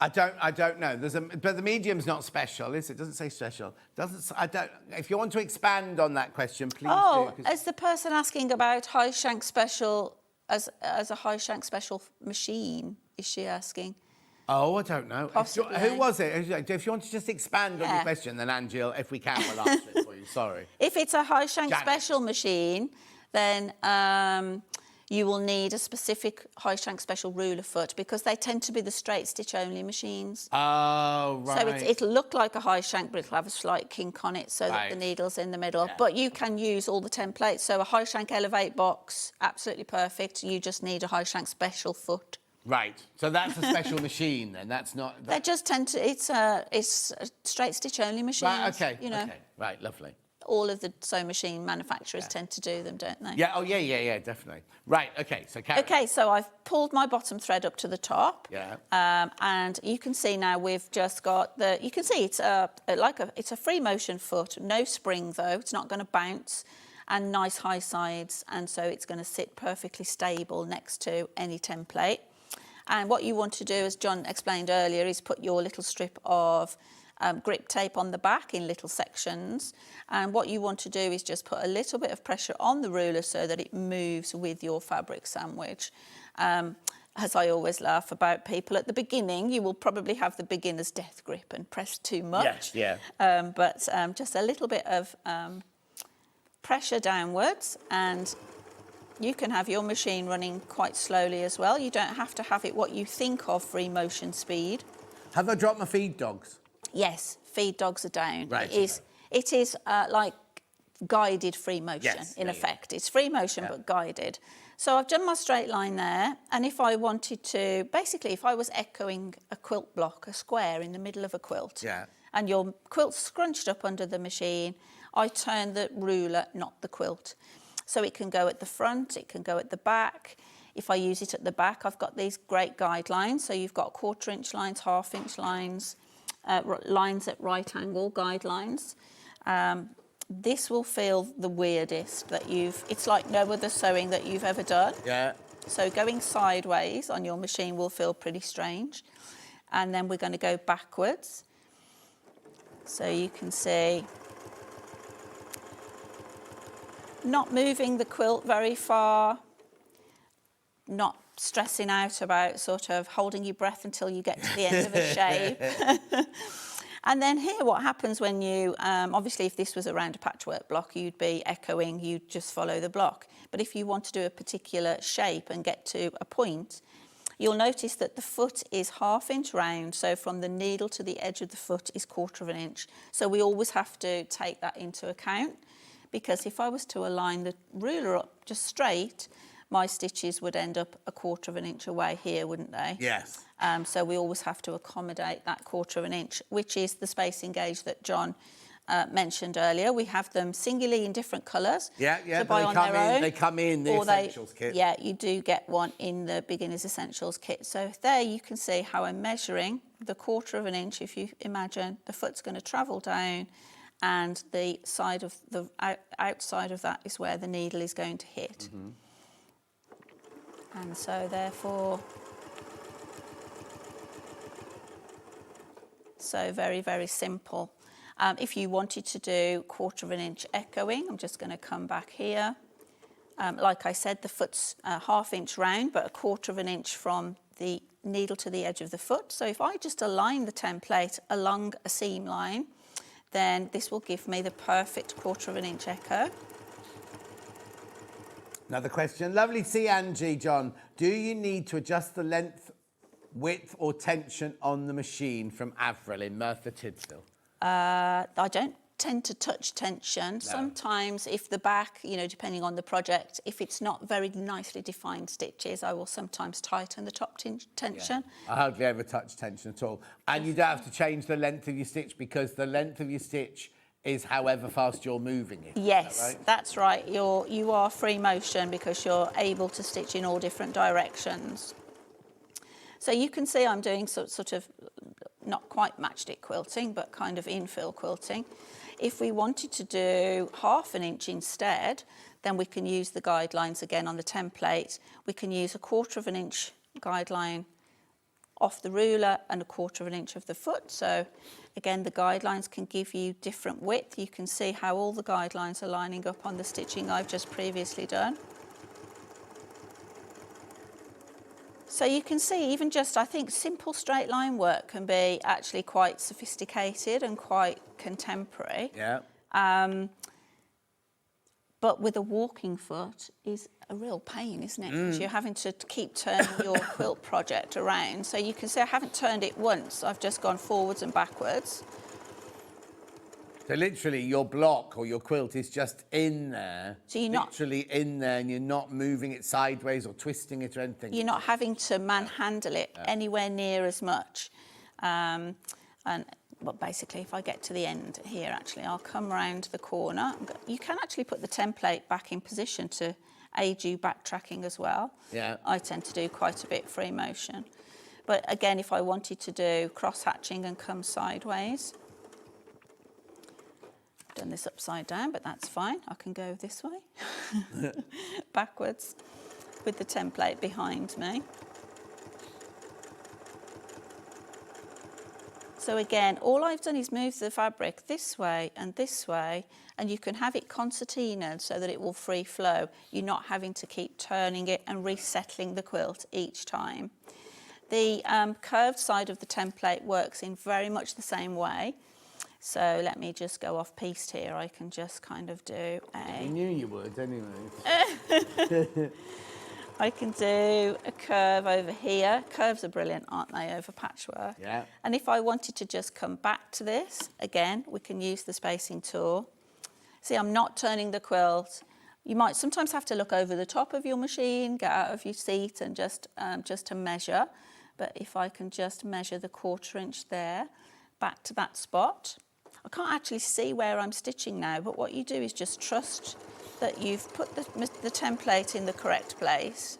[SPEAKER 3] I don't know. But the medium's not special, is it? Doesn't say special. If you want to expand on that question, please do.
[SPEAKER 14] As the person asking about high shank special as a high shank special machine, is she asking?
[SPEAKER 3] Oh, I don't know.
[SPEAKER 14] Possibly.
[SPEAKER 3] Who was it? If you want to just expand on your question, then Angela, if we can, we'll answer it for you. Sorry.
[SPEAKER 14] If it's a high shank special machine, then you will need a specific high shank special ruler foot because they tend to be the straight stitch only machines.
[SPEAKER 3] Oh, right.
[SPEAKER 14] So it'll look like a high shank, but it'll have a slight kink on it so that the needle's in the middle. Yeah. But you can use all the templates. So a high shank elevate box, absolutely perfect. You just need a high shank special foot.
[SPEAKER 3] Right. So that's a special machine then. That's not.
[SPEAKER 14] They just tend to. It's a straight stitch only machine.
[SPEAKER 3] Right. Okay. Okay. Right. Lovely.
[SPEAKER 14] All of the sewing machine manufacturers tend to do them, don't they?
[SPEAKER 3] Yeah. Oh, yeah. Definitely. Right. Okay. So.
[SPEAKER 14] Okay. So I've pulled my bottom thread up to the top.
[SPEAKER 3] Yeah.
[SPEAKER 14] And you can see now we've just got the. You can see it's it's a free motion foot, no spring though. It's not going to bounce, and nice high sides, and so it's going to sit perfectly stable next to any template. And what you want to do, as John explained earlier, is put your little strip of grip tape on the back in little sections. And what you want to do is just put a little bit of pressure on the ruler so that it moves with your fabric sandwich. As I always laugh about people at the beginning, you will probably have the beginner's death grip and press too much.
[SPEAKER 3] Yeah.
[SPEAKER 14] But just a little bit of pressure downwards, and you can have your machine running quite slowly as well. You don't have to have it what you think of free motion speed.
[SPEAKER 3] Have I dropped my feed dogs?
[SPEAKER 14] Yes, feed dogs are down.
[SPEAKER 3] Right,
[SPEAKER 14] It is like guided free motion,
[SPEAKER 3] Yes,
[SPEAKER 14] in
[SPEAKER 3] yeah,
[SPEAKER 14] effect. It's free motion, but guided. So I've done my straight line there, and if I wanted to, basically, if I was echoing a quilt block, a square in the middle of a quilt, and your quilt's scrunched up under the machine, I turn the ruler, not the quilt. So it can go at the front, it can go at the back. If I use it at the back, I've got these great guidelines. So you've got 1/4 inch lines, 1/2 inch lines, lines at right angle, guidelines. This will feel the weirdest that it's like no other sewing that you've ever done.
[SPEAKER 3] Yeah.
[SPEAKER 14] So going sideways on your machine will feel pretty strange. And then we're going to go backwards. So you can see, not moving the quilt very far, not stressing out about sort of holding your breath until you get to the end of a shape. And then here, what happens when you, obviously if this was around a patchwork block, you'd be echoing, you'd just follow the block. But if you want to do a particular shape and get to a point, you'll notice that the foot is 1/2 inch round, so from the needle to the edge of the foot is 1/4 inch. So we always have to take that into account, because if I was to align the ruler up just straight, my stitches would end up 1/4 inch away here, wouldn't they?
[SPEAKER 3] Yes.
[SPEAKER 14] So we always have to accommodate that 1/4 inch, which is the spacing gauge that John mentioned earlier. We have them singularly in different colours.
[SPEAKER 3] Yeah,
[SPEAKER 14] to buy on their own,
[SPEAKER 3] they come in the essentials kit.
[SPEAKER 14] Yeah, you do get one in the beginner's essentials kit. So there you can see how I'm measuring the 1/4 inch. If you imagine the foot's going to travel down, and the side of the outside of that is where the needle is going to hit. And so therefore, so very, very simple. If you wanted to do 1/4 inch echoing, I'm just going to come back here. Like I said, the foot's 1/2 inch round, but 1/4 inch from the needle to the edge of the foot. So if I just align the template along a seam line, then this will give me the perfect 1/4 inch echo.
[SPEAKER 3] Another question. Lovely to see Angie, John. Do you need to adjust the length, width or tension on the machine? From Avril in Merthyr Tydfil.
[SPEAKER 14] I don't tend to touch tension. No. Sometimes if the back, depending on the project, if it's not very nicely defined stitches, I will sometimes tighten the top tension.
[SPEAKER 3] Yeah. I hardly ever touch tension at all. And you don't have to change the length of your stitch, because the length of your stitch is however fast you're moving it.
[SPEAKER 14] Yes, that's right. You are free motion because you're able to stitch in all different directions. So you can see I'm doing sort of not quite matchstick quilting, but kind of infill quilting. If we wanted to do 1/2 inch instead, then we can use the guidelines again on the template. We can use 1/4 inch guideline off the ruler and 1/4 inch of the foot. So again, the guidelines can give you different width. You can see how all the guidelines are lining up on the stitching I've just previously done. So you can see even just, I think, simple straight line work can be actually quite sophisticated and quite contemporary.
[SPEAKER 3] Yeah.
[SPEAKER 14] But with a walking foot is a real pain, isn't it? Because you're having to keep turning your quilt project around. So you can see I haven't turned it once. I've just gone forwards and backwards.
[SPEAKER 3] So literally your block or your quilt is just in there.
[SPEAKER 14] So you're
[SPEAKER 3] literally in there, and you're not moving it sideways or twisting it or anything.
[SPEAKER 14] You're not having to manhandle it anywhere near as much. But basically, if I get to the end here, actually, I'll come round the corner. You can actually put the template back in position to aid you backtracking as well.
[SPEAKER 3] Yeah.
[SPEAKER 14] I tend to do quite a bit free motion. But again, if I wanted to do cross-hatching and come sideways, I've done this upside down, but that's fine. I can go this way, backwards, with the template behind me. So again, all I've done is move the fabric this way, and you can have it concertinaed so that it will free flow. You're not having to keep turning it and resettling the quilt each time. The curved side of the template works in very much the same way. So let me just go off piste here. I can just kind of do
[SPEAKER 3] I
[SPEAKER 14] a...
[SPEAKER 3] knew you would, anyway.
[SPEAKER 14] I can do a curve over here. Curves are brilliant, aren't they, over patchwork?
[SPEAKER 3] Yeah.
[SPEAKER 14] And if I wanted to just come back to this, again, we can use the spacing tool. See, I'm not turning the quilt. You might sometimes have to look over the top of your machine, get out of your seat and just to measure. But if I can just measure the 1/4 inch there, back to that spot. I can't actually see where I'm stitching now, but what you do is just trust that you've put the template in the correct place.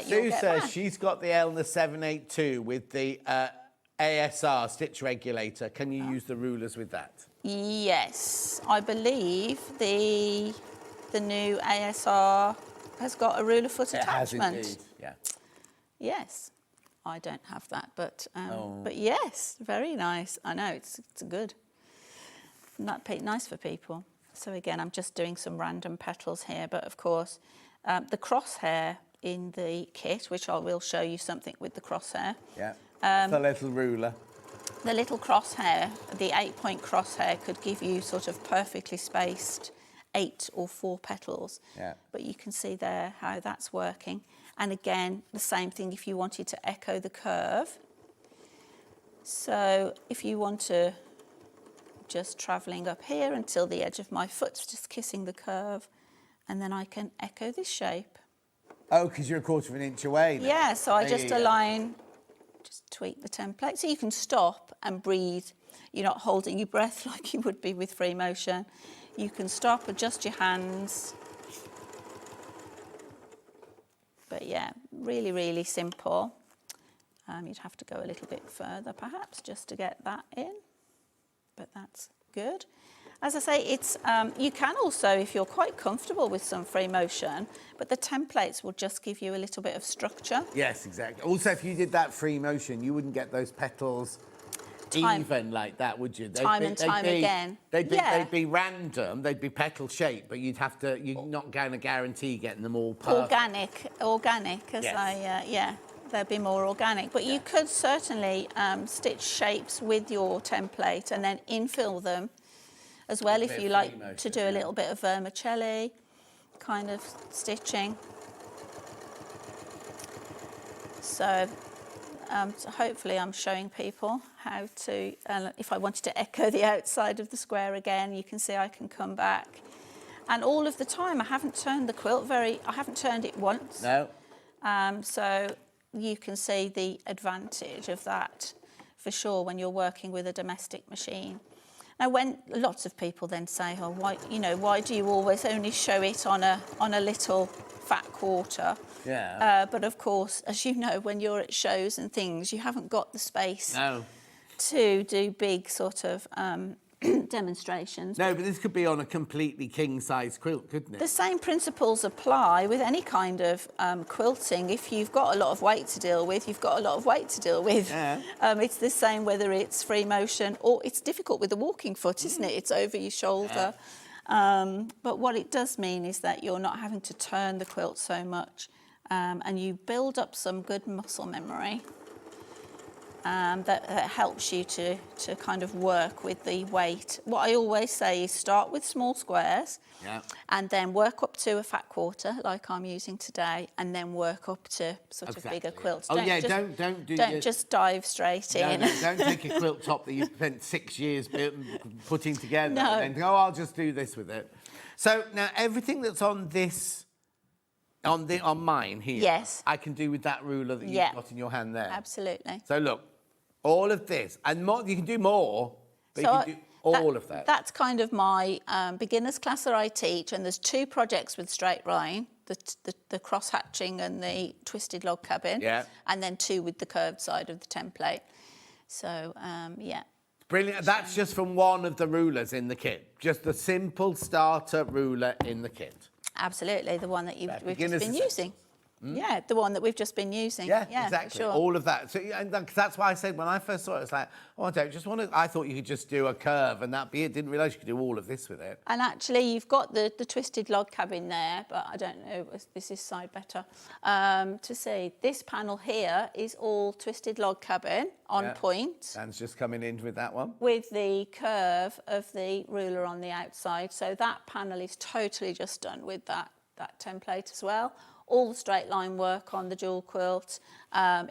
[SPEAKER 3] Sue says she's got the Elna 782 with the ASR stitch regulator. Can you use the rulers with that?
[SPEAKER 14] Yes, I believe the new ASR has got a ruler foot attachment.
[SPEAKER 3] It has indeed, yeah.
[SPEAKER 14] Yes, I don't have that, but yes, very nice. I know it's good. Nice for people. So again, I'm just doing some random petals here, but of course, the crosshair in the kit, which I will show you something with the crosshair.
[SPEAKER 3] Yeah. The little ruler.
[SPEAKER 14] The little crosshair, the 8-point crosshair, could give you sort of perfectly spaced 8 or 4 petals.
[SPEAKER 3] Yeah.
[SPEAKER 14] But you can see there how that's working. And again, the same thing if you wanted to echo the curve. So if you want to just travelling up here until the edge of my foot's just kissing the curve, and then I can echo this shape.
[SPEAKER 3] Oh, because you're 1/4 inch away now.
[SPEAKER 14] Yeah, so I
[SPEAKER 3] There
[SPEAKER 14] just
[SPEAKER 3] you go.
[SPEAKER 14] align, just tweak the template. So you can stop and breathe. You're not holding your breath like you would be with free motion. You can stop, adjust your hands. But yeah, really, really simple. You'd have to go a little bit further perhaps just to get that in, but that's good. As I say, it's you can also, if you're quite comfortable with some free motion, but the templates will just give you a little bit of structure.
[SPEAKER 3] Yes, exactly. Also, if you did that free motion, you wouldn't get those petals even like that, would you?
[SPEAKER 14] Time and time again.
[SPEAKER 3] They'd be random, they'd be petal shaped, but you're not going to guarantee getting them all perfect.
[SPEAKER 14] Organic, as
[SPEAKER 3] yes.
[SPEAKER 14] They'd be more organic. But you could certainly stitch shapes with your template and then infill them as well if you like to do a little bit of vermicelli kind of stitching. So hopefully I'm showing people how to, if I wanted to echo the outside of the square again, you can see I can come back. And all of the time, I haven't turned the quilt I haven't turned it once.
[SPEAKER 3] No.
[SPEAKER 14] So you can see the advantage of that for sure when you're working with a domestic machine. Now, when lots of people then say, "Oh, why do you always only show it on a little fat 1/4?"
[SPEAKER 3] Yeah.
[SPEAKER 14] But of course, as you know, when you're at shows and things, you haven't got the space
[SPEAKER 3] No.
[SPEAKER 14] to do big sort of demonstrations.
[SPEAKER 3] No, but this could be on a completely king-size quilt, couldn't it?
[SPEAKER 14] The same principles apply with any kind of quilting. If you've got a lot of weight to deal with, you've got a lot of weight to deal with.
[SPEAKER 3] Yeah.
[SPEAKER 14] It's the same whether it's free motion or it's difficult with the walking foot, isn't it? It's over your shoulder.
[SPEAKER 3] Yeah.
[SPEAKER 14] But what it does mean is that you're not having to turn the quilt so much and you build up some good muscle memory. That helps you to kind of work with the weight. What I always say is start with small squares and then work up to a fat 1/4 like I'm using today and then work up to sort of bigger quilts.
[SPEAKER 3] Oh, don't
[SPEAKER 14] just dive straight in.
[SPEAKER 3] No, don't take a quilt top that you've spent 6 years putting together
[SPEAKER 14] No.
[SPEAKER 3] and go, I'll just do this with it. So now everything that's on this, on mine here,
[SPEAKER 14] yes,
[SPEAKER 3] I can do with that ruler that you've got in your hand there.
[SPEAKER 14] Absolutely.
[SPEAKER 3] So look, all of this, and more, you can do more, but you can do all of that.
[SPEAKER 14] That's kind of my beginner's class that I teach, and there's 2 projects with straight line, the cross-hatching and the twisted log cabin, and then 2 with the curved side of the template. So, yeah.
[SPEAKER 3] Brilliant. That's just from one of the rulers in the kit. Just the simple starter ruler in the kit.
[SPEAKER 14] Absolutely, the one that we've just been using. Yeah, the one that we've just been using.
[SPEAKER 3] Yeah,
[SPEAKER 14] for
[SPEAKER 3] exactly.
[SPEAKER 14] sure.
[SPEAKER 3] All of that. So, and that's why I said when I first saw it, it's like, oh, I don't just want to. I thought you could just do a curve and that'd be it. Didn't realise you could do all of this with it.
[SPEAKER 14] And actually, you've got the twisted log cabin there, but I don't know if this is side better to see. This panel here is all twisted log cabin on point.
[SPEAKER 3] Dan's just coming in with that one.
[SPEAKER 14] With the curve of the ruler on the outside. So that panel is totally just done with that template as well. All the straight line work on the jewel quilt,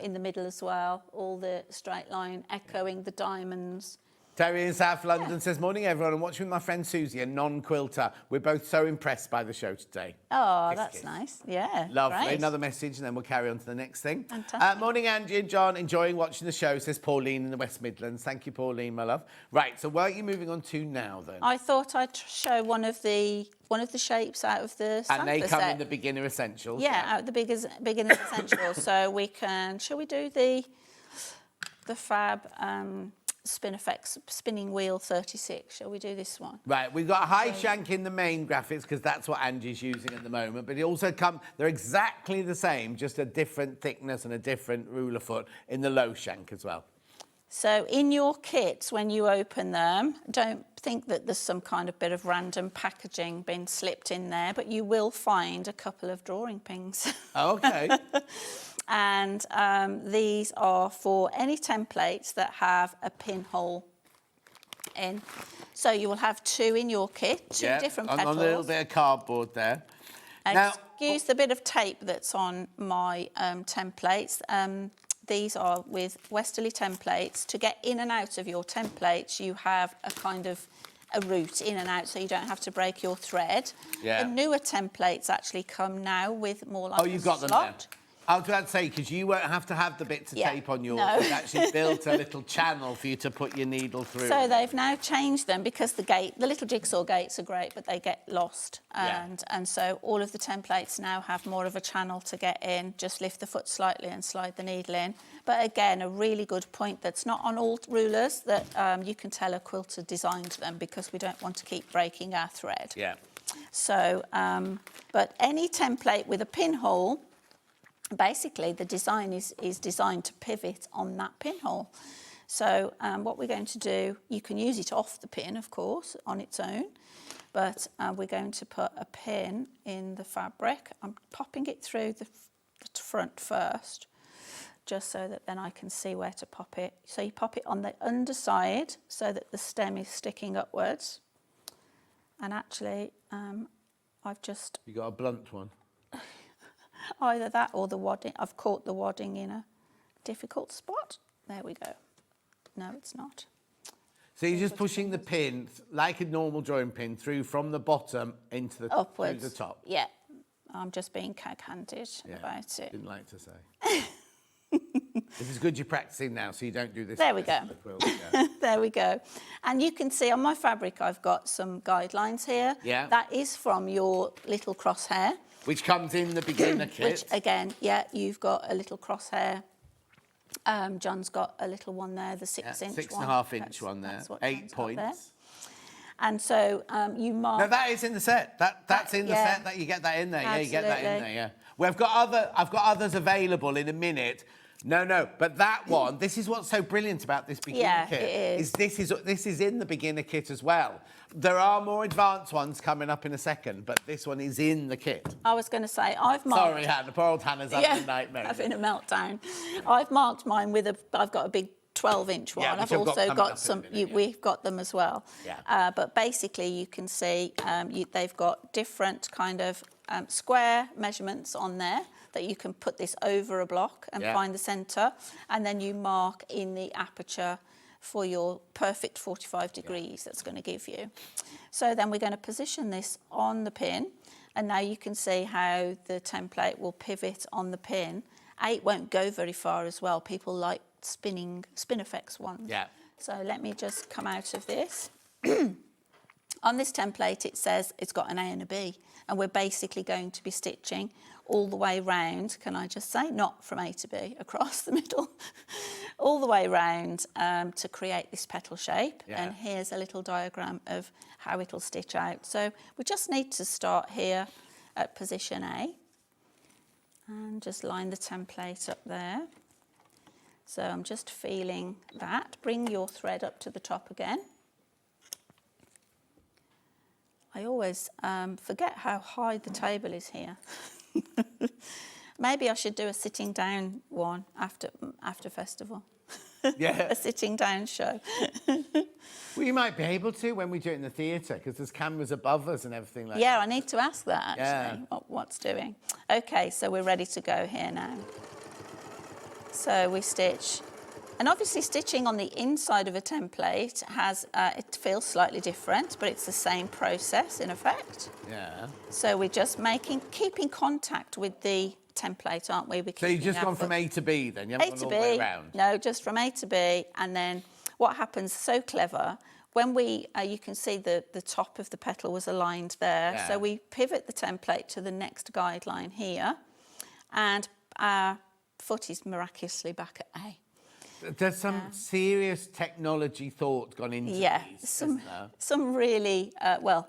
[SPEAKER 14] in the middle as well, all the straight line echoing the diamonds.
[SPEAKER 3] Terry in South London says, morning everyone, I'm watching with my friend Susie, a non-quilter. We're both so impressed by the show today.
[SPEAKER 14] Oh,
[SPEAKER 3] Kiss,
[SPEAKER 14] that's
[SPEAKER 3] kiss.
[SPEAKER 14] nice. Yeah,
[SPEAKER 3] Lovely.
[SPEAKER 14] great.
[SPEAKER 3] Another message and then we'll carry on to the next thing.
[SPEAKER 14] Fantastic.
[SPEAKER 3] Morning Angie and John, enjoying watching the show, says Pauline in the West Midlands. Thank you, Pauline, my love. Right, so where are you moving on to now then?
[SPEAKER 14] I thought I'd show one of the shapes out of the
[SPEAKER 3] And they
[SPEAKER 14] sampler
[SPEAKER 3] come
[SPEAKER 14] set.
[SPEAKER 3] in the beginner essentials.
[SPEAKER 14] Yeah, out of the beginner essentials. So we can, shall we do the Fab Spinifex Spinning Wheel 36? Shall we do this one?
[SPEAKER 3] Right, we've got a high shank in the main graphics because that's what Angie's using at the moment, but it also they're exactly the same, just a different thickness and a different ruler foot in the low shank as well.
[SPEAKER 14] So in your kits, when you open them, don't think that there's some kind of bit of random packaging been slipped in there, but you will find a couple of drawing pins.
[SPEAKER 3] Okay.
[SPEAKER 14] And these are for any templates that have a pinhole in. So you will have two in your kit, two different petals.
[SPEAKER 3] On a little bit of cardboard there.
[SPEAKER 14] Excuse the bit of tape that's on my templates. These are with Westalee templates. To get in and out of your templates, you have a kind of a route in and out so you don't have to break your thread.
[SPEAKER 3] Yeah.
[SPEAKER 14] The newer templates actually come now with more like
[SPEAKER 3] you've got them
[SPEAKER 14] slot.
[SPEAKER 3] there. I was about to say, because you won't have to have the bits of tape on yours.
[SPEAKER 14] No.
[SPEAKER 3] They've actually built a little channel for you to put your needle through.
[SPEAKER 14] So they've now changed them because the little jigsaw gates are great, but they get lost. And so all of the templates now have more of a channel to get in. Just lift the foot slightly and slide the needle in. But again, a really good point that's not on all rulers that you can tell a quilter designed them because we don't want to keep breaking our thread.
[SPEAKER 3] Yeah.
[SPEAKER 14] So, but any template with a pinhole, basically the design is designed to pivot on that pinhole. So what we're going to do, you can use it off the pin, of course, on its own, but we're going to put a pin in the fabric. I'm popping it through the front first, just so that then I can see where to pop it. So you pop it on the underside so that the stem is sticking upwards. And actually, I've just...
[SPEAKER 3] You got a blunt one?
[SPEAKER 14] Either that or the wadding. I've caught the wadding in a difficult spot. There we go. No, it's not.
[SPEAKER 3] So you're just pushing the pin, like a normal drawing pin, through from the bottom into the
[SPEAKER 14] upwards.
[SPEAKER 3] through the top.
[SPEAKER 14] Yeah. I'm just being cag-handed about it.
[SPEAKER 3] Didn't like to say. This is good you're practicing now, so you don't do this.
[SPEAKER 14] There we go.
[SPEAKER 3] Yeah.
[SPEAKER 14] There we go. And you can see on my fabric I've got some guidelines here.
[SPEAKER 3] Yeah.
[SPEAKER 14] That is from your little crosshair.
[SPEAKER 3] Which comes in the beginner kit.
[SPEAKER 14] Which, again, you've got a little crosshair. John's got a little one there, the 6-inch one.
[SPEAKER 3] 6.5 inch one there. 8 points.
[SPEAKER 14] There. And so you mark...
[SPEAKER 3] No, that is in the set. That's in the set. That you get that in there.
[SPEAKER 14] Absolutely.
[SPEAKER 3] Yeah, you get that in there. Yeah. Well, I've got others available in a minute. No, but that one. This is what's so brilliant about this beginner kit.
[SPEAKER 14] It is.
[SPEAKER 3] This is in the beginner kit as well. There are more advanced ones coming up in a second, but this one is in the kit.
[SPEAKER 14] I was going to say I've marked.
[SPEAKER 3] Sorry, Hannah. Poor old Hannah's having a nightmare.
[SPEAKER 14] Having a meltdown. I've marked mine with I've got a big 12-inch one.
[SPEAKER 3] Yeah,
[SPEAKER 14] I've also got some. We've got them as well.
[SPEAKER 3] Yeah.
[SPEAKER 14] But basically, you can see they've got different kind of square measurements on there that you can put this over a block and find the centre, and then you mark in the aperture for your perfect 45 degrees that's going to give you. So then we're going to position this on the pin, and now you can see how the template will pivot on the pin. 8 won't go very far as well. People like Spinifex ones.
[SPEAKER 3] Yeah.
[SPEAKER 14] So let me just come out of this. On this template, it says it's got an A and a B, and we're basically going to be stitching all the way round, can I just say, not from A to B, across the middle, all the way round to create this petal shape.
[SPEAKER 3] Yeah.
[SPEAKER 14] And here's a little diagram of how it'll stitch out. So we just need to start here at position A. And just line the template up there. So I'm just feeling that. Bring your thread up to the top again. I always forget how high the table is here. Maybe I should do a sitting down one after festival.
[SPEAKER 3] Yeah.
[SPEAKER 14] A sitting down show.
[SPEAKER 3] Well, you might be able to when we do it in the theatre, because there's cameras above us and everything like that.
[SPEAKER 14] Yeah, I need to ask that, actually, what's doing. OK, so we're ready to go here now. So we stitch. And obviously stitching on the inside of a template has, it feels slightly different, but it's the same process in effect.
[SPEAKER 3] Yeah.
[SPEAKER 14] So we're just keeping contact with the template, aren't we?
[SPEAKER 3] So you've just gone from A to B then? You haven't gone all the way around?
[SPEAKER 14] No, just from A to B. And then what happens, so clever, when we, you can see the top of the petal was aligned there.
[SPEAKER 3] Yeah.
[SPEAKER 14] So we pivot the template to the next guideline here. And our foot is miraculously back at A.
[SPEAKER 3] There's some serious technology thought gone into these,
[SPEAKER 14] some really, well,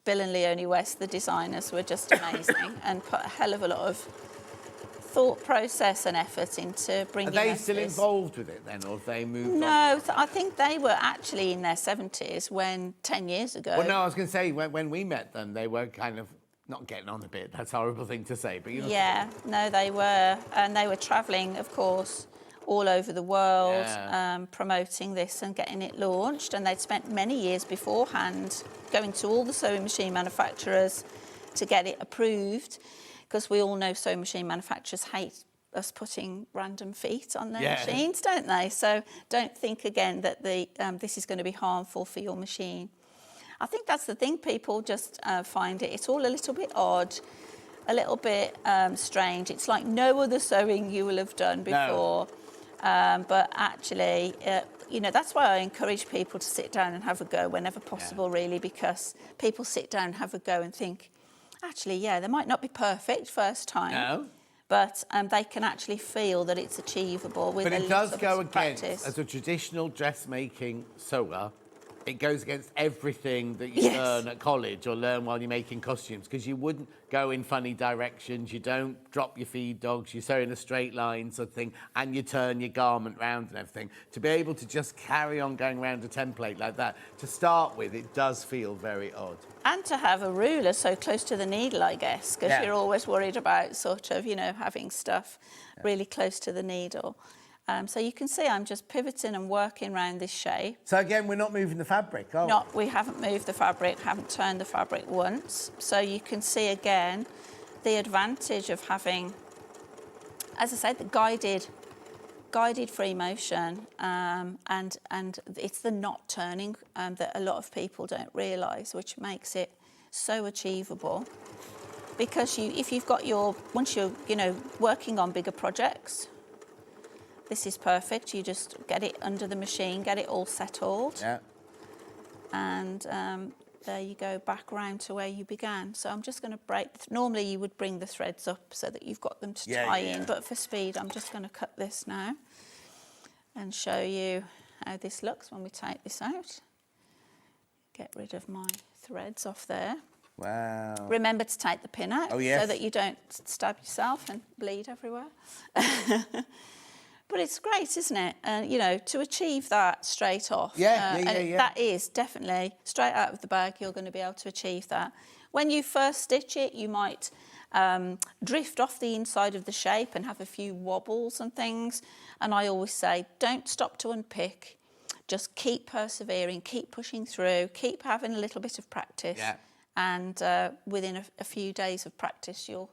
[SPEAKER 14] Bill and Leonie West, the designers, were just amazing and put a hell of a lot of thought process and effort into bringing
[SPEAKER 3] Are they still involved with it then, or have they moved on?
[SPEAKER 14] No, I think they were actually in their 70s when 10 years ago.
[SPEAKER 3] Well, no, I was going to say, when we met them, they were kind of not getting on a bit. That's a horrible thing to say, but you know.
[SPEAKER 14] Yeah, no, they were. And they were travelling, of course, all over the world, promoting this and getting it launched. And they'd spent many years beforehand going to all the sewing machine manufacturers to get it approved, because we all know sewing machine manufacturers hate us putting random feet on their machines, don't they? So don't think again that this is going to be harmful for your machine. I think that's the thing, people just find it's all a little bit odd, a little bit strange. It's like no other sewing you will have done before. No. But actually, you know, that's why I encourage people to sit down and have a go whenever possible, really, because people sit down and have a go and think, actually, yeah, they might not be perfect first time, but they can actually feel that it's achievable with a little bit of practice. But it does go against,
[SPEAKER 3] as a traditional dressmaking sewer, it goes against everything that you learn at college or learn while you're making costumes, because you wouldn't go in funny directions, you don't drop your feed dogs, you sew in a straight line sort of thing, and you turn your garment round and everything. To be able to just carry on going around a template like that, to start with, it does feel very odd.
[SPEAKER 14] And to have a ruler so close to the needle, I guess, because you're always worried about sort of, you know, having stuff really close to the needle. So you can see I'm just pivoting and working around this shape.
[SPEAKER 3] So again, we're not moving the fabric, are we?
[SPEAKER 14] No, we haven't moved the fabric, haven't turned the fabric once. So you can see again the advantage of having, as I said, the guided free motion, and it's the knot turning that a lot of people don't realise, which makes it so achievable. Because if you've got once you're, you know, working on bigger projects, this is perfect. You just get it under the machine, get it all settled. Yeah. And there you go, back round to where you began. So I'm just going to break. Normally you would bring the threads up so that you've got them to tie in, but for speed, I'm just going to cut this now and show you how this looks when we take this out. Get rid of my threads off there.
[SPEAKER 3] Wow.
[SPEAKER 14] Remember to take the pin out so that you don't stab yourself and bleed everywhere. But it's great, isn't it? You know, to achieve that straight off. That is definitely straight out of the bag. You're going to be able to achieve that. When you first stitch it, you might drift off the inside of the shape and have a few wobbles and things. And I always say, don't stop to unpick. Just keep persevering, keep pushing through, keep having a little bit of practice. Yeah. And within a few days of practice, you'll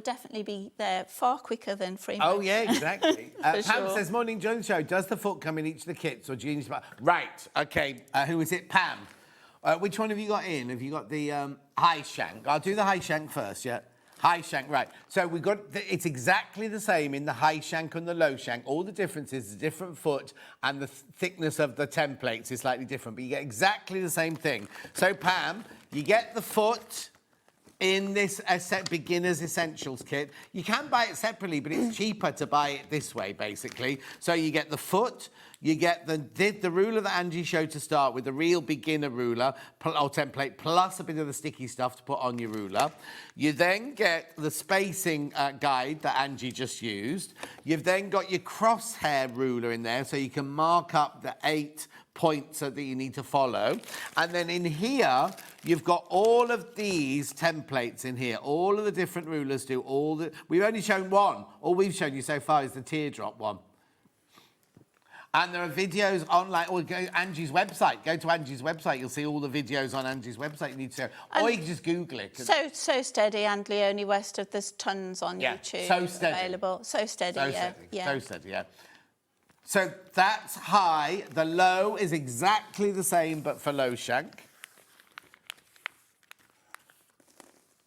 [SPEAKER 14] definitely be there far quicker than free motion.
[SPEAKER 3] Oh, yeah, exactly. Pam says, morning, Joe the Show. Does the foot come in each of the kits or do you need to... Right, OK. Who is it? Pam. Which one have you got in? Have you got the high shank? I'll do the high shank first, yeah? High shank, right. So we've got... It's exactly the same in the high shank and the low shank. All the difference is the different foot and the thickness of the templates is slightly different, but you get exactly the same thing. So, Pam, you get the foot... in this beginner's essentials kit. You can buy it separately, but it's cheaper to buy it this way, basically. So you get the foot, You get the ruler that Angie showed to start with, the real beginner ruler or template, plus a bit of the sticky stuff to put on your ruler. You then get the spacing guide that Angie just used. You've then got your crosshair ruler in there, so you can mark up the 8 points that you need to follow. And then in here, you've got all of these templates in here. All of the different rulers do all the... We've only shown one. All we've shown you so far is the teardrop one. And there are videos online, or go to Angie's website. Go to Angie's website. You'll see all the videos on Angie's website you need to... Or you can just Google it.
[SPEAKER 14] So Steady and Leonie West, there's tons on YouTube
[SPEAKER 3] So Steady.
[SPEAKER 14] available. So Steady,
[SPEAKER 3] So Steady, yeah. So that's high. The low is exactly the same, but for low shank.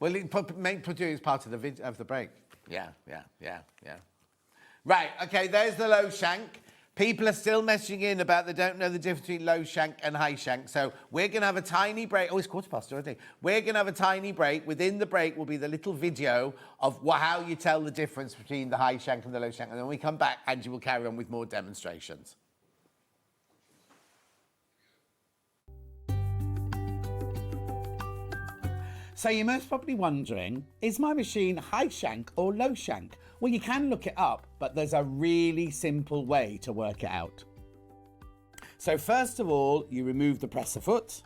[SPEAKER 3] Well, put it as part of the break. Yeah. Right, okay, there's the low shank. People are still messaging in about they don't know the difference between low shank and high shank. So we're going to have a tiny break. Oh, it's 1:15 already. We're going to have a tiny break. Within the break will be the little video of how you tell the difference between the high shank and the low shank. And then when we come back, Angie will carry on with more demonstrations.
[SPEAKER 5] So you're most probably wondering, is my machine high shank or low shank? Well, you can look it up, but there's a really simple way to work it out. So first of all, you remove the presser foot.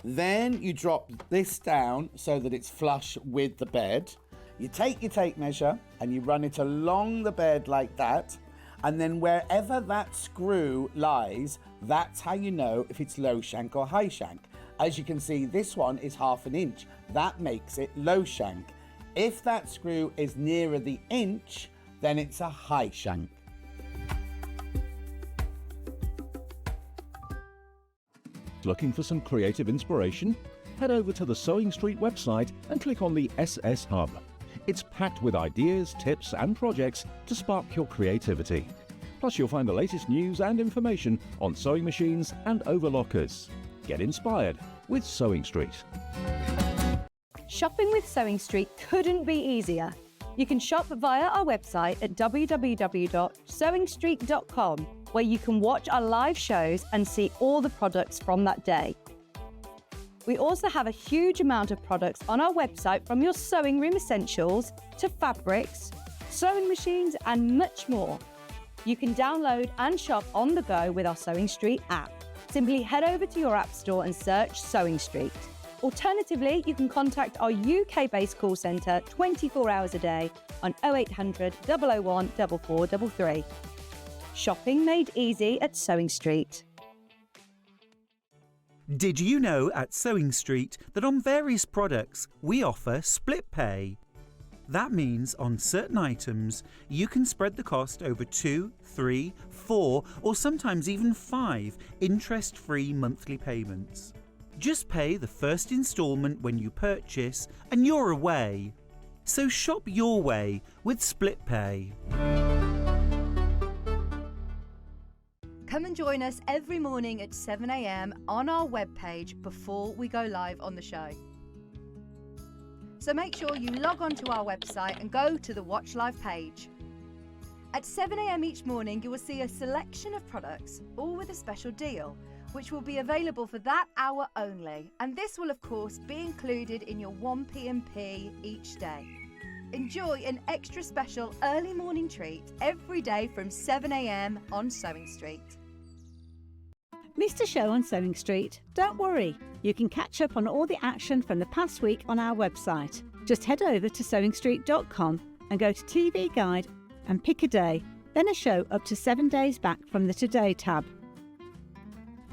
[SPEAKER 5] Then you drop this down so that it's flush with the bed. You take your tape measure and you run it along the bed like that. And then wherever that screw lies, that's how you know if it's low shank or high shank. As you can see, this one is 1/2 inch. That makes it low shank. If that screw is nearer the inch, then it's a high shank.
[SPEAKER 9] Looking for some creative inspiration? Head over to the SewingStreet website and click on the SS Hub. It's packed with ideas, tips and projects to spark your creativity. Plus you'll find the latest news and information on sewing machines and overlockers. Get inspired with SewingStreet.
[SPEAKER 7] Shopping with SewingStreet couldn't be easier. You can shop via our website at www.sewingstreet.com, where you can watch our live shows and see all the products from that day. We also have a huge amount of products on our website, from your sewing room essentials to fabrics, sewing machines and much more. You can download and shop on the go with our SewingStreet app. Simply head over to your app store and search SewingStreet. Alternatively, you can contact our UK-based call centre 24 hours a day on 0800 001 4433. Shopping made easy at SewingStreet.
[SPEAKER 6] Did you know at SewingStreet that on various products we offer split pay? That means on certain items you can spread the cost over 2, 3, 4 or sometimes even 5 interest-free monthly payments. Just pay the first instalment when you purchase and you're away. So shop your way with split pay.
[SPEAKER 7] Come and join us every morning at 7 a.m. on our webpage before we go live on the show. So make sure you log on to our website and go to the Watch Live page. At 7 a.m. each morning, you will see a selection of products, all with a special deal, which will be available for that hour only. And this will, of course, be included in your 1p&p each day. Enjoy an extra special early morning treat every day from 7 a.m. on SewingStreet.
[SPEAKER 12] Missed a show on SewingStreet? Don't worry, you can catch up on all the action from the past week on our website. Just head over to SewingStreet.com and go to TV Guide and pick a day, then a show up to 7 days back from the Today tab.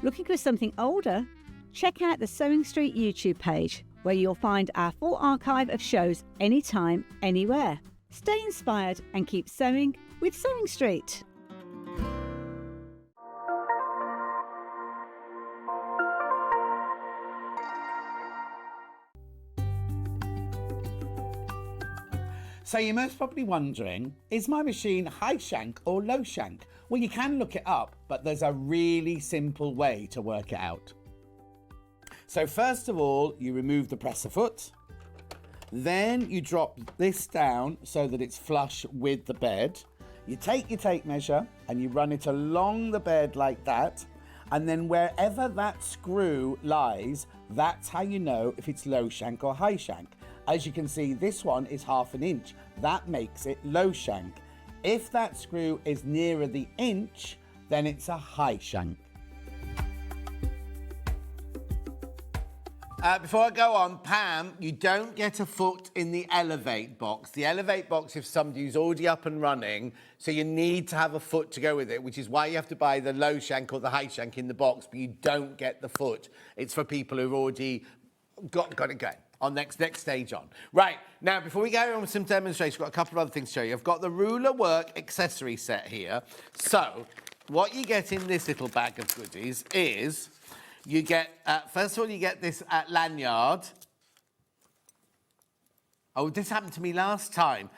[SPEAKER 12] Looking for something older? Check out the SewingStreet YouTube page, where you'll find our full archive of shows anytime, anywhere. Stay inspired and keep sewing with SewingStreet.
[SPEAKER 5] So you're most probably wondering, is my machine high shank or low shank? Well, you can look it up, but there's a really simple way to work it out. So first of all, you remove the presser foot. Then you drop this down so that it's flush with the bed. You take your tape measure and you run it along the bed like that. And then wherever that screw lies, that's how you know if it's low shank or high shank. As you can see, this one is 1/2 inch. That makes it low shank. If that screw is nearer the inch, then it's a high shank. Before I go on, Pam, you don't get a foot in the elevate box. The elevate box is somebody who's already up and running, so you need to have a foot to go with it, which is why you have to buy the low shank or the high shank in the box, but you don't get the foot. It's for people who've already got it going. On next stage on. Right, now before we go on with some demonstrations, we've got a couple of other things to show you. I've got the ruler work accessory set here. So, what you get in this little bag of goodies is you get, first of all, you get this lanyard. Oh, this happened to me last time.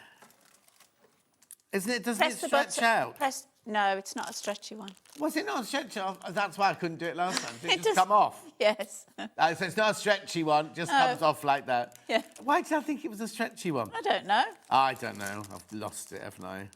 [SPEAKER 5] Isn't it? Doesn't it stretch out?
[SPEAKER 14] No, it's not a stretchy one.
[SPEAKER 5] Was it not a stretchy one? That's why I couldn't do it last time. Did it just come off?
[SPEAKER 14] Yes.
[SPEAKER 5] So it's not a stretchy one, just comes off like that.
[SPEAKER 14] Yeah.
[SPEAKER 5] Why did I think it was a stretchy one?
[SPEAKER 14] I don't know.
[SPEAKER 5] I don't know. I've lost it, haven't I?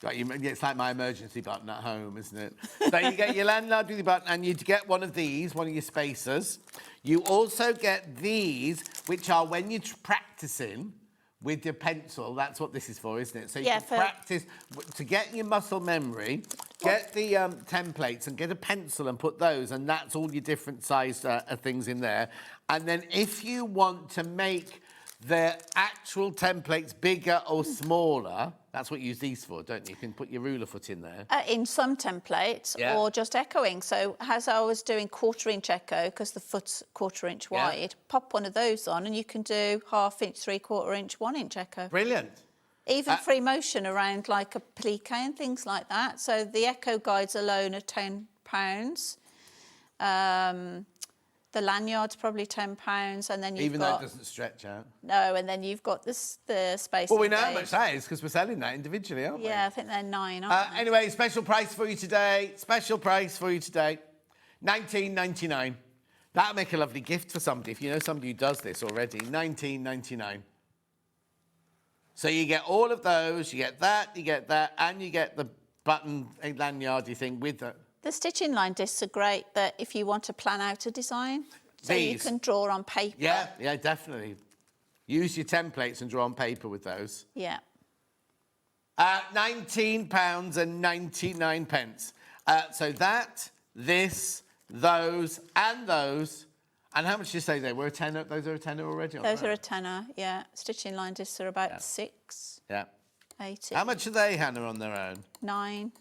[SPEAKER 5] It's like my emergency button at home, isn't it? So you get your lanyard with your button, and you get one of these, one of your spacers. You also get these, which are when you're practicing with your pencil. That's what this is for, isn't it? So you can practice to get your muscle memory. Get the templates and get a pencil and put those, and that's all your different size things in there. And then if you want to make the actual templates bigger or smaller, that's what you use these for, don't you? You can put your ruler foot in there.
[SPEAKER 14] In some templates, or just echoing. So as I was doing 1/4 inch echo, because the foot's 1/4 inch wide, pop one of those on and you can do 1/2 inch, 3/4 inch, 1 inch echo.
[SPEAKER 5] Brilliant.
[SPEAKER 14] Even free motion around like a plique and things like that. So the echo guides alone are £10. The lanyard's probably £10, and then you've
[SPEAKER 5] Even
[SPEAKER 14] got...
[SPEAKER 5] though it doesn't stretch out.
[SPEAKER 14] No, and then you've got the space.
[SPEAKER 5] Well, we know how much that is because we're selling that individually, aren't we?
[SPEAKER 14] Yeah, I think they're £9, aren't they?
[SPEAKER 5] Anyway, special price for you today. Special price for you today. $19.99. That'll make a lovely gift for somebody if you know somebody who does this already. $19.99. So you get all of those, you get that, and you get the button lanyardy thing with it.
[SPEAKER 14] The stitching line discs are great that if you want to plan out a design, so you can draw on paper.
[SPEAKER 5] Yeah, definitely. Use your templates and draw on paper with those.
[SPEAKER 14] Yeah.
[SPEAKER 5] £19.99. So that, this, those, and those. And how much did you say they were? Those are a tenner already?
[SPEAKER 14] Those are a tenner, yeah. Stitching line discs are about £6.
[SPEAKER 5] Yeah.
[SPEAKER 14] 80.
[SPEAKER 5] How much are they, Hannah, on their own?
[SPEAKER 14] £9.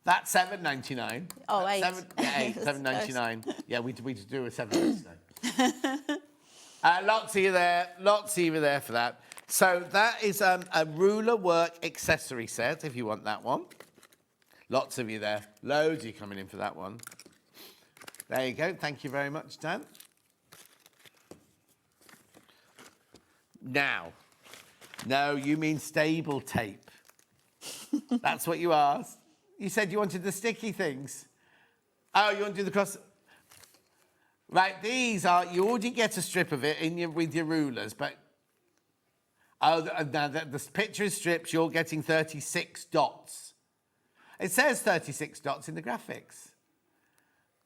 [SPEAKER 5] That's $7.99.
[SPEAKER 14] Oh, $8.
[SPEAKER 5] $7.99. Yeah, we do a $7 today. Lots of you there for that. So that is a ruler work accessory set, if you want that one. Lots of you there. Loads of you coming in for that one. There you go. Thank you very much, Dan. Now, no, you mean stable tape. That's what you asked. You said you wanted the sticky things. Oh, you want to do the cross... Right, these are... You already get a strip of it with your rulers, but... Oh, now the picture is strips, you're getting 36 dots. It says 36 dots in the graphics.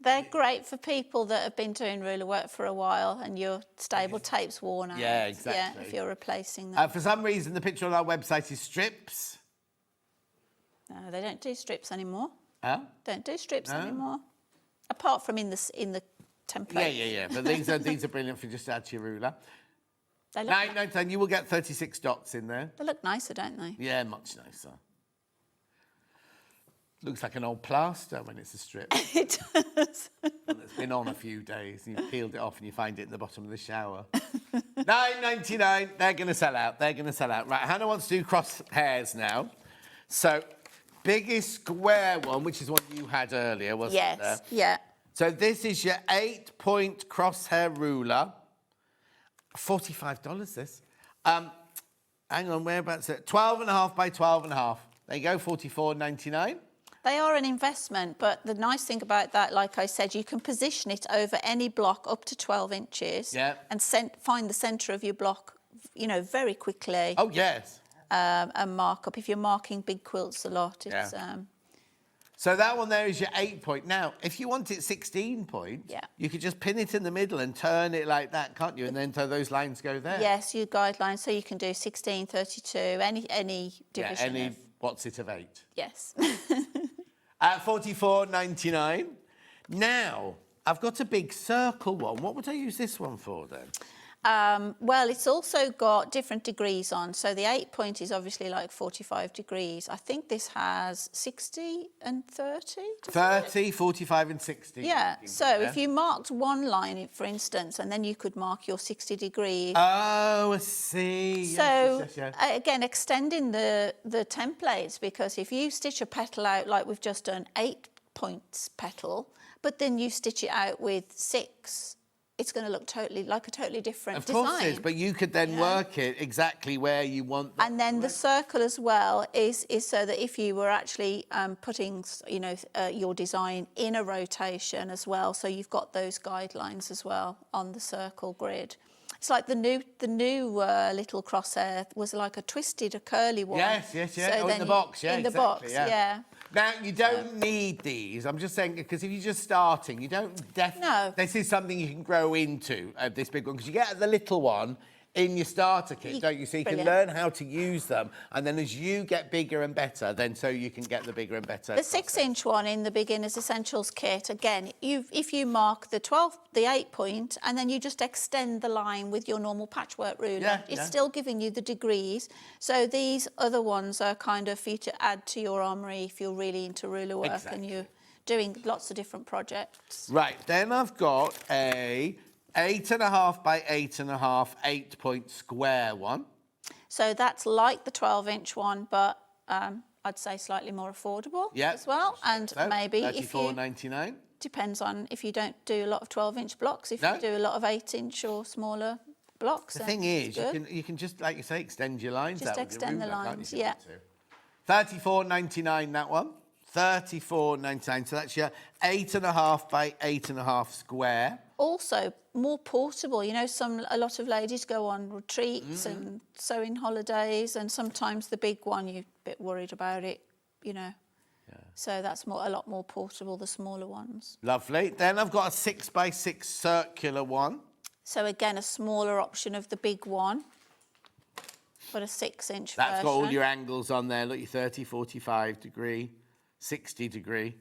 [SPEAKER 14] They're great for people that have been doing ruler work for a while and your stable tape's worn out.
[SPEAKER 5] Yeah, exactly.
[SPEAKER 14] Yeah, if you're replacing them.
[SPEAKER 5] For some reason, the picture on our website is strips.
[SPEAKER 14] No, they don't do strips anymore.
[SPEAKER 5] Huh?
[SPEAKER 14] Don't do strips anymore. Apart from in the template.
[SPEAKER 5] Yeah. But these are brilliant for just add to your ruler.
[SPEAKER 14] They look
[SPEAKER 5] $9.99. You will get 36 dots in there.
[SPEAKER 14] They look nicer, don't they?
[SPEAKER 5] Yeah, much nicer. Looks like an old plaster when it's a strip.
[SPEAKER 14] It does.
[SPEAKER 5] And it's been on a few days. And you've peeled it off and you find it in the bottom of the shower. $9.99. They're going to sell out. Right, Hannah wants to do crosshairs now. So, biggest square one, which is one you had earlier, wasn't it?
[SPEAKER 14] Yes, yeah.
[SPEAKER 5] So this is your 8-point crosshair ruler. $45, this. Hang on, whereabouts it? 12.5 by 12.5. There you go, $44.99.
[SPEAKER 14] They are an investment, but the nice thing about that, like I said, you can position it over any block up to 12 inches and find the centre of your block, very quickly.
[SPEAKER 5] Oh, yes.
[SPEAKER 14] and mark up. If you're marking big quilts a lot, it's...
[SPEAKER 3] So that one there is your 8-point. Now, if you want it 16 point, you could just pin it in the middle and turn it like that, can't you? And then so those lines go there.
[SPEAKER 14] Yes, your guidelines. So you can do 16, 32, any division.
[SPEAKER 3] Yeah, any what's it of 8.
[SPEAKER 14] Yes.
[SPEAKER 3] At $44.99. Now, I've got a big circle one. What would I use this one for then?
[SPEAKER 14] Well, it's also got different degrees on. So the 8-point is obviously like 45 degrees. I think this has 60 and 30.
[SPEAKER 3] 30, 45 and 60.
[SPEAKER 14] Yeah. So if you marked one line, for instance, and then you could mark your 60 degrees.
[SPEAKER 3] Oh, I see.
[SPEAKER 14] So again, extending the templates, because if you stitch a petal out like we've just done, 8 points petal, but then you stitch it out with 6, it's going to look totally different design.
[SPEAKER 3] Of course it is, but you could then work it exactly where you want.
[SPEAKER 14] And then the circle as well is so that if you were actually putting, your design in a rotation as well, so you've got those guidelines as well on the circle grid. It's like the new little crosshair was like a curly one.
[SPEAKER 3] Yes.
[SPEAKER 14] So
[SPEAKER 3] in the box,
[SPEAKER 14] in the box, yeah.
[SPEAKER 3] Now, you don't need these. I'm just saying, because if you're just starting, you don't
[SPEAKER 14] No.
[SPEAKER 3] This is something you can grow into, this big one, because you get the little one in your starter kit, don't you? So you can learn how to use them. And then as you get bigger and better, then so you can get the bigger and better.
[SPEAKER 14] The 6-inch one in the Beginner's Essentials kit, again, if you mark the 8-point, and then you just extend the line with your normal patchwork ruler, it's still giving you the degrees. So these other ones are kind of for you to add to your armoury if you're really into ruler work and you're doing lots of different projects.
[SPEAKER 3] Right, then I've got a 8.5 by 8.5 8-point square one.
[SPEAKER 14] So that's like the 12-inch one, but I'd say slightly more affordable as well. And
[SPEAKER 3] So,
[SPEAKER 14] maybe if you...
[SPEAKER 3] $34.99.
[SPEAKER 14] Depends on if you don't do a lot of 12-inch blocks. If you do a lot of 8-inch or smaller blocks,
[SPEAKER 3] The thing is, you can just, like you say, extend your lines
[SPEAKER 14] just
[SPEAKER 3] out with your
[SPEAKER 14] extend the
[SPEAKER 3] ruler, can't
[SPEAKER 14] lines,
[SPEAKER 3] you?
[SPEAKER 14] yeah.
[SPEAKER 3] $34.99 that one. $34.99. So that's your 8.5 by 8.5 square.
[SPEAKER 14] Also, more portable. A lot of ladies go on retreats and sewing holidays, and sometimes the big one, you're a bit worried about it, So that's a lot more portable, the smaller ones.
[SPEAKER 3] Lovely. Then I've got a 6 by 6 circular one.
[SPEAKER 14] So again, a smaller option of the big one, but a 6-inch
[SPEAKER 3] That's
[SPEAKER 14] version.
[SPEAKER 3] got all your angles on there. Look, your 30, 45 degree, 60 degree.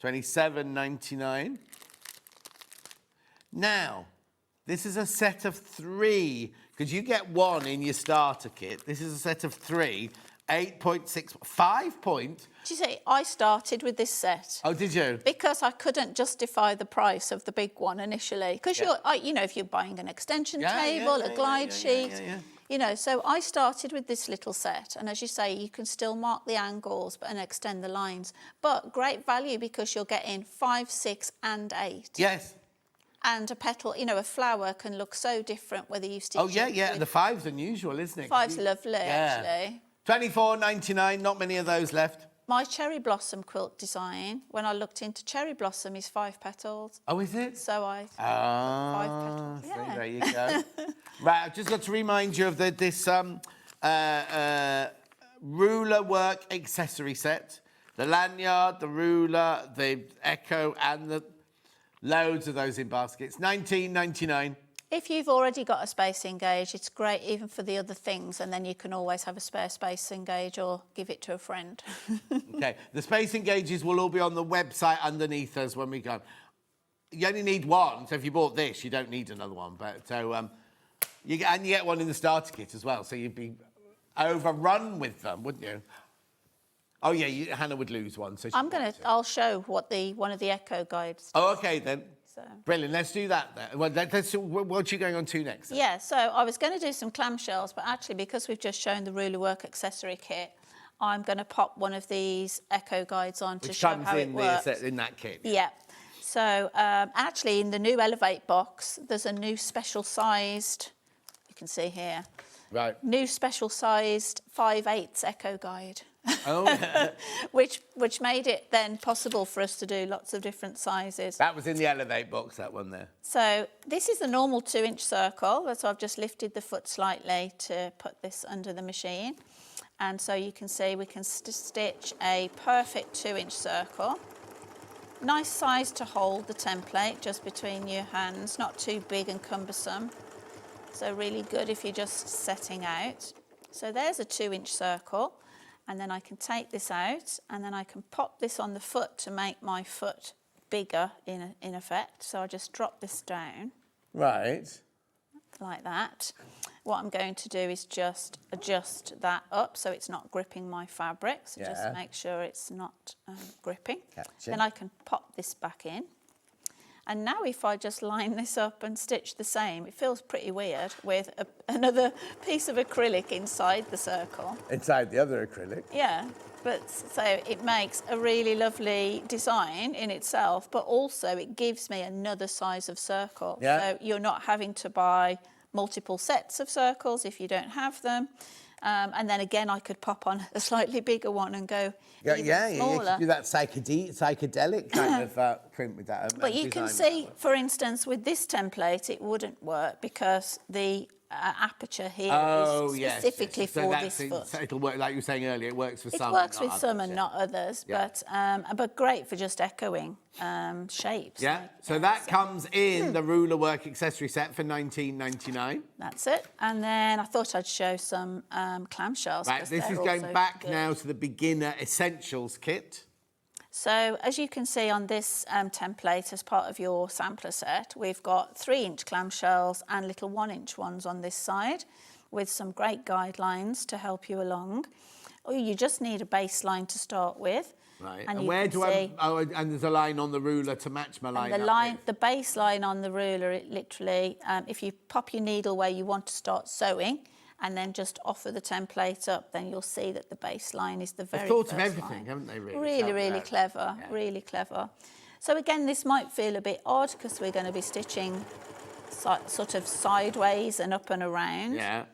[SPEAKER 3] $27.99. Now, this is a set of 3, because you get one in your starter kit. This is a set of 3, 8.6, 5-point.
[SPEAKER 14] Did you say I started with this set?
[SPEAKER 3] Oh, did you?
[SPEAKER 14] Because I couldn't justify the price of the big one initially. Because if you're buying an extension table, a glide sheet, so I started with this little set. And as you say, you can still mark the angles and extend the lines. But great value because you're getting 5, 6 and 8.
[SPEAKER 3] Yes.
[SPEAKER 14] And a petal, a flower can look so different whether you stitch it.
[SPEAKER 3] And the 5's unusual, isn't it?
[SPEAKER 14] 5's lovely, actually.
[SPEAKER 3] $24.99, not many of those left.
[SPEAKER 14] My cherry blossom quilt design, when I looked into cherry blossom, is 5 petals.
[SPEAKER 3] Oh, is it?
[SPEAKER 14] So I 5 petals.
[SPEAKER 3] See, there you go. Right, I've just got to remind you of this ruler work accessory set. The lanyard, the ruler, the echo, and the loads of those in baskets. $19.99.
[SPEAKER 14] If you've already got a space engage, it's great even for the other things, and then you can always have a spare space engage or give it to a friend.
[SPEAKER 3] Okay, the space engages will all be on the website underneath us when we go. You only need one, so if you bought this, you don't need another one. But you get one in the starter kit as well, so you'd be overrun with them, wouldn't you? Oh yeah, Hannah would lose one. So
[SPEAKER 14] I'll show what one of the echo guides.
[SPEAKER 3] Oh, okay then. Brilliant. Let's do that then. Well, what are you going on to next? Then?
[SPEAKER 14] Yeah, so I was going to do some clamshells, but actually because we've just shown the ruler work accessory kit, I'm going to pop one of these echo guides on to show how it works.
[SPEAKER 3] Which comes in that kit.
[SPEAKER 14] Yeah. So actually in the new Elevate box, there's a new special sized, you can see here.
[SPEAKER 3] Right.
[SPEAKER 14] New special sized 5/8 echo guide.
[SPEAKER 3] Oh.
[SPEAKER 14] which made it then possible for us to do lots of different sizes.
[SPEAKER 3] That was in the Elevate box, that one there.
[SPEAKER 14] So this is the normal 2-inch circle. So I've just lifted the foot slightly to put this under the machine. And so you can see we can stitch a perfect 2-inch circle. Nice size to hold the template just between your hands, not too big and cumbersome. So really good if you're just setting out. So there's a 2-inch circle, and then I can take this out, and then I can pop this on the foot to make my foot bigger in effect. So I just drop this down.
[SPEAKER 3] Right.
[SPEAKER 14] Like that. What I'm going to do is just adjust that up so it's not gripping my fabric. So just make sure it's not gripping.
[SPEAKER 3] Gotcha.
[SPEAKER 14] Then I can pop this back in. And now if I just line this up and stitch the same, it feels pretty weird with another piece of acrylic inside the circle.
[SPEAKER 3] Inside the other acrylic.
[SPEAKER 14] Yeah, but so it makes a really lovely design in itself, but also it gives me another size of circle.
[SPEAKER 3] Yeah.
[SPEAKER 14] So you're not having to buy multiple sets of circles if you don't have them. And then again, I could pop on a slightly bigger one and go even smaller.
[SPEAKER 3] You could do that psychedelic kind of print with that.
[SPEAKER 14] But you can see, for instance, with this template, it wouldn't work because the aperture here is specifically for this foot.
[SPEAKER 3] So it'll work, like you were saying earlier, it works for some.
[SPEAKER 14] It works with some and not others, but great for just echoing shapes.
[SPEAKER 3] Yeah, so that comes in the ruler work accessory set for $19.99.
[SPEAKER 14] That's it. And then I thought I'd show some clamshells.
[SPEAKER 3] Right, this is going back now to the beginner essentials kit.
[SPEAKER 14] So as you can see on this template, as part of your sampler set, we've got 3-inch clamshells and little 1-inch ones on this side with some great guidelines to help you along. Or you just need a baseline to start with.
[SPEAKER 3] Right, and where do I... Oh, and there's a line on the ruler to match my line.
[SPEAKER 14] The baseline on the ruler, it literally, if you pop your needle where you want to start sewing, and then just offer the template up, then you'll see that the baseline is the very
[SPEAKER 3] first
[SPEAKER 14] line.
[SPEAKER 3] They've thought of everything, haven't they, really?
[SPEAKER 14] Really clever, really clever. So again, this might feel a bit odd because we're going to be stitching sort of sideways and up and around.
[SPEAKER 3] Yeah.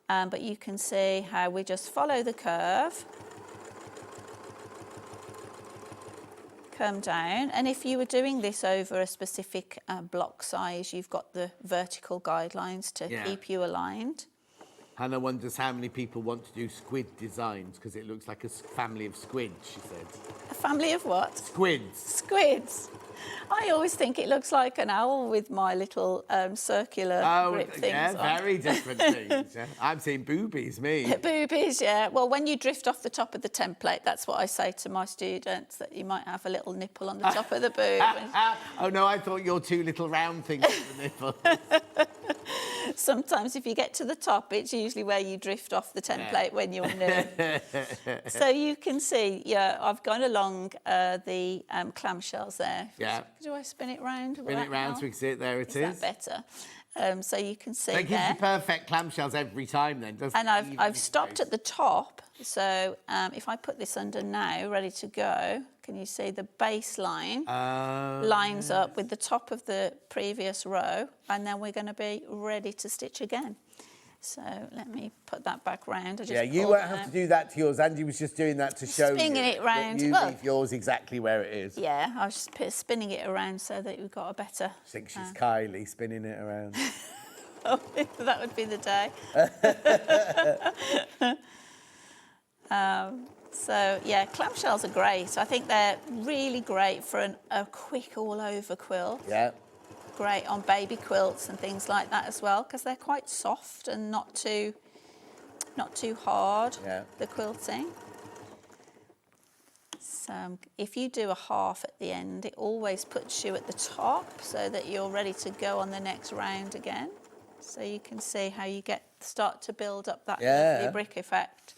[SPEAKER 14] But you can see how we just follow the curve, come down, and if you were doing this over a specific block size, you've got the vertical guidelines to keep you aligned.
[SPEAKER 3] Hannah wonders how many people want to do squid designs because it looks like a family of squids, she said.
[SPEAKER 14] A family of what?
[SPEAKER 3] Squids.
[SPEAKER 14] Squids. I always think it looks like an owl with my little circular grip things on.
[SPEAKER 3] Very different things. Yeah. I'm seeing boobies, me.
[SPEAKER 14] Boobies, yeah. Well, when you drift off the top of the template, that's what I say to my students, that you might have a little nipple on the top of the boob.
[SPEAKER 3] Oh, no, I thought your two little round things were the nipple.
[SPEAKER 14] Sometimes if you get to the top, it's usually where you drift off the template when you're new. So you can see, I've gone along the clamshells there.
[SPEAKER 3] Yeah.
[SPEAKER 14] Do I spin it round?
[SPEAKER 3] Spin it round so we can see it. There it is.
[SPEAKER 14] Is that better? So you can see
[SPEAKER 3] there. It gives you perfect clamshells every time then, doesn't it?
[SPEAKER 14] And I've stopped at the top. So if I put this under now, ready to go, can you see the baseline lines up with the top of the previous row, and then we're going to be ready to stitch again. So let me put that back round.
[SPEAKER 3] You won't have to do that to yours. Angie was just doing that to show you.
[SPEAKER 14] Spinning it round.
[SPEAKER 3] You leave yours exactly where it is.
[SPEAKER 14] Yeah, I was just spinning it around so that we've got a better...
[SPEAKER 3] I think she's Kylie spinning it around.
[SPEAKER 14] That would be the day. So, yeah, clamshells are great. I think they're really great for a quick all-over quilt.
[SPEAKER 3] Yeah.
[SPEAKER 14] Great on baby quilts and things like that as well, because they're quite soft and not too hard, the quilting. So if you do a half at the end, it always puts you at the top so that you're ready to go on the next round again. So you can see how you start to build up that lovely brick effect.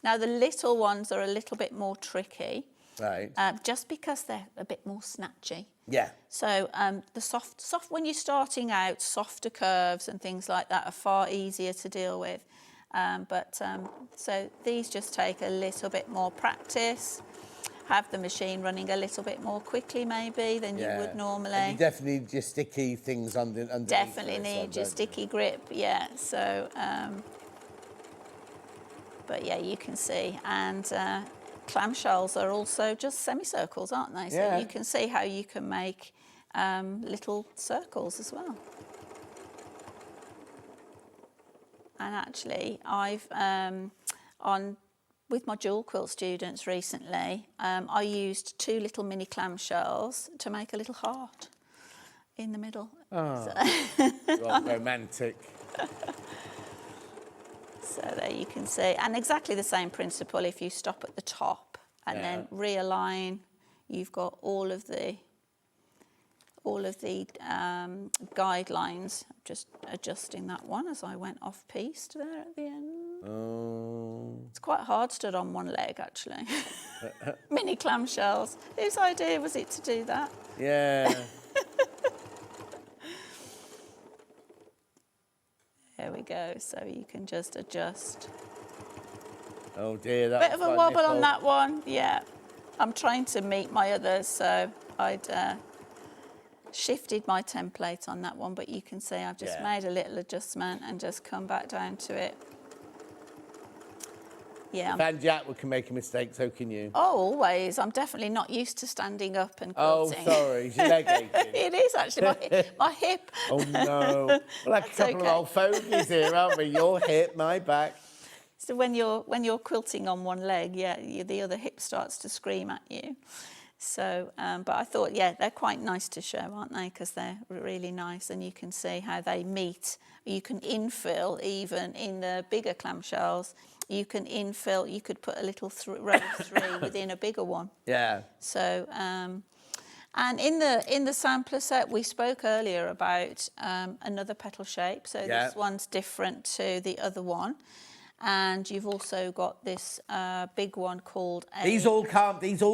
[SPEAKER 14] Now the little ones are a little bit more tricky.
[SPEAKER 3] Right.
[SPEAKER 14] Just because they're a bit more snatchy.
[SPEAKER 3] Yeah.
[SPEAKER 14] So the soft, when you're starting out, softer curves and things like that are far easier to deal with. So these just take a little bit more practice. Have the machine running a little bit more quickly maybe than you would normally. And
[SPEAKER 3] you definitely need your sticky things underneath.
[SPEAKER 14] Definitely need your sticky grip, yeah. So But yeah, you can see, and clamshells are also just semicircles, aren't they? So
[SPEAKER 3] Yeah.
[SPEAKER 14] you can see how you can make little circles as well. And actually, I've with my dual quilt students recently, I used 2 little mini clamshells to make a little heart in the middle.
[SPEAKER 3] Oh,
[SPEAKER 14] So
[SPEAKER 3] well, romantic.
[SPEAKER 14] So there you can see, and exactly the same principle. If you stop at the top and then realign, you've got all of the guidelines. Just adjusting that one as I went off piece there at the end.
[SPEAKER 3] Oh.
[SPEAKER 14] It's quite hard stood on one leg actually. Mini clamshells. Whose idea was it to do that?
[SPEAKER 3] Yeah.
[SPEAKER 14] There we go. So you can just adjust.
[SPEAKER 3] Oh dear, that
[SPEAKER 14] Bit
[SPEAKER 3] was
[SPEAKER 14] of a
[SPEAKER 3] my
[SPEAKER 14] wobble on
[SPEAKER 3] nipple.
[SPEAKER 14] that one. Yeah. I'm trying to meet my others, so I'd shifted my template on that one, but you can see I've just made a little adjustment and just come back down to it. Yeah.
[SPEAKER 3] If Angie Attwood can make a mistake, so can you.
[SPEAKER 14] Oh, always. I'm definitely not used to standing up and
[SPEAKER 3] Oh,
[SPEAKER 14] quilting.
[SPEAKER 3] sorry, is your leg aching?
[SPEAKER 14] It is actually my hip.
[SPEAKER 3] Oh no, we're like a
[SPEAKER 14] That's
[SPEAKER 3] couple
[SPEAKER 14] okay.
[SPEAKER 3] of old fogies here, aren't we? Your hip, my back.
[SPEAKER 14] So when you're quilting on one leg, the other hip starts to scream at you. So, but I thought, they're quite nice to show, aren't they? Because they're really nice, and you can see how they meet. You can infill even in the bigger clamshells. You can infill. You could put a little row of 3 within a bigger one.
[SPEAKER 3] Yeah.
[SPEAKER 14] So, and in the sampler set, we spoke earlier about another petal shape. So this one's different to the other one. And you've also got this big one called a...
[SPEAKER 3] These all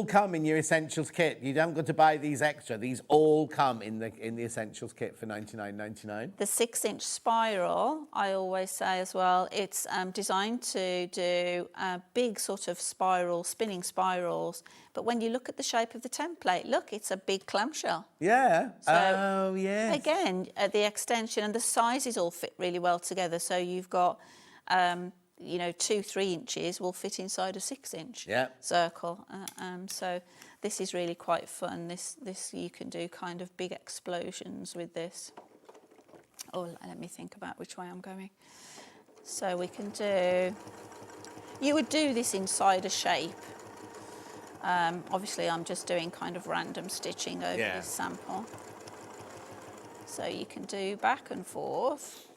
[SPEAKER 3] come in your essentials kit. You haven't got to buy these extra. These all come in the essentials kit for $99.99.
[SPEAKER 14] The 6-inch spiral, I always say as well, it's designed to do big sort of spinning spirals. But when you look at the shape of the template, look, it's a big clamshell.
[SPEAKER 3] Yeah.
[SPEAKER 14] So,
[SPEAKER 3] oh, yes.
[SPEAKER 14] Again, the extension and the sizes all fit really well together. So you've got... 2-3 inches will fit inside a 6-inch circle. So this is really quite fun. This you can do kind of big explosions with this. Oh, let me think about which way I'm going. So we can do... You would do this inside a shape. Obviously, I'm just doing kind of random stitching over this sample. So you can do back and forth.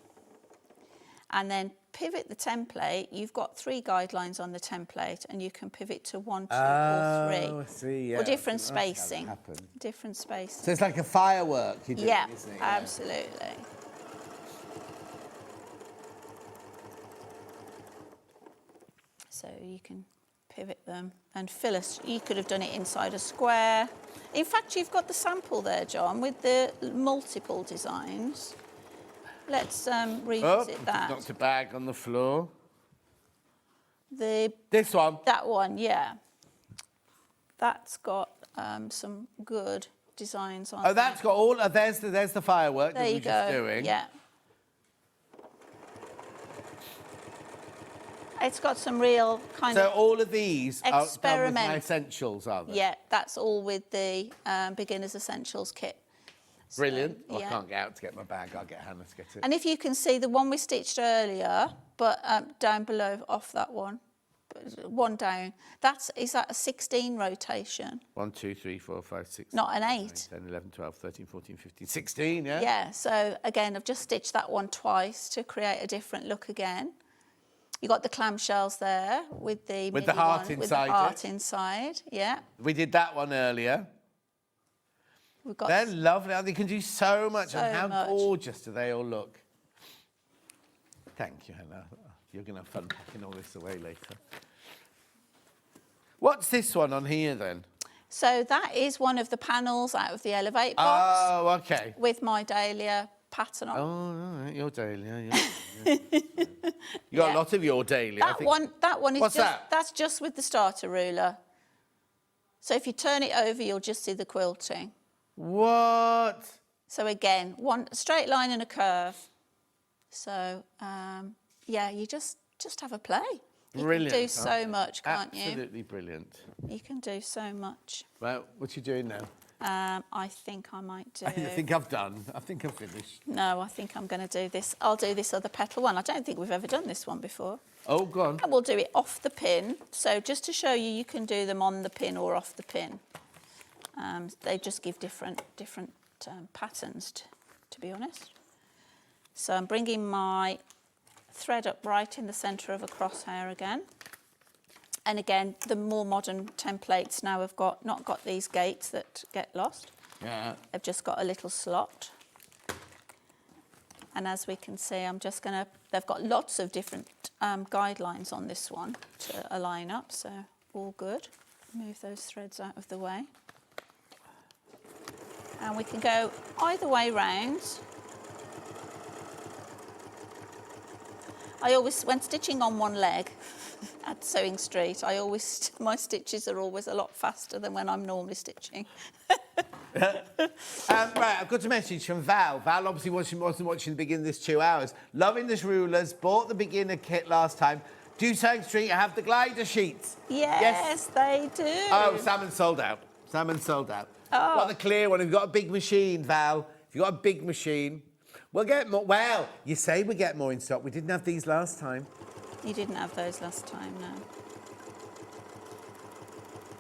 [SPEAKER 14] And then pivot the template. You've got 3 guidelines on the template, and you can pivot to 1, 2, or 3.
[SPEAKER 3] I see,
[SPEAKER 14] Or different spacing. Different spacing.
[SPEAKER 3] So it's like a firework you're doing, isn't it?
[SPEAKER 14] Yeah, absolutely. So you can pivot them and fill you could have done it inside a square. In fact, you've got the sample there, John, with the multiple designs. Let's revisit that.
[SPEAKER 3] Knocked a bag on the floor.
[SPEAKER 14] This
[SPEAKER 3] one?
[SPEAKER 14] That one, yeah. That's got some good designs on it.
[SPEAKER 3] Oh, that's got all... there's the firework that we're just doing.
[SPEAKER 14] Yeah. It's got some real kind of...
[SPEAKER 3] So all of these are done with
[SPEAKER 14] experiment.
[SPEAKER 3] my essentials, are they?
[SPEAKER 14] Yeah, that's all with the Beginner's Essentials kit.
[SPEAKER 3] Brilliant.
[SPEAKER 14] So,
[SPEAKER 3] Well, I can't get out to get my bag. I'll get Hannah to get it.
[SPEAKER 14] And if you can see the one we stitched earlier, but down below off that one, down, is that a 16 rotation?
[SPEAKER 3] 1, 2, 3, 4, 5, 6.
[SPEAKER 14] Not an 8.
[SPEAKER 3] 9, 10, 11, 12, 13, 14, 15, 16, yeah?
[SPEAKER 14] Yeah, so again, I've just stitched that one twice to create a different look again. You got the clamshells there with the
[SPEAKER 3] heart
[SPEAKER 14] one,
[SPEAKER 3] inside
[SPEAKER 14] with the heart
[SPEAKER 3] it.
[SPEAKER 14] inside, yeah.
[SPEAKER 3] We did that one earlier.
[SPEAKER 14] We've got
[SPEAKER 3] They're lovely. They can do so much.
[SPEAKER 14] So
[SPEAKER 3] and how
[SPEAKER 14] much.
[SPEAKER 3] gorgeous do they all look? Thank you, Hannah. You're going to have fun packing all this away later. What's this one on here, then?
[SPEAKER 14] So that is one of the panels out of the Elevate box.
[SPEAKER 3] Oh, OK.
[SPEAKER 14] With my Dahlia pattern on.
[SPEAKER 3] Oh, all right. Your Dahlia, yeah. You got a lot of your Dahlia.
[SPEAKER 14] That one is
[SPEAKER 3] What's
[SPEAKER 14] just...
[SPEAKER 3] that?
[SPEAKER 14] That's just with the starter ruler. So if you turn it over, you'll just see the quilting.
[SPEAKER 3] What?
[SPEAKER 14] So again, one straight line and a curve. So, yeah, you just have a play.
[SPEAKER 3] brilliant.
[SPEAKER 14] You can do so much, can't you?
[SPEAKER 3] Absolutely brilliant.
[SPEAKER 14] You can do so much.
[SPEAKER 3] Well, what are you doing now?
[SPEAKER 14] I think I might do...
[SPEAKER 3] I think I've done. I think I've finished.
[SPEAKER 14] No, I think I'm going to do this. I'll do this other petal one. I don't think we've ever done this one before.
[SPEAKER 3] Oh, go on.
[SPEAKER 14] And we'll do it off the pin. So just to show you, you can do them on the pin or off the pin. They just give different patterns, to be honest. So I'm bringing my thread up right in the centre of a crosshair again. And again, the more modern templates now have not got these gates that get lost.
[SPEAKER 3] Yeah.
[SPEAKER 14] They've just got a little slot. And as we can see, I'm just going to... They've got lots of different guidelines on this one to align up, so all good. Move those threads out of the way. And we can go either way round. I always, when stitching on one leg at SewingStreet, my stitches are always a lot faster than when I'm normally stitching.
[SPEAKER 3] Right, I've got a message from Val. Val obviously wasn't watching the beginning of this 2 hours. Loving this rulers, bought the beginner kit last time. Do SewingStreet have the glider sheets?
[SPEAKER 14] Yes, they do.
[SPEAKER 3] Oh, salmon sold out. Salmon sold out.
[SPEAKER 14] Oh.
[SPEAKER 3] Got the clear one. If you've got a big machine, Val, if you've got a big machine, we'll get more. Well, you say we get more in stock. We didn't have these last time.
[SPEAKER 14] You didn't have those last time, no.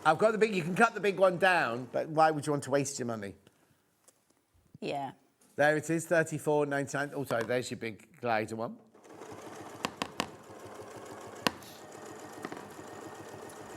[SPEAKER 3] I've got the big, you can cut the big one down, but why would you want to waste your money?
[SPEAKER 14] Yeah.
[SPEAKER 3] There it is, $34.99. Oh, sorry, there's your big glider one.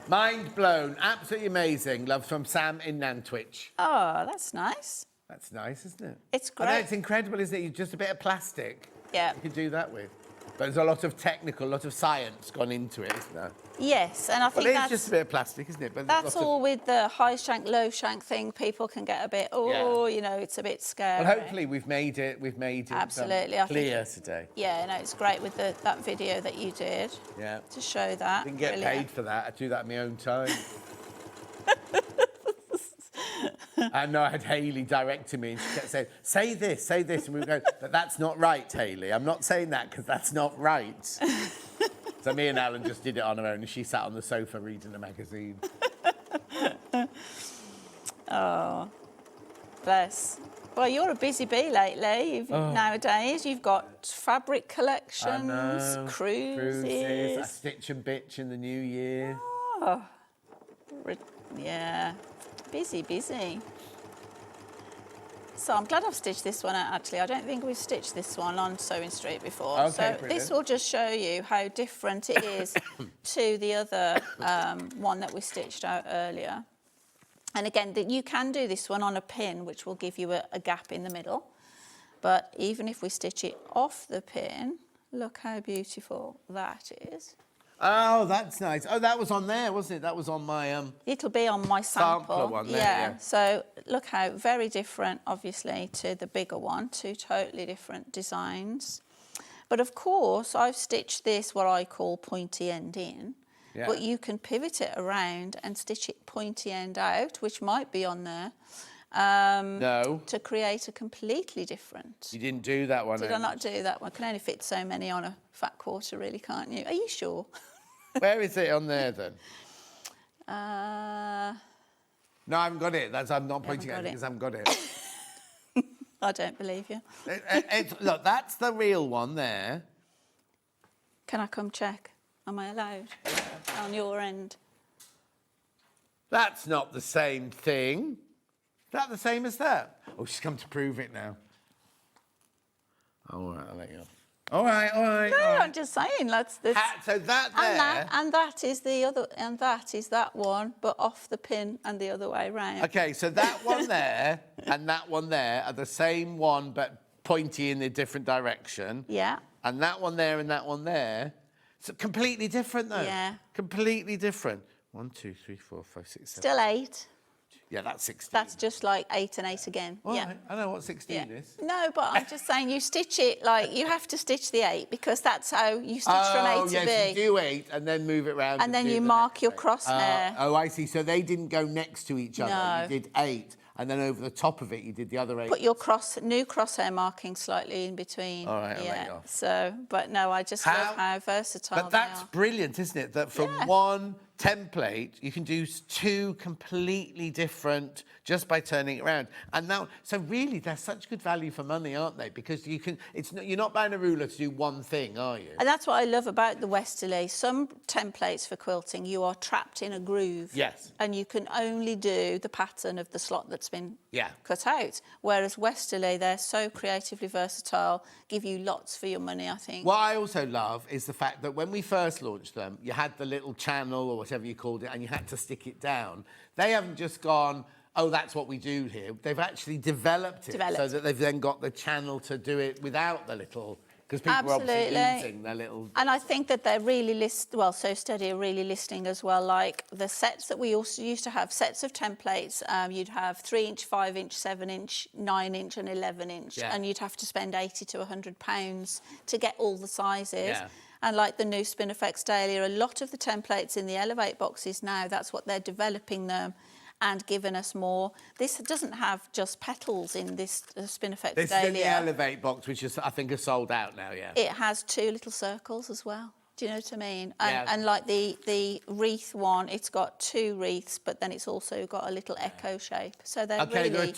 [SPEAKER 3] Mind blown, absolutely amazing. Love from Sam in Nantwich.
[SPEAKER 14] Oh, that's nice.
[SPEAKER 3] That's nice, isn't it?
[SPEAKER 14] It's great.
[SPEAKER 3] I know, it's incredible, isn't it? You're just a bit of plastic.
[SPEAKER 14] Yeah.
[SPEAKER 3] You could do that with. But there's a lot of technical, a lot of science gone into it, isn't there?
[SPEAKER 14] Yes, and I think
[SPEAKER 3] Well,
[SPEAKER 14] that's...
[SPEAKER 3] it's just a bit of plastic, isn't it? But
[SPEAKER 14] That's all with the high shank, low shank thing. People can get a bit, you know, it's a bit scary.
[SPEAKER 3] Well, hopefully we've made it
[SPEAKER 14] Absolutely, I think-
[SPEAKER 3] clear today.
[SPEAKER 14] Yeah, no, it's great with that video that you did.
[SPEAKER 3] Yeah.
[SPEAKER 14] To show that.
[SPEAKER 3] Didn't get
[SPEAKER 14] Brilliant.
[SPEAKER 3] paid for that. I do that in my own time. I know I had Hayley directing me and she kept saying, say this, and we were going, but that's not right, Hayley. I'm not saying that because that's not right. So me and Alan just did it on our own and she sat on the sofa reading a magazine.
[SPEAKER 14] Oh, bless. Well, you're a busy bee lately. Nowadays, you've got fabric collections, cruises.
[SPEAKER 3] I stitch and bitch in the new year.
[SPEAKER 14] Oh, yeah. Busy. So I'm glad I've stitched this one out, actually. I don't think we've stitched this one on SewingStreet before.
[SPEAKER 3] Okay,
[SPEAKER 14] so
[SPEAKER 3] brilliant.
[SPEAKER 14] this will just show you how different it is to the other one that we stitched out earlier. And again, you can do this one on a pin, which will give you a gap in the middle. But even if we stitch it off the pin, look how beautiful that is.
[SPEAKER 3] Oh, that's nice. Oh, that was on there, wasn't it? That was on my...
[SPEAKER 14] It'll be on my sample.
[SPEAKER 3] Sampler one there, yeah.
[SPEAKER 14] So look how very different, obviously, to the bigger one. Two totally different designs. But of course, I've stitched this what I call pointy end in. Yeah. But you can pivot it around and stitch it pointy end out, which might be on there.
[SPEAKER 3] No.
[SPEAKER 14] To create a completely different.
[SPEAKER 3] You didn't do that one.
[SPEAKER 14] Did I not do that one? Can only fit so many on a fat quarter, really, can't you? Are you sure?
[SPEAKER 3] Where is it on there, then?
[SPEAKER 14] No,
[SPEAKER 3] I haven't got it. I'm not pointing at it because I haven't got it.
[SPEAKER 14] I don't believe you.
[SPEAKER 3] Look, that's the real one there.
[SPEAKER 14] Can I come check? Am I allowed? On your end.
[SPEAKER 3] That's not the same thing. Is that the same as that? Oh, she's come to prove it now. All right, I'll let you off. All right.
[SPEAKER 14] No, I'm just saying.
[SPEAKER 3] So that there...
[SPEAKER 14] And that is the other... And that is that one, but off the pin and the other way round.
[SPEAKER 3] OK, so that one there and that one there are the same one, but pointy in a different direction.
[SPEAKER 14] Yeah.
[SPEAKER 3] And that one there and that one there... So completely different, though.
[SPEAKER 14] Yeah.
[SPEAKER 3] Completely different. 1, 2, 3, 4, 5, 6, 7.
[SPEAKER 14] Still 8.
[SPEAKER 3] Yeah, that's 16.
[SPEAKER 14] That's just like 8 and 8 again.
[SPEAKER 3] All
[SPEAKER 14] yeah.
[SPEAKER 3] right. I know what 16 is.
[SPEAKER 14] No, but I'm just saying you stitch it like you have to stitch the 8 because that's how you stitch from A to
[SPEAKER 3] yes,
[SPEAKER 14] B.
[SPEAKER 3] you do 8 and then move it round.
[SPEAKER 14] And then you mark your crosshair.
[SPEAKER 3] Oh, I see. So they didn't go next to each other.
[SPEAKER 14] No.
[SPEAKER 3] You did 8 and then over the top of it, you did the other 8.
[SPEAKER 14] Put your new crosshair marking slightly in between.
[SPEAKER 3] All right, I'll let
[SPEAKER 14] yeah.
[SPEAKER 3] you off.
[SPEAKER 14] So, but no, I just love how versatile
[SPEAKER 3] But that's
[SPEAKER 14] they are.
[SPEAKER 3] brilliant, isn't it? That from one template, you can do 2 completely different just by turning it around. And now, so really, they're such good value for money, aren't they? Because you can, you're not buying a ruler to do one thing, are you?
[SPEAKER 14] And that's what I love about the Westalee. Some templates for quilting, you are trapped in a groove.
[SPEAKER 3] Yes.
[SPEAKER 14] And you can only do the pattern of the slot that's been
[SPEAKER 3] Yeah.
[SPEAKER 14] cut out. Whereas Westalee, they're so creatively versatile, give you lots for your money, I think.
[SPEAKER 3] What I also love is the fact that when we first launched them, you had the little channel or whatever you called it, and you had to stick it down. They haven't just gone, oh, that's what we do here. They've actually developed it so that they've then got the channel to do it without the little... Because people are obviously using their little...
[SPEAKER 14] And I think that they're really So Steady are really listing as well, like the sets that we also used to have, sets of templates. You'd have 3-inch, 5-inch, 7-inch, 9-inch and 11-inch.
[SPEAKER 3] Yeah.
[SPEAKER 14] And you'd have to spend £80 to £100 to get all the sizes.
[SPEAKER 3] Yeah.
[SPEAKER 14] And like the new Spinifex Dahlia, a lot of the templates in the Elevate boxes now, that's what they're developing them and giving us more. This doesn't have just petals in this Spinifex Dahlia.
[SPEAKER 3] This is in the Elevate box, which is, I think, is sold out now, yeah.
[SPEAKER 14] It has 2 little circles as well. Do you know what I mean? And,
[SPEAKER 3] Yeah.
[SPEAKER 14] and like the wreath one, it's got 2 wreaths, but then it's also got a little echo shape. So they're
[SPEAKER 3] Okay,
[SPEAKER 14] really...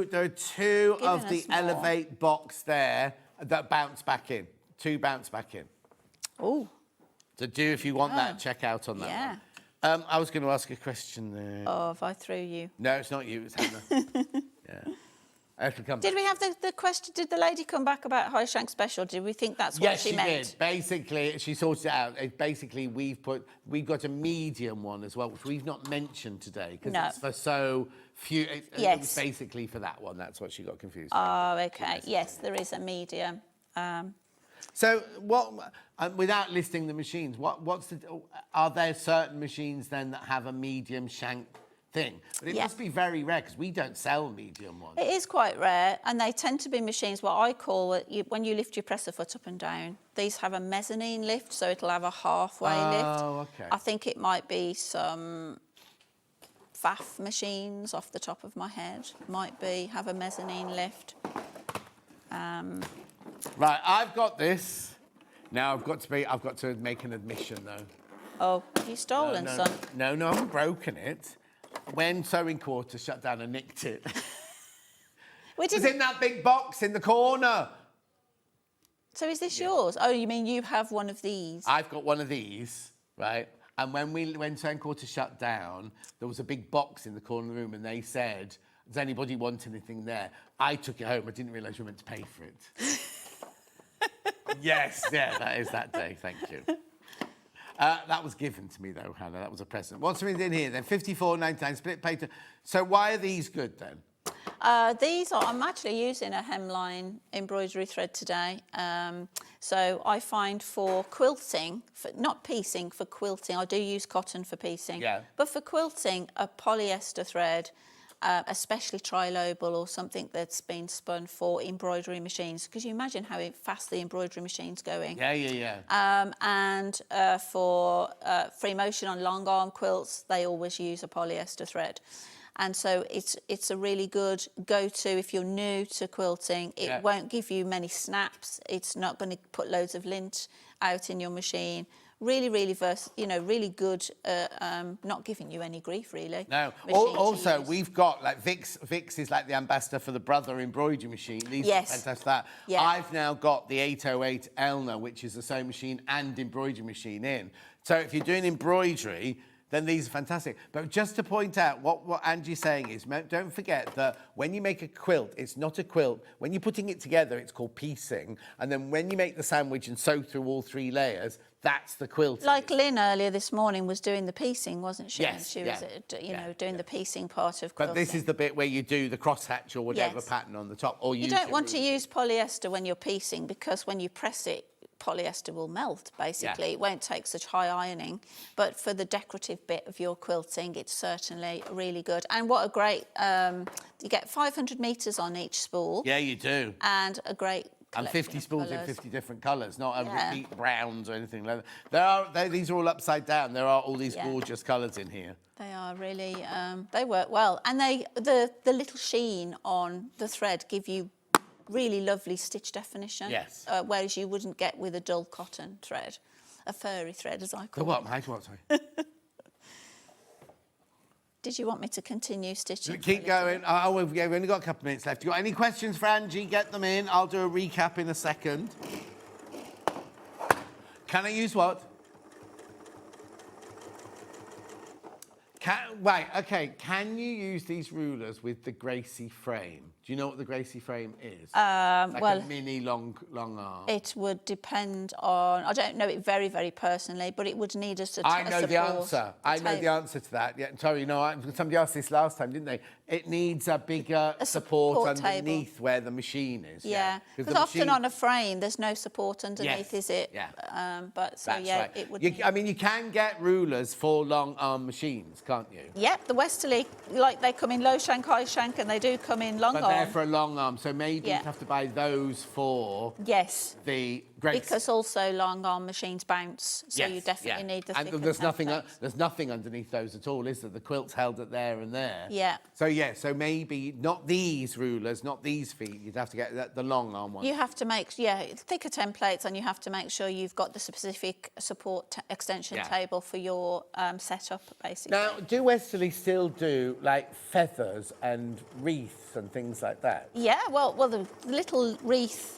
[SPEAKER 3] there are two of the
[SPEAKER 14] us more.
[SPEAKER 3] Elevate box there that bounce back in. 2 bounce back in.
[SPEAKER 14] Oh.
[SPEAKER 3] So if you want that, check out on that
[SPEAKER 14] Yeah.
[SPEAKER 3] one. I was going to ask a question there.
[SPEAKER 14] Oh, if I threw you.
[SPEAKER 3] No, it's not you, it's Hannah. Yeah. It'll come
[SPEAKER 14] Did
[SPEAKER 3] back.
[SPEAKER 14] we have the question? Did the lady come back about high shank special? Did we think that's what
[SPEAKER 3] Yes,
[SPEAKER 14] she meant?
[SPEAKER 3] did. Basically, she sorted it out. Basically, we've got a medium one as well, which we've not mentioned today because
[SPEAKER 14] No.
[SPEAKER 3] it's for so few. It was
[SPEAKER 14] Yes.
[SPEAKER 3] basically for that one. That's what she got confused.
[SPEAKER 14] Oh, okay. Yes, there is a medium.
[SPEAKER 3] So, without listing the machines, are there certain machines then that have a medium shank thing? But it must be very rare because we don't sell medium ones.
[SPEAKER 14] It is quite rare, and they tend to be machines, what I call it, when you lift your presser foot up and down. These have a mezzanine lift, so it'll have a halfway lift.
[SPEAKER 3] Oh, okay.
[SPEAKER 14] I think it might be some Pfaff machines off the top of my head. Have a mezzanine lift.
[SPEAKER 3] Right, I've got this. Now I've got to make an admission though.
[SPEAKER 14] Oh, have you stolen some?
[SPEAKER 3] No, I haven't broken it. When Sewing Quarter shut down, I nicked it. It's in that big box in the corner.
[SPEAKER 14] So is this yours? Oh, you mean you have one of these?
[SPEAKER 3] I've got one of these, right? And when Sewing Quarter shut down, there was a big box in the corner of the room, and they said, "Does anybody want anything there?" I took it home. I didn't realise you were meant to pay for it. Yes, yeah, that is that day. Thank you. That was given to me, though, Hannah. That was a present. What's in here, then? $54.99, split paper. So why are these good, then?
[SPEAKER 14] I'm actually using a hemline embroidery thread today. So I find for quilting, not piecing, for quilting, I do use cotton for piecing.
[SPEAKER 3] Yeah.
[SPEAKER 14] But for quilting, a polyester thread, especially trilobal or something that's been spun for embroidery machines, because you imagine how fast the embroidery machine's going.
[SPEAKER 3] Yeah.
[SPEAKER 14] And for free motion on long arm quilts, they always use a polyester thread. And so it's a really good go-to if you're new to quilting. It won't give you many snaps. It's not going to put loads of lint out in your machine. Really, really really good. Not giving you any grief, really.
[SPEAKER 3] No. Also, we've got like Vix. Vix is like the ambassador for the Brother embroidery machine. These are fantastic. That.
[SPEAKER 14] Yeah.
[SPEAKER 3] I've now got the 808 Elna, which is a sewing machine and embroidery machine in. So if you're doing embroidery, then these are fantastic. But just to point out, what Angie's saying is, don't forget that when you make a quilt, it's not a quilt. When you're putting it together, it's called piecing. And then when you make the sandwich and sew through all 3 layers, that's the quilt.
[SPEAKER 14] Like Lynne earlier this morning was doing the piecing, wasn't she?
[SPEAKER 3] Yes,
[SPEAKER 14] She was, doing the piecing part of quilting.
[SPEAKER 3] But this is the bit where you do the crosshatch or whatever pattern on the top. Or
[SPEAKER 14] you don't want to use polyester when you're piecing, because when you press it, polyester will melt, basically.
[SPEAKER 3] Yeah.
[SPEAKER 14] It won't take such high ironing. But for the decorative bit of your quilting, it's certainly really good. And what a great... you get 500 metres on each spool.
[SPEAKER 3] Yeah, you do.
[SPEAKER 14] And a great
[SPEAKER 3] And 50 spools in 50 different colours, not a
[SPEAKER 14] Yeah.
[SPEAKER 3] repeat browns or anything like that. These are all upside down. There are all these gorgeous colours in here.
[SPEAKER 14] They are really, they work well. And the little sheen on the thread give you really lovely stitch definition.
[SPEAKER 3] Yes.
[SPEAKER 14] Whereas you wouldn't get with a dull cotton thread, a furry thread, as I call
[SPEAKER 3] The
[SPEAKER 14] it.
[SPEAKER 3] what, sorry?
[SPEAKER 14] Did you want me to continue stitching?
[SPEAKER 3] Keep going. We've only got a couple of minutes left. You got any questions for Angie? Get them in. I'll do a recap in a second. Can I use what? Right, okay. Can you use these rulers with the Gracie frame? Do you know what the Gracie frame is? Like
[SPEAKER 14] well,
[SPEAKER 3] a mini long arm.
[SPEAKER 14] it would depend on. I don't know it very, very personally, but it would need us to.
[SPEAKER 3] I know the answer. I know the answer to that. Yeah, sorry, no. Somebody asked this last time, didn't they? It needs a bigger support underneath where the machine is.
[SPEAKER 14] Yeah, because often on a frame there's no support underneath, is it?
[SPEAKER 3] Yeah.
[SPEAKER 14] But so
[SPEAKER 3] That's
[SPEAKER 14] yeah,
[SPEAKER 3] right.
[SPEAKER 14] it would.
[SPEAKER 3] I mean, you can get rulers for long arm machines, can't you?
[SPEAKER 14] Yep, the Westalee, like they come in low shank, high shank, and they do come in long
[SPEAKER 3] But
[SPEAKER 14] arm.
[SPEAKER 3] they're for a long arm, so maybe you'd have to buy those for the Gracie.
[SPEAKER 14] Because also long arm machines bounce, so you definitely need the thicker
[SPEAKER 3] there's nothing.
[SPEAKER 14] templates.
[SPEAKER 3] There's nothing underneath those at all, is there? The quilt's held at there and there.
[SPEAKER 14] Yeah.
[SPEAKER 3] So maybe not these rulers, not these feet. You'd have to get the long arm one.
[SPEAKER 14] You have to make thicker templates, and you have to make sure you've got the specific support extension table for your setup, basically.
[SPEAKER 3] Now, do Westalee still do like feathers and wreaths and things like that?
[SPEAKER 14] Yeah, well, the little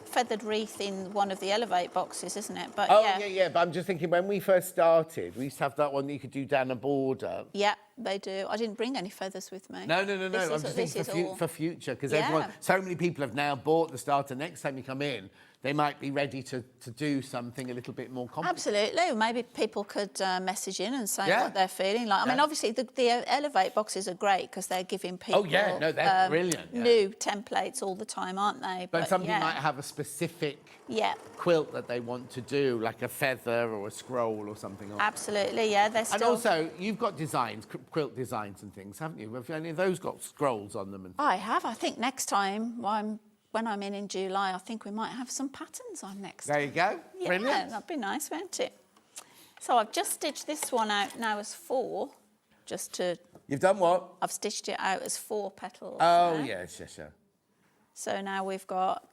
[SPEAKER 14] feathered wreath in one of the Elevate boxes, isn't it? But
[SPEAKER 3] yeah. But I'm just thinking, when we first started, we used to have that one that you could do down a border.
[SPEAKER 14] Yeah, they do. I didn't bring any feathers with me.
[SPEAKER 3] No. I'm just thinking for future, because so many people have now bought the starter. Next time you come in, they might be ready to do something a little bit more complex.
[SPEAKER 14] Absolutely. Maybe people could message in and say what they're feeling like. I mean, obviously, the Elevate boxes are great because they're giving people
[SPEAKER 3] they're brilliant.
[SPEAKER 14] New templates all the time, aren't they?
[SPEAKER 3] But somebody might have a specific quilt that they want to do, like a feather or a scroll or something.
[SPEAKER 14] Absolutely, yeah. They're still...
[SPEAKER 3] And also, you've got designs, quilt designs and things, haven't you? Have any of those got scrolls on them?
[SPEAKER 14] I have. I think next time when I'm in July, I think we might have some patterns on next
[SPEAKER 3] time. There you go.
[SPEAKER 14] Yeah,
[SPEAKER 3] Brilliant.
[SPEAKER 14] That'd be nice, won't it? So I've just stitched this one out now as 4, just to...
[SPEAKER 3] You've done what?
[SPEAKER 14] I've stitched it out as 4 petals.
[SPEAKER 3] Oh,
[SPEAKER 14] now.
[SPEAKER 3] yes.
[SPEAKER 14] So now we've got...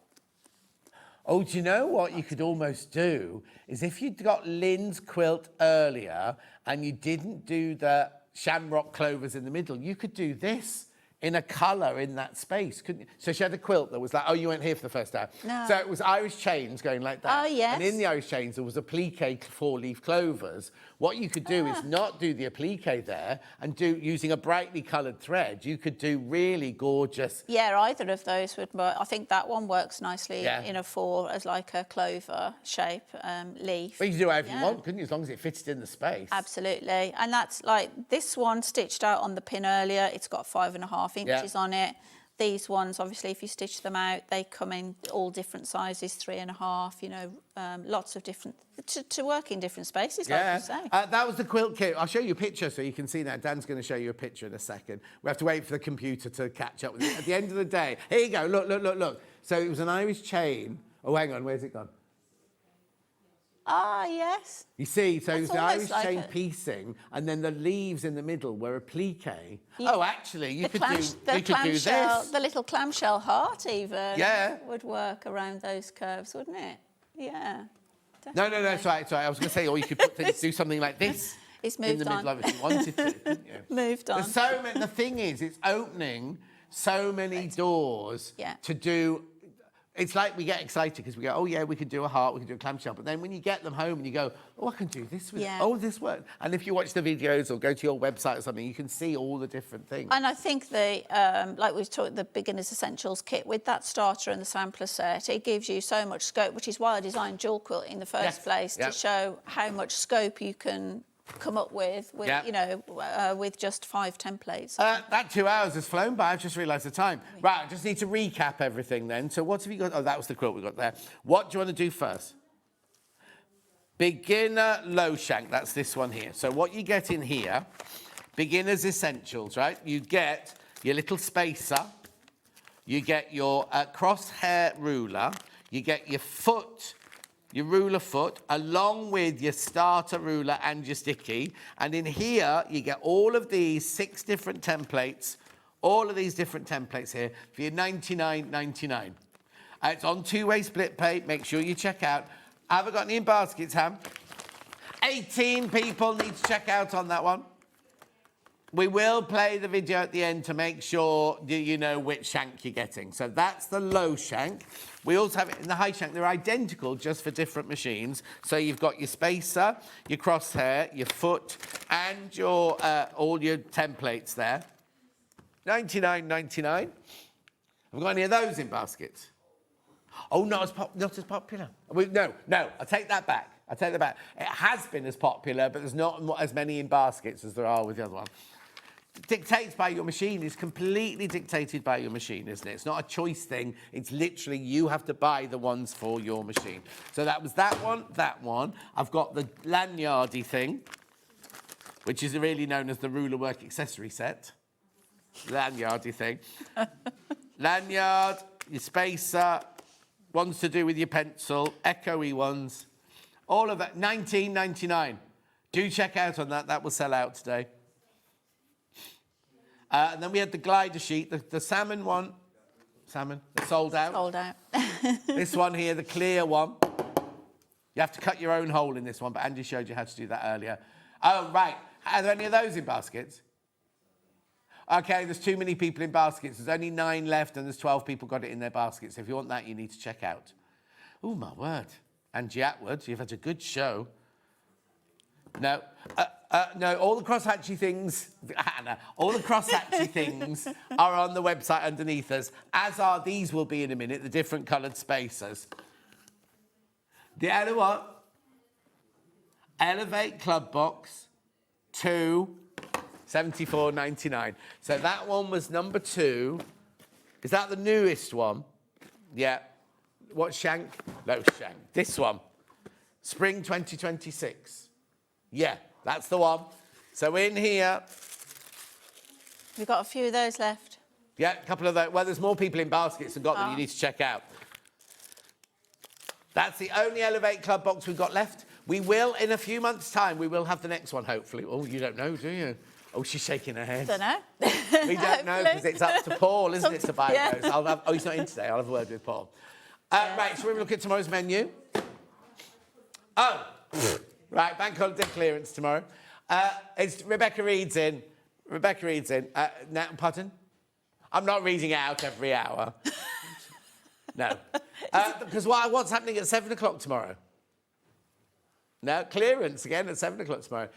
[SPEAKER 3] Oh, do you know what you could almost do? Is if you'd got Lynne's quilt earlier and you didn't do the shamrock clovers in the middle, you could do this in a colour in that space, couldn't you? So she had a quilt that was like, you weren't here for the first time.
[SPEAKER 14] No.
[SPEAKER 3] So it was Irish chains going like that.
[SPEAKER 14] Oh, yes.
[SPEAKER 3] And in the Irish chains, there was applique 4-leaf clovers. What you could do is not do the applique there and do, using a brightly coloured thread, you could do really gorgeous...
[SPEAKER 14] Yeah, either of those would work. I think that one works nicely in a 4 as like a clover shape leaf.
[SPEAKER 3] But you can do whatever you want, couldn't you? As long as it fits in the space.
[SPEAKER 14] Absolutely. And that's like this one stitched out on the pin earlier. It's got 5.5 inches on it. These ones, obviously, if you stitch them out, they come in all different sizes, 3.5, lots of different, to work in different spaces, like you say.
[SPEAKER 3] That was the quilt kit. I'll show you a picture so you can see that. Dan's going to show you a picture in a second. We have to wait for the computer to catch up with it. At the end of the day, here you go, look. So it was an Irish chain. Oh, hang on, where's it gone?
[SPEAKER 14] Ah, yes.
[SPEAKER 3] You see, so it was the Irish
[SPEAKER 14] like
[SPEAKER 3] chain piecing, and then the leaves in the middle were applique. Oh, actually, you could do this.
[SPEAKER 14] The little clamshell heart even would work around those curves, wouldn't it? Yeah. Definitely.
[SPEAKER 3] No, sorry. I was going to say, or you could do something like this.
[SPEAKER 14] It's moved
[SPEAKER 3] in the middle
[SPEAKER 14] on.
[SPEAKER 3] of it if you wanted to, couldn't you?
[SPEAKER 14] Moved on.
[SPEAKER 3] There's so many, the thing is, it's opening so many doors to do. It's like we get excited because we go, oh, yeah, we could do a heart, we could do a clamshell. But then when you get them home and you go, oh, I can do this with it. Oh, this works. And if you watch the videos or go to your website or something, you can see all the different things.
[SPEAKER 14] And I think like we've talked, the Beginner's Essentials kit, with that starter and the sampler set, it gives you so much scope, which is why I designed dual quilt in the first place, to show how much scope you can come up with with just 5 templates.
[SPEAKER 3] That 2 hours has flown by. I've just realised the time. Right, I just need to recap everything then. So what have you got? Oh, that was the quilt we got there. What do you want to do first? Beginner low shank. That's this one here. So what you get in here, Beginner's Essentials, right? You get your little spacer. You get your crosshair ruler. you get your foot, your ruler foot, along with your starter ruler and your sticky. And in here, you get all of these 6 different templates, all of these different templates here for your $99.99. It's on 2-way split pay. Make sure you check out. Have I got any in baskets, Ham? 18 people need to check out on that one. We will play the video at the end to make sure you know which shank you're getting. So that's the low shank. We also have it in the high shank. They're identical, just for different machines. So you've got your spacer, your crosshair, your foot, and your all your templates there. $99.99. Have we got any of those in baskets? Oh, not as popular. No, I take that back. I take that back. It has been as popular, but there's not as many in baskets as there are with the other one. Dictates by your machine. Is completely dictated by your machine, isn't it? It's not a choice thing. It's literally you have to buy the ones for your machine. So that was that one. I've got the lanyardy thing, which is really known as the ruler work accessory set. Lanyardy thing. Lanyard, your spacer, ones to do with your pencil, echoey ones. All of that, $19.99. Do check out on that. That will sell out today. And then we had the glider sheet, the salmon one. Salmon, sold out.
[SPEAKER 14] Sold out.
[SPEAKER 3] This one here, the clear one. You have to cut your own hole in this one, but Andy showed you how to do that earlier. Oh, right. Are there any of those in baskets? Okay, there's too many people in baskets. There's only 9 left, and there's 12 people got it in their baskets. So if you want that, you need to check out. Oh, my word. Angie Attwood, you've had a good show. No, all the crosshatchy things, Anna, all the crosshatchy things are on the website underneath us, as are these will be in a minute, the different coloured spacers. The other one, Elevate Club Box 2, $74.99. So that one was number 2. Is that the newest one? Yeah. What shank? No shank. This one. Spring 2026. Yeah, that's the one. So in here...
[SPEAKER 14] We've got a few of those left.
[SPEAKER 3] Yeah, a couple of those. Well, there's more people in baskets than got them. You need to check out. That's the only Elevate Club box we've got left. We will, in a few months' time, we will have the next one, hopefully. Oh, you don't know, do you? Oh, she's shaking her head.
[SPEAKER 14] Don't know.
[SPEAKER 3] We don't know, because it's up to Paul, isn't it, to buy those? Oh, he's not in today. I'll have a word with Paul. Right, so we're look at tomorrow's menu. Oh, right, bank holiday clearance tomorrow. It's Rebecca Reed's in. Now, pardon? I'm not reading it out every hour. No. Because what's happening at 7 o'clock tomorrow? No, clearance again at 7 o'clock tomorrow.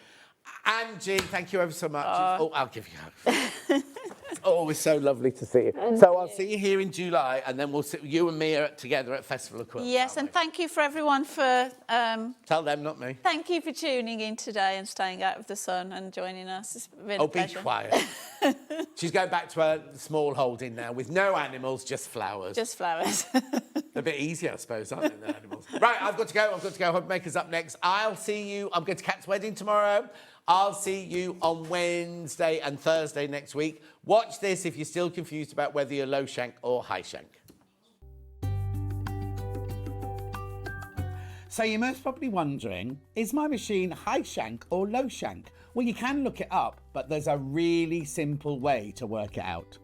[SPEAKER 3] Angie, thank you ever so much. Oh, I'll give you a hug. It's always so lovely to see you. So I'll see you here in July, and then we'll sit, you and me are together at Festival of Quilt.
[SPEAKER 14] Yes, and thank you for everyone for...
[SPEAKER 3] Tell them, not me.
[SPEAKER 14] Thank you for tuning in today and staying out of the sun and joining us. It's been a pleasure.
[SPEAKER 3] Be quiet. She's going back to her small holding now with no animals, just flowers.
[SPEAKER 14] Just flowers.
[SPEAKER 3] A bit easier, I suppose, aren't they, than animals? Right, I've got to go. Hobbymaker's up next. I'll see you. I'm going to Kat's wedding tomorrow. I'll see you on Wednesday and Thursday next week. Watch this if you're still confused about whether you're low shank or high shank.
[SPEAKER 5] So you're most probably wondering, is my machine high shank or low shank? Well, you can look it up, but there's a really simple way to work it out.